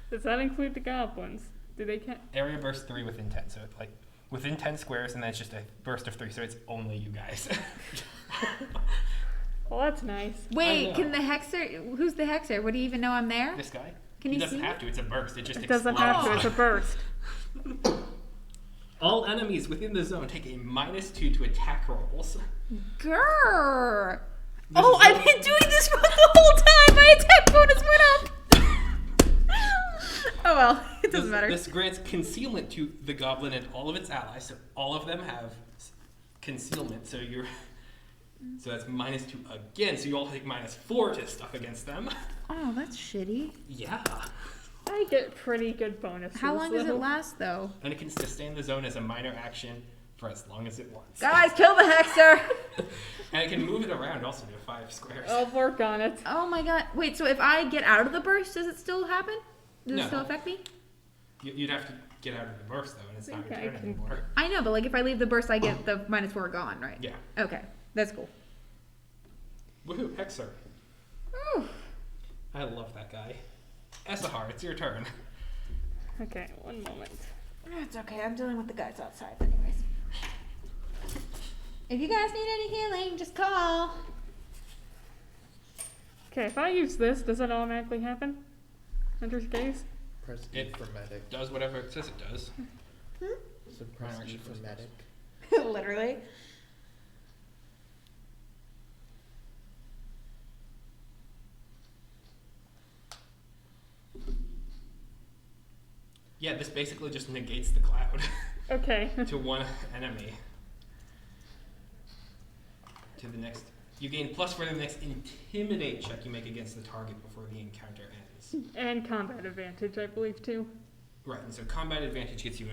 S1: Does that include the goblins? Do they count?
S3: Area burst 3 within 10, so it's like within 10 squares, and then it's just a burst of 3, so it's only you guys.
S1: Well, that's nice.
S2: Wait,
S3: know.
S2: can the hexer? Who's the hexer? Would he even know I'm there?
S3: This guy?
S2: Can
S3: he
S2: he
S3: doesn't
S2: see
S3: have to, it's a burst, it just
S1: It doesn't have to. It's a burst.
S3: All enemies within the zone take a -2 to attack rolls.
S2: Grrr.
S3: This
S2: Oh,
S3: is
S2: I've been doing this for the whole time. My attack bonus went up. Oh well, it doesn't matter.
S3: This grants concealment to the goblin and all of its allies, so all of them have concealment, so that's -2 again, so you all take -4 to stuff against them.
S2: Oh, that's shitty.
S3: Yeah.
S1: I get pretty good bonuses.
S2: How long does it
S1: though.
S2: last though?
S3: And it can sustain the zone as a minor action for as long as it wants.
S2: Guys, kill the hexer.
S3: And it can move it around also to 5 squares.
S1: I'll work on it.
S2: Oh my god. Wait, so if I get out of the burst, does it still happen? Does
S3: No.
S2: it still affect me?
S3: You'd have to get out of the burst though, and it's not your
S1: think I
S3: turn
S1: can-
S3: anymore.
S2: I know, but like if I leave the burst, I get the -4 gone, right?
S3: Yeah.
S2: Okay, that's cool.
S3: Woohoo, Hexer. I love that guy. Esahar, it's your turn.
S1: Okay, one moment.
S2: It's okay. I'm dealing with the guys outside, anyways. If you guys need any healing, just call.
S1: Okay, if I use this, does it automatically happen? Hunter's Gaze?
S6: Press E
S3: It-
S6: for medic.
S3: Does whatever it says it does.
S6: So press E
S3: Actually,
S6: for
S3: first
S6: medic.
S2: Literally.
S3: Yeah, this basically just negates the cloud
S1: Okay.
S3: to one enemy. To the next. You gain plus for the next intimidate check you make against the target before the encounter ends.
S1: And combat advantage, I believe, too.
S3: Right, and so combat advantage gets you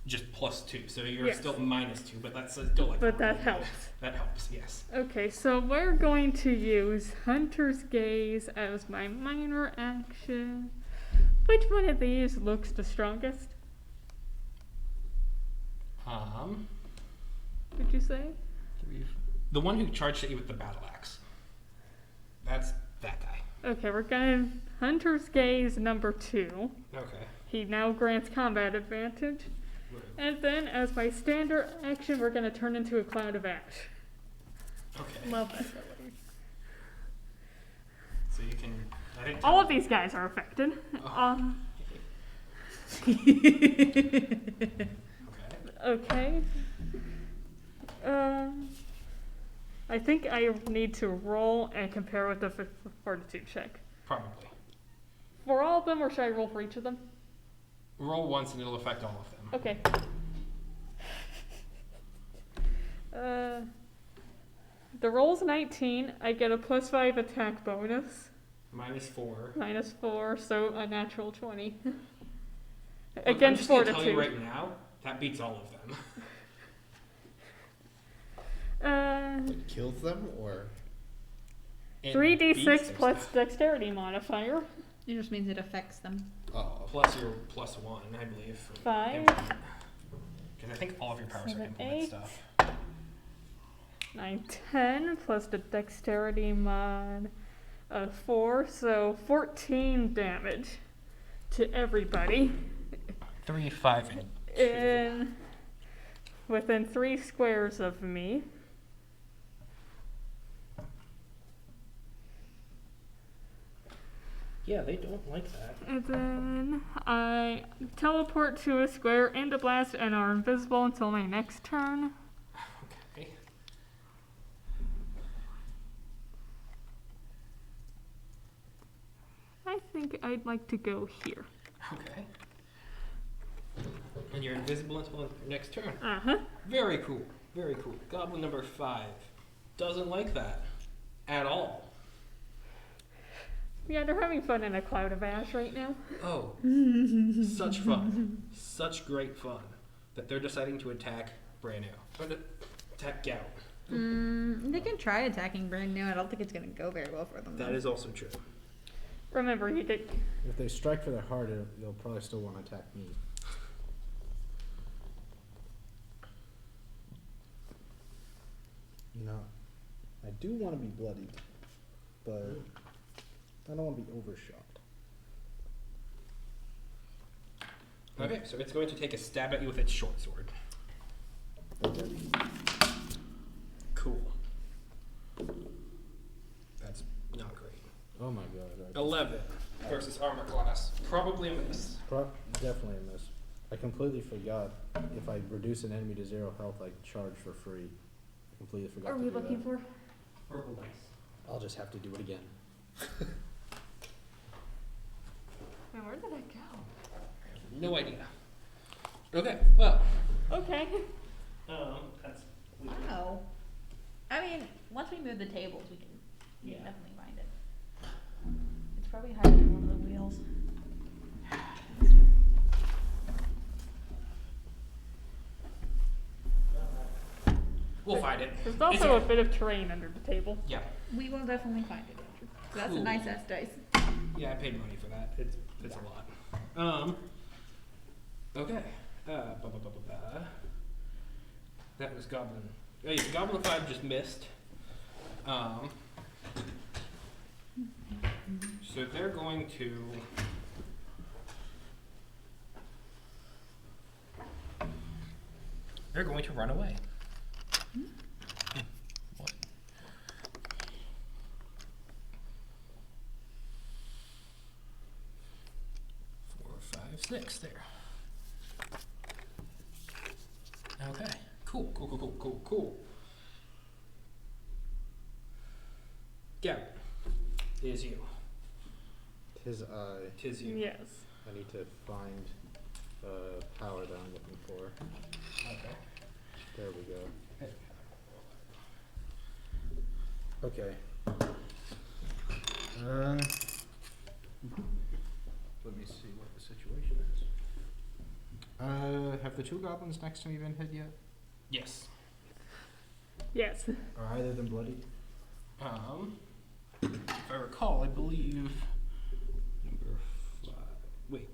S3: just +2, so you're
S1: Yes.
S3: still -2, but that's still like.
S1: But that helps.
S3: That helps, yes.
S1: Okay, so we're going to use Hunter's Gaze as my minor action. Which one of these looks the strongest, would you say?
S3: The one who charged at you with the battle axe. That's that guy.
S1: Okay, we're gonna Hunter's Gaze number 2.
S3: Okay.
S1: He now grants combat advantage. And then, as my standard action, we're gonna turn into a cloud of ash.
S3: Okay.
S1: Love that ability.
S3: So you can. I think
S1: All of these guys are affected.
S3: Okay.
S1: Okay. I I think I need to roll and compare with the fortitude check.
S3: Probably.
S1: For all of them, or should I roll for each of them?
S3: Roll once and it'll affect all of them.
S1: Okay. The roll's 19. I get a +5 attack bonus.
S3: -4.
S1: -4, so a natural 20.
S3: Look,
S1: Against
S3: I'm just gonna tell you
S1: fortitude.
S3: right now, that beats all of them.
S6: It kills them, or
S3: It
S1: 3d6
S3: beats their
S1: plus
S3: stuff.
S1: dexterity modifier.
S2: It just means it affects them.
S6: oh,
S3: Plus your +1, I believe. for
S1: 5.
S3: implement. Because I think all of your powers are
S1: 7,
S3: implement
S1: 8.
S3: stuff.
S1: 9, 10 plus the dexterity mod of 4, so 14 damage to everybody
S3: 3, 5, and 2.
S1: in within 3 squares of me.
S3: Yeah, they don't like that.
S1: And then I teleport to a square and a blast and are invisible until my next turn.
S3: Okay.
S1: I think I'd like to go here.
S3: Okay. And you're invisible until your next turn.
S1: Uh-huh.
S3: Very cool. Very cool. Goblin number 5 doesn't like that at all.
S1: Yeah, they're having fun in a cloud of ash right now.
S3: Oh, such fun. Such great fun that they're deciding to attack Brand New. Or to attack Gout.
S2: They can try attacking brand new. I don't think it's gonna go very well for them.
S3: That
S2: though.
S3: is also true.
S1: Remember, you get
S4: If they strike for their heart, they'll probably still want to attack me. You know, I do want to be bloodied, but I don't want to be overshot.
S3: Okay, so it's going to take a stab at you with its short sword.
S4: Okay.
S3: Cool. That's not great.
S4: Oh my god.
S3: 11 versus armor class. Probably a miss.
S4: Definitely a miss. I completely forgot. If I reduce an enemy to 0 health, I charge for free. I completely forgot
S1: Are
S4: to
S1: we
S4: do
S1: looking
S4: that.
S1: for?
S3: Purple dice.
S4: I'll just have to do it again.
S1: Man, where did I go?
S3: No idea. Okay, well.
S1: Okay.
S3: That's
S2: Wow. I mean, once we move the tables, we can
S3: Yeah.
S2: definitely find it. It's probably higher than one of the wheels.
S3: We'll find it.
S1: There's
S3: It's
S1: also a
S3: okay.
S1: bit of terrain under the table.
S3: Yeah.
S2: We will definitely find it, Andrew. So that's
S3: Cool.
S2: a nice ass dice.
S3: Yeah, I paid money for that. It's a lot. Okay. That was Goblin. Oh, yeah, Goblin 5 just missed. So they're going to. They're going to run away. What? Four, 5, 6 there. Okay. Cool. Gavin, it is you.
S4: Tis I.
S3: Tis you.
S1: Yes.
S4: I need to find power that I'm looking for.
S3: Okay.
S4: There we go. Okay. Let me see what the situation is. Have the 2 goblins next to me been hit yet?
S3: Yes.
S1: Yes.
S4: Are either of them bloodied?
S3: If I recall, I believe number 5. Wait,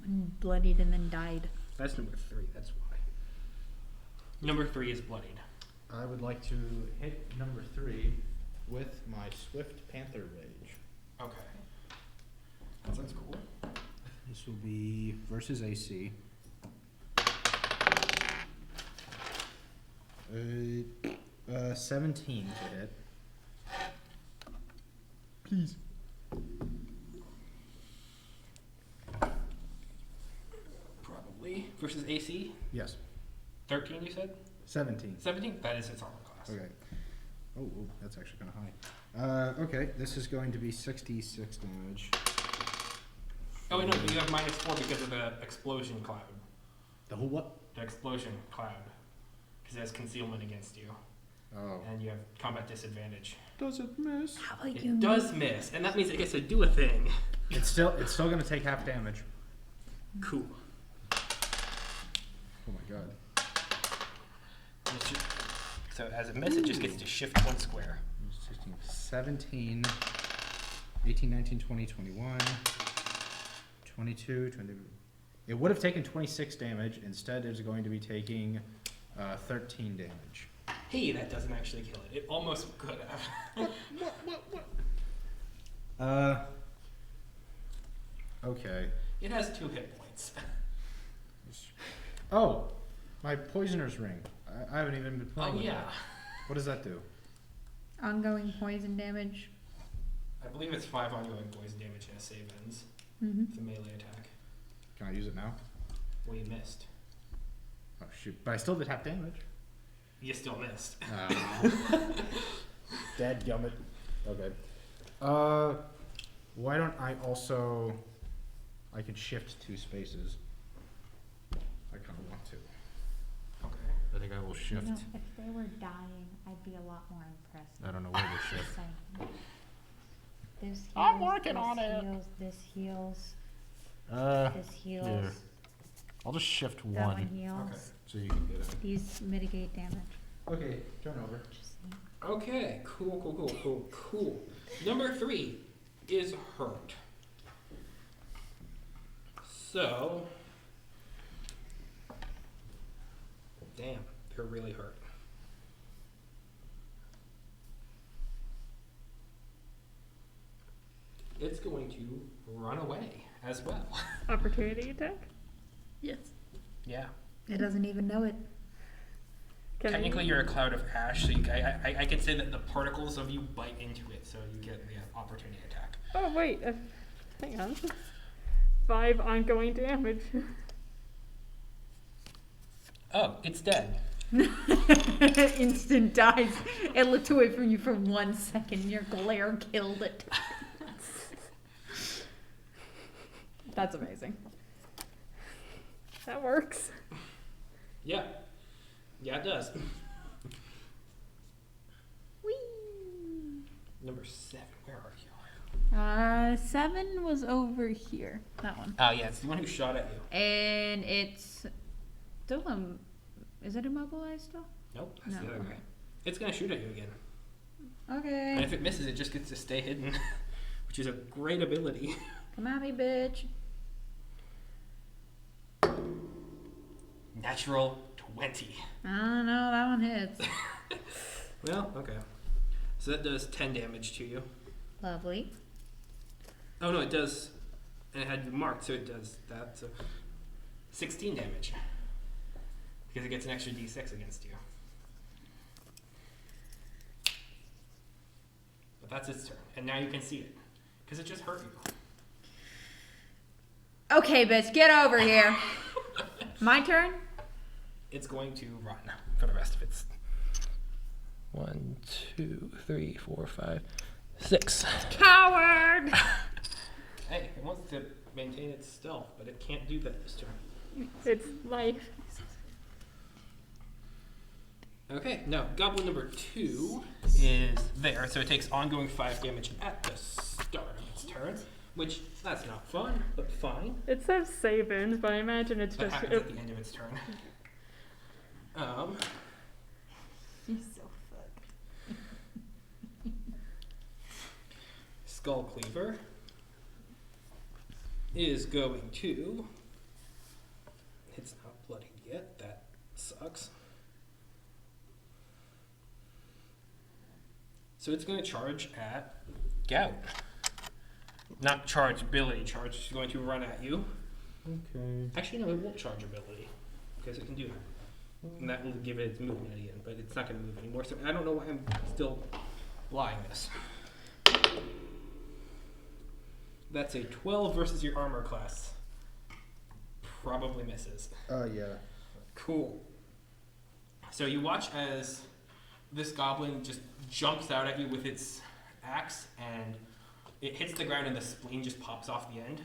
S2: One bloodied and then died.
S3: that's number 3. That's why. Number 3 is bloodied.
S4: I would like to hit number 3 with my Swift Panther Rage.
S3: Okay. That sounds cool.
S4: This will be versus AC. 17 to hit. Please.
S3: Probably versus AC.
S4: Yes.
S3: 13, you said?
S4: 17.
S3: 17. That is its armor class.
S4: Okay. Oh, that's actually kind of high. Okay, this is going to be 66 damage.
S3: Oh, wait, no, but you have -4 because of the explosion cloud.
S4: The whole what?
S3: The explosion cloud. Because it has concealment against you.
S4: Oh.
S3: And you have combat disadvantage.
S4: Does it miss?
S2: How about
S3: It
S2: you?
S3: does miss, and that means it gets to do a thing.
S4: It's still going to take half damage.
S3: Cool.
S4: Oh my god.
S3: So as it misses, it just gets to shift 1 square.
S4: 16, 17, 18, 19, 20, 21, 22, 20. It would have taken 26 damage. Instead, it's going to be taking 13 damage.
S3: Hey, that doesn't actually kill it. It almost could have.
S4: Okay.
S3: It has 2 hit points.
S4: Oh, my poisoner's ring. I haven't even been playing
S3: Oh,
S4: with
S3: yeah.
S4: that. What does that do?
S2: Ongoing poison damage.
S3: I believe it's 5 ongoing poison damage and a save ends.
S2: Mm-hmm.
S3: It's a melee attack.
S4: Can I use it now?
S3: Well, you missed.
S4: Oh shoot! But I still did half damage.
S3: You still missed.
S4: Dadgummit. Okay. Why don't I also? I can shift 2 spaces. I kind of want to.
S3: Okay.
S4: I think I will shift.
S7: You know, if they were dying, I'd be a lot more impressed.
S4: I don't know where to shift.
S7: Just saying. This heals,
S4: I'm working
S7: this
S4: on it.
S7: heals, this heals,
S4: Uh,
S7: this heals,
S4: here. I'll just shift
S7: that one
S4: 1
S7: heals.
S3: Okay.
S4: so you can get it.
S7: These mitigate damage.
S4: Okay, turn over.
S7: Just saying.
S3: Okay, cool. Number 3 is hurt. So, damn, they're really hurt. It's going to run away as well.
S1: Opportunity attack?
S2: Yes.
S3: Yeah.
S2: It doesn't even know it.
S1: Can
S3: Technically, you're a cloud of ash, so I can say that the particles of you bite into it, so you get the opportunity attack.
S1: Oh, wait. Hang on. 5 ongoing damage.
S3: Oh, it's dead.
S2: Instant dies. It looked away from you for 1 second. Your glare killed it. That's amazing.
S1: That works.
S3: Yeah. Yeah, it does.
S2: Whee!
S3: Number 7, where are you?
S2: 7 was over here. That one.
S3: Oh, yeah, it's the one who shot at you.
S2: And it's still is it immobilized still?
S3: Nope, that's
S2: No,
S3: the other
S2: okay.
S3: guy. It's gonna shoot at you again. And
S2: Okay.
S3: if it misses, it just gets to stay hidden, which is a great ability.
S2: Come at me, bitch.
S3: Natural 20.
S2: I don't know, that one hits.
S3: Well, okay. So that does 10 damage to you.
S2: Lovely.
S3: Oh, no, it does. And it had you marked, so it does that. So 16 damage. Because it gets an extra d6 against you. But that's its turn. And now you can see it. Because it just hurt you.
S2: Okay, bitch, get over here. My turn?
S3: It's going to run for the rest of its 1, 2, 3, 4, 5, 6.
S2: Coward!
S3: Hey, it wants to maintain its stealth, but it can't do that this turn.
S1: It's life.
S3: Okay, now goblin number 2 is there, so it takes ongoing 5 damage at the start of its turn, which that's not fun, but fine.
S1: It says save ends, but I imagine it's
S3: That
S1: just.
S3: happens at the end of its turn.
S7: You're so fucked.
S3: Skull Cleaver is going to. It's not bloodied yet. That sucks. So it's going to charge at Gout. Not charge ability, charge is going to run at you.
S4: Okay.
S3: Actually, no, it won't charge ability because it can do that. And that will give it its movement again, but it's not going to move anymore. So I don't know why I'm still lying this. That's a 12 versus your armor class. Probably misses.
S4: Yeah.
S3: Cool. So you watch as this goblin just jumps out at you with its axe, and it hits the ground, and the spleen just pops off the end.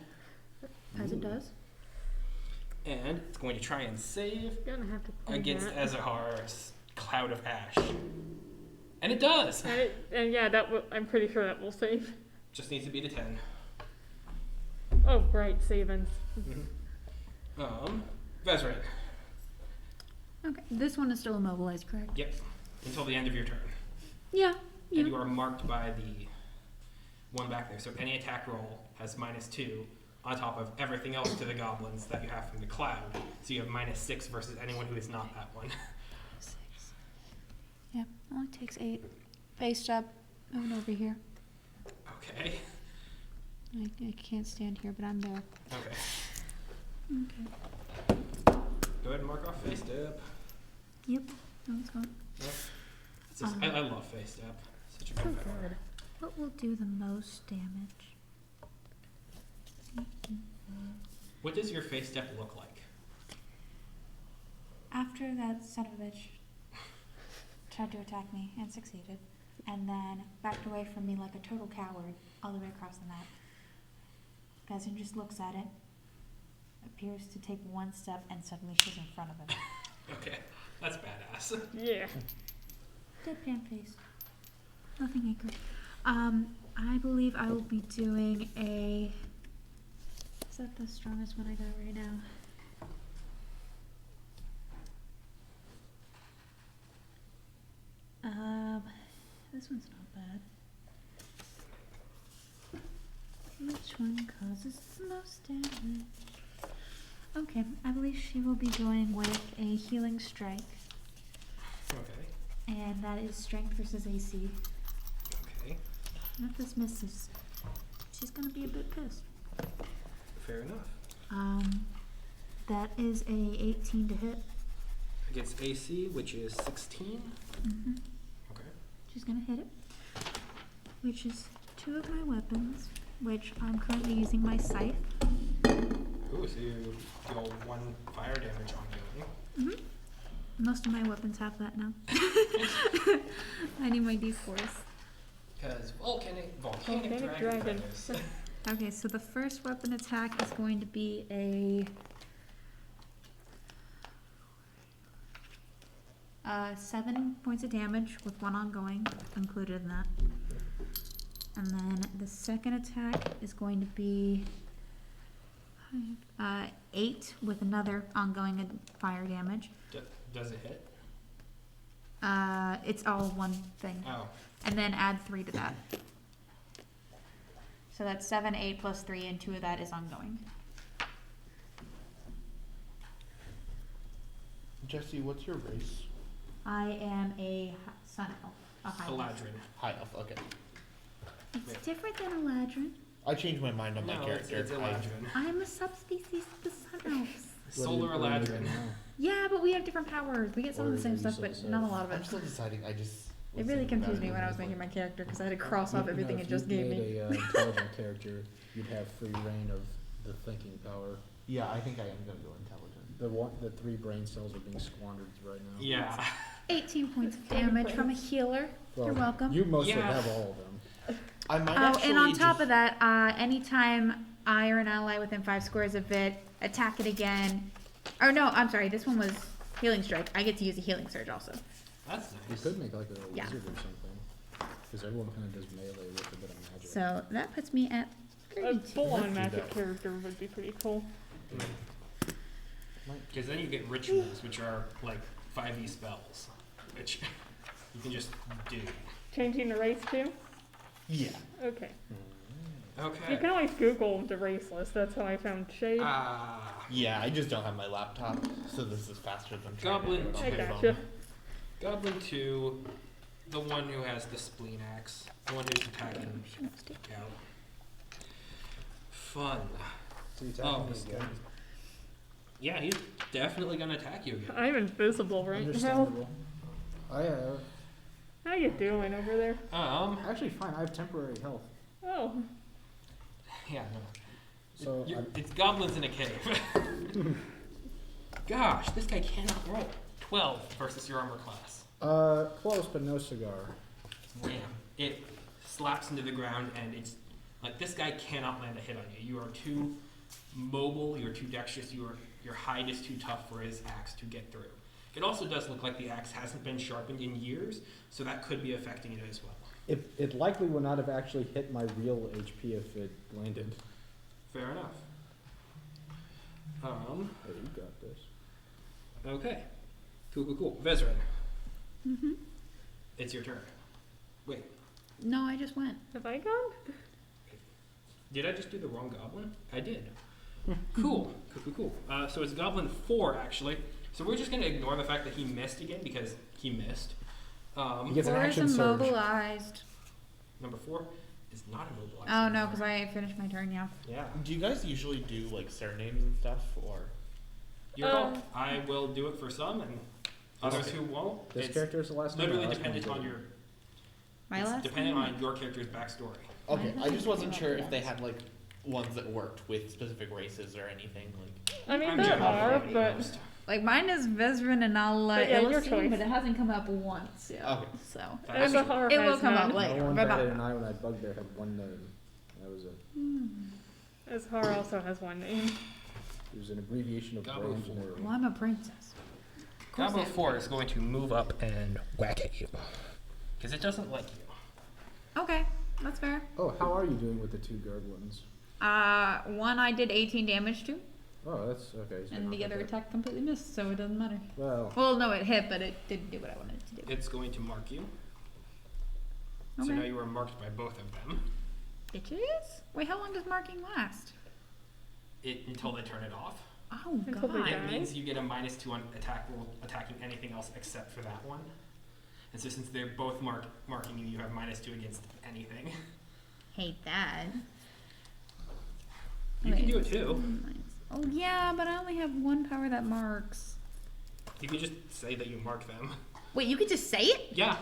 S2: As it does.
S3: And it's going to try and save
S1: Gonna have to play
S3: against
S1: that.
S3: Azahar's cloud of ash. And it does!
S1: And yeah, I'm pretty sure that will save.
S3: Just needs to beat a 10.
S1: Oh, right, savings.
S3: Vezrin.
S2: Okay. This one is still immobilized, correct?
S3: Yep. Until the end of your turn.
S2: Yeah.
S3: And you are marked by the one back there. So any attack roll has -2 on top of everything else to the goblins that you have from the cloud. So you have -6 versus anyone who is not that one.
S2: 6. Yeah, only takes 8. Face up. Moving over here.
S3: Okay.
S2: I can't stand here, but I'm there.
S3: Okay.
S2: Okay.
S3: Go ahead and mark off face step.
S2: Yep. No, it's gone.
S3: Yep. It's just, I love face step. Such a
S1: So
S3: good power.
S1: good.
S2: What will do the most damage?
S3: What does your face step look like?
S2: After that son of a bitch tried to attack me and succeeded, and then backed away from me like a total coward all the way across the map, Gazin just looks at it, appears to take one step, and suddenly she's in front of him.
S3: Okay, that's badass.
S1: Yeah.
S2: Deadpan face. Nothing angry. I believe I will be doing a... Is that the strongest one I got right now? This one's not bad. Which one causes the most damage? Okay, I believe she will be going with a healing strike.
S3: Okay.
S2: And that is strength versus AC.
S3: Okay.
S2: And if this misses, she's gonna be a bit pissed.
S3: Fair enough.
S2: That is a 18 to hit.
S3: Against AC, which is 16.
S2: Mm-hmm.
S3: Okay.
S2: She's gonna hit it. Which is 2 of my weapons, which I'm currently using my scythe.
S3: Ooh, so you deal 1 fire damage ongoing.
S2: Mm-hmm. Most of my weapons have that now. I need my d4s.
S3: Because volcanic
S1: Volcanic
S3: dragon.
S1: dragon.
S3: Fighters.
S2: Okay, so the first weapon attack is going to be a 7 points of damage with 1 ongoing included in that. And then the second attack is going to be 8 with another ongoing fire damage.
S3: Does it hit?
S2: It's all one thing.
S3: Oh.
S2: And then add 3 to that. So that's 7, 8 plus 3, and 2 of that is ongoing.
S6: Jesse, what's your race?
S2: I am a sun elf. A high elf.
S3: Eladrin.
S6: High elf. Okay.
S2: It's different than Eladrin.
S6: I changed my mind on my
S3: No,
S6: character.
S3: it's Eladrin.
S2: I am a subspecies of the sun elves.
S3: Solar Eladrin.
S2: Yeah, but we have different powers. We get some of the
S4: Or
S2: same
S4: you
S2: stuff,
S4: so
S2: but
S4: said.
S2: not a lot of
S6: I'm
S2: it.
S6: still deciding. I just.
S2: It
S6: was
S2: really
S6: thinking about
S2: confused me
S6: it
S2: when I was
S6: and
S2: making my
S6: like,
S2: character because I had to cross off everything it
S4: If
S2: just
S4: you
S2: gave me.
S4: made a intelligent character, you'd have free reign of the thinking power.
S6: Yeah, I think I am gonna go intelligent.
S4: The 3 brain cells are being squandered right now.
S3: Yeah.
S2: 18 points of
S1: Kind of
S2: damage
S1: crazy.
S2: from a healer.
S4: Well,
S2: You're welcome.
S4: You mostly
S3: Yeah.
S4: have all of them.
S6: I might
S2: Oh,
S6: actually.
S2: and on top
S6: just-
S2: of that, anytime I or an ally within 5 squares of it attack it again, or no, I'm sorry, this one was healing strike. I get to use a healing surge also.
S3: That's
S4: You
S3: nice.
S4: could make like a
S2: Yeah.
S4: wizard or something. Because everyone kind of does melee with a bit of magic.
S2: So that puts me at
S1: A
S2: 32.
S1: full-on
S6: do
S1: magic
S6: that.
S1: character would be pretty cool.
S3: Because then you get rituals, which are like 5e spells, which you can just do.
S1: Changing the race too?
S6: Yeah.
S1: Okay. You
S3: Okay.
S1: can always Google the race list. That's how I found Shade.
S6: Yeah, I just don't have my laptop, so this is faster than trying
S3: Goblin
S6: to do it on
S1: I
S6: my
S1: gotcha.
S6: phone.
S3: Goblin 2, the one who has the spleen axe, the one who's attacking out. Fun.
S4: So you
S3: Oh,
S4: attack me again.
S3: Yeah, he's definitely gonna attack you again.
S1: I'm invisible right now.
S4: Understandable. I have.
S1: How you doing over there?
S4: Actually, fine. I have temporary health.
S1: Oh,
S3: Yeah, no.
S4: So
S3: It's goblins in a cave. Gosh, this guy cannot roll. 12 versus your armor class.
S4: Close, but no cigar.
S3: Wham. It slaps into the ground, and it's like this guy cannot land a hit on you. You are too mobile, you're too dexterous, your hide is too tough for his axe to get through. It also does look like the axe hasn't been sharpened in years, so that could be affecting it as well.
S4: It likely would not have actually hit my real HP if it landed.
S3: Fair enough.
S4: Hey, you got this.
S3: Okay. Cool. Vezran,
S2: Mm-hmm.
S3: it's your turn. Wait,
S2: No, I just went.
S1: Have I gone?
S3: did I just do the wrong goblin? I did. Cool. So it's goblin 4, actually. So we're just going to ignore the fact that he missed again, because he missed.
S4: He gets an
S2: Or is
S4: action surge.
S2: immobilized.
S3: Number 4 is not immobilized.
S2: Oh no,
S3: anymore.
S2: because I finished my turn, yeah.
S3: Yeah.
S6: Do you guys usually do like surnames and stuff, or?
S3: Your call. I will do it for some, and others who won't.
S4: This
S3: It's
S4: character is the last name.
S3: literally
S4: or last
S3: dependent
S4: name?
S3: on your.
S2: My
S3: it's
S2: last
S3: dependent
S2: name?
S3: on your character's backstory.
S6: Okay,
S2: Mine
S6: I just wasn't
S2: doesn't
S6: sure
S2: come
S6: if they
S2: up
S6: had like ones that worked with specific races or anything. Like,
S1: I mean,
S3: I'm
S1: there
S3: generally
S1: are,
S3: fine with
S1: but
S3: most.
S2: Like mine is Vezran and
S1: But yeah, your
S2: Illithine,
S1: choice.
S2: but it hasn't come up once yet.
S6: Okay.
S2: So
S1: as a horror
S2: it will
S1: has
S2: come up
S1: none.
S2: later.
S4: No one
S2: Bye-bye.
S4: batted an eye when I bugbear had one name. That was it.
S1: As horror also has one name.
S4: It was an abbreviation of
S3: Goblin
S4: brand
S3: four.
S4: name.
S2: Well, I'm a princess.
S3: Goblin 4 is going to move up and whack at you. Because it doesn't like you.
S2: Okay, that's fair.
S4: Oh, how are you doing with the 2 gurglins?
S2: One I did 18 damage to,
S4: Oh, that's okay. so
S2: and the
S4: not
S2: other
S4: that
S2: attack completely missed, so it doesn't matter.
S4: bad. Well,
S2: Well, no, it hit, but it didn't do what I wanted it to do.
S3: It's going to mark you. So
S2: Okay.
S3: now you are marked by both of them.
S2: Bitches? Wait, how long does marking last?
S3: Until they turn it off.
S2: Oh,
S1: Until they
S2: God.
S1: die.
S3: It means you get a -2 on attack roll attacking anything else except for that one. And so since they're both marking you, you have -2 against anything.
S5: Hate that.
S3: You can
S2: Wait.
S3: do it too.
S2: Oh, yeah, but I only have one power that marks.
S3: You can just say that you mark them.
S2: Wait, you could just say it?
S3: Yeah,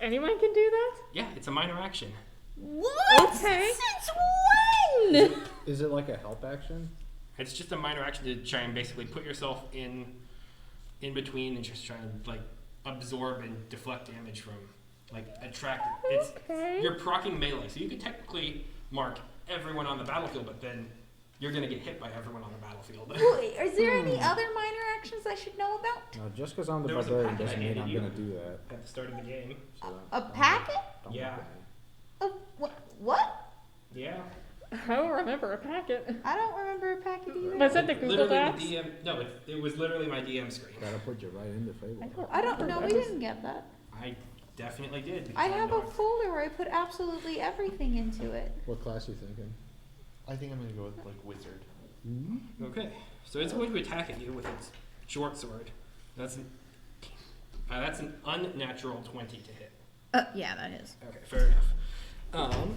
S1: Anyone can do that?
S3: yeah, it's a minor action.
S2: What?
S1: Okay.
S2: Since when?
S4: is it like a help action?
S3: It's just a minor action to try and basically put yourself in between and just try and like absorb and deflect damage from like attract. It's
S1: Okay.
S3: you're proccing melee, so you could technically mark everyone on the battlefield, but then you're gonna get hit by everyone on the battlefield.
S2: Wait, is there any other minor actions I should know about?
S4: No, just because I'm the
S3: There was a
S4: barbarian
S3: packet I
S4: doesn't mean
S3: handed
S4: I'm
S3: you.
S4: gonna do that.
S3: At the start of the game.
S4: So
S2: A
S4: don't-
S2: packet?
S4: don't
S3: Yeah.
S4: look at me.
S2: Oh, what?
S3: Yeah.
S1: I don't remember a packet.
S2: I don't remember a packet either.
S1: Was it the Google
S3: Literally
S1: Docs?
S3: the DM. No, it was literally my DM screen.
S4: That'll put you right into Fable.
S2: I don't know. We didn't get that.
S3: I definitely did.
S2: I
S3: because
S2: have
S3: know
S2: a folder where I put absolutely everything into it.
S4: What class are you thinking?
S6: I think I'm gonna go with like wizard.
S3: Okay, so it's going to attack at you with its short sword. That's an unnatural 20 to hit.
S2: Yeah, that is.
S3: Okay, fair enough.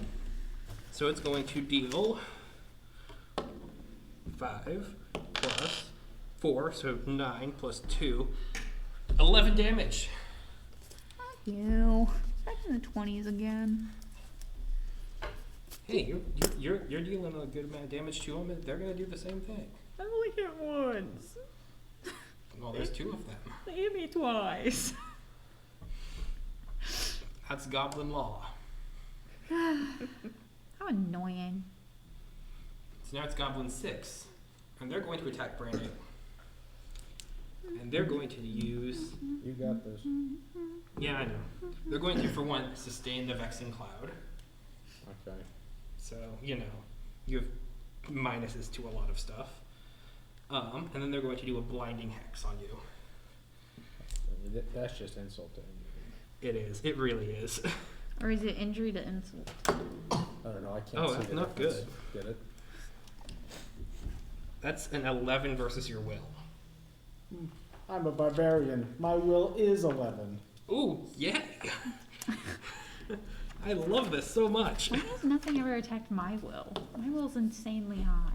S3: So it's going to deal 5 plus 4, so 9 plus 2, 11 damage.
S2: Fuck you. Back in the 20s again.
S3: Hey, you're dealing a good amount of damage to them, and they're going to do the same thing.
S1: I only hit once.
S3: Well, there's 2 of them.
S1: They hit me twice.
S3: That's goblin law.
S2: How annoying.
S3: So now it's goblin 6, and they're going to attack Brandon. And they're going to use...
S4: You got this.
S3: Yeah, I know. They're going to, for one, sustain the Vexing Cloud.
S4: Okay.
S3: So, you know, you have minuses to a lot of stuff. And then they're going to do a blinding hex on you.
S4: That's just insult to injury.
S3: It is. It really is.
S2: Or is it injury to insult?
S4: I don't know. I can't
S3: Oh,
S4: see
S3: that's
S4: the
S3: not
S4: difference.
S3: good.
S4: Get it?
S3: That's an 11 versus your will.
S4: I'm a barbarian. My will is 11.
S3: Ooh, yay! I love this so much.
S2: Why has nothing ever attacked my will? My will's insanely high.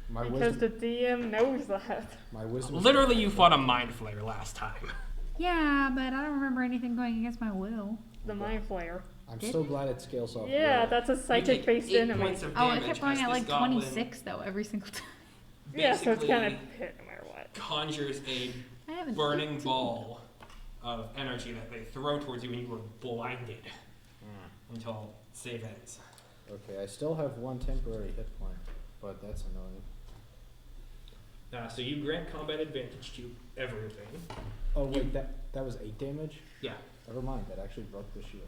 S4: My
S1: Because
S4: wisdom.
S1: the DM knows that.
S4: My wisdom.
S3: Literally, you fought a mind flayer last time.
S2: Yeah, but I don't remember anything going against my will.
S1: The Mind Flayer.
S4: I'm
S2: Did
S4: so
S2: it?
S4: glad it scales off.
S1: Yeah,
S4: will.
S1: that's a
S3: You
S1: psychic
S3: take
S1: based
S3: 8
S1: enemy.
S3: points of
S2: Oh,
S3: damage
S2: it kept going
S3: as
S2: at
S3: this
S2: like
S3: goblin
S2: 26 though every single time.
S1: Yeah, so it's kind of
S3: basically
S1: hit no matter what.
S3: conjures a
S2: I haven't
S3: burning
S2: looked.
S3: ball of energy that they throw towards you, and you are blinded until save ends.
S4: Okay, I still have one temporary hit point, but that's annoying.
S3: So you grant combat advantage to everything.
S4: Oh wait, that was 8 damage?
S3: Yeah.
S4: Never mind, that actually broke the shield.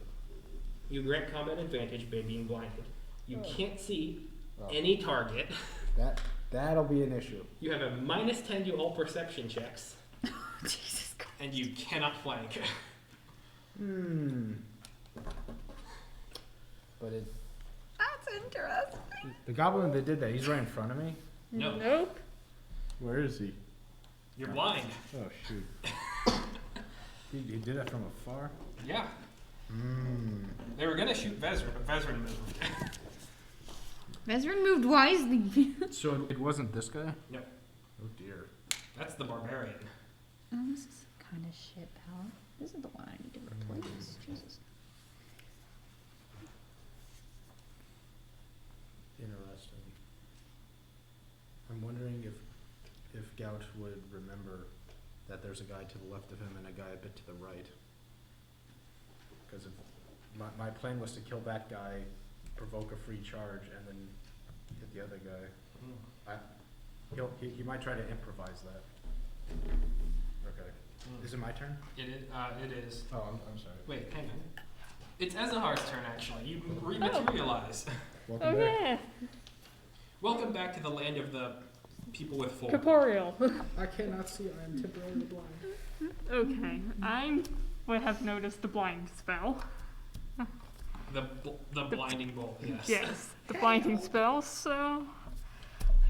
S3: You grant combat advantage by being blinded. You can't see
S4: Oh.
S3: any target.
S4: That'll be an issue.
S3: You have a -10 to all perception checks,
S2: Jesus Christ.
S3: and you cannot flank.
S4: But it.
S2: That's interesting.
S4: The goblin that did that, he's right in front of me.
S3: No.
S1: Nope.
S4: Where is he?
S3: You're blind.
S4: Oh shoot. he did that from afar?
S3: Yeah. They were gonna shoot Vezrin, but Vezrin moved.
S2: Vezrin moved wisely.
S4: So it wasn't this guy?
S3: No.
S4: Oh dear.
S3: That's the barbarian.
S2: Oh, this is kind of shit power. This is the one I need to replace. Jesus.
S4: Interesting. I'm wondering if Gout would remember that there's a guy to the left of him and a guy a bit to the right. Because my plan was to kill that guy, provoke a free charge, and then hit the other guy. He might try to improvise that. Okay. Is it my turn?
S3: It is.
S4: Oh, I'm sorry.
S3: Wait, hang on. It's Ezahar's turn, actually. You rematerialize.
S4: Welcome
S1: Oh
S4: back.
S1: yeah.
S3: Welcome back to the land of the people with full.
S1: Corporeal.
S4: I cannot see. I am temporarily blind.
S1: Okay, I would have noticed the blind spell.
S3: The blinding bolt, yes.
S1: Yes, the blinding spell. So,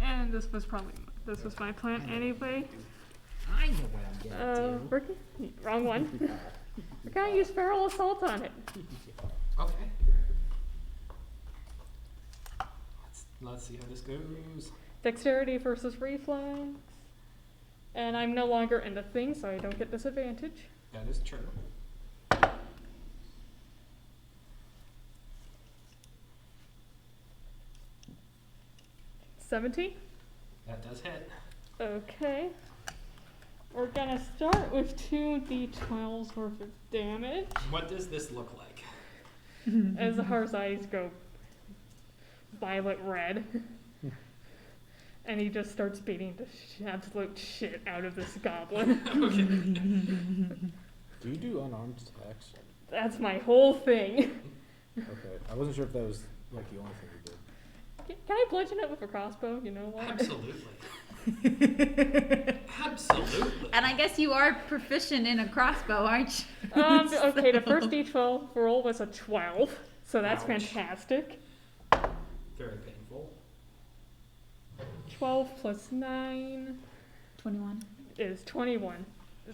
S1: and this was my plan anyway.
S4: I know what I'm gonna do.
S1: Ricky, wrong one. We're gonna use feral assault on it.
S3: Okay. Let's see how this goes.
S1: Dexterity versus reflex. And I'm no longer in the thing, so I don't get disadvantage.
S3: That is true.
S1: 17.
S3: That does hit.
S1: Okay. We're gonna start with 2d12s worth of damage.
S3: What does this look like?
S1: As Zahar's eyes go violet red. And he just starts beating the absolute shit out of this goblin.
S3: Okay.
S4: Do you do unarmed attacks?
S1: That's my whole thing.
S4: Okay. I wasn't sure if that was like the only thing you did.
S1: Can I bludgeon it with a crossbow? You know what?
S3: Absolutely. Absolutely.
S2: And I guess you are proficient in a crossbow, aren't you?
S1: Okay, the first d12 roll was a 12, so that's
S3: Ouch.
S1: fantastic.
S3: Very painful.
S1: 12 plus 9
S2: 21.
S1: is 21.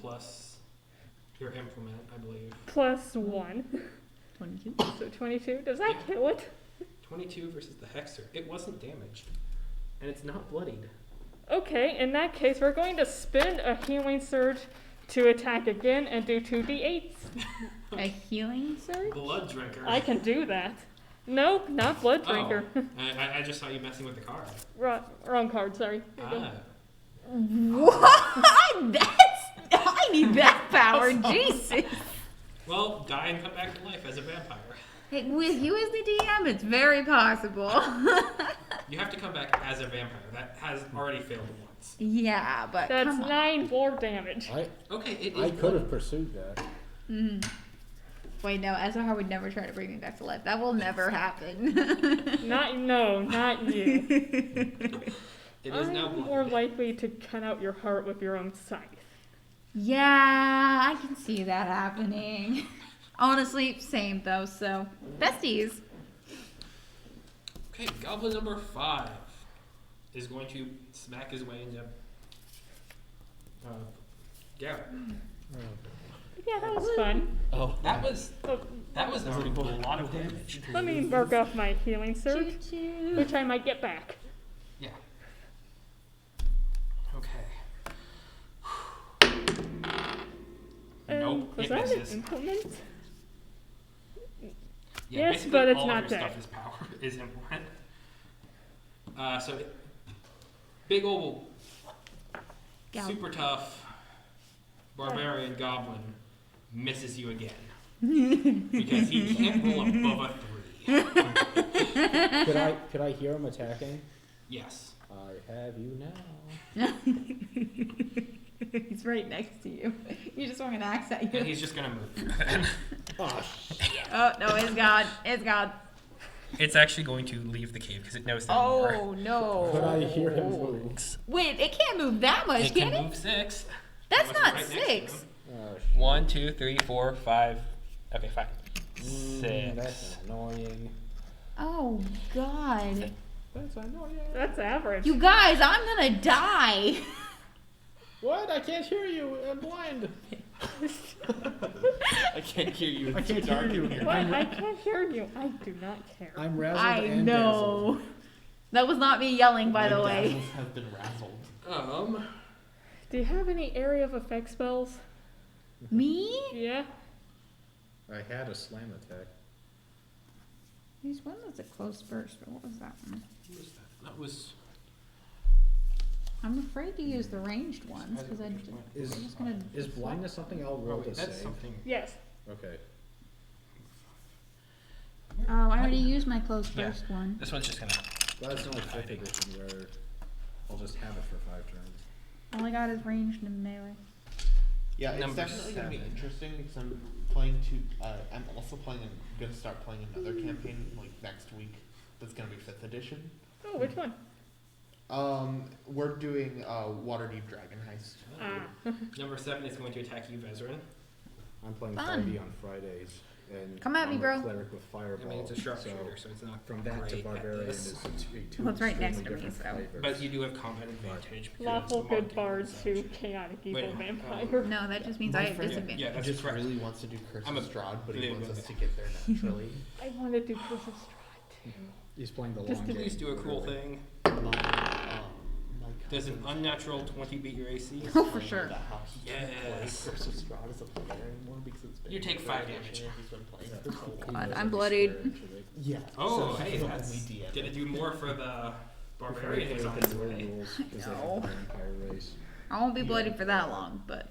S3: Plus your implement, I believe.
S1: Plus 1,
S2: 22.
S1: so 22. Does that kill it?
S3: 22 versus the Hexer. It wasn't damaged. And it's not bloodied.
S1: Okay, in that case, we're going to spend a healing surge to attack again and do 2d8s.
S2: A healing surge?
S3: Blood Drinker.
S1: I can do that. Nope, not Blood Drinker.
S3: Oh, I just saw you messing with the card.
S1: Wrong card, sorry. Here you go.
S2: What? I need that power, Jesus.
S3: Well, die and come back to life as a vampire.
S2: Hey, with you as the DM, it's very possible.
S3: You have to come back as a vampire. That has already failed once.
S2: Yeah, but
S1: That's
S2: come on.
S1: 9 more damage.
S3: Okay, it is
S4: I could
S3: bloody.
S4: have pursued that.
S2: Wait, no, Ezra would never try to bring me back to life. That will never happen.
S1: Not you.
S3: It is now
S1: I'm
S3: bloody.
S1: more likely to cut out your heart with your own scythe.
S2: Yeah, I can see that happening. Honestly, same though, so. Besties.
S3: Okay, goblin number 5 is going to smack his way into Garrett.
S1: Yeah, that was fun.
S4: Oh.
S3: That was
S1: Oh,
S3: a lot of damage.
S1: let me mark off my healing surge,
S2: Choo-choo.
S1: which I might get back.
S3: Yeah. Okay. Nope,
S1: Was
S3: it
S1: that an
S3: misses.
S1: implement?
S3: Yeah,
S1: Yes,
S3: basically
S1: but it's
S3: all
S1: not
S3: of your
S1: dead.
S3: stuff is power is implement. Big old,
S2: Gout.
S3: super tough, barbarian goblin misses you again. Because he can't roll above a 3.
S4: Could I hear him attacking?
S3: Yes.
S4: I have you now.
S2: He's right next to you. You just want an axe at
S3: And
S2: you.
S3: he's just gonna move. Then.
S4: Oh,
S2: Oh no, it's gone. It's gone.
S3: It's actually going to leave the cave because it knows that more.
S2: Oh no.
S4: could I hear him move?
S2: Wait, it can't move that much,
S3: It
S2: can
S3: can
S2: it?
S3: move 6.
S2: That's
S3: That was
S2: not
S3: right next to
S2: 6.
S3: him.
S4: Oh,
S3: 1, 2, 3, 4, 5. Okay, 5.
S4: That's
S3: 6.
S4: annoying.
S2: Oh god.
S4: That's annoying.
S1: That's average.
S2: You guys, I'm gonna die.
S4: What? I can't hear you. I'm blind.
S6: I can't hear you.
S4: I
S6: It's too
S4: can't
S6: dark
S4: hear
S6: in
S4: you.
S6: here.
S1: What? I can't hear you. I do not care.
S4: I'm razzled
S2: I
S4: and
S2: know. That was not me yelling, by the
S6: My
S2: way.
S6: dazzles have been razzled.
S1: Do you have any area of effect spells?
S2: Me?
S1: Yeah.
S4: dazzled. I had a slam attack.
S2: There's one that's a close burst, but what was that one?
S3: What was that? That was.
S2: I'm afraid to use the ranged ones because I'm just gonna.
S4: Is blindness something I'll
S3: Oh,
S4: roll
S3: wait,
S4: to
S3: that's
S4: save?
S3: something.
S1: Yes.
S4: Okay.
S2: Oh, I already used my close
S3: Yeah.
S2: burst one.
S3: This one's just gonna.
S4: Glad it's not like 5th edition where I'll just have it for 5 turns.
S2: All I got is ranged and melee.
S6: Yeah, it's
S3: Number
S6: definitely gonna be
S3: 7.
S6: interesting because I'm playing I'm also playing. I'm gonna start playing another campaign like next week. That's gonna be 5th edition.
S1: Oh, which one?
S6: We're doing Waterdeep Dragon Heist.
S1: Ah.
S3: Number 7 is going to attack you, Vezran.
S4: I'm playing
S2: Fun.
S4: 5e on Fridays, and
S2: Come at me,
S4: I'm
S2: bro.
S4: a cleric with fireball.
S3: I mean, it's a
S4: so
S3: sharpshooter, so it's not
S4: from that to
S3: great at
S4: barbarian
S3: this.
S4: is two
S2: Well, it's right next
S4: extremely
S2: to me,
S4: different
S2: so.
S4: flavors.
S3: But you do have combat advantage. because
S1: Lawful
S3: the
S1: good
S3: monk
S1: bards
S3: is
S1: to
S3: such.
S1: chaotic evil
S3: Wait,
S1: vampire.
S2: No, that just means
S6: My
S2: I have
S6: friend-
S2: disadvantage.
S3: Yeah,
S6: He
S3: that's
S6: just
S3: correct.
S6: really wants to do Curse
S3: I'm
S6: of
S3: a
S6: Strahd, but he
S3: little
S6: wants us
S3: bit.
S6: to get there naturally.
S1: I want to do Curse of Strahd too.
S4: He's playing the
S3: Just
S4: long
S3: at
S4: game.
S3: least do a cool thing.
S6: My
S3: Does an
S6: cousin-
S3: unnatural 20 beat your AC?
S2: Oh, for sure.
S6: About how he can't play
S3: Yes.
S6: Curse of Strahd as a player anymore because it's been
S3: You take 5 damage.
S6: He's been playing
S4: Yeah.
S6: for so long.
S2: God,
S4: He
S2: I'm
S4: knows
S2: bloodied.
S4: every square inch of it.
S6: Yeah.
S3: Oh,
S6: so
S3: hey,
S6: he can
S3: that's.
S6: only DM
S3: Did it do more for the
S4: Prefer
S3: barbarian
S4: to
S3: who's
S4: play
S3: on
S4: with
S3: his
S4: the
S3: way?
S4: rules, 'cause they have
S2: No.
S4: the vampire race.
S2: I won't be bloodied for that long, but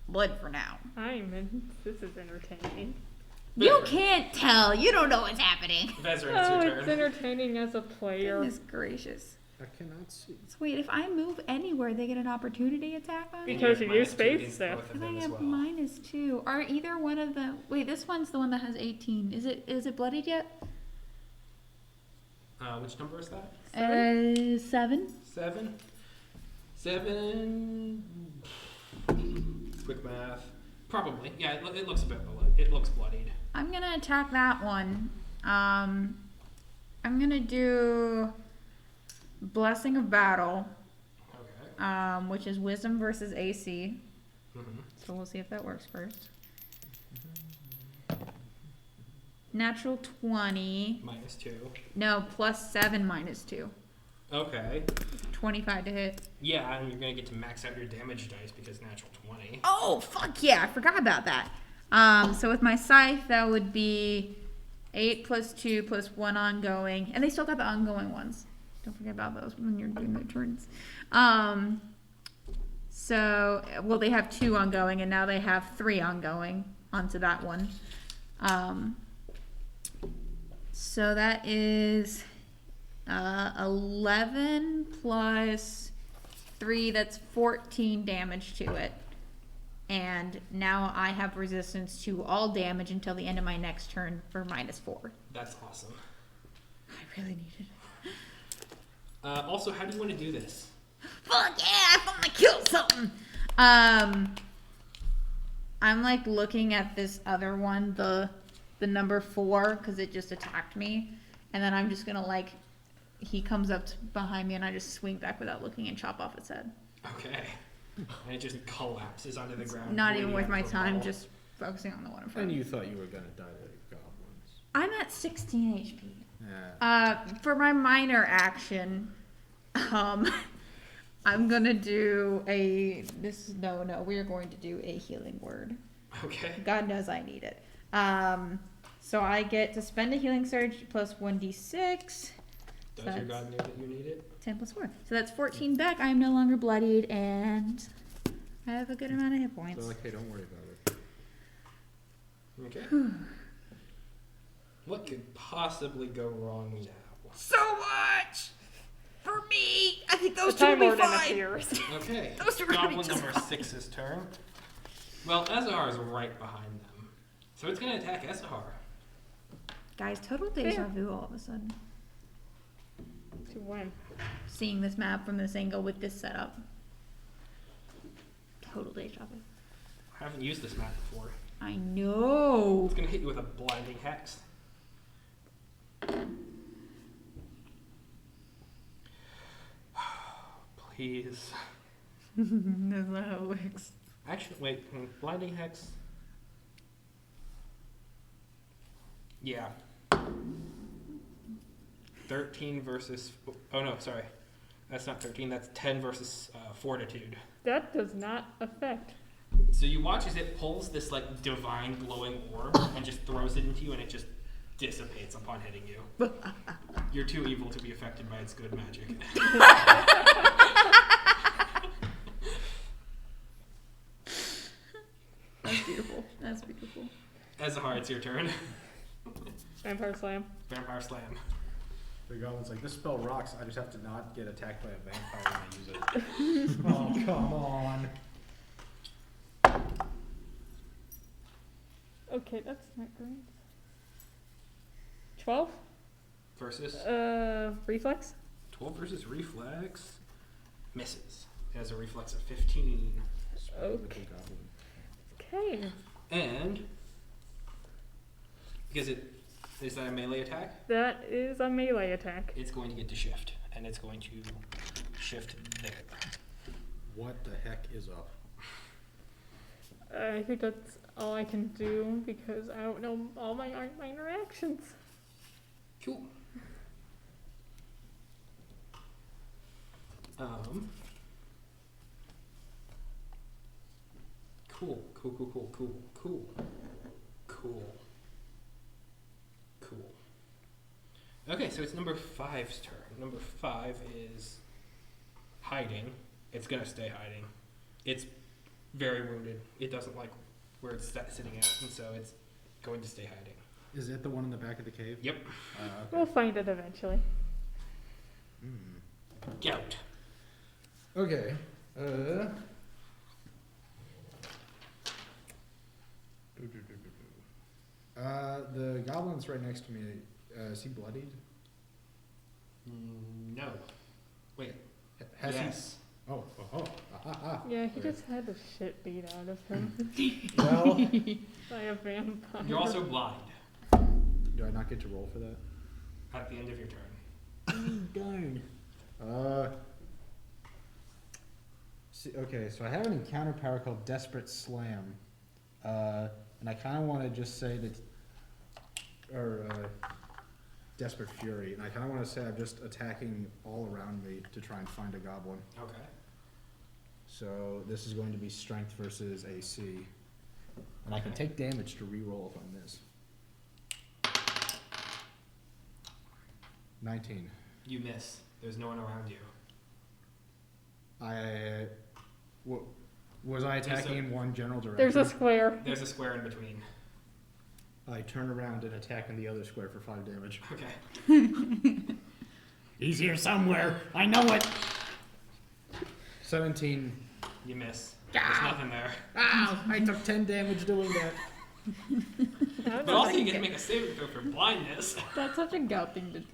S2: blood for now.
S1: This is entertaining.
S2: You
S3: Vezran.
S2: can't tell. You don't know what's happening.
S3: Vezran, it's
S1: Oh,
S3: your
S1: it's
S3: turn.
S1: entertaining as a player.
S2: Goodness gracious.
S4: I cannot see.
S2: So wait, if I move anywhere, they get an opportunity attack on me?
S1: Because
S3: And
S1: you use
S3: have -2
S1: space
S3: against
S1: stuff.
S3: both of
S2: And I
S3: them as
S2: have
S3: well.
S2: -2. Are either one of them? Wait, this one's the one that has 18. Is it bloodied yet?
S3: Which number is that?
S2: 7.
S3: 7. 7. Quick math. Probably. Yeah, it looks a bit it looks bloodied.
S2: I'm gonna attack that one. I'm gonna do Blessing of Battle,
S3: Okay.
S2: which is Wisdom versus AC.
S3: Mm-hmm.
S2: So we'll see if that works first. Natural 20.
S3: -2.
S2: No, +7 -2.
S3: Okay.
S2: 25 to hit.
S3: Yeah, and you're gonna get to max out your damage dice because natural 20.
S2: Oh, fuck yeah, I forgot about that. So with my scythe, that would be 8 + 2 + 1 ongoing. And they still got the ongoing ones. Don't forget about those when you're doing their turns. Well, they have 2 ongoing, and now they have 3 ongoing onto that one. So that is 11 + 3, that's 14 damage to it. And now I have resistance to all damage until the end of my next turn for -4.
S3: That's awesome.
S2: I really need it.
S3: Also, how do you want to do this?
S2: Fuck yeah, I finally killed something! I'm like looking at this other one, the number 4, because it just attacked me. And then I'm just gonna like, he comes up behind me and I just swing back without looking and chop off its head.
S3: Okay. And it just collapses onto the ground.
S2: Not even
S3: bleeding
S2: worth
S3: out
S2: my
S3: from
S2: time,
S3: all.
S2: just focusing on the one in front
S4: And
S2: of me.
S4: you thought you were gonna die like goblins.
S2: I'm at 16 HP.
S4: Yeah.
S2: For my minor action, I'm gonna do we are going to do a healing word.
S3: Okay.
S2: God knows I need it. So I get to spend a healing surge plus 1d6.
S3: Does your
S2: That's-
S3: god know that you need it?
S2: 10 plus 4. So that's 14 back. I am no longer bloodied and I have a good amount of hit
S4: So
S2: points.
S4: like, hey, don't worry about it.
S3: Okay. What could possibly go wrong now?
S2: So much for me. I think
S1: The
S2: those two will
S1: Time
S2: be
S1: Warden
S2: fine.
S1: appears.
S3: Okay.
S2: Those are gonna be
S3: Goblin
S2: just
S3: number 6's turn. Well, Ezahar is right behind them. So it's going to attack Ezahar.
S2: Guys, total deja vu all of a sudden.
S1: To when?
S2: Seeing this map from this angle with this setup. Total deja vu.
S3: I haven't used this map before.
S2: I know.
S3: It's going to hit you with a blinding hex. Please.
S2: That's not how it works.
S3: Actually, wait. Blinding hex? Yeah. 13 versus... Oh, no, sorry. That's not 13. That's 10 versus Fortitude.
S1: That does not affect.
S3: So you watch as it pulls this, like, divine glowing orb and just throws it into you, and it just dissipates upon hitting you. You're too evil to be affected by its good magic.
S2: That's beautiful. That's beautiful.
S3: Ezahar, it's your turn.
S1: Vampire Slam.
S3: Vampire Slam.
S4: The goblin's like, this spell rocks, I just have to not get attacked by a vampire when I use it. Oh, come on.
S1: Okay, that's not great. 12?
S3: Versus?
S1: Reflex?
S3: 12 versus Reflex. Misses. It has a Reflex of 15.
S1: Okay. Okay.
S3: And, because it... Is that a melee attack?
S1: That is a melee attack.
S3: It's going to get to shift, and it's going to shift there.
S4: What the heck is up?
S1: I think that's all I can do because I don't know all my minor actions.
S3: Cool. Cool. Okay, so it's number 5's turn. Number 5 is hiding. It's gonna stay hiding. It's very wounded. It doesn't like where it's sitting at, and so it's going to stay hiding.
S4: Is it the one in the back of the cave?
S3: Yep.
S1: We'll find it eventually.
S3: Gout.
S4: Okay. The goblin's right next to me. Is he bloodied?
S3: No. Wait.
S4: Has
S3: Yes.
S4: he? Oh.
S1: Yeah, he
S4: Okay.
S1: just had the shit beat out of him
S4: Well,
S1: by a vampire.
S3: You're also blind
S4: do I not get to roll for that?
S3: at the end of your turn.
S4: Darn. Okay, so I have an encounter power called Desperate Slam. And I kind of want to just say that, Desperate Fury. And I kind of want to say I'm just attacking all around me to try and find a goblin.
S3: Okay.
S4: So this is going to be Strength versus AC. And I can take damage to reroll if I miss. 19.
S3: You miss. There's no one around you.
S4: Was I attacking in one general direction?
S1: There's a square.
S3: There's a square in between.
S4: I turn around and attack in the other square for 5 damage.
S3: Okay.
S4: He's here somewhere. I know it. 17.
S3: You miss. There's nothing there.
S4: Ow! I took 10 damage doing that.
S3: But also you get to make a saving throw for blindness.
S2: That's such a gout thing to do.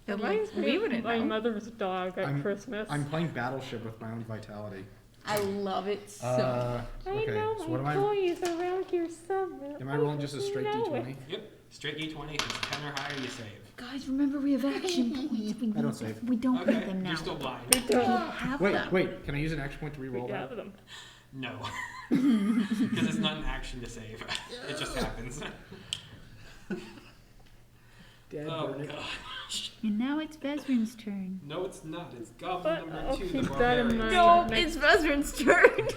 S1: Reminds me
S2: We
S1: of
S2: wouldn't
S1: my
S2: know.
S1: mother's dog at Christmas.
S4: I'm playing Battleship with my own vitality.
S2: I love it so.
S1: I
S4: Okay,
S1: know
S4: so
S1: my
S4: what am I?
S1: toys around here somewhere.
S4: Am I rolling just a straight
S1: know
S4: D20?
S1: it.
S3: Yep. Straight D20. If it's 10 or higher, you save.
S2: Guys, remember we have action points. We
S4: I don't save.
S2: We don't
S3: Okay.
S2: need them now.
S3: You're still blind.
S1: We
S2: We
S1: don't.
S2: don't have them.
S4: Wait. Can I use an action point to
S1: We
S4: reroll that?
S1: have them.
S3: No. Because it's not an action to save. It just happens.
S4: Dad,
S3: Oh
S4: burn it.
S3: god.
S2: And now it's Bezrin's turn.
S3: No, it's not. It's Goblin
S1: But
S3: number
S1: I'll
S3: 2,
S1: keep
S3: the
S1: that in
S3: Barbarian.
S1: mind.
S2: No,
S1: Next-
S2: it's Bezrin's turn.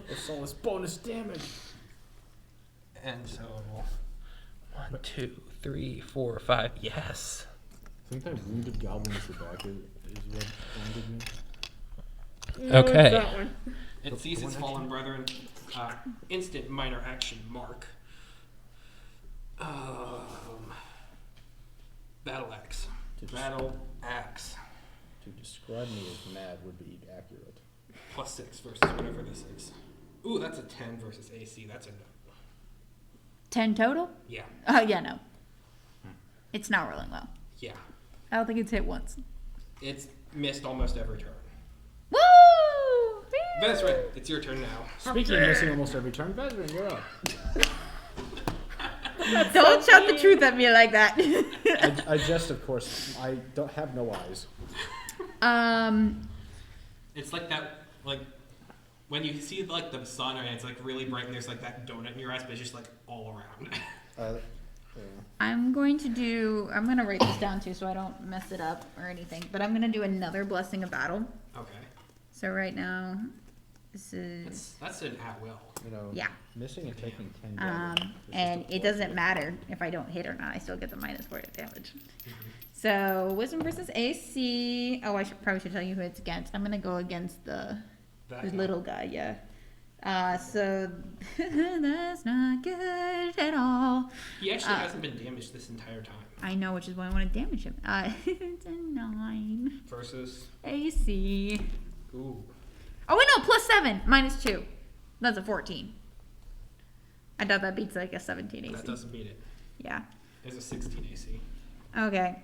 S4: It's all this bonus damage.
S3: And so 1, 2, 3, 4, 5. Yes.
S4: I think that wounded goblin at the back is what wounded me.
S1: No,
S3: Okay.
S1: It's that one.
S3: It sees its fallen brethren. Instant minor action mark. Battle axe.
S4: To, des-
S3: Battle axe.
S4: to describe me as mad would be accurate.
S3: +6 versus whatever this is. Ooh, that's a 10 versus AC. That's a no.
S2: 10 total?
S3: Yeah.
S2: Yeah, no. It's not rolling well.
S3: Yeah.
S2: I don't think it's hit once.
S3: It's missed almost every turn.
S2: Woo!
S3: Vezran, it's your turn now.
S4: Speaking of missing almost every turn, Vezran, you're up.
S2: Don't shout the truth at me like that.
S4: I jest, of course. I don't have no eyes.
S3: It's like that, like, when you see, like, the sun and it's, like, really bright and there's, like, that donut in your eyes, but it's just, like, all around.
S2: I'm going to write this down too so I don't mess it up or anything, but I'm going to do another Blessing of Battle.
S3: Okay.
S2: So right now, this is,
S3: That's an at-will.
S4: You know,
S2: yeah.
S4: missing and taking 10 damage. is just
S2: And
S4: a
S2: it doesn't matter if I don't hit or not, I still get the -4 damage. So Wisdom versus AC. Oh, probably should tell you who it's against. I'm going to go against the little guy, yeah. So that's not good at all.
S3: He actually hasn't been damaged this entire time.
S2: I know, which is why I want to damage him. It's a 9
S3: Versus,
S2: AC.
S3: ooh,
S2: Oh wait, no, +7, -2. That's a 14. I doubt that beats like a 17 AC.
S3: that doesn't beat it.
S2: Yeah.
S3: There's a 16 AC.
S2: Okay.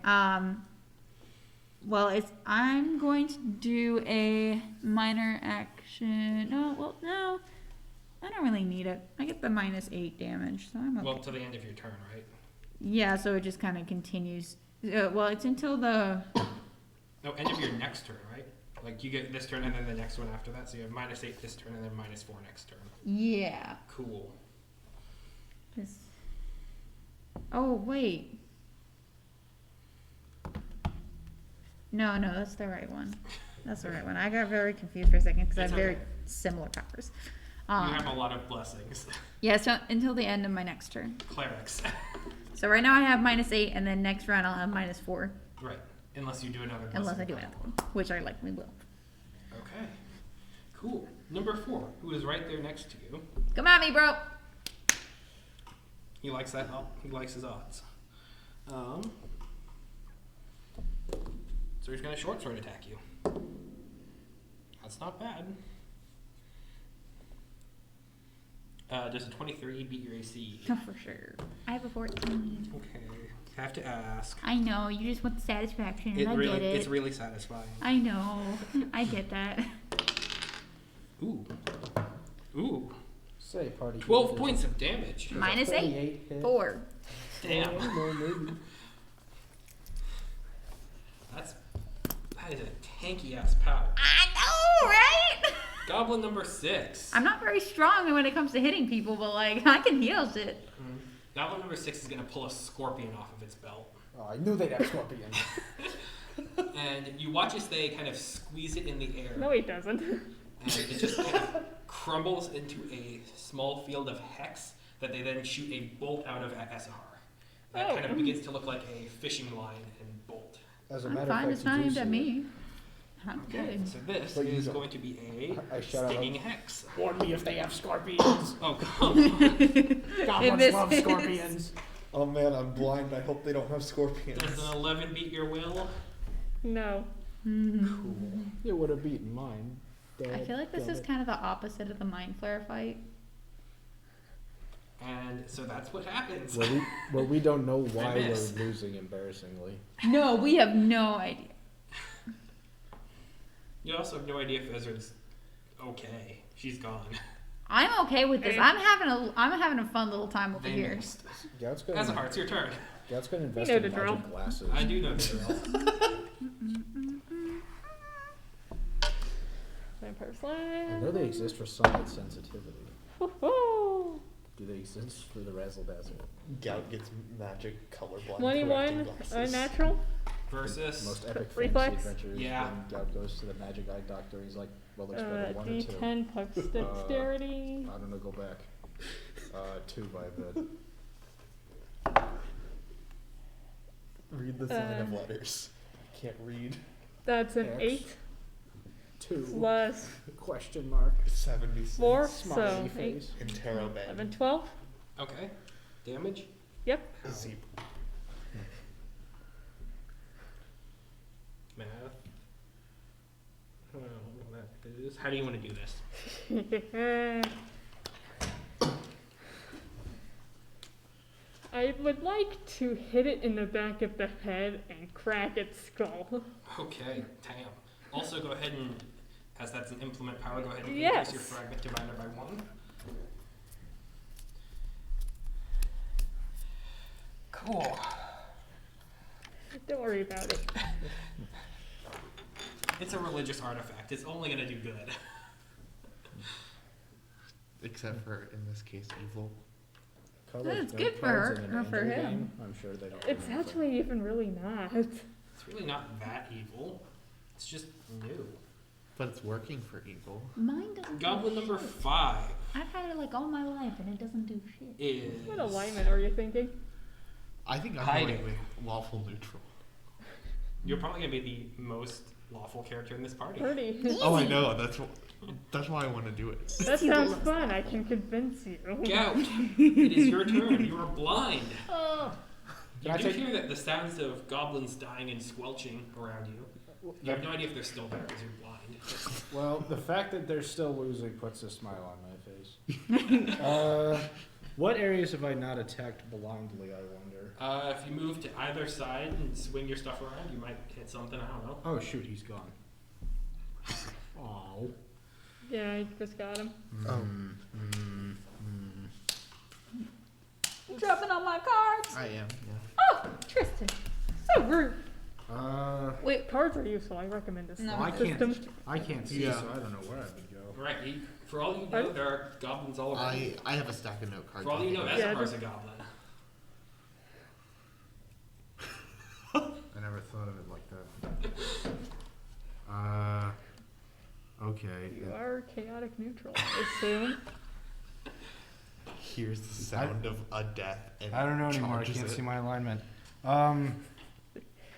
S2: Well, I'm going to do a minor action. No. I don't really need it. I get the -8 damage, so I'm okay.
S3: Well, to the end of your turn, right?
S2: Yeah, so it just kind of continues. Well, it's until the...
S3: No, end of your next turn, right? Like, you get this turn and then the next one after that, so you have -8 this turn and then -4 next turn.
S2: Yeah.
S3: Cool.
S2: Oh, wait. No, that's the right one. That's the right one. I got very confused for a second because I have
S3: It's
S2: very
S3: okay.
S2: similar powers.
S3: You have a lot of blessings.
S2: Yeah, so until the end of my next turn.
S3: Clerics.
S2: So right now I have -8, and then next round I'll have -4.
S3: Right. Unless you do another blessing.
S2: Unless I do another one, which I likely will.
S3: Okay. Cool. Number 4, who is right there next to you.
S2: Come at me, bro!
S3: He likes that. He likes his odds. So he's gonna short sword attack you. That's not bad. Does a 23 beat your AC?
S2: Oh, for sure. I have a 14.
S3: Okay. Have to ask.
S2: I know, you just want the satisfaction, and I get it.
S3: It's really satisfying.
S2: I know. I get that.
S3: Ooh. Ooh.
S4: Say, party.
S3: 12 points of damage.
S2: -8. 4.
S3: Damn.
S4: No, maybe.
S3: That is a tanky ass power.
S2: I know, right?
S3: Goblin number 6.
S2: I'm not very strong when it comes to hitting people, but like, I can heal shit.
S3: Goblin number 6 is gonna pull a scorpion off of its belt.
S4: Oh, I knew they'd have scorpion.
S3: And you watch as they kind of squeeze it in the air.
S1: No, he doesn't.
S3: And it just kind of crumbles into a small field of hex that they then shoot a bolt out of at Esahar. That kind of begins to look like a fishing line and bolt.
S4: As a
S2: I'm
S4: matter
S2: fine,
S4: of
S2: it's
S4: fact,
S2: not
S4: you do
S2: aimed at
S4: see
S2: me. I'm good.
S3: So this
S4: But you
S3: is
S4: don't.
S3: going to be
S4: I
S3: a
S4: shout out,
S3: stinging hex.
S4: warn me if they have scorpions.
S3: Oh, come on.
S4: Goblins
S2: this
S4: love
S2: is-
S4: scorpions.
S6: Oh man, I'm blind. I hope they don't have scorpions.
S3: Does an 11 beat your will?
S1: No.
S3: Cool.
S4: It would have beaten mine.
S2: I feel like this is kind of the opposite of the Mind Flare fight.
S3: And so that's what happens.
S4: Where we don't know why we're
S3: miss.
S4: losing, embarrassingly.
S2: No, we have no idea.
S3: You also have no idea if Ezra's okay. She's gone.
S2: I'm okay with this. I'm having a fun little time over
S3: They
S2: here.
S3: missed.
S4: Gout's gonna,
S3: Ezahar, it's your turn.
S4: Gout's gonna invest
S1: know
S4: in
S1: the drill.
S4: magic glasses.
S3: I do know the drill.
S1: Vampire
S4: I know they
S1: Slam.
S4: exist for sunlight sensitivity.
S1: Woohoo!
S4: Do they exist for the razzle dazzle?
S6: Gout gets magic colorblind.
S1: 21
S6: correcting glasses.
S1: unnatural.
S3: Versus.
S4: Most epic
S1: Reflex?
S4: fantasy adventures.
S3: Yeah.
S4: When Gout goes to the magic eye doctor, he's like, well, there's better one or two.
S1: D10 plus dexterity.
S4: I don't know, go back. 2 by the.
S6: Read the sign of letters. Can't read.
S1: That's an
S4: X.
S1: 8
S4: 2
S1: plus
S4: question mark
S6: 76.
S1: 4,
S4: smiley
S1: so 8,
S4: face.
S6: Interrobang.
S1: 11, 12.
S3: Okay. Damage?
S1: Yep.
S6: Zeep.
S3: Math. I don't know what that is. How do you want to do this?
S1: I would like to hit it in the back of the head and crack its skull.
S3: Okay, damn. Also, go ahead and, as that's an implement power, go ahead and
S1: Yes.
S3: increase your fragment diviner by 1. Cool.
S1: Don't worry about it.
S3: It's a religious artifact. It's only going to do good.
S6: Except for, in this case, evil.
S2: That's good for her, or for him.
S4: I'm sure they don't.
S1: It's actually even really not.
S3: It's really not that evil. It's just new.
S6: But it's working for evil.
S7: Mine doesn't.
S3: Goblin
S7: do
S3: number
S7: shit.
S3: 5
S7: I've had it like all my life and it doesn't do shit.
S3: is...
S1: What alignment are you thinking?
S6: I think I'm
S3: Hiding.
S6: going with lawful neutral.
S3: You're probably going to be the most lawful character in this party.
S1: Pretty.
S6: Oh, I know. That's why I want to do it.
S1: That sounds fun. I can convince you.
S3: Gout, it is your turn. You are blind.
S1: Oh.
S3: You
S4: Can I
S3: do
S4: take-
S3: hear that the sounds of goblins dying and squelching around you. You have no idea if they're still there because you're blind.
S4: Well, the fact that they're still losing puts a smile on my face. What areas have I not attacked blindly, I wonder?
S3: If you move to either side and swing your stuff around, you might hit something. I don't know.
S4: Oh shoot, he's gone. Oh.
S1: Yeah, I just got him.
S7: Dropping all my cards.
S6: I am, yeah.
S7: Oh, Tristan.
S1: So rude.
S2: Wait,
S1: Cards are useful. I recommend this
S2: No.
S4: I
S1: system.
S4: can't see,
S6: Yeah.
S4: so I don't know where I would go.
S3: Right. For all you know,
S1: Pardon?
S3: there are goblins all around.
S6: I have a stack of note cards.
S3: For all you know,
S1: Yeah,
S3: Ezakar's a goblin.
S4: I never thought of it like that. Okay.
S1: You are chaotic neutral, I assume.
S6: Here's the sound of a death. And
S4: I don't know anymore. I
S6: charges
S4: can't
S6: it.
S4: see my alignment.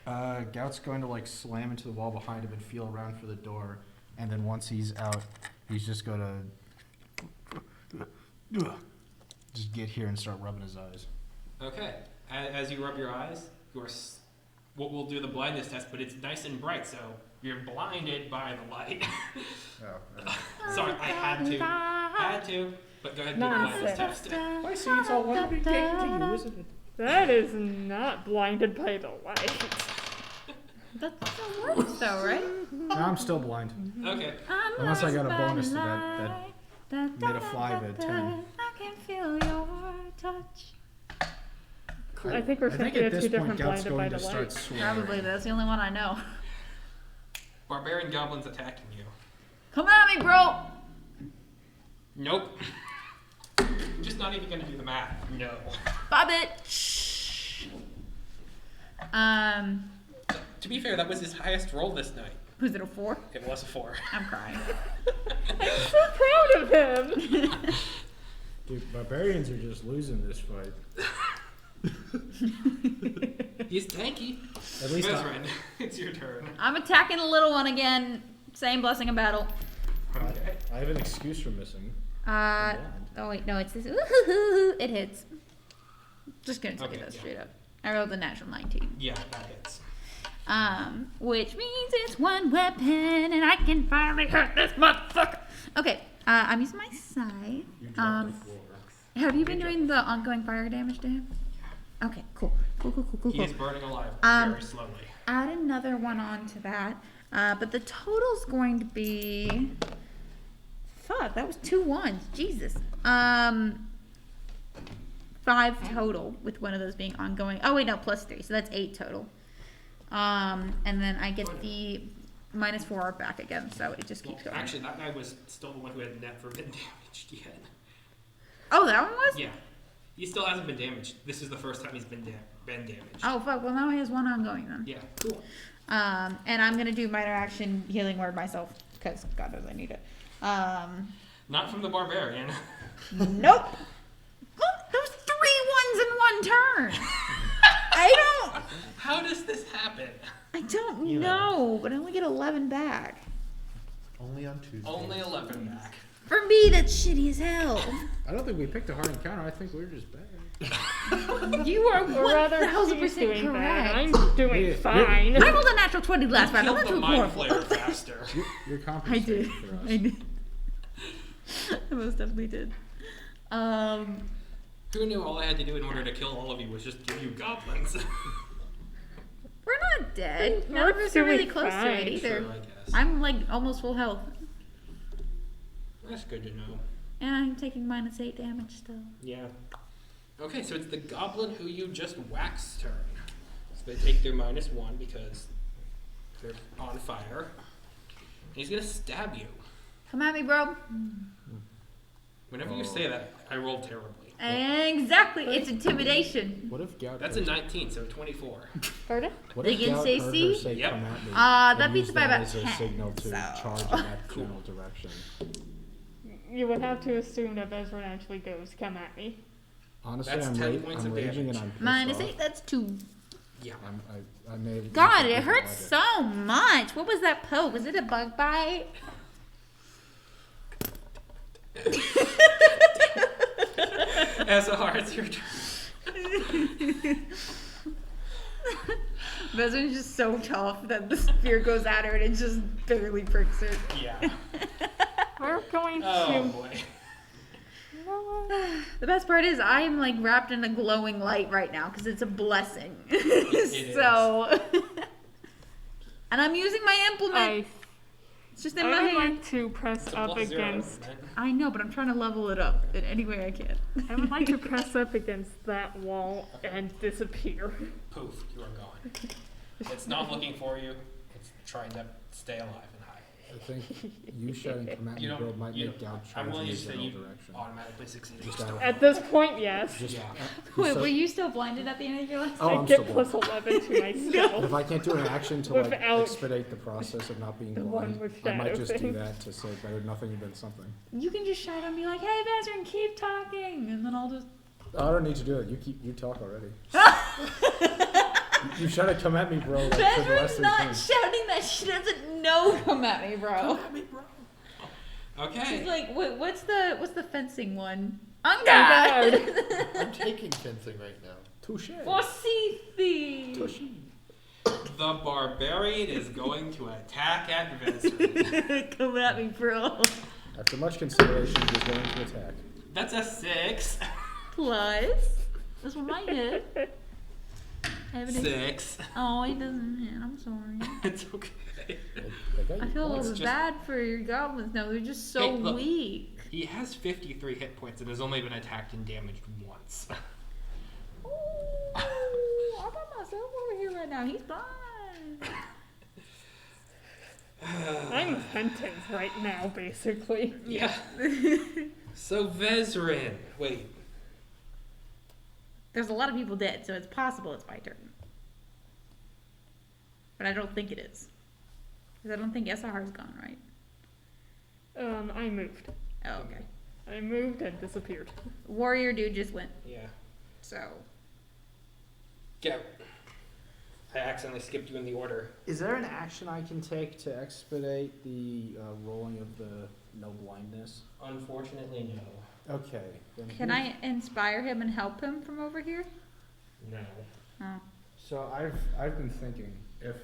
S4: Gout's going to like slam into the wall behind him and feel around for the door, and then once he's out, he's just going to just get here and start rubbing his eyes.
S3: Okay. As you rub your eyes, what we'll do the blindness test, but it's nice and bright, so you're blinded by the light. Sorry, I had to. But go ahead and do the blindness
S1: Nonsense.
S3: test.
S4: I see it's all one big game to you, isn't it?
S1: That is not blinded by the light.
S2: that still works though, right?
S4: No, I'm still blind.
S3: Okay.
S4: Unless I got a bonus to that made a fly of a 10.
S2: I can feel your touch.
S1: I think we're
S4: I think
S1: thinking
S4: at
S1: of
S4: this
S1: two
S4: point,
S1: different
S4: Gout's
S1: blinded by
S4: going to
S1: the
S4: start
S1: light.
S4: swearing.
S2: Probably, that's the only one I know.
S3: Barbarian goblins attacking you.
S2: Come at me, bro!
S3: Nope. Just not even gonna do the math. No.
S2: Bob it! Shh.
S3: To be fair, that was his highest roll this night.
S2: Was it a 4?
S3: It was a 4.
S2: I'm crying.
S1: I'm so proud of him.
S4: Dude, barbarians are just losing this fight.
S3: He's tanky.
S4: At least
S3: Vezran, it's your turn.
S2: I'm attacking the little one again. Same blessing of battle.
S3: Okay.
S4: I have an excuse for missing.
S2: Oh wait, no, it's this. Ooh, it hits. Just gonna tell you
S3: Okay,
S2: that
S3: yeah.
S2: straight up. I rolled a natural 19.
S3: Yeah, that hits.
S2: Which means it's one weapon and I can finally hurt this motherfucker. Okay, I'm using my scythe.
S4: You dropped the floor.
S2: Have you been doing the ongoing fire damage to him? Okay, cool.
S3: He is burning alive very slowly.
S2: Add another one onto that. But the total's going to be... Fuck, that was 2 1s. Jesus. 5 total, with one of those being ongoing. Oh, wait, no, plus 3. So that's 8 total. And then I get the -4 back again, so it just keeps going.
S3: Actually, that guy was still the one who had never been damaged yet.
S2: Oh, that one was?
S3: Yeah. He still hasn't been damaged. This is the first time he's been damaged.
S2: Oh, fuck. Well, now he has 1 ongoing then.
S3: Yeah, cool.
S2: And I'm going to do minor action healing word myself, because God knows I need it.
S3: Not from the barbarian.
S2: Nope. Look, those 3 1s in 1 turn. I don't...
S3: How does this happen?
S2: I don't
S6: You
S2: know, but I only get 11 back.
S6: Only on Tuesday.
S3: Only 11 back.
S2: For me, that's shitty as hell.
S4: I don't think we picked a hard encounter. I think we were just bad.
S2: You are
S1: Or rather,
S2: 1000%
S1: he's doing
S2: correct.
S1: bad. I'm doing
S4: Yeah,
S1: fine.
S2: I rolled a natural 20 last round. I
S3: Killed
S2: went
S3: the
S2: to
S3: mind
S2: 4.
S3: flayer faster.
S4: You're
S2: I
S4: compensating
S2: did.
S4: for us.
S2: I did. I most definitely did.
S3: Who knew all I had to do in order to kill all of you was just give you goblins?
S2: We're not dead.
S1: We're
S2: None of us are really
S1: doing
S2: close to it
S1: fine.
S2: either.
S3: Sure, I guess.
S2: I'm like almost full health.
S3: That's good to know.
S2: And I'm taking -8 damage still.
S3: Yeah. Okay, so it's the goblin who you just waxed turn. So they take their -1 because they're on fire. And he's gonna stab you.
S2: Come at me, bro.
S3: Whenever you say that, I rolled terribly.
S2: Exactly. It's intimidation.
S4: What if Gout?
S3: That's a 19, so 24.
S1: Pardon?
S4: What
S2: They
S4: if
S2: can
S4: Gout
S2: say
S4: heard
S2: C?
S4: her say
S3: Yep.
S4: come at me?
S2: That
S4: and
S2: beats
S4: use
S2: it by
S4: that
S2: about
S4: as a
S2: 10,
S4: signal to
S2: so.
S4: charge in that general direction.
S1: You would have to assume that Vezran actually goes, come at me.
S4: Honestly,
S3: That's
S4: I'm,
S3: 10 points
S4: I'm
S3: of
S4: raging and
S3: damage.
S4: I'm pissed
S2: -8,
S4: off.
S2: that's 2.
S3: Yeah.
S4: I may have
S2: God,
S4: used
S2: it hurts
S4: logic.
S2: so much. What was that poke? Was it a bug bite?
S3: SR, it's your turn.
S2: Vezran's just so tough that the spear goes at her and it just barely pricks her.
S3: Yeah.
S1: We're going
S3: Oh
S1: to...
S3: boy.
S2: The best part is I am like wrapped in a glowing light right now because it's a blessing.
S3: It
S2: So, and I'm using my implement. It's just in my
S1: I would
S2: hand.
S1: like to press
S3: It's a
S1: up
S3: +0,
S1: against...
S3: man.
S2: I know, but I'm trying to level it up in any way I can.
S1: I would like to press up against that wall and disappear.
S3: Poof, you are gone. It's not looking for you. It's trying to stay alive and hide.
S4: I think you shouting come at me,
S3: You
S4: bro,
S3: don't.
S4: might
S3: You
S4: make Gout
S3: I'm
S4: charge in
S3: willing
S4: the
S3: to say
S4: general
S3: you
S4: direction.
S3: automatically succeeded.
S4: Just
S3: Just
S4: out
S3: don't.
S4: of-
S1: At this point, yes.
S4: Just,
S3: Yeah.
S2: Wait,
S4: so-
S2: were you still blinded at the end of your last?
S4: Oh,
S1: I
S4: I'm
S1: get
S4: still
S1: plus
S4: blind.
S1: 11 to myself.
S4: If I can't do an action to like
S1: Without
S4: expedite the process of not being
S1: the one
S4: blind,
S1: with
S4: I might
S1: shadow
S4: just do
S1: thing.
S4: that to say better nothing than something.
S2: You can just shout and be like, "Hey, Vezran, keep talking," and then I'll just.
S4: I don't need to do it. You talk already. you should have come at me, bro. Like, for the
S2: Vezran's
S4: last 3
S2: not
S4: turns.
S2: shouting that. She doesn't know. Come at me, bro.
S3: Okay.
S2: She's like, what's the fencing one?
S1: God.
S2: Ungard.
S6: I'm taking fencing right now.
S4: Touche.
S2: Forsythie.
S4: Touche.
S3: The barbarian is going to attack at Vincent.
S2: Come at me, bro.
S4: After much consideration, he's going to attack.
S3: That's a 6.
S2: Plus, this one might hit. I haven't hit-
S3: 6.
S2: Oh, he doesn't hit. I'm sorry.
S3: It's okay.
S2: I feel a
S3: Well,
S2: little
S3: it's just-
S2: bad for your goblins now. They're just so
S3: Hey, look.
S2: weak.
S3: He has 53 hit points and has only been attacked and damaged once.
S2: Ooh, I got myself over here right now. He's blind.
S1: I'm attentive right now, basically.
S3: Yeah. So Vezran. Wait.
S2: There's a lot of people dead, so it's possible it's my turn. But I don't think it is. Because I don't think SR's gone, right?
S1: I moved.
S2: Oh, okay.
S1: I moved and disappeared.
S2: Warrior dude just went,
S3: Yeah.
S2: so.
S3: Go. I accidentally skipped you in the order.
S4: Is there an action I can take to expedite the rolling of the no blindness?
S3: Unfortunately, no.
S4: Okay. Then
S2: Can I inspire him and help him from over here?
S3: No.
S2: Oh.
S4: So I've been thinking, if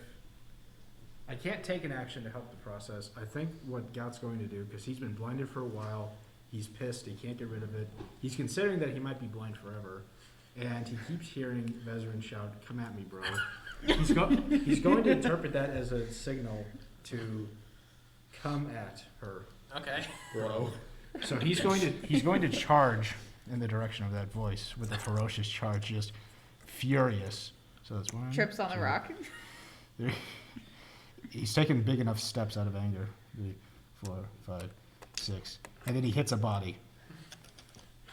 S4: I can't take an action to help the process, I think what Gout's going to do, because he's been blinded for a while, he's pissed, he can't get rid of it. He's considering that he might be blind forever, and he keeps hearing Vezran shout, "Come at me, bro." He's going to interpret that as a signal to come at her,
S3: Okay.
S4: bro. So he's going to charge in the direction of that voice with a ferocious charge, just furious. So that's one.
S2: Trips on the
S4: 2,
S2: rock.
S4: 3. He's taking big enough steps out of anger. 3, 4, 5, 6, and then he hits a body.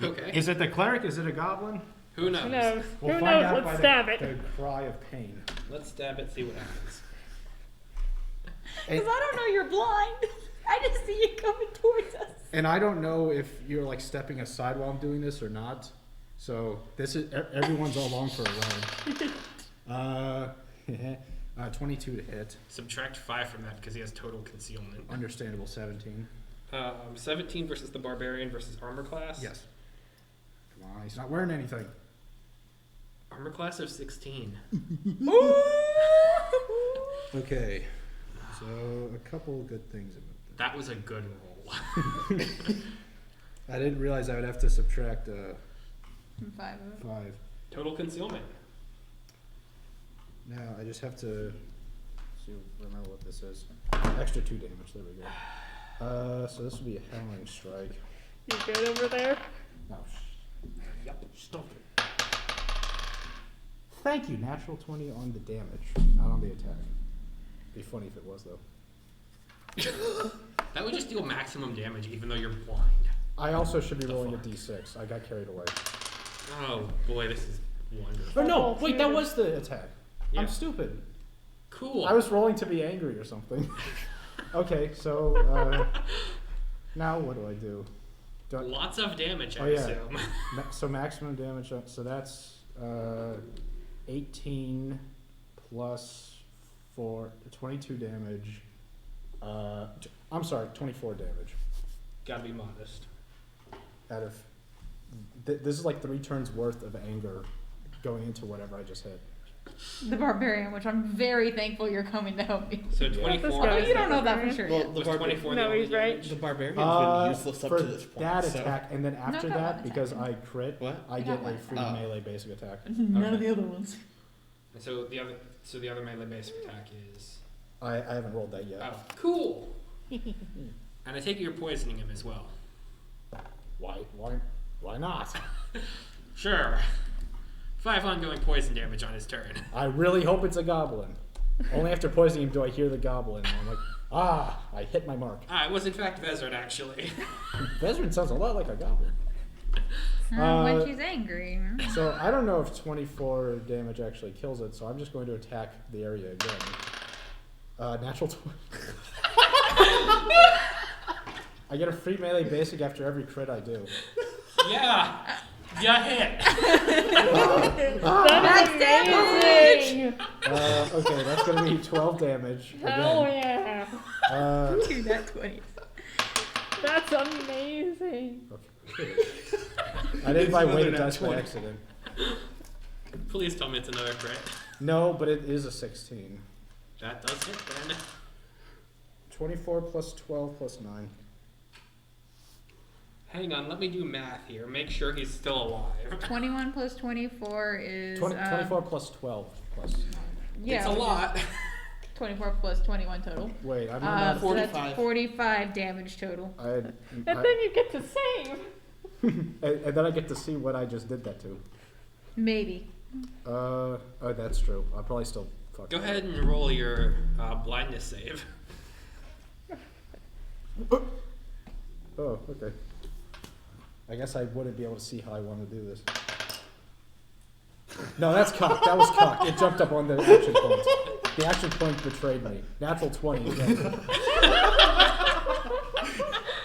S3: Okay.
S4: Is it the cleric? Is it a goblin?
S3: Who knows?
S1: Who knows?
S4: We'll
S1: Who
S4: find
S1: knows?
S4: out
S1: Let's
S4: by
S1: stab
S4: the
S1: it.
S4: cry of pain.
S3: Let's stab it, see what happens.
S2: Because I don't know you're blind. I just see you coming towards us.
S4: And I don't know if you're like stepping aside while I'm doing this or not. So this is everyone's along for a ride. 22 to hit.
S3: Subtract 5 from that because he has total concealment.
S4: Understandable. 17.
S3: 17 versus the barbarian versus armor class.
S4: Yes. Come on, he's not wearing anything.
S3: Armor class of 16.
S4: Okay, so a couple good things about
S3: That was a good roll.
S4: I didn't realize I would have to subtract
S2: 5 of it.
S4: 5.
S3: Total concealment.
S4: Now I just have to see, remember what this is. Extra 2 damage. There we go. So this will be a Howling Strike.
S1: You good over there?
S4: Oh, yep. Stop it. Thank you. Natural 20 on the damage, not on the attack. Be funny if it was though.
S3: That would just deal maximum damage even though you're blind.
S4: I also should be
S3: The
S4: rolling
S3: fuck?
S4: a d6. I got carried away.
S3: Oh boy, this is wonderful.
S4: Oh no! Wait, that was the attack.
S3: Yeah.
S4: I'm stupid.
S3: Cool.
S4: I was rolling to be angry or something. Okay, so now what do I do? Do I-
S3: Lots of damage, I
S4: Oh, yeah.
S3: assume.
S4: So maximum damage. So that's 18 plus 4, 22 damage. I'm sorry, 24 damage.
S3: Gotta be modest.
S4: Out of this is like 3 turns worth of anger going into whatever I just hit.
S2: The barbarian, which I'm very thankful you're coming to help me.
S3: So
S4: Yeah.
S3: 24.
S1: This
S2: Oh,
S1: guy-
S3: is
S2: you
S3: the-
S2: don't know that for sure
S6: Well,
S2: yet.
S6: the
S3: Was
S6: barbar-
S3: 24
S1: No,
S3: the
S1: he's
S3: only
S1: right.
S3: damage?
S6: The barbarian's been useless up
S4: For
S6: to this point.
S4: that
S6: so.
S4: attack, and then after
S2: got
S4: that,
S2: one
S4: because
S2: attack.
S4: I crit,
S6: What?
S4: I
S2: I
S4: get
S2: got
S4: a
S2: one
S4: free
S6: attack.
S4: melee basic attack.
S2: None
S3: Okay.
S2: of the other ones.
S3: So the other melee basic attack is.
S4: I haven't rolled that yet.
S3: Oh, cool. And I take it you're poisoning him as well.
S4: Why not?
S3: Sure. 5 ongoing poison damage on his turn.
S4: I really hope it's a goblin. Only after poisoning him do I hear the goblin. And I'm like, I hit my mark.
S3: Ah, it was in fact Vezard actually.
S4: Vezrin sounds a lot like a goblin.
S2: When she's angry.
S4: So I don't know if 24 damage actually kills it, so I'm just going to attack the area again. Natural 20. I get a free melee basic after every crit I do.
S3: Yeah. You hit.
S1: That's amazing!
S4: Okay, that's going to be 12 damage.
S1: Hell
S4: Again.
S1: yeah!
S2: Dude, that 20.
S1: That's amazing!
S4: Okay. I didn't buy
S6: It's
S4: weighted
S6: another
S4: dice by
S6: 20.
S4: accident.
S3: Please tell me it's another crit.
S4: No, but it is a 16.
S3: That does hit then.
S4: 24 plus 12 plus 9.
S3: Hang on, let me do math here. Make sure he's still alive.
S2: 21 plus 24 is
S4: 24 plus 12 plus 9.
S2: yeah,
S3: It's a
S2: which is
S3: lot.
S2: 24 plus 21 total.
S4: Wait, I'm
S2: So
S4: not.
S2: that's
S6: 45.
S2: 45 damage total.
S1: And then you get to save!
S4: and then I get to see what I just did that to.
S2: Maybe.
S4: Oh, that's true. I'll probably still fuck.
S3: Go
S4: up.
S3: ahead and roll your blindness save.
S4: Oh, okay. I guess I wouldn't be able to see how I want to do this. No, that's cocked. That was cocked. It jumped up on the action point. The action point betrayed me. Natural 20. Again.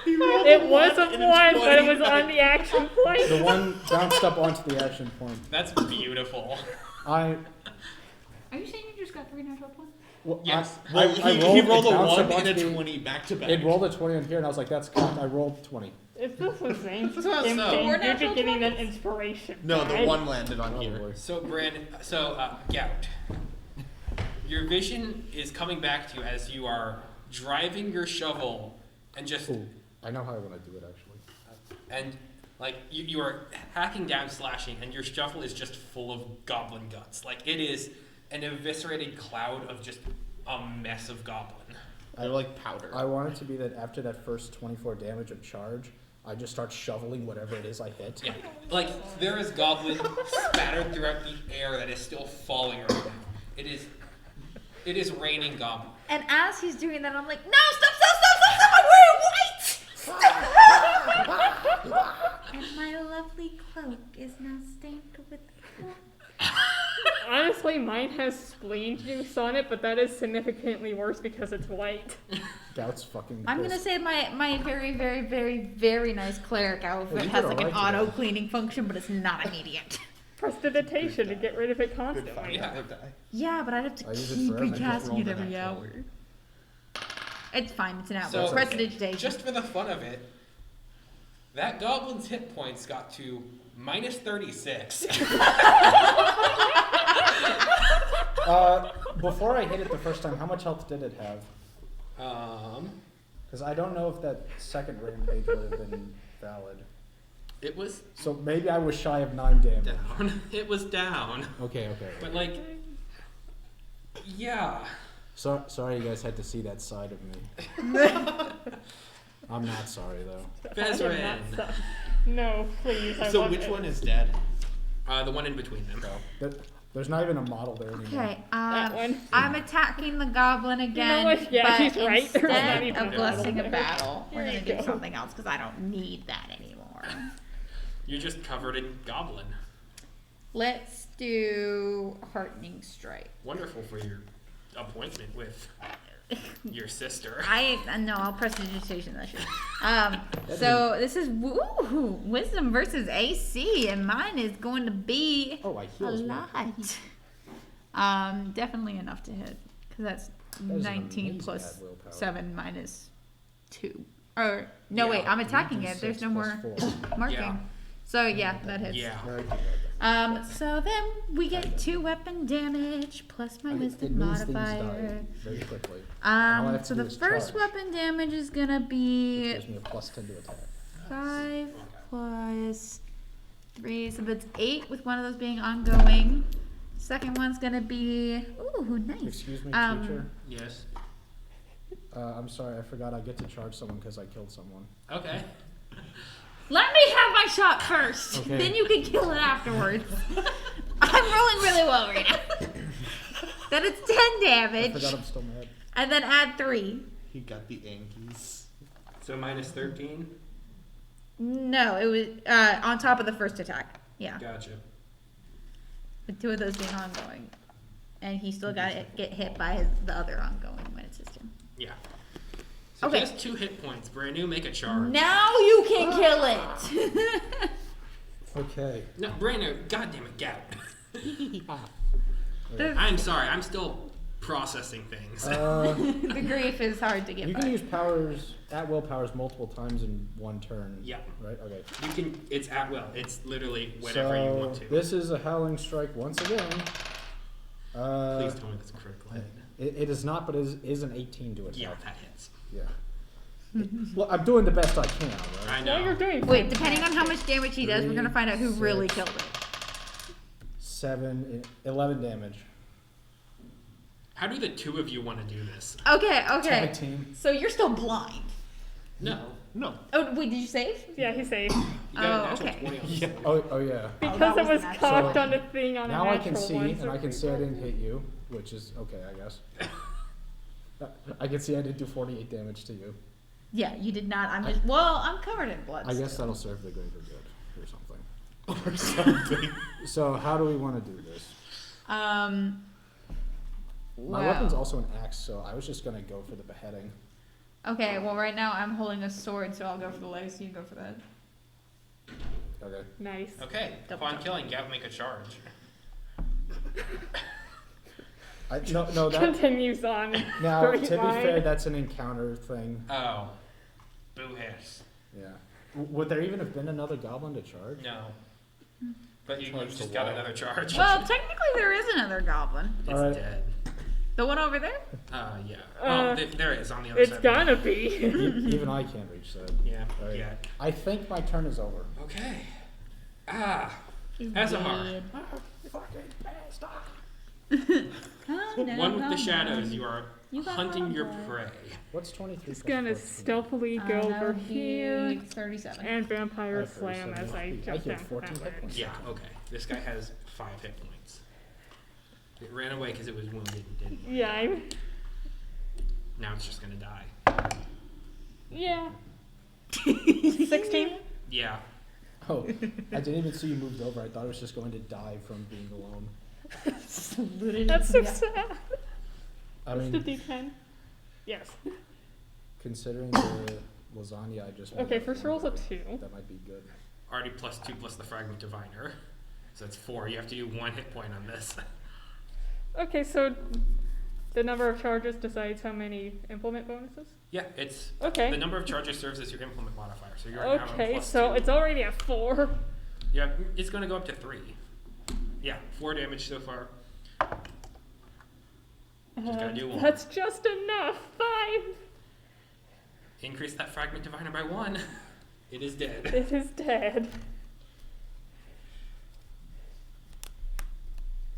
S1: It wasn't one, but it was on the action point.
S4: The one bounced up onto the action point.
S3: That's beautiful.
S2: Are you saying you just got 3 natural points?
S4: Well,
S3: Yes.
S6: Well, he rolled
S4: it
S6: a
S4: bounced
S6: 1
S4: up onto
S6: and a
S4: the-
S6: 20 back to back.
S4: It rolled a 20 on here, and I was like, that's cocked. I rolled 20.
S1: If this was Zane's
S3: This was
S1: game,
S3: so-
S1: you'd
S2: Four
S1: be
S2: natural
S1: getting an inspiration.
S6: No, the
S1: right?
S6: 1 landed on
S4: Oh,
S6: here.
S4: boy.
S3: So Gout. Your vision is coming back to you as you are driving your shovel and just
S4: Ooh, I know how I want to do it, actually.
S3: and like you are hacking down, slashing, and your shovel is just full of goblin guts. Like it is an eviscerated cloud of just a mess of goblin.
S6: I like powder.
S4: I want it to be that after that first 24 damage of charge, I just start shoveling whatever it is I hit.
S3: Yeah, like there is goblin spattered throughout the air that is still falling right now. It is raining goblin.
S2: And as he's doing that, I'm like, no, stop, I'm wearing white! And my lovely cloak is now stained with blood.
S1: Honestly, mine has spleen juice on it, but that is significantly worse because it's white.
S4: Gout's fucking
S2: I'm gonna
S4: pissed.
S2: say my very, very, very, very nice cleric outfit
S4: Well, you
S2: has
S4: did
S2: like an
S4: alright today.
S2: auto cleaning function, but it's not immediate.
S1: Prestidigitation to get rid of it
S6: Good
S1: constantly.
S6: find.
S3: Yeah.
S6: I'll die.
S2: Yeah, but I'd have to
S4: I use it
S2: keep
S4: forever. I just
S2: recasting
S6: rolled
S2: it
S6: an
S2: every
S6: actual.
S2: hour. It's fine, it's an
S3: So-
S2: outfit. Prestidigitation.
S3: Just for the fun of it, That goblin's hit points got to minus 36.
S4: Before I hit it the first time, how much health did it have?
S3: Um,
S4: Because I don't know if that second rampage would have been valid.
S3: it was
S4: So maybe I was shy of 9 damage.
S3: down. It was down.
S4: Okay.
S3: But like, yeah.
S4: So, sorry you guys had to see that side of me. I'm not sorry though.
S3: Bezrin.
S1: No, please. I
S6: So
S1: want
S6: which
S1: it.
S6: one is dead?
S3: The one in between them.
S4: There's not even a model there anymore.
S2: Okay,
S1: That one.
S2: I'm attacking the goblin again,
S1: what? Yeah,
S2: but
S1: he's right. There's not
S2: instead
S1: even
S2: of
S1: a
S2: blessing
S1: model
S2: a
S1: there.
S2: battle, we're
S1: Here
S2: gonna
S1: you
S2: do
S1: go.
S2: something else because I don't need that anymore.
S3: You're just covered in goblin.
S2: Let's do heartening strike.
S3: Wonderful for your appointment with your sister.
S2: No, I'll prestidigitation that shit. So this is wisdom versus AC, and mine is going to be
S4: Oh, I
S2: a
S4: healed me.
S2: lot. Definitely enough to hit because that's
S4: That is an
S2: 19
S4: amazing
S2: plus
S4: add willpower.
S2: 7 minus 2. Or no,
S3: Yeah,
S2: wait, I'm attacking it.
S4: 1d6
S2: There's no
S4: plus
S2: more
S4: 4.
S2: marking.
S3: Yeah.
S2: So yeah, that hits.
S3: Yeah.
S2: So then we get 2 weapon damage plus my
S4: It
S2: wisdom
S4: means things
S2: modifier.
S4: die very quickly. all I have to
S2: So
S4: do
S2: the
S4: is
S2: first
S4: charge.
S2: weapon damage is gonna
S4: Which
S2: be
S4: gives me a plus 10 to attack.
S2: 5 plus 3, so that's 8 with one of those being ongoing. Second one's gonna be nice.
S4: Excuse me,
S2: Um,
S4: teacher.
S3: Yes.
S4: I'm sorry, I forgot I get to charge someone because I killed someone.
S3: Okay.
S2: Let me have my shot first.
S4: Okay.
S2: Then you can kill it afterwards. I'm rolling really well right now. Then it's 10
S4: I
S2: damage,
S4: forgot I'm still mad.
S2: and then add 3.
S6: He got the Ankies.
S3: So minus 13.
S2: No, it was on top of the first attack. Yeah,
S3: Gotcha.
S2: with 2 of those being ongoing, and he still got it get hit by the other ongoing when it's his turn.
S3: Yeah. So
S2: Okay.
S3: he has 2 hit points. Brand new, make a charge.
S2: Now you can kill it.
S4: Okay.
S3: No, brand new. God damn it, Gout.
S2: the,
S3: I'm sorry. I'm still processing things.
S2: the grief is hard to get
S4: You
S2: by.
S4: can use powers, at will powers, multiple times in one turn.
S3: Yeah.
S4: Right? Okay.
S3: You can. It's at will. It's literally whenever you want to.
S4: This is a howling strike once again.
S3: Please tell me it's a critical hit.
S4: It is not, but it is an 18 to attack.
S3: Yeah, that hits.
S4: Yeah. Well, I'm doing the best I can, right?
S3: I
S1: No,
S3: know.
S1: you're doing
S2: Wait,
S1: fantastic.
S2: depending on how much damage he does, we're gonna find out who
S4: 3,
S2: really
S4: 6.
S2: killed it.
S4: 11 damage.
S3: How do the 2 of you want to do this?
S2: Okay.
S4: Tag team.
S2: So you're still blind.
S3: No.
S6: No.
S2: Oh, wait, did you save?
S1: Yeah, he's safe.
S3: You got
S2: Oh,
S3: a natural
S2: okay.
S3: 20 on this.
S6: Yeah.
S4: Oh yeah.
S1: Because
S2: that
S1: it
S2: was
S1: was
S2: the
S1: cocked
S4: natural.
S1: on the thing on a
S4: Now
S1: natural
S4: I can see,
S1: one.
S4: and I can see I didn't hit you, which is okay, I guess. I can see I did do 48 damage to you.
S2: Yeah, you did not. I'm covered in blood.
S4: I guess
S2: still.
S4: that'll serve the greater good or something.
S6: Or something.
S4: So how do we want to do this? My weapon's also an axe, so I was just gonna go for the beheading.
S2: Okay, well, right now I'm holding a sword, so I'll go for the legs, so you go for the head.
S4: Okay.
S1: Nice.
S3: Okay.
S2: Double
S3: Upon
S2: jump.
S3: killing, Gout make a charge.
S4: No, that.
S1: Continues on.
S4: Now,
S1: Great
S4: to be
S1: line.
S4: fair, that's an encounter thing.
S3: Oh. Boo hiss.
S4: Yeah. Would there even have been another goblin to charge?
S3: No. But you
S6: Charge
S3: just
S6: the
S3: got
S6: wall.
S3: another charge.
S2: Well, technically there is another goblin.
S3: it's
S4: Alright.
S3: dead.
S2: The one over there?
S3: Yeah. Well, there it is on the other
S1: It's
S3: side.
S1: gonna be.
S4: Even I can't reach that.
S3: Yeah.
S4: Alright.
S3: Yeah.
S4: I think my turn is over.
S3: Okay. Azahar. One with the shadows. You are
S2: You got
S3: hunting
S2: one
S3: your
S2: boy.
S3: prey.
S4: What's 23
S1: Just
S4: plus
S1: gonna
S4: 14?
S1: stealthily go
S2: That
S1: over
S2: would be
S1: here
S2: 37.
S1: and vampire
S4: Alright,
S1: slam
S4: 37.
S1: as I
S4: I
S1: jump
S4: healed
S1: down
S4: 14
S1: that
S4: hit
S1: way.
S4: points.
S3: Yeah. Okay. This guy has 5 hit points. It ran away because it was wounded and didn't.
S1: Yeah, I'm.
S3: Now it's just gonna die.
S1: Yeah. 16.
S3: Yeah.
S4: Oh, I didn't even see you moved over. I thought I was just going to die from being alone.
S1: That's so sad.
S4: I
S1: What's the
S4: mean,
S1: D10? Yes.
S4: considering the lasagna I just made.
S1: Okay,
S4: out of
S1: first roll's a
S4: lumber,
S1: 2.
S4: That might be good.
S3: Already +2 plus the fragment diviner. So that's 4. You have to do 1 hit point on this.
S1: Okay, so The number of charges decides how many implement bonuses?
S3: Yeah, it's
S1: Okay.
S3: the number of charges serves as your implement modifier. So you're now on
S1: Okay,
S3: plus
S1: so
S3: 2.
S1: it's already at 4.
S3: Yeah, it's going to go up to 3. Yeah, 4 damage so far. Just gotta do 1.
S1: That's just enough. 5.
S3: Increase that fragment diviner by 1. It is dead.
S1: It is dead.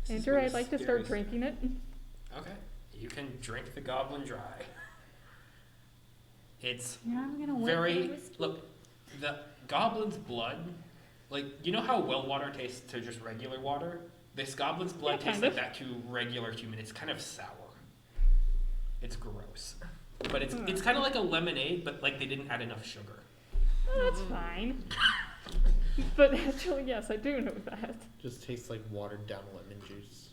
S3: This is
S1: Andrew,
S3: really
S1: I'd like to
S3: scary
S1: start
S3: stuff.
S1: drinking it.
S3: Okay, you can drink the goblin dry. It's
S2: You're not gonna wait
S3: very
S2: for whiskey?
S3: look. The goblin's blood, like you know how well water tastes to just regular water. This goblin's blood
S1: Yeah,
S3: tastes
S1: kind
S3: like
S1: of.
S3: that to regular human. It's kind of sour. It's gross, but it's kind of like a lemonade, but like they didn't add enough sugar.
S1: Oh, that's fine. But actually, yes, I do know that.
S6: Just tastes like watered down lemon juice.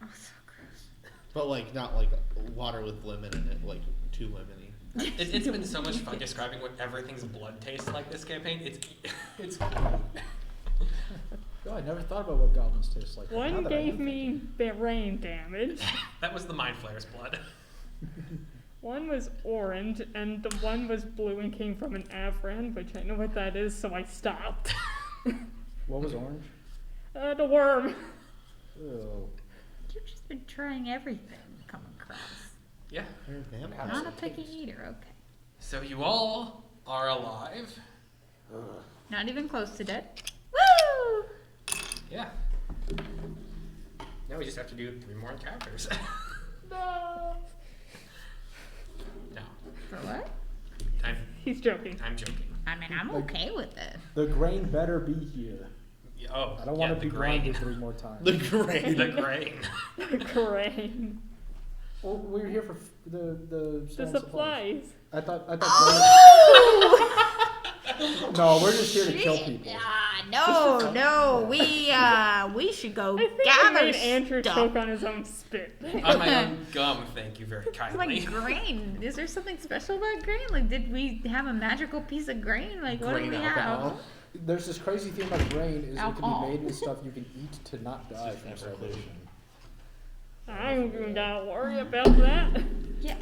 S2: Oh, so gross.
S6: But like not like water with lemon in it, like too lemony.
S3: It's been so much fun describing what everything's blood tastes like this campaign. It's
S4: Oh, I never thought about what goblins taste like. Now
S1: One
S4: that I
S1: gave
S4: am
S1: me brain damage.
S3: that was the mind flayer's blood.
S1: One was orange, and the one was blue and came from an Avran, which I know what that is, so I stopped.
S4: thinking. What was orange?
S1: The worm.
S4: Oh.
S2: You've just been trying everything you come across.
S3: Yeah.
S2: Not a picky eater, okay.
S3: So you all are alive.
S2: Not even close to dead. Woo!
S3: Yeah. Now we just have to do 3 more encounters.
S1: No.
S3: No,
S2: For what?
S1: He's joking.
S3: I'm joking.
S2: I mean, I'm okay with it.
S4: The grain better be here.
S3: Yeah, oh,
S4: I don't
S3: yeah,
S4: want to
S3: the
S4: be blinded
S3: grain.
S4: 3 more times.
S6: The grain.
S3: The grain.
S1: Grain.
S4: Well, we were here for the
S1: The supplies.
S4: I thought. No, we're just here to kill people.
S2: No, we should go
S1: I think I
S2: gather
S1: made Andrew
S2: stuff.
S1: choke on his own spit.
S3: On my own gum, thank you very
S2: It's
S3: kindly.
S2: like grain. Is there something special about grain? Like, did we have a magical piece of grain? Like, what do
S6: Grain
S2: we
S6: alcohol.
S2: have?
S4: There's this crazy thing about grain is it can
S2: Alcohol.
S4: be made into stuff you can eat to not die from starvation.
S1: I don't even gotta worry about that.
S2: Yeah,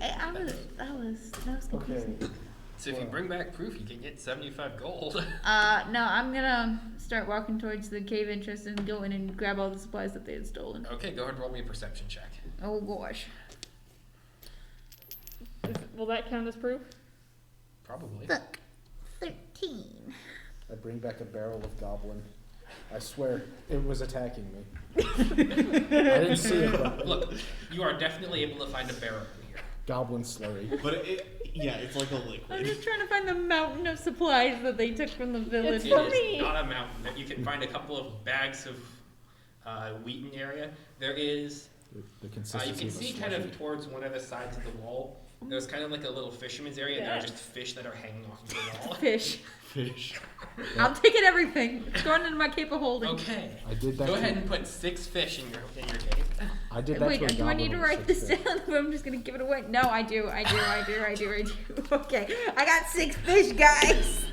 S2: that was confusing.
S4: Okay.
S3: So if you bring back proof, you can get 75 gold.
S2: No, I'm gonna start walking towards the cave entrance and go in and grab all the supplies that they had stolen.
S3: Okay, go ahead and roll me a perception check.
S2: Oh gosh.
S1: Will that count as proof?
S3: Probably.
S5: Look, 13.
S4: I bring back a barrel of goblin. I swear, it was attacking me. I didn't see it, but
S3: Look, you are definitely able to find a barrel in here.
S4: goblin slurry.
S6: But it's like a
S2: I'm
S6: liquid.
S2: just trying to find the mountain of supplies that they took from the village.
S1: It's for
S3: It
S1: me.
S3: is not a mountain. You can find a couple of bags of wheaten area. There is,
S4: The
S3: you
S4: consistency
S3: can
S4: of a
S3: see kind
S4: slushy.
S3: of towards one of the sides of the wall. There's kind of like a little fisherman's area, and there are
S1: Yes.
S3: just fish that are hanging off of the wall.
S2: Fish.
S6: Fish.
S2: I'm taking everything. It's going into my cape of holding.
S3: Okay.
S4: I did that.
S3: Go
S4: to-
S3: ahead and put 6 fish in your cake.
S4: I did that
S2: Wait,
S4: to a
S2: do I
S4: goblin
S2: need to
S4: with
S2: write this
S4: 6 fish.
S2: down? I'm just gonna give it away. No, I do. Okay, I got 6 fish, guys.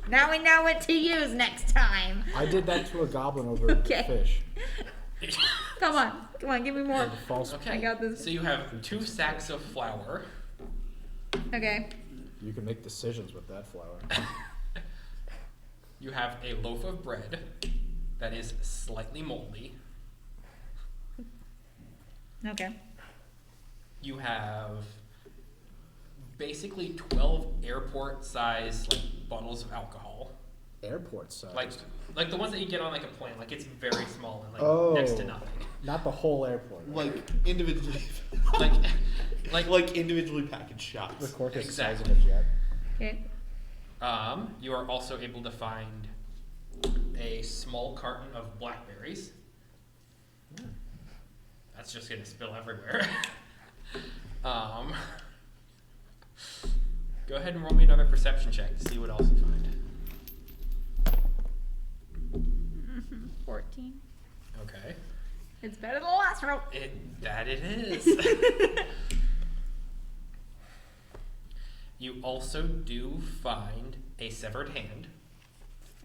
S2: Now we know what to use next time.
S4: I did that to a goblin over
S2: Okay.
S4: fish.
S2: Come on, give me more.
S4: The false.
S3: Okay.
S2: I got this.
S3: So you have 2 sacks of flour.
S2: Okay.
S4: You can make decisions with that flour.
S3: You have a loaf of bread that is slightly moldy.
S2: Okay.
S3: You have basically 12 airport-sized like bottles of alcohol,
S4: Airport size.
S3: like the ones that you get on like a plane. Like it's very small and like
S4: Oh.
S3: next to nothing.
S4: Not the whole airport.
S6: Like individually,
S3: Like
S6: individually packaged
S4: The
S6: shots.
S4: cork is
S3: Exactly.
S4: the size of a jet.
S2: Okay.
S3: you are also able to find a small carton of blackberries. That's just gonna spill everywhere. Go ahead and roll me another perception check to see what else you find.
S2: 14.
S3: Okay.
S2: It's better than the last roll.
S3: That it is. You also do find a severed hand.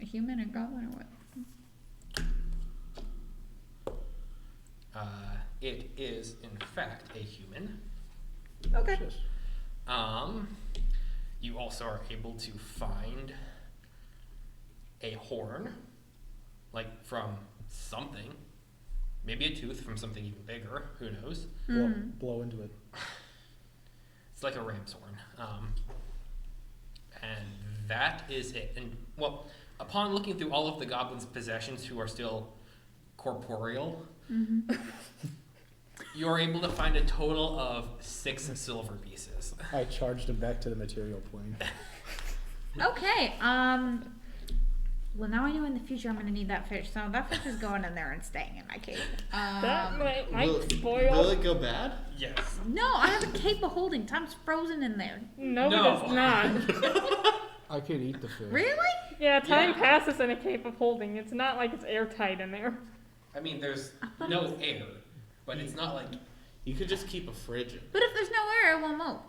S2: A human or goblin or what?
S3: it is in fact a human.
S2: Okay.
S3: You also are able to find a horn, like from something. Maybe a tooth from something even bigger. Who knows?
S4: Blow into it.
S3: It's like a ram's horn. And that is it. And, well, upon looking through all of the goblin's possessions who are still corporeal, you are able to find a total of 6 silver pieces.
S4: I charged him back to the material plane.
S2: Okay. Well, now I know in the future I'm gonna need that fish. So that fish is going in there and staying in my cave.
S1: That might
S6: Will
S1: spoil.
S6: it go bad?
S3: Yes.
S2: No, I have a cape of holding. Time's frozen in there.
S1: No,
S3: No.
S1: it is not.
S4: I could eat the fish.
S2: Really?
S1: Yeah, time
S3: Yeah.
S1: passes in a cape of holding. It's not like it's airtight in there.
S3: I mean, there's
S2: thought
S3: no air, but it's not like
S6: You could just keep a fridge.
S2: But if there's no air, it won't melt.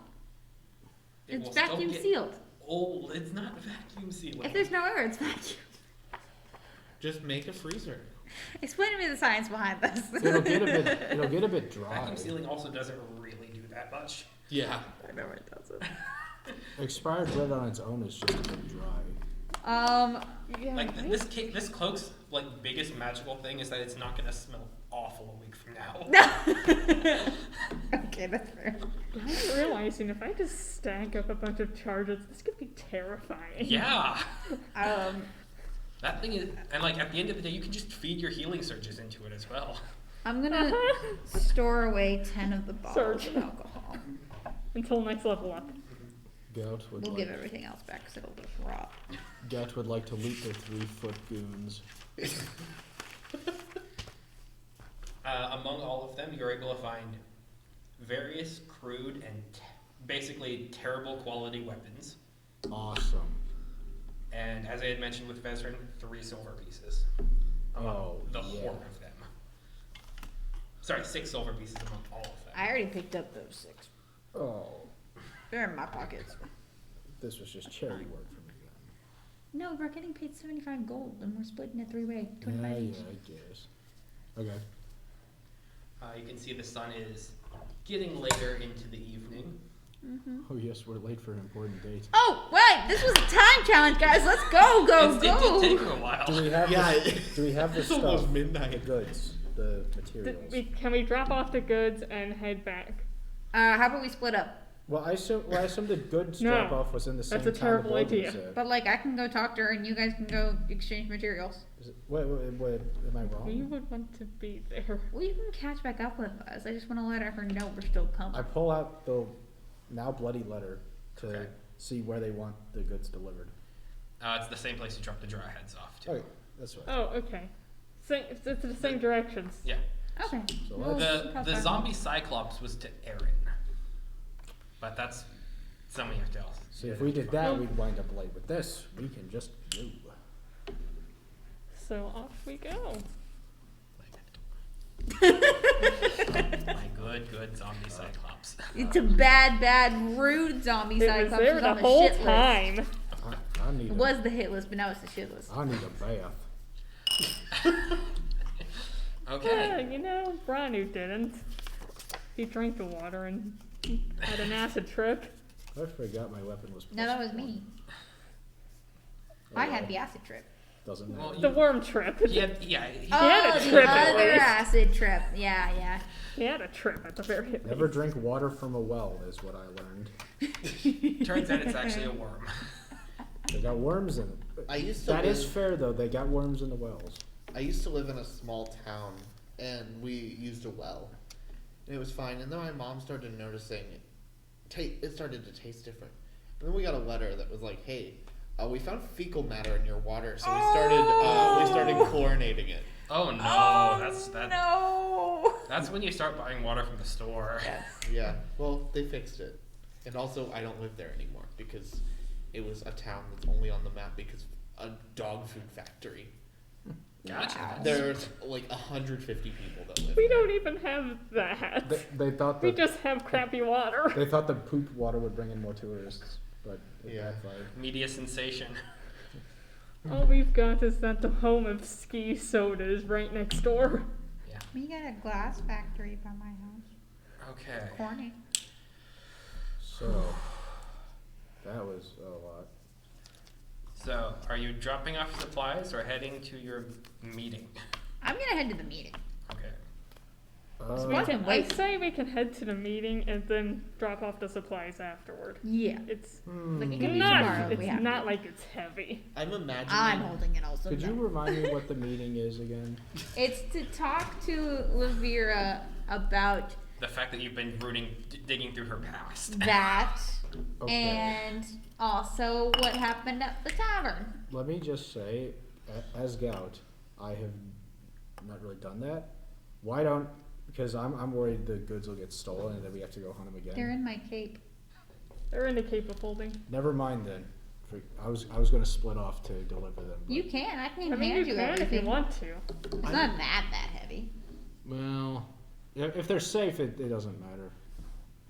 S3: it
S2: It's
S3: will still
S2: vacuum
S3: get
S2: sealed.
S3: old. It's not vacuum sealing.
S2: If there's no air, it's vacuum.
S6: Just make a freezer.
S2: Explain to me the science behind this.
S4: It'll get a bit dry.
S3: Vacuum sealing also doesn't really do that much.
S6: Yeah.
S2: I know it doesn't.
S4: Expired bread on its own is just a bit dry.
S1: Yeah.
S3: Like this cloak's like biggest magical thing is that it's not gonna smell awful a week from now.
S2: Okay, that's fair.
S1: I'm realizing if I just stack up a bunch of charges, this could be terrifying.
S3: Yeah.
S2: Um,
S3: That thing is, and like at the end of the day, you can just feed your healing surges into it as well.
S2: I'm gonna store away 10 of the bottles
S1: Surge.
S2: of alcohol.
S1: Until next level up.
S4: Gout would
S2: We'll
S4: like,
S2: give everything else back because it'll just rot.
S4: Gout would like to loot their 3-foot goons.
S3: Among all of them, you're able to find various crude and basically terrible quality weapons.
S4: Awesome.
S3: And as I had mentioned with Vezrin, 3 silver pieces.
S4: Oh,
S3: The
S4: yeah.
S3: horde of them. Sorry, 6 silver pieces among all of them.
S2: I already picked up those 6.
S4: Oh,
S2: They're in my pockets.
S4: this was just charity work for me then.
S2: No, we're getting paid 75 gold and we're splitting it 3-way.
S4: Yeah,
S2: 25 each.
S4: I guess. Okay.
S3: You can see the sun is getting later into the evening.
S4: Oh yes, we're late for an important date.
S2: Oh, wait! This was a time challenge, guys! Let's go, go,
S3: It did
S2: go!
S3: take a while.
S4: Do we have
S6: Yeah,
S4: do we have the
S6: it's
S4: stuff?
S6: almost
S4: The
S6: midnight.
S4: goods, the materials.
S1: Can we drop off the goods and head back?
S2: How about we split up?
S4: Well, I assumed the goods
S1: No,
S4: drop off was in the same
S1: that's a
S4: time the
S1: terrible
S4: board
S1: idea.
S4: was there.
S2: But, like, I can go talk to her and you guys can go exchange materials.
S4: Wait, am I wrong?
S1: You would want to be there.
S2: Well, you can catch back up with us. I just want to let her know we're still coming.
S4: I pull out the now bloody letter to
S3: Okay.
S4: see where they want the goods delivered.
S3: It's the same place you dropped the draw heads off to.
S4: Okay, that's right.
S1: Oh, okay. It's the same directions.
S3: Yeah.
S2: Okay.
S4: So
S2: Well,
S4: let's-
S3: The
S2: cross
S3: the
S2: back.
S3: zombie cyclops was to Aaron. But that's something you have to else.
S4: See, if we did that, we'd wind up late. With this, we can just go.
S1: So off we go.
S3: My good zombie cyclops.
S2: It's a bad, rude zombie
S1: It was
S2: cyclops
S1: there
S2: who's
S1: the
S2: on the
S1: whole
S2: shit list.
S1: time.
S4: I need
S2: It
S4: a,
S2: was the hit list, but now it's the shit list.
S4: I need a bath.
S1: Yeah,
S3: Okay.
S1: you know, Branu didn't. He drank the water and had an acid trip.
S4: I forgot my weapon was.
S2: No, that was me.
S4: Oh,
S2: I had
S4: well,
S2: the acid trip.
S4: Doesn't
S3: Well,
S4: matter.
S1: The worm trip.
S3: He had, yeah. He,
S1: had a
S2: the
S1: trip at
S2: other
S1: least.
S2: acid trip. Yeah.
S1: He had a trip at the very least.
S4: Never drink water from a well is what I learned.
S3: turns out it's actually a worm.
S4: They got worms in it.
S6: I used to
S4: That
S6: live,
S4: is fair though. They got worms in the wells.
S6: I used to live in a small town, and we used a well. And it was fine. And then my mom started noticing it started to taste different. And then we got a letter that was like, "Hey, we found fecal matter in your water, so we started chlorinating it."
S3: Oh no, that's
S2: No.
S3: that's when you start buying water from the store.
S6: Yeah. Well, they fixed it. And also, I don't live there anymore because it was a town that's only on the map because of a dog food factory.
S3: Gotcha.
S6: There's like 150 people that live
S1: We
S6: there.
S1: don't even have that.
S4: They thought
S1: We
S4: that
S1: just have crappy water.
S4: they thought the poop water would bring in more tourists, but it
S6: Yeah.
S4: backfired.
S3: Media sensation.
S1: All we've got is that the home of ski soda is right next door.
S3: Yeah.
S2: We got a glass factory by my house.
S3: Okay.
S2: Corny.
S4: So, that was a lot.
S3: So, are you dropping off supplies or heading to your meeting?
S2: I'm gonna head to the meeting.
S3: Okay.
S1: I say we can head to the meeting and then drop off the supplies afterward.
S2: Yeah.
S1: It's
S2: Like it can be tomorrow if we
S1: it's
S2: have
S1: not
S2: to.
S1: like it's heavy.
S6: I'm imagining.
S2: I'm holding it also.
S4: Could you
S2: no.
S4: remind me what the meeting is again?
S2: It's to talk to Lavira about
S3: The fact that you've been digging through her past.
S2: that
S4: Okay.
S2: and also what happened at the tavern.
S4: Let me just say, as Gout, I have not really done that. Why don't? Because I'm worried the goods will get stolen and then we have to go hunt them again.
S2: They're in my cape.
S1: They're in the Cape of Holding.
S4: Never mind then. I was going to split off to deliver them. but-
S2: You can. I can
S1: I mean,
S2: hand
S1: you
S2: you
S1: can if
S2: everything.
S1: you want to.
S2: It's not that heavy.
S4: Well, if they're safe, it doesn't matter.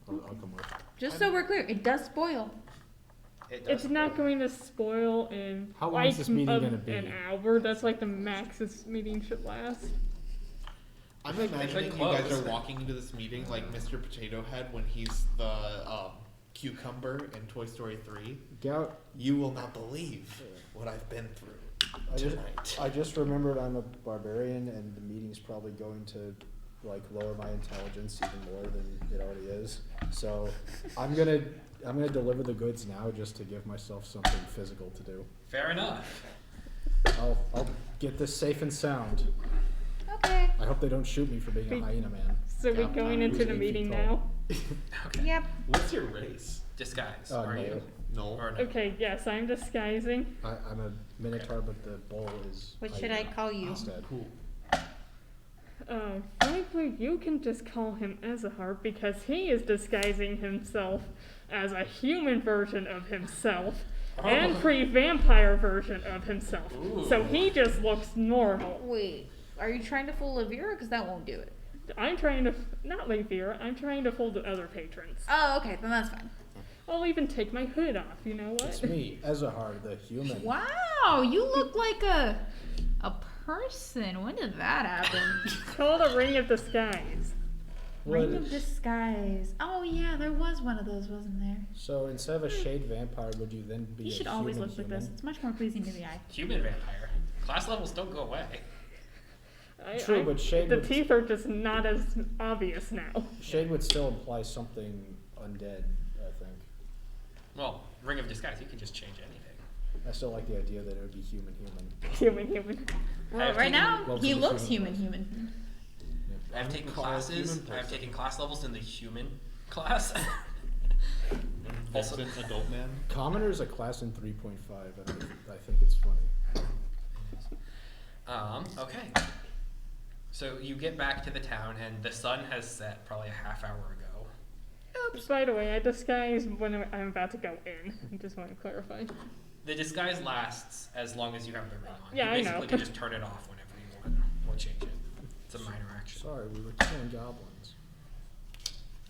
S4: I'll come with.
S2: Just so we're clear, it does spoil.
S3: It does
S1: It's not going to spoil in
S4: How long is this meeting gonna be?
S1: an hour. That's like the max this meeting should last.
S6: I'm
S3: They could
S6: imagining you guys
S3: close.
S6: are walking into this meeting like Mr. Potato Head when he's the cucumber in Toy Story 3.
S4: Gout.
S6: You will not believe what I've been through tonight.
S4: I just remembered I'm a barbarian and the meeting's probably going to like lower my intelligence even more than it already is. So I'm gonna deliver the goods now just to give myself something physical to do.
S3: Fair enough.
S4: I'll get this safe and sound.
S2: Okay.
S4: I hope they don't shoot me for being a hyena man.
S1: So we're
S6: Yeah,
S1: going into
S4: who's
S1: the
S4: 8 feet
S1: meeting
S4: tall?
S1: now.
S3: Okay.
S2: Yep.
S6: What's your race?
S3: Disguise.
S4: Oh,
S3: are
S4: no.
S3: you?
S6: No.
S3: Or no?
S1: Okay, yes, I'm disguising.
S4: I'm a minotaur, but the bull is.
S2: What should I call you?
S4: Instead.
S6: Cool.
S1: Frankly, you can just call him Ezahar because he is disguising himself as a human version of himself and
S3: Oh.
S1: pre-vampire version of himself. So
S3: Ooh.
S1: he just looks normal.
S2: Wait, are you trying to fool Lavira? Because that won't do it.
S1: I'm trying to, not like Vera, I'm trying to fool the other patrons.
S2: Oh, okay, then that's fine.
S1: I'll even take my hood off, you know what?
S4: It's me, Ezahar, the human.
S2: Wow, you look like a person. When did that happen?
S1: It's called a ring of disguise.
S2: Ring of disguise. Oh yeah, there was one of those, wasn't there?
S4: So instead of a shade vampire, would you then be
S2: You
S4: a
S2: should
S4: human
S2: always look like
S4: human?
S2: this. It's much more pleasing to the eye.
S3: Human vampire. Class levels don't go away.
S4: True, but shade
S1: the
S4: would-
S1: teeth are just not as obvious now.
S4: Shade would still imply something undead, I think.
S3: Well, ring of disguise, you can just change anything.
S4: I still like the idea that it would be human.
S1: Human.
S2: Well,
S3: I've
S2: right
S3: taken-
S2: now,
S4: Well,
S2: he
S4: to the
S2: looks
S4: human
S2: human.
S3: I've taken
S6: Call it
S3: classes.
S6: human
S3: I've
S6: person.
S3: taken class levels in the human class. Also-
S6: Vincent, adult man.
S4: Commoner is a class in 3.5, and I think it's funny.
S3: Okay. So you get back to the town, and the sun has set probably a half hour ago.
S1: Oops. By the way, I disguise when I'm about to go in. I just want to clarify.
S3: The disguise lasts as long as you have the ring on.
S1: Yeah, I
S3: you
S1: know.
S3: basically can just turn it off whenever you want, or change it. It's a minor action.
S4: Sorry, we were killing goblins.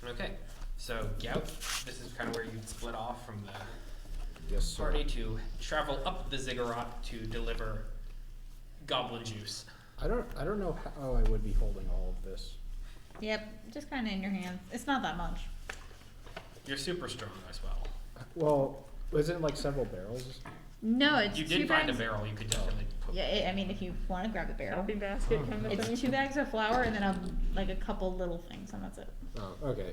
S3: Okay. So Gout, this is kind of where you'd split off from the
S4: Yes, sir.
S3: party to travel up the ziggurat to deliver goblin juice.
S4: I don't know how I would be holding all of this.
S2: Yep, just kind of in your hands. It's not that much.
S3: You're super strong as well.
S4: Well, isn't it like several barrels?
S2: No, it's
S3: You
S2: two
S3: did find a
S2: bags.
S3: barrel you could definitely put.
S2: Yeah, I mean, if you want to grab a barrel,
S1: Shopping basket kind of
S2: it's
S1: thing.
S2: 2 bags of flour and then like a couple little things, and that's it.
S4: Oh, okay.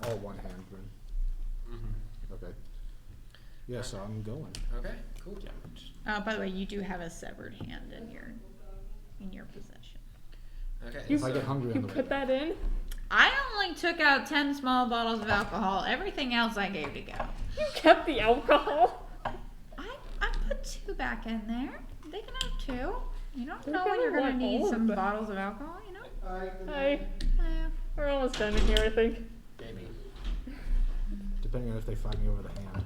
S4: All one hand then.
S3: Mhm.
S4: Okay. Yeah, so I'm going.
S3: Okay, cool.
S2: By the way, you do have a severed hand in your possession.
S3: Okay,
S1: You-
S4: If I get hungry
S1: You
S4: on the way
S1: put
S4: back.
S1: that in?
S2: I only took out 10 small bottles of alcohol. Everything else I gave to go.
S1: You kept the alcohol?
S2: I put 2 back in there. They can have 2. You don't
S1: They're
S2: know when
S1: gonna
S2: you're gonna
S1: want
S2: need
S1: all of
S2: some
S1: them.
S2: bottles of alcohol, you know?
S1: Hi.
S2: Yeah.
S1: We're almost done in here, I think.
S3: Maybe.
S4: Depending on if they fight me over the hand.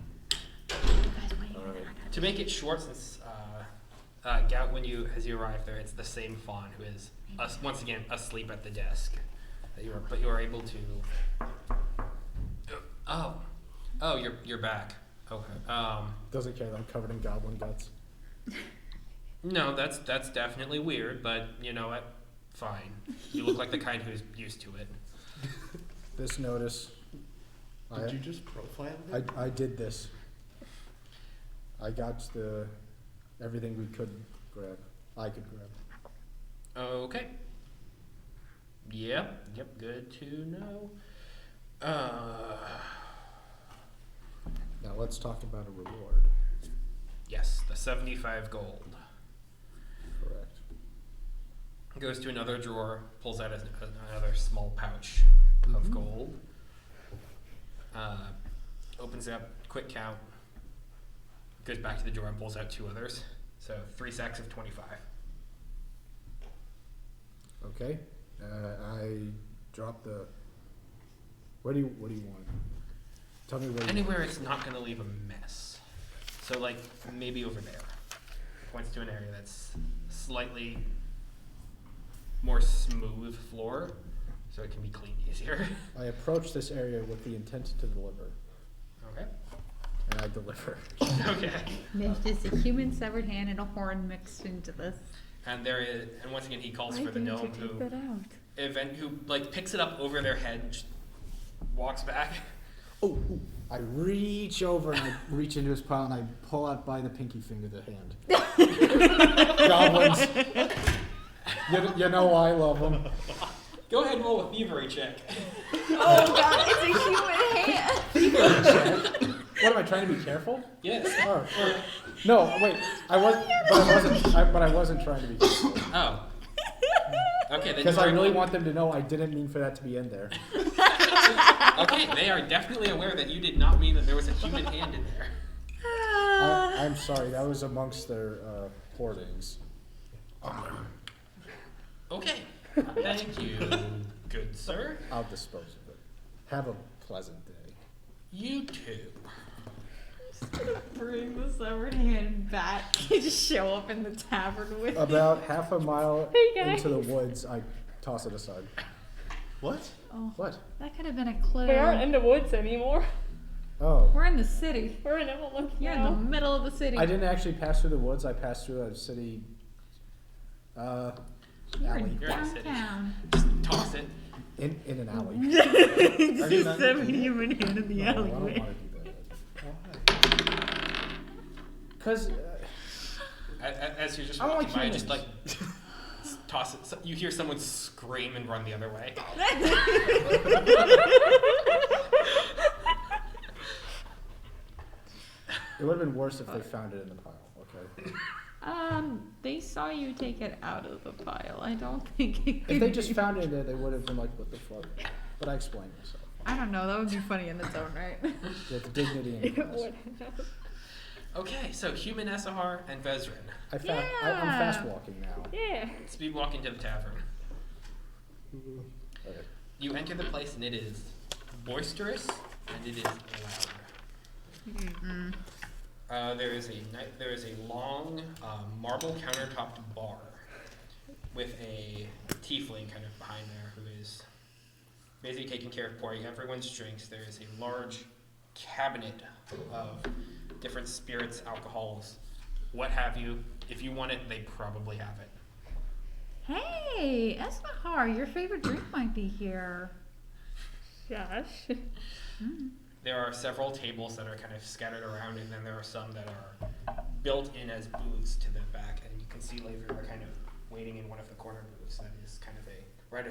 S4: Alright.
S3: To make it short, since Gout, as you arrive there, it's the same fawn who is once again asleep at the desk. But you are able to. Oh, you're back. Okay.
S4: Doesn't care that I'm covered in goblin guts.
S3: No, that's definitely weird, but you know what? fine. You look like the kind who's used to it.
S4: This notice.
S6: Did you just profile it?
S4: I did this. I got everything we could grab. I could grab.
S3: Okay. Yep, good to know.
S4: Now let's talk about a reward.
S3: Yes, the 75 gold.
S4: Correct.
S3: Goes to another drawer, pulls out another small pouch of gold. Opens it up, quick count. Goes back to the drawer and pulls out 2 others. So 3 sacks of 25.
S4: Okay. I dropped the. What do you want? Tell me where.
S3: Anywhere it's not going to leave a mess. So like maybe over there. Points to an area that's slightly more smooth floor, so it can be cleaned easier.
S4: I approach this area with the intent to deliver,
S3: Okay.
S4: and I deliver.
S3: Okay.
S2: There's just a human severed hand and a horn mixed into this.
S3: And and once again he calls
S1: Why
S3: for the
S1: didn't you
S3: gnome
S1: take that out?
S3: who like picks it up over their head, just walks back.
S4: Oh, I reach over and I reach into his pile and I pull out by the pinky finger the hand. Goblins. You know I love them.
S3: Go ahead and roll a thievery check.
S2: Oh god, it's a human hand!
S4: What am I trying to be careful?
S3: Yes.
S4: Oh, no, wait. I wasn't trying to be careful.
S3: Oh. Okay, then
S4: Because
S3: you
S4: I
S3: are
S4: really
S3: able-
S4: want them to know I didn't mean for that to be in there.
S3: Okay, they are definitely aware that you did not mean that there was a human hand in there.
S4: I'm sorry, that was amongst their hoardings.
S3: Okay. Thank you, good sir.
S4: I'll dispose of it. Have a pleasant day.
S3: You too.
S2: Bring the severed hand back. You just show up in the tavern with
S4: About half a mile
S1: Hey, guys.
S4: into the woods, I toss it aside.
S6: What?
S2: Oh,
S4: What?
S2: that could have been a clue.
S1: We aren't in the woods anymore.
S4: Oh.
S2: We're in the city.
S1: We're in Evelyn
S2: You're in
S1: now.
S2: the middle of the city.
S4: I didn't actually pass through the woods, I passed through a city
S2: You're
S4: alley.
S2: in
S3: You're in the city.
S2: downtown.
S3: Just toss it.
S4: In an alley.
S2: Just seven human hand in the
S4: No, I don't
S2: alleyway.
S4: want to do that.
S6: Why?
S4: Because
S3: As you're just
S4: I don't
S3: walking
S4: like
S3: by, just like
S4: humans.
S3: toss it. So you hear someone scream and run the other way.
S4: it would have been worse if they found it in the pile, okay?
S2: They saw you take it out of the pile. I don't think it
S4: If
S2: could
S4: they just
S2: be-
S4: found it in there, they would have been like, what the fuck? But I explained myself.
S2: I don't know, that would be funny in its own right.
S4: With dignity and
S1: It
S4: class.
S1: would have.
S3: Okay, so human Essahar and Vezrin.
S4: I'm
S2: Yeah.
S4: fast walking now.
S1: Yeah.
S3: Speed walk into the tavern.
S4: Okay.
S3: You enter the place and it is boisterous and it is loud. There is a long marble countertopped bar with a tiefling kind of behind there who is basically taking care of pouring everyone's drinks. There is a large cabinet of different spirits, alcohols, what have you. If you want it, they probably have it.
S2: Hey, Esmahar, your favorite drink might be here.
S1: Josh.
S3: There are several tables that are kind of scattered around, and then there are some that are built in as booths to the back, and you can see later they're kind of waiting in one of the corner booths. That is kind of a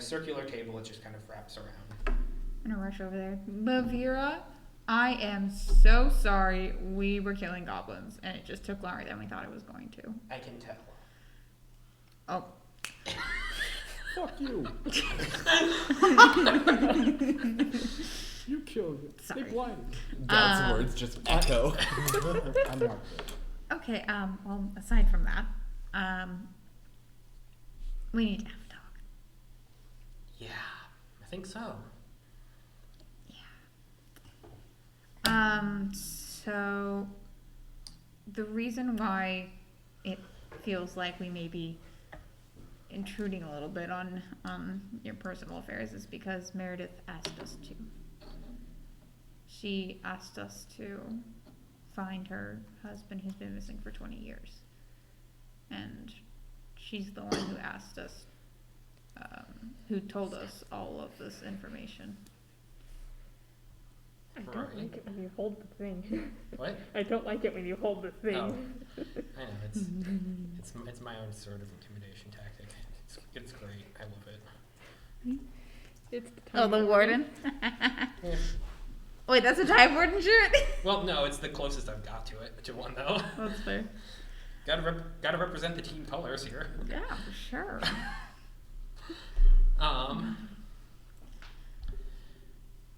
S3: circular table. It just kind of wraps around.
S2: I'm gonna rush over there. Bavira, I am so sorry. We were killing goblins, and it just took longer than we thought it was going to.
S3: I can tell.
S2: Oh.
S4: Fuck you. You killed it.
S2: Sorry.
S4: They blinded.
S6: God's words just echo.
S4: I'm not good.
S2: Okay, well, aside from that, we need to have a talk.
S3: Yeah, I think so.
S2: So the reason why it feels like we may be intruding a little bit on your personal affairs is because Meredith asked us to. She asked us to find her husband who's been missing for 20 years. And she's the one who asked us who told us all of this information.
S1: I don't
S3: Right.
S1: like it when you hold the thing.
S3: What?
S1: I don't like it when you hold the thing.
S3: Oh. I know, it's my own sort of intimidation tactic. It's great. I love it.
S1: It's the
S2: Oh,
S1: time
S2: the
S1: warden.
S2: warden? Wait, that's a Time Warden shirt?
S3: Well, no, it's the closest I've got to it, to one though.
S2: That's fair.
S3: Gotta represent the team colors here.
S2: Yeah, for sure.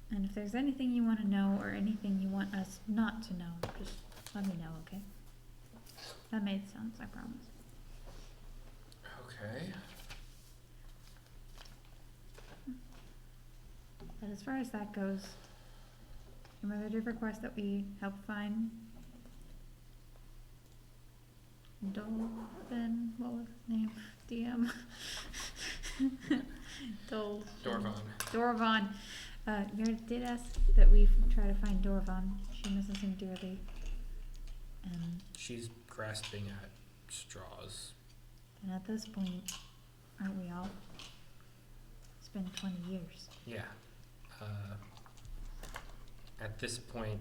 S2: And if there's anything you want to know or anything you want us not to know, just let me know, okay? That made sense, I promise.
S3: Okay.
S2: But as far as that goes, your mother did request that we help find Dolphin, what was his name? DM? Dorvon. Garrett did ask that we try to find Dorvon. She misses him dearly. And
S3: She's grasping at straws.
S2: at this point, aren't we all? It's been 20 years.
S3: Yeah. At this point,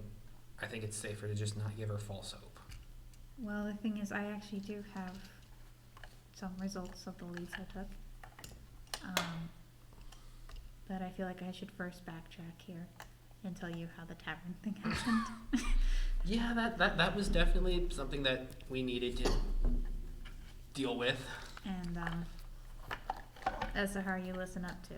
S3: I think it's safer to just not give her false hope.
S2: Well, the thing is, I actually do have some results of the leads I took. But I feel like I should first backtrack here and tell you how the tavern thing happened.
S3: Yeah, that was definitely something that we needed to deal with.
S2: And as to how you listen up to.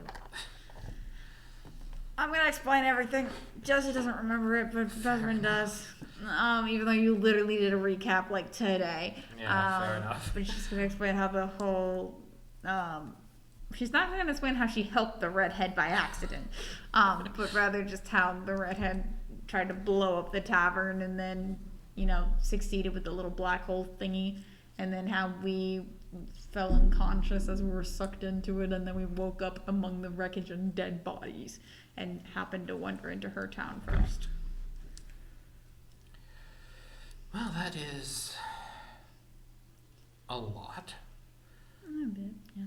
S2: I'm gonna explain everything. Jesse doesn't remember it, but Tavern does. Even though you literally did a recap like today.
S3: Yeah, fair enough.
S2: But she's gonna explain how the whole she's not gonna explain how she helped the redhead by accident. But rather just how the redhead tried to blow up the tavern and then, succeeded with the little black hole thingy, and then how we fell unconscious as we were sucked into it, and then we woke up among the wreckage and dead bodies and happened to wander into her town first.
S3: Well, that is a lot.
S2: A bit, yeah.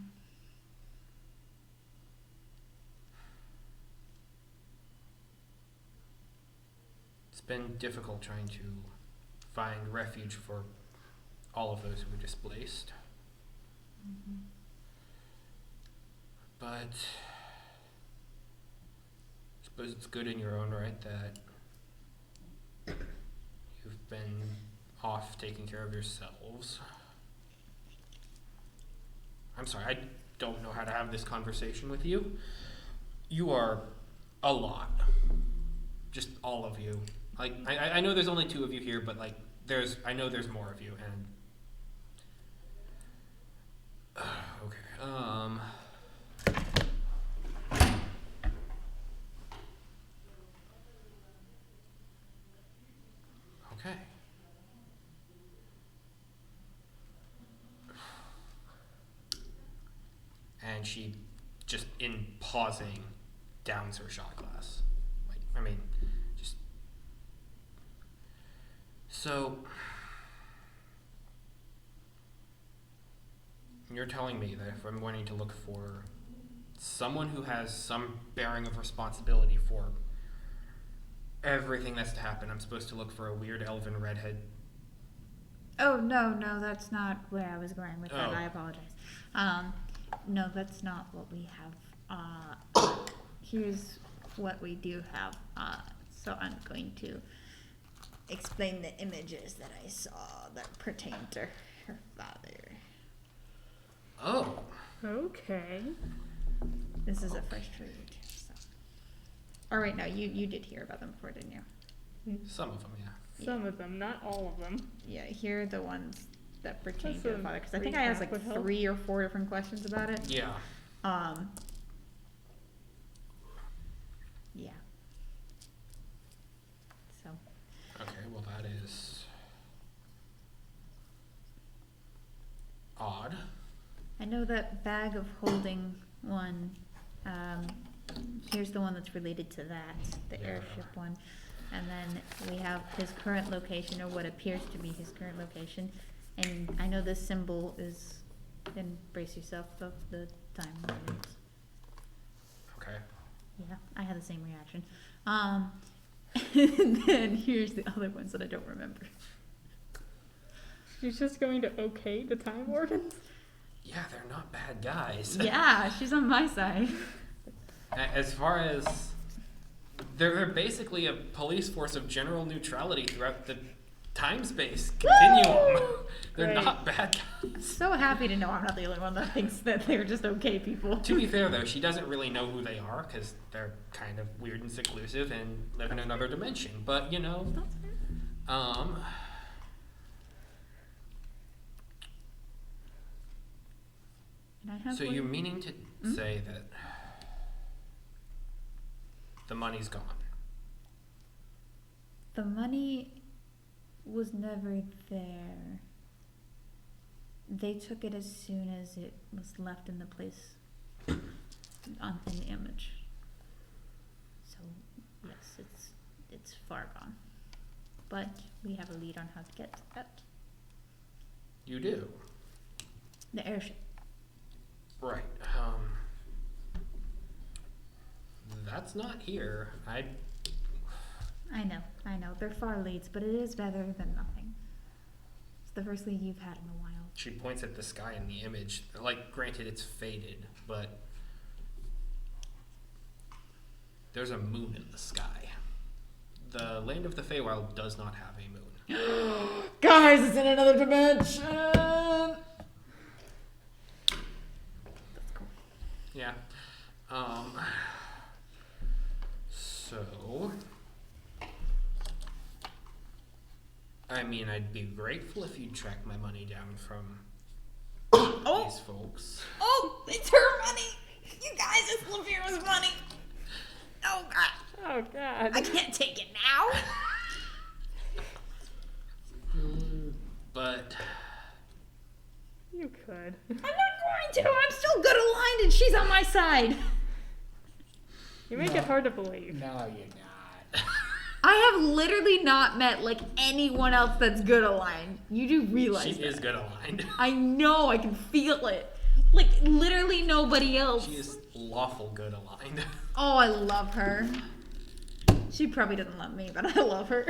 S3: It's been difficult trying to find refuge for all of those who were displaced.
S2: Mm-hmm.
S3: But I suppose it's good in your own right that you've been off taking care of yourselves. I'm sorry, I don't know how to have this conversation with you. You are a lot. Just all of you. Like, I know there's only two of you here, but like, I know there's more of you, and okay. Okay. And she, just in pausing, downs her shot glass. Just. So, you're telling me that if I'm wanting to look for someone who has some bearing of responsibility for everything that's to happen, I'm supposed to look for a weird elven redhead.
S2: Oh, no, that's not where I was going with that.
S3: Oh.
S2: I apologize. No, that's not what we have. Here's what we do have. So I'm going to explain the images that I saw that pertain to her father.
S3: Oh.
S1: Okay.
S2: This is a first read. So. Or wait, no, you did hear about them before, didn't you?
S3: Some of them, yeah.
S1: Some of them, not all of them.
S2: Yeah, here are the ones that pertain
S1: Just
S2: to the
S1: a
S2: father. Because I think I asked
S1: recap would
S2: like
S1: help.
S2: 3 or 4 different questions about it.
S3: Yeah.
S2: Yeah. So.
S3: Okay, well that is odd.
S2: I know that bag of holding one, here's the one that's related to that, the
S3: Yeah.
S2: airship one. And then we have his current location, or what appears to be his current location. And I know this symbol is
S5: Then brace yourself of the time wardens.
S3: Okay.
S5: Yeah, I had the same reaction. And then here's the other ones that I don't remember.
S1: She's just going to okay the Time Wardens?
S3: Yeah, they're not bad guys.
S5: Yeah, she's on my side.
S3: As far as they're basically a police force of general neutrality throughout the time-space continuum. They're
S1: Right.
S3: not bad guys.
S5: So happy to know I'm not the only one that thinks that they're just okay people.
S3: To be fair, though, she doesn't really know who they are because they're kind of weird and seclusive and live in another dimension. But, you know,
S5: That's fair. And I have
S3: so
S5: one-
S3: you're meaning to
S5: Hmm?
S3: say that the money's gone.
S5: The money was never there. They took it as soon as it was left in the place on in the image. So yes, it's far gone. But we have a lead on how to get to that.
S3: You do.
S5: The airship.
S3: Right. That's not here.
S5: I know. They're far leads, but it is better than nothing. It's the first lead you've had in a while.
S3: She points at the sky in the image. Like, granted, it's faded, but there's a moon in the sky. The land of the Feywild does not have a moon.
S5: Guys, it's in another dimension. That's cool.
S3: Yeah. So, I mean, I'd be grateful if you'd track my money down from these folks.
S5: Oh, it's her money. You guys, it's Lavera's money. Oh God,
S1: Oh, God.
S5: I can't take it now.
S3: But
S1: You could.
S5: I'm not going to. I'm still good aligned, and she's on my side.
S1: You make it hard to believe.
S4: No, you're not.
S5: I have literally not met like anyone else that's good aligned. You do realize
S3: she
S5: that.
S3: is good aligned.
S5: I know. I can feel it. Like literally nobody else.
S3: She is lawful good aligned.
S5: Oh, I love her. She probably doesn't love me, but I love her.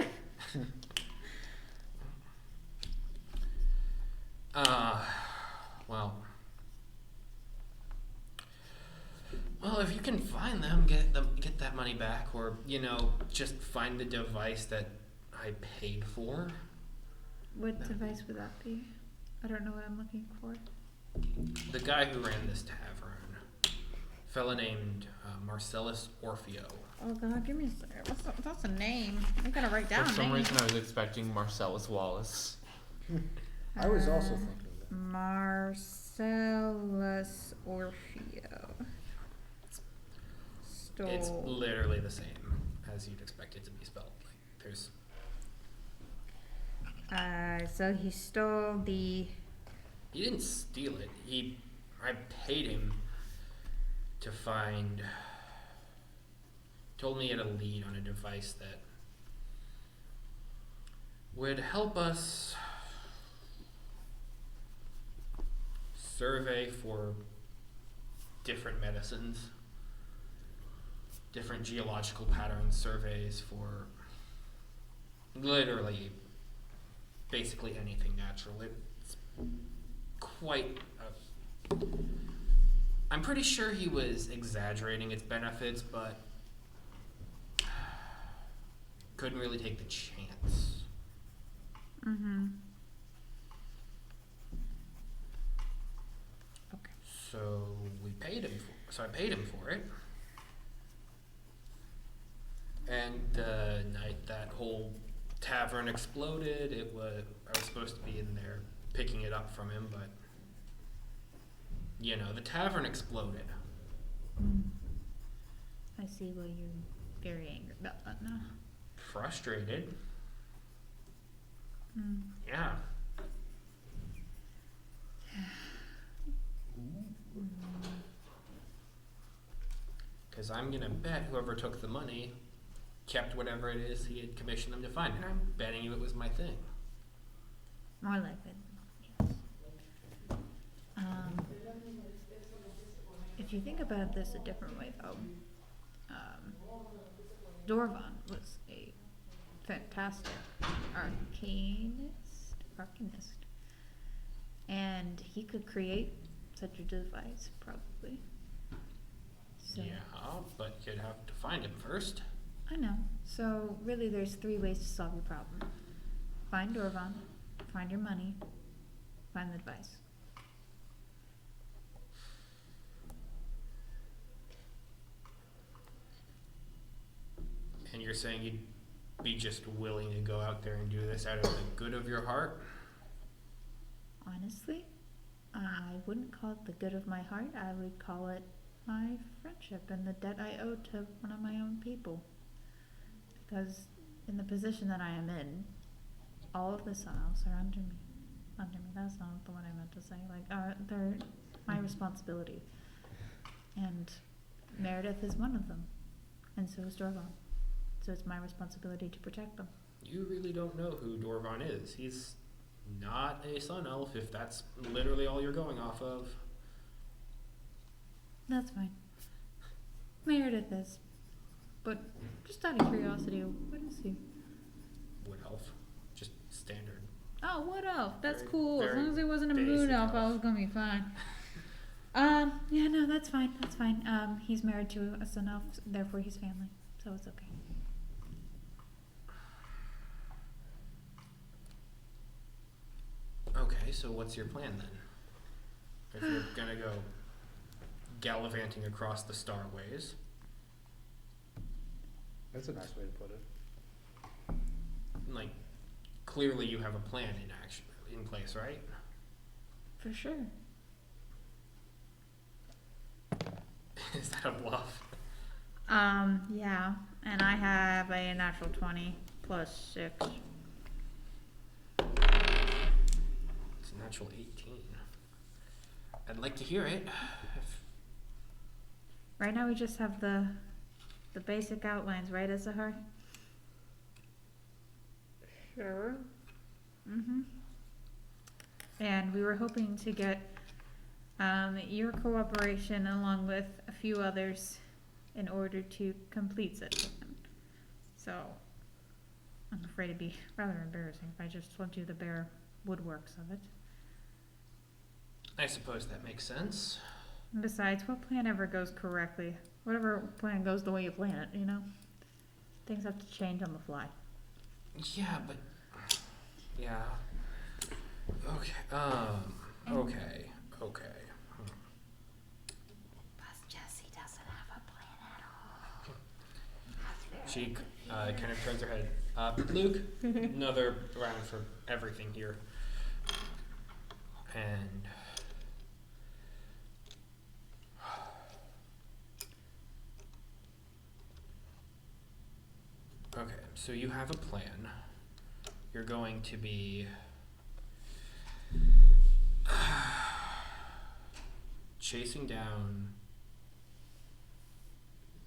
S3: Well. Well, if you can find them, get that money back, or just find the device that I paid for.
S5: What device would that be? I don't know what I'm looking for.
S3: The guy who ran this tavern, fella named Marcellus Orfeo.
S5: Oh God, give me a second. What's a name? I gotta write down.
S6: For some
S5: names.
S6: reason, I was expecting Marcellus Wallace.
S4: I was also thinking that.
S5: Marcellus Orfeo.
S3: It's
S5: Stole.
S3: literally the same as you'd expect it to be spelled. Like there's
S5: So he stole the.
S3: he didn't steal it. I paid him to find. Told me he had a lead on a device that would help us survey for different medicines, different geological patterns, surveys for literally basically anything natural. It's quite I'm pretty sure he was exaggerating its benefits, but couldn't really take the chance.
S5: Mm-hmm. Okay.
S3: So I paid him for it. And the night that whole tavern exploded, I was supposed to be in there picking it up from him, but the tavern exploded.
S5: I see why you're very angry about that now.
S3: Frustrated.
S5: Mm.
S3: Yeah. Because I'm gonna bet whoever took the money kept whatever it is he had commissioned them to find, and I'm betting you it was my thing.
S5: More likely than not, yes. If you think about this a different way, though, Dorvan was a fantastic arcanist, and he could create such a device, probably. So,
S3: Yeah, but you'd have to find him first.
S5: I know. So really, there's 3 ways to solve your problem: find Dorvan, find your money, find the device.
S3: And you're saying you'd be just willing to go out there and do this out of the good of your heart?
S5: Honestly, I wouldn't call it the good of my heart. I would call it my friendship and the debt I owe to one of my own people. Because in the position that I am in, all of the Sun Elves are under me. Under me, that's not the one I meant to say. Like, they're my responsibility. And Meredith is one of them. And so is Dorvan. So it's my responsibility to protect them.
S3: You really don't know who Dorvan is. He's not a Sun Elf, if that's literally all you're going off of.
S5: That's fine. Meredith is. But just out of curiosity, what is he?
S3: Wood Elf. Just standard.
S2: Oh, what elf? That's
S3: Very-
S2: cool. As
S3: very
S2: long as it wasn't a moon
S3: basic
S2: elf, I
S3: elf.
S2: was gonna be fine.
S5: Yeah, no, that's fine. That's fine. He's married to a Sun Elf, therefore he's family. So it's okay.
S3: Okay, so what's your plan then? If you're gonna go gallivanting across the starways.
S4: That's a nice way to put it.
S3: Like, clearly you have a plan in place, right?
S5: For sure.
S3: Is that a bluff?
S2: Yeah. And I have a natural 20 plus 6.
S3: It's a natural 18. I'd like to hear it.
S2: Right now we just have the basic outlines, right, Azahar?
S1: Sure.
S2: Mm-hmm. And we were hoping to get your cooperation along with a few others in order to complete such plan. So, I'm afraid it'd be rather embarrassing if I just told you the bare woodworks of it.
S3: I suppose that makes sense.
S2: And besides, what plan ever goes correctly? Whatever plan goes the way you plan it, you know? Things have to change on the fly.
S3: Yeah, but... Yeah. Okay, okay.
S7: Plus Jessie doesn't have a plan at all.
S3: She kind of turns her head. Luke, another round for everything here. And... Okay, so you have a plan. You're going to be chasing down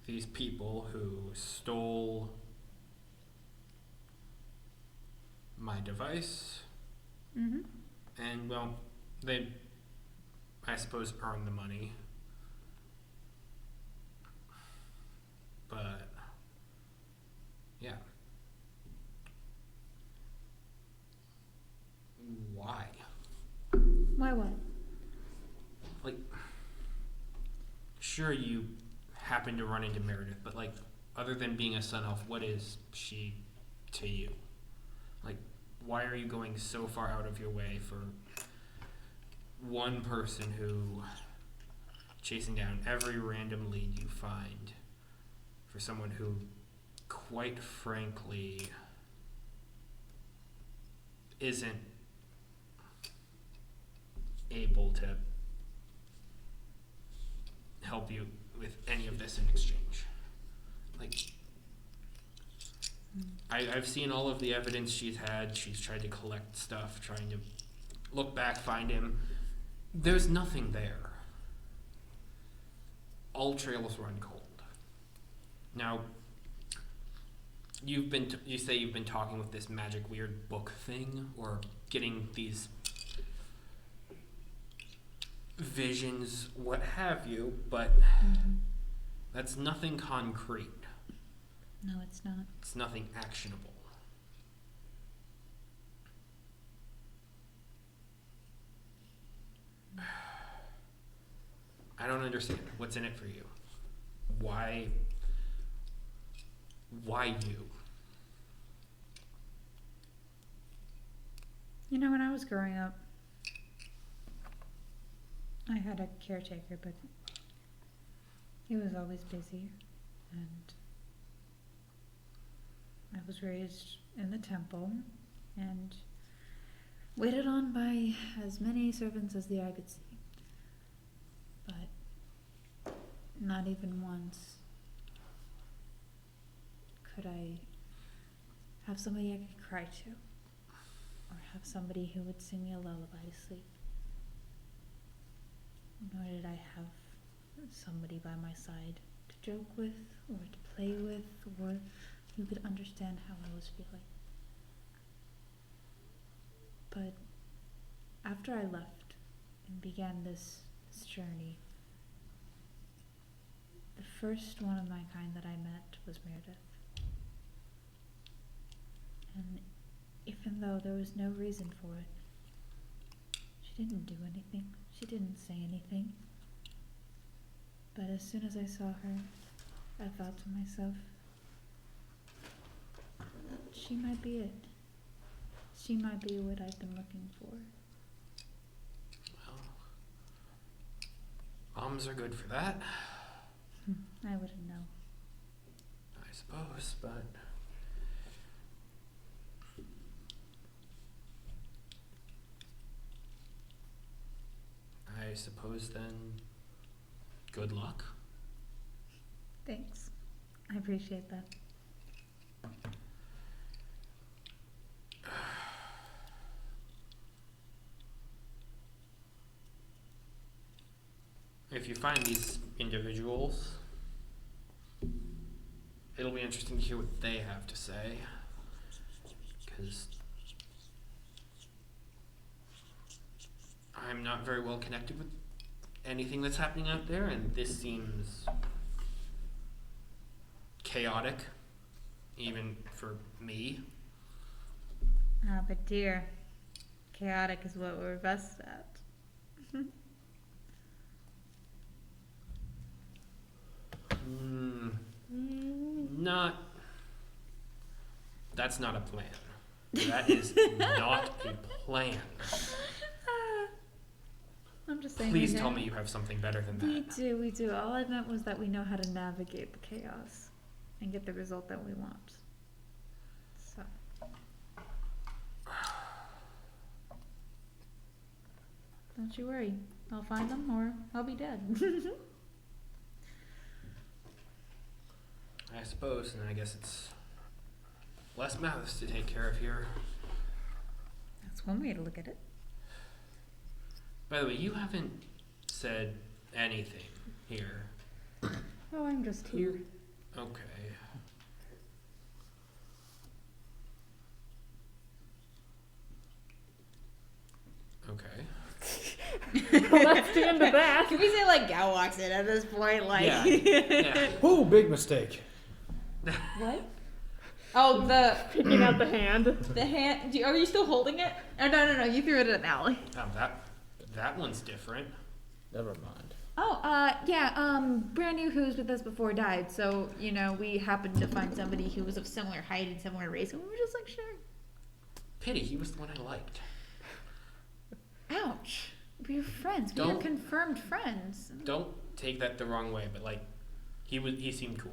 S3: these people who stole my device,
S2: Mm-hmm.
S3: and well, they, I suppose, earned the money. But yeah. Why?
S5: Why what?
S3: Like, sure, you happen to run into Meredith, but like, other than being a Sun Elf, what is she to you? Like, why are you going so far out of your way for one person who chasing down every random lead you find for someone who, quite frankly, isn't able to help you with any of this in exchange? Like, I've seen all of the evidence she's had. She's tried to collect stuff, trying to look back, find him. There's nothing there. All trails run cold. Now, you say you've been talking with this magic weird book thing, or getting these visions, what have you, but that's nothing concrete.
S5: No, it's not.
S3: It's nothing actionable. I don't understand. What's in it for you? Why you?
S5: You know, when I was growing up, I had a caretaker, but he was always busy, and I was raised in the temple and waited on by as many servants as the eye could see. But not even once could I have somebody I could cry to, or have somebody who would sing me a lullaby to sleep. Nor did I have somebody by my side to joke with, or to play with, or who could understand how I was feeling. But after I left and began this journey, the first one of my kind that I met was Meredith. And even though there was no reason for it, she didn't do anything. She didn't say anything. But as soon as I saw her, I thought to myself, she might be it. She might be what I've been looking for.
S3: Well, moms are good for that,
S5: I wouldn't know.
S3: I suppose, but I suppose then, good luck.
S5: Thanks. I appreciate that.
S3: If you find these individuals, it'll be interesting to hear what they have to say, because I'm not very well connected with anything that's happening out there, and this seems chaotic, even for me.
S5: Ah, but dear, chaotic is what we're best at.
S3: Not. That's not a plan. That is not a plan.
S5: I'm just saying.
S3: Please
S5: we
S3: tell
S5: know-
S3: me you have something better than
S5: We
S3: that.
S5: we do. All I meant was that we know how to navigate the chaos and get the result that we want. So. Don't you worry. I'll find them or I'll be dead.
S3: I suppose, and I guess it's less mouths to take care of here.
S5: That's one way to look at it.
S3: By the way, you haven't said anything here.
S1: Oh, I'm just here.
S3: Okay. Okay.
S1: Well, that's the end of that.
S2: Can we say like Gal walks in at this point? Like,
S3: Yeah. Yeah.
S4: Whoa, big mistake.
S2: what? Oh,
S1: Picking out the hand.
S2: the hand. Are you still holding it? Oh no! You threw it at Allie.
S3: Oh, that one's different.
S4: Never mind.
S2: Oh, brand new who's with us before died. So we happened to find somebody who was of similar height and similar race, and we were just like, sure.
S3: Pity, he was the one I liked.
S2: Ouch. We're friends. We are
S3: Don't-
S2: confirmed friends.
S3: Don't take that the wrong way, but like, he seemed cool.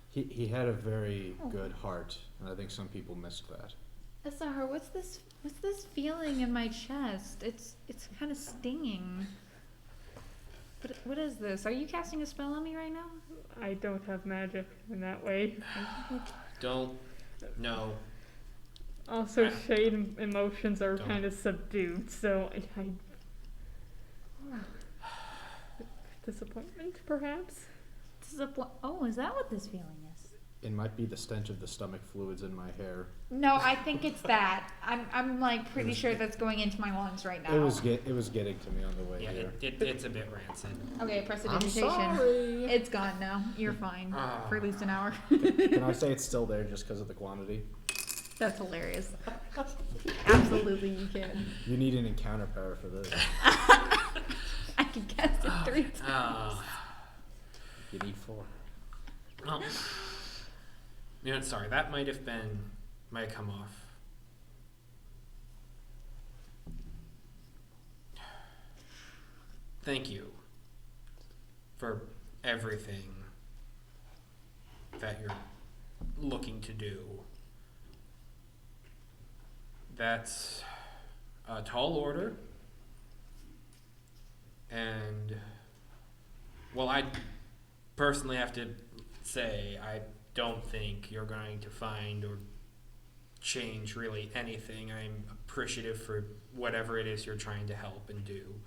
S4: He had a very
S2: Oh.
S4: good heart, and I think some people missed that.
S2: Asahar, what's this feeling in my chest? It's kind of stinging. What is this? Are you casting a spell on me right now?
S1: I don't have magic in that way.
S3: Don't. No.
S1: Also, shade emotions are
S3: Don't.
S1: kind of subdued, so I disappointment, perhaps.
S5: Oh, is that what this feeling is?
S4: It might be the stench of the stomach fluids in my hair.
S2: No, I think it's that. I'm like pretty sure that's going into my lungs right now.
S4: It was getting to me on the way
S3: Yeah,
S4: here.
S3: it's a bit rancid.
S2: Okay,
S4: I'm
S2: prestidigitation.
S4: sorry.
S2: It's gone now. You're fine for at least an hour.
S4: Can I say it's still there just because of the quantity?
S2: That's hilarious. Absolutely, you can.
S4: You need an encounter power for this.
S2: I can cast it 3 times.
S4: You need 4.
S3: Well, you know, sorry, that might have come off. Thank you for everything that you're looking to do. That's a tall order, and well, I personally have to say I don't think you're going to find or change really anything. I'm appreciative for whatever it is you're trying to help and do.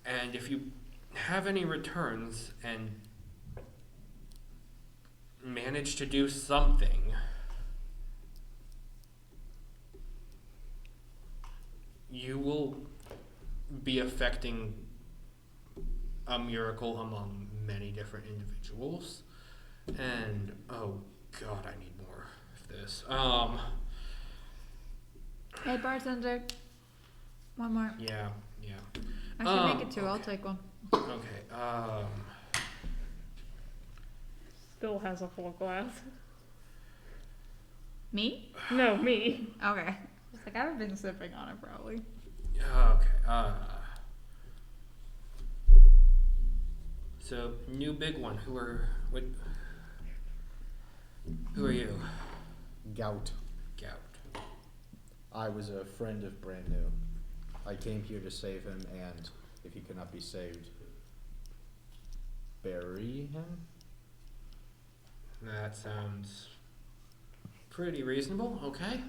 S3: And if you have any returns and manage to do something, you will be affecting a miracle among many different individuals. And oh god, I need more of this.
S2: Hey, bartender. One more.
S3: Yeah.
S2: I should make it 2. I'll take one.
S3: Okay.
S1: Still has a full glass.
S2: Me?
S1: No, me.
S2: Okay. It's like I haven't been sipping on it probably.
S3: Okay. So new big one. Who are you?
S4: Gout.
S3: Gout.
S4: I was a friend of Brand New. I came here to save him, and if he cannot be saved, bury him?
S3: That sounds pretty reasonable. Okay.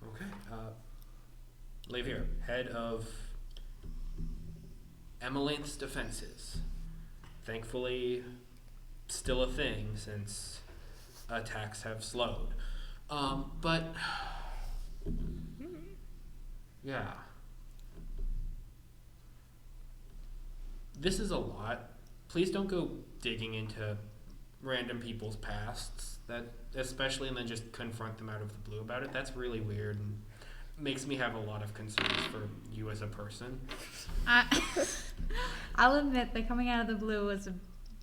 S3: Okay. Leave here. Head of Emalinth's defenses. Thankfully, still a thing since attacks have slowed. But yeah. This is a lot. Please don't go digging into random people's pasts, that especially, and then just confront them out of the blue about it. That's really weird and makes me have a lot of concerns for you as a person.
S2: I'll admit that coming out of the blue was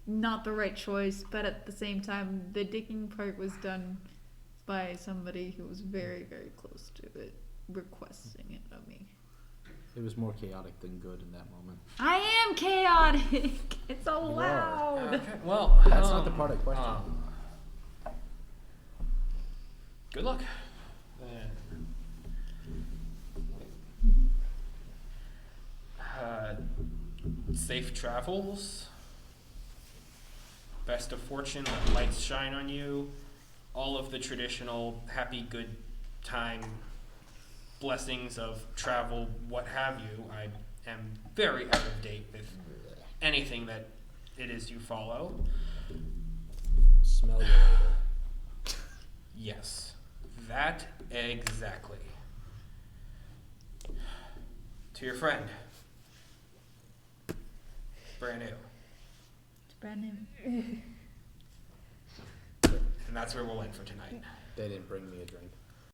S2: not the right choice, but at the same time, the digging part was done by somebody who was very, very close to it, requesting it of me.
S4: It was more chaotic than good in that moment.
S2: I am chaotic. It's allowed.
S3: Okay, well,
S4: That's not the part I questioned.
S3: Good luck. Safe travels. Best of fortune. Let lights shine on you. All of the traditional happy, good time blessings of travel, what have you. I am very out of date with anything that it is you follow.
S4: Smell you later.
S3: Yes, that exactly. To your friend. Brand new.
S2: It's brand new.
S3: And that's where we'll end for tonight.
S4: They didn't bring me a drink.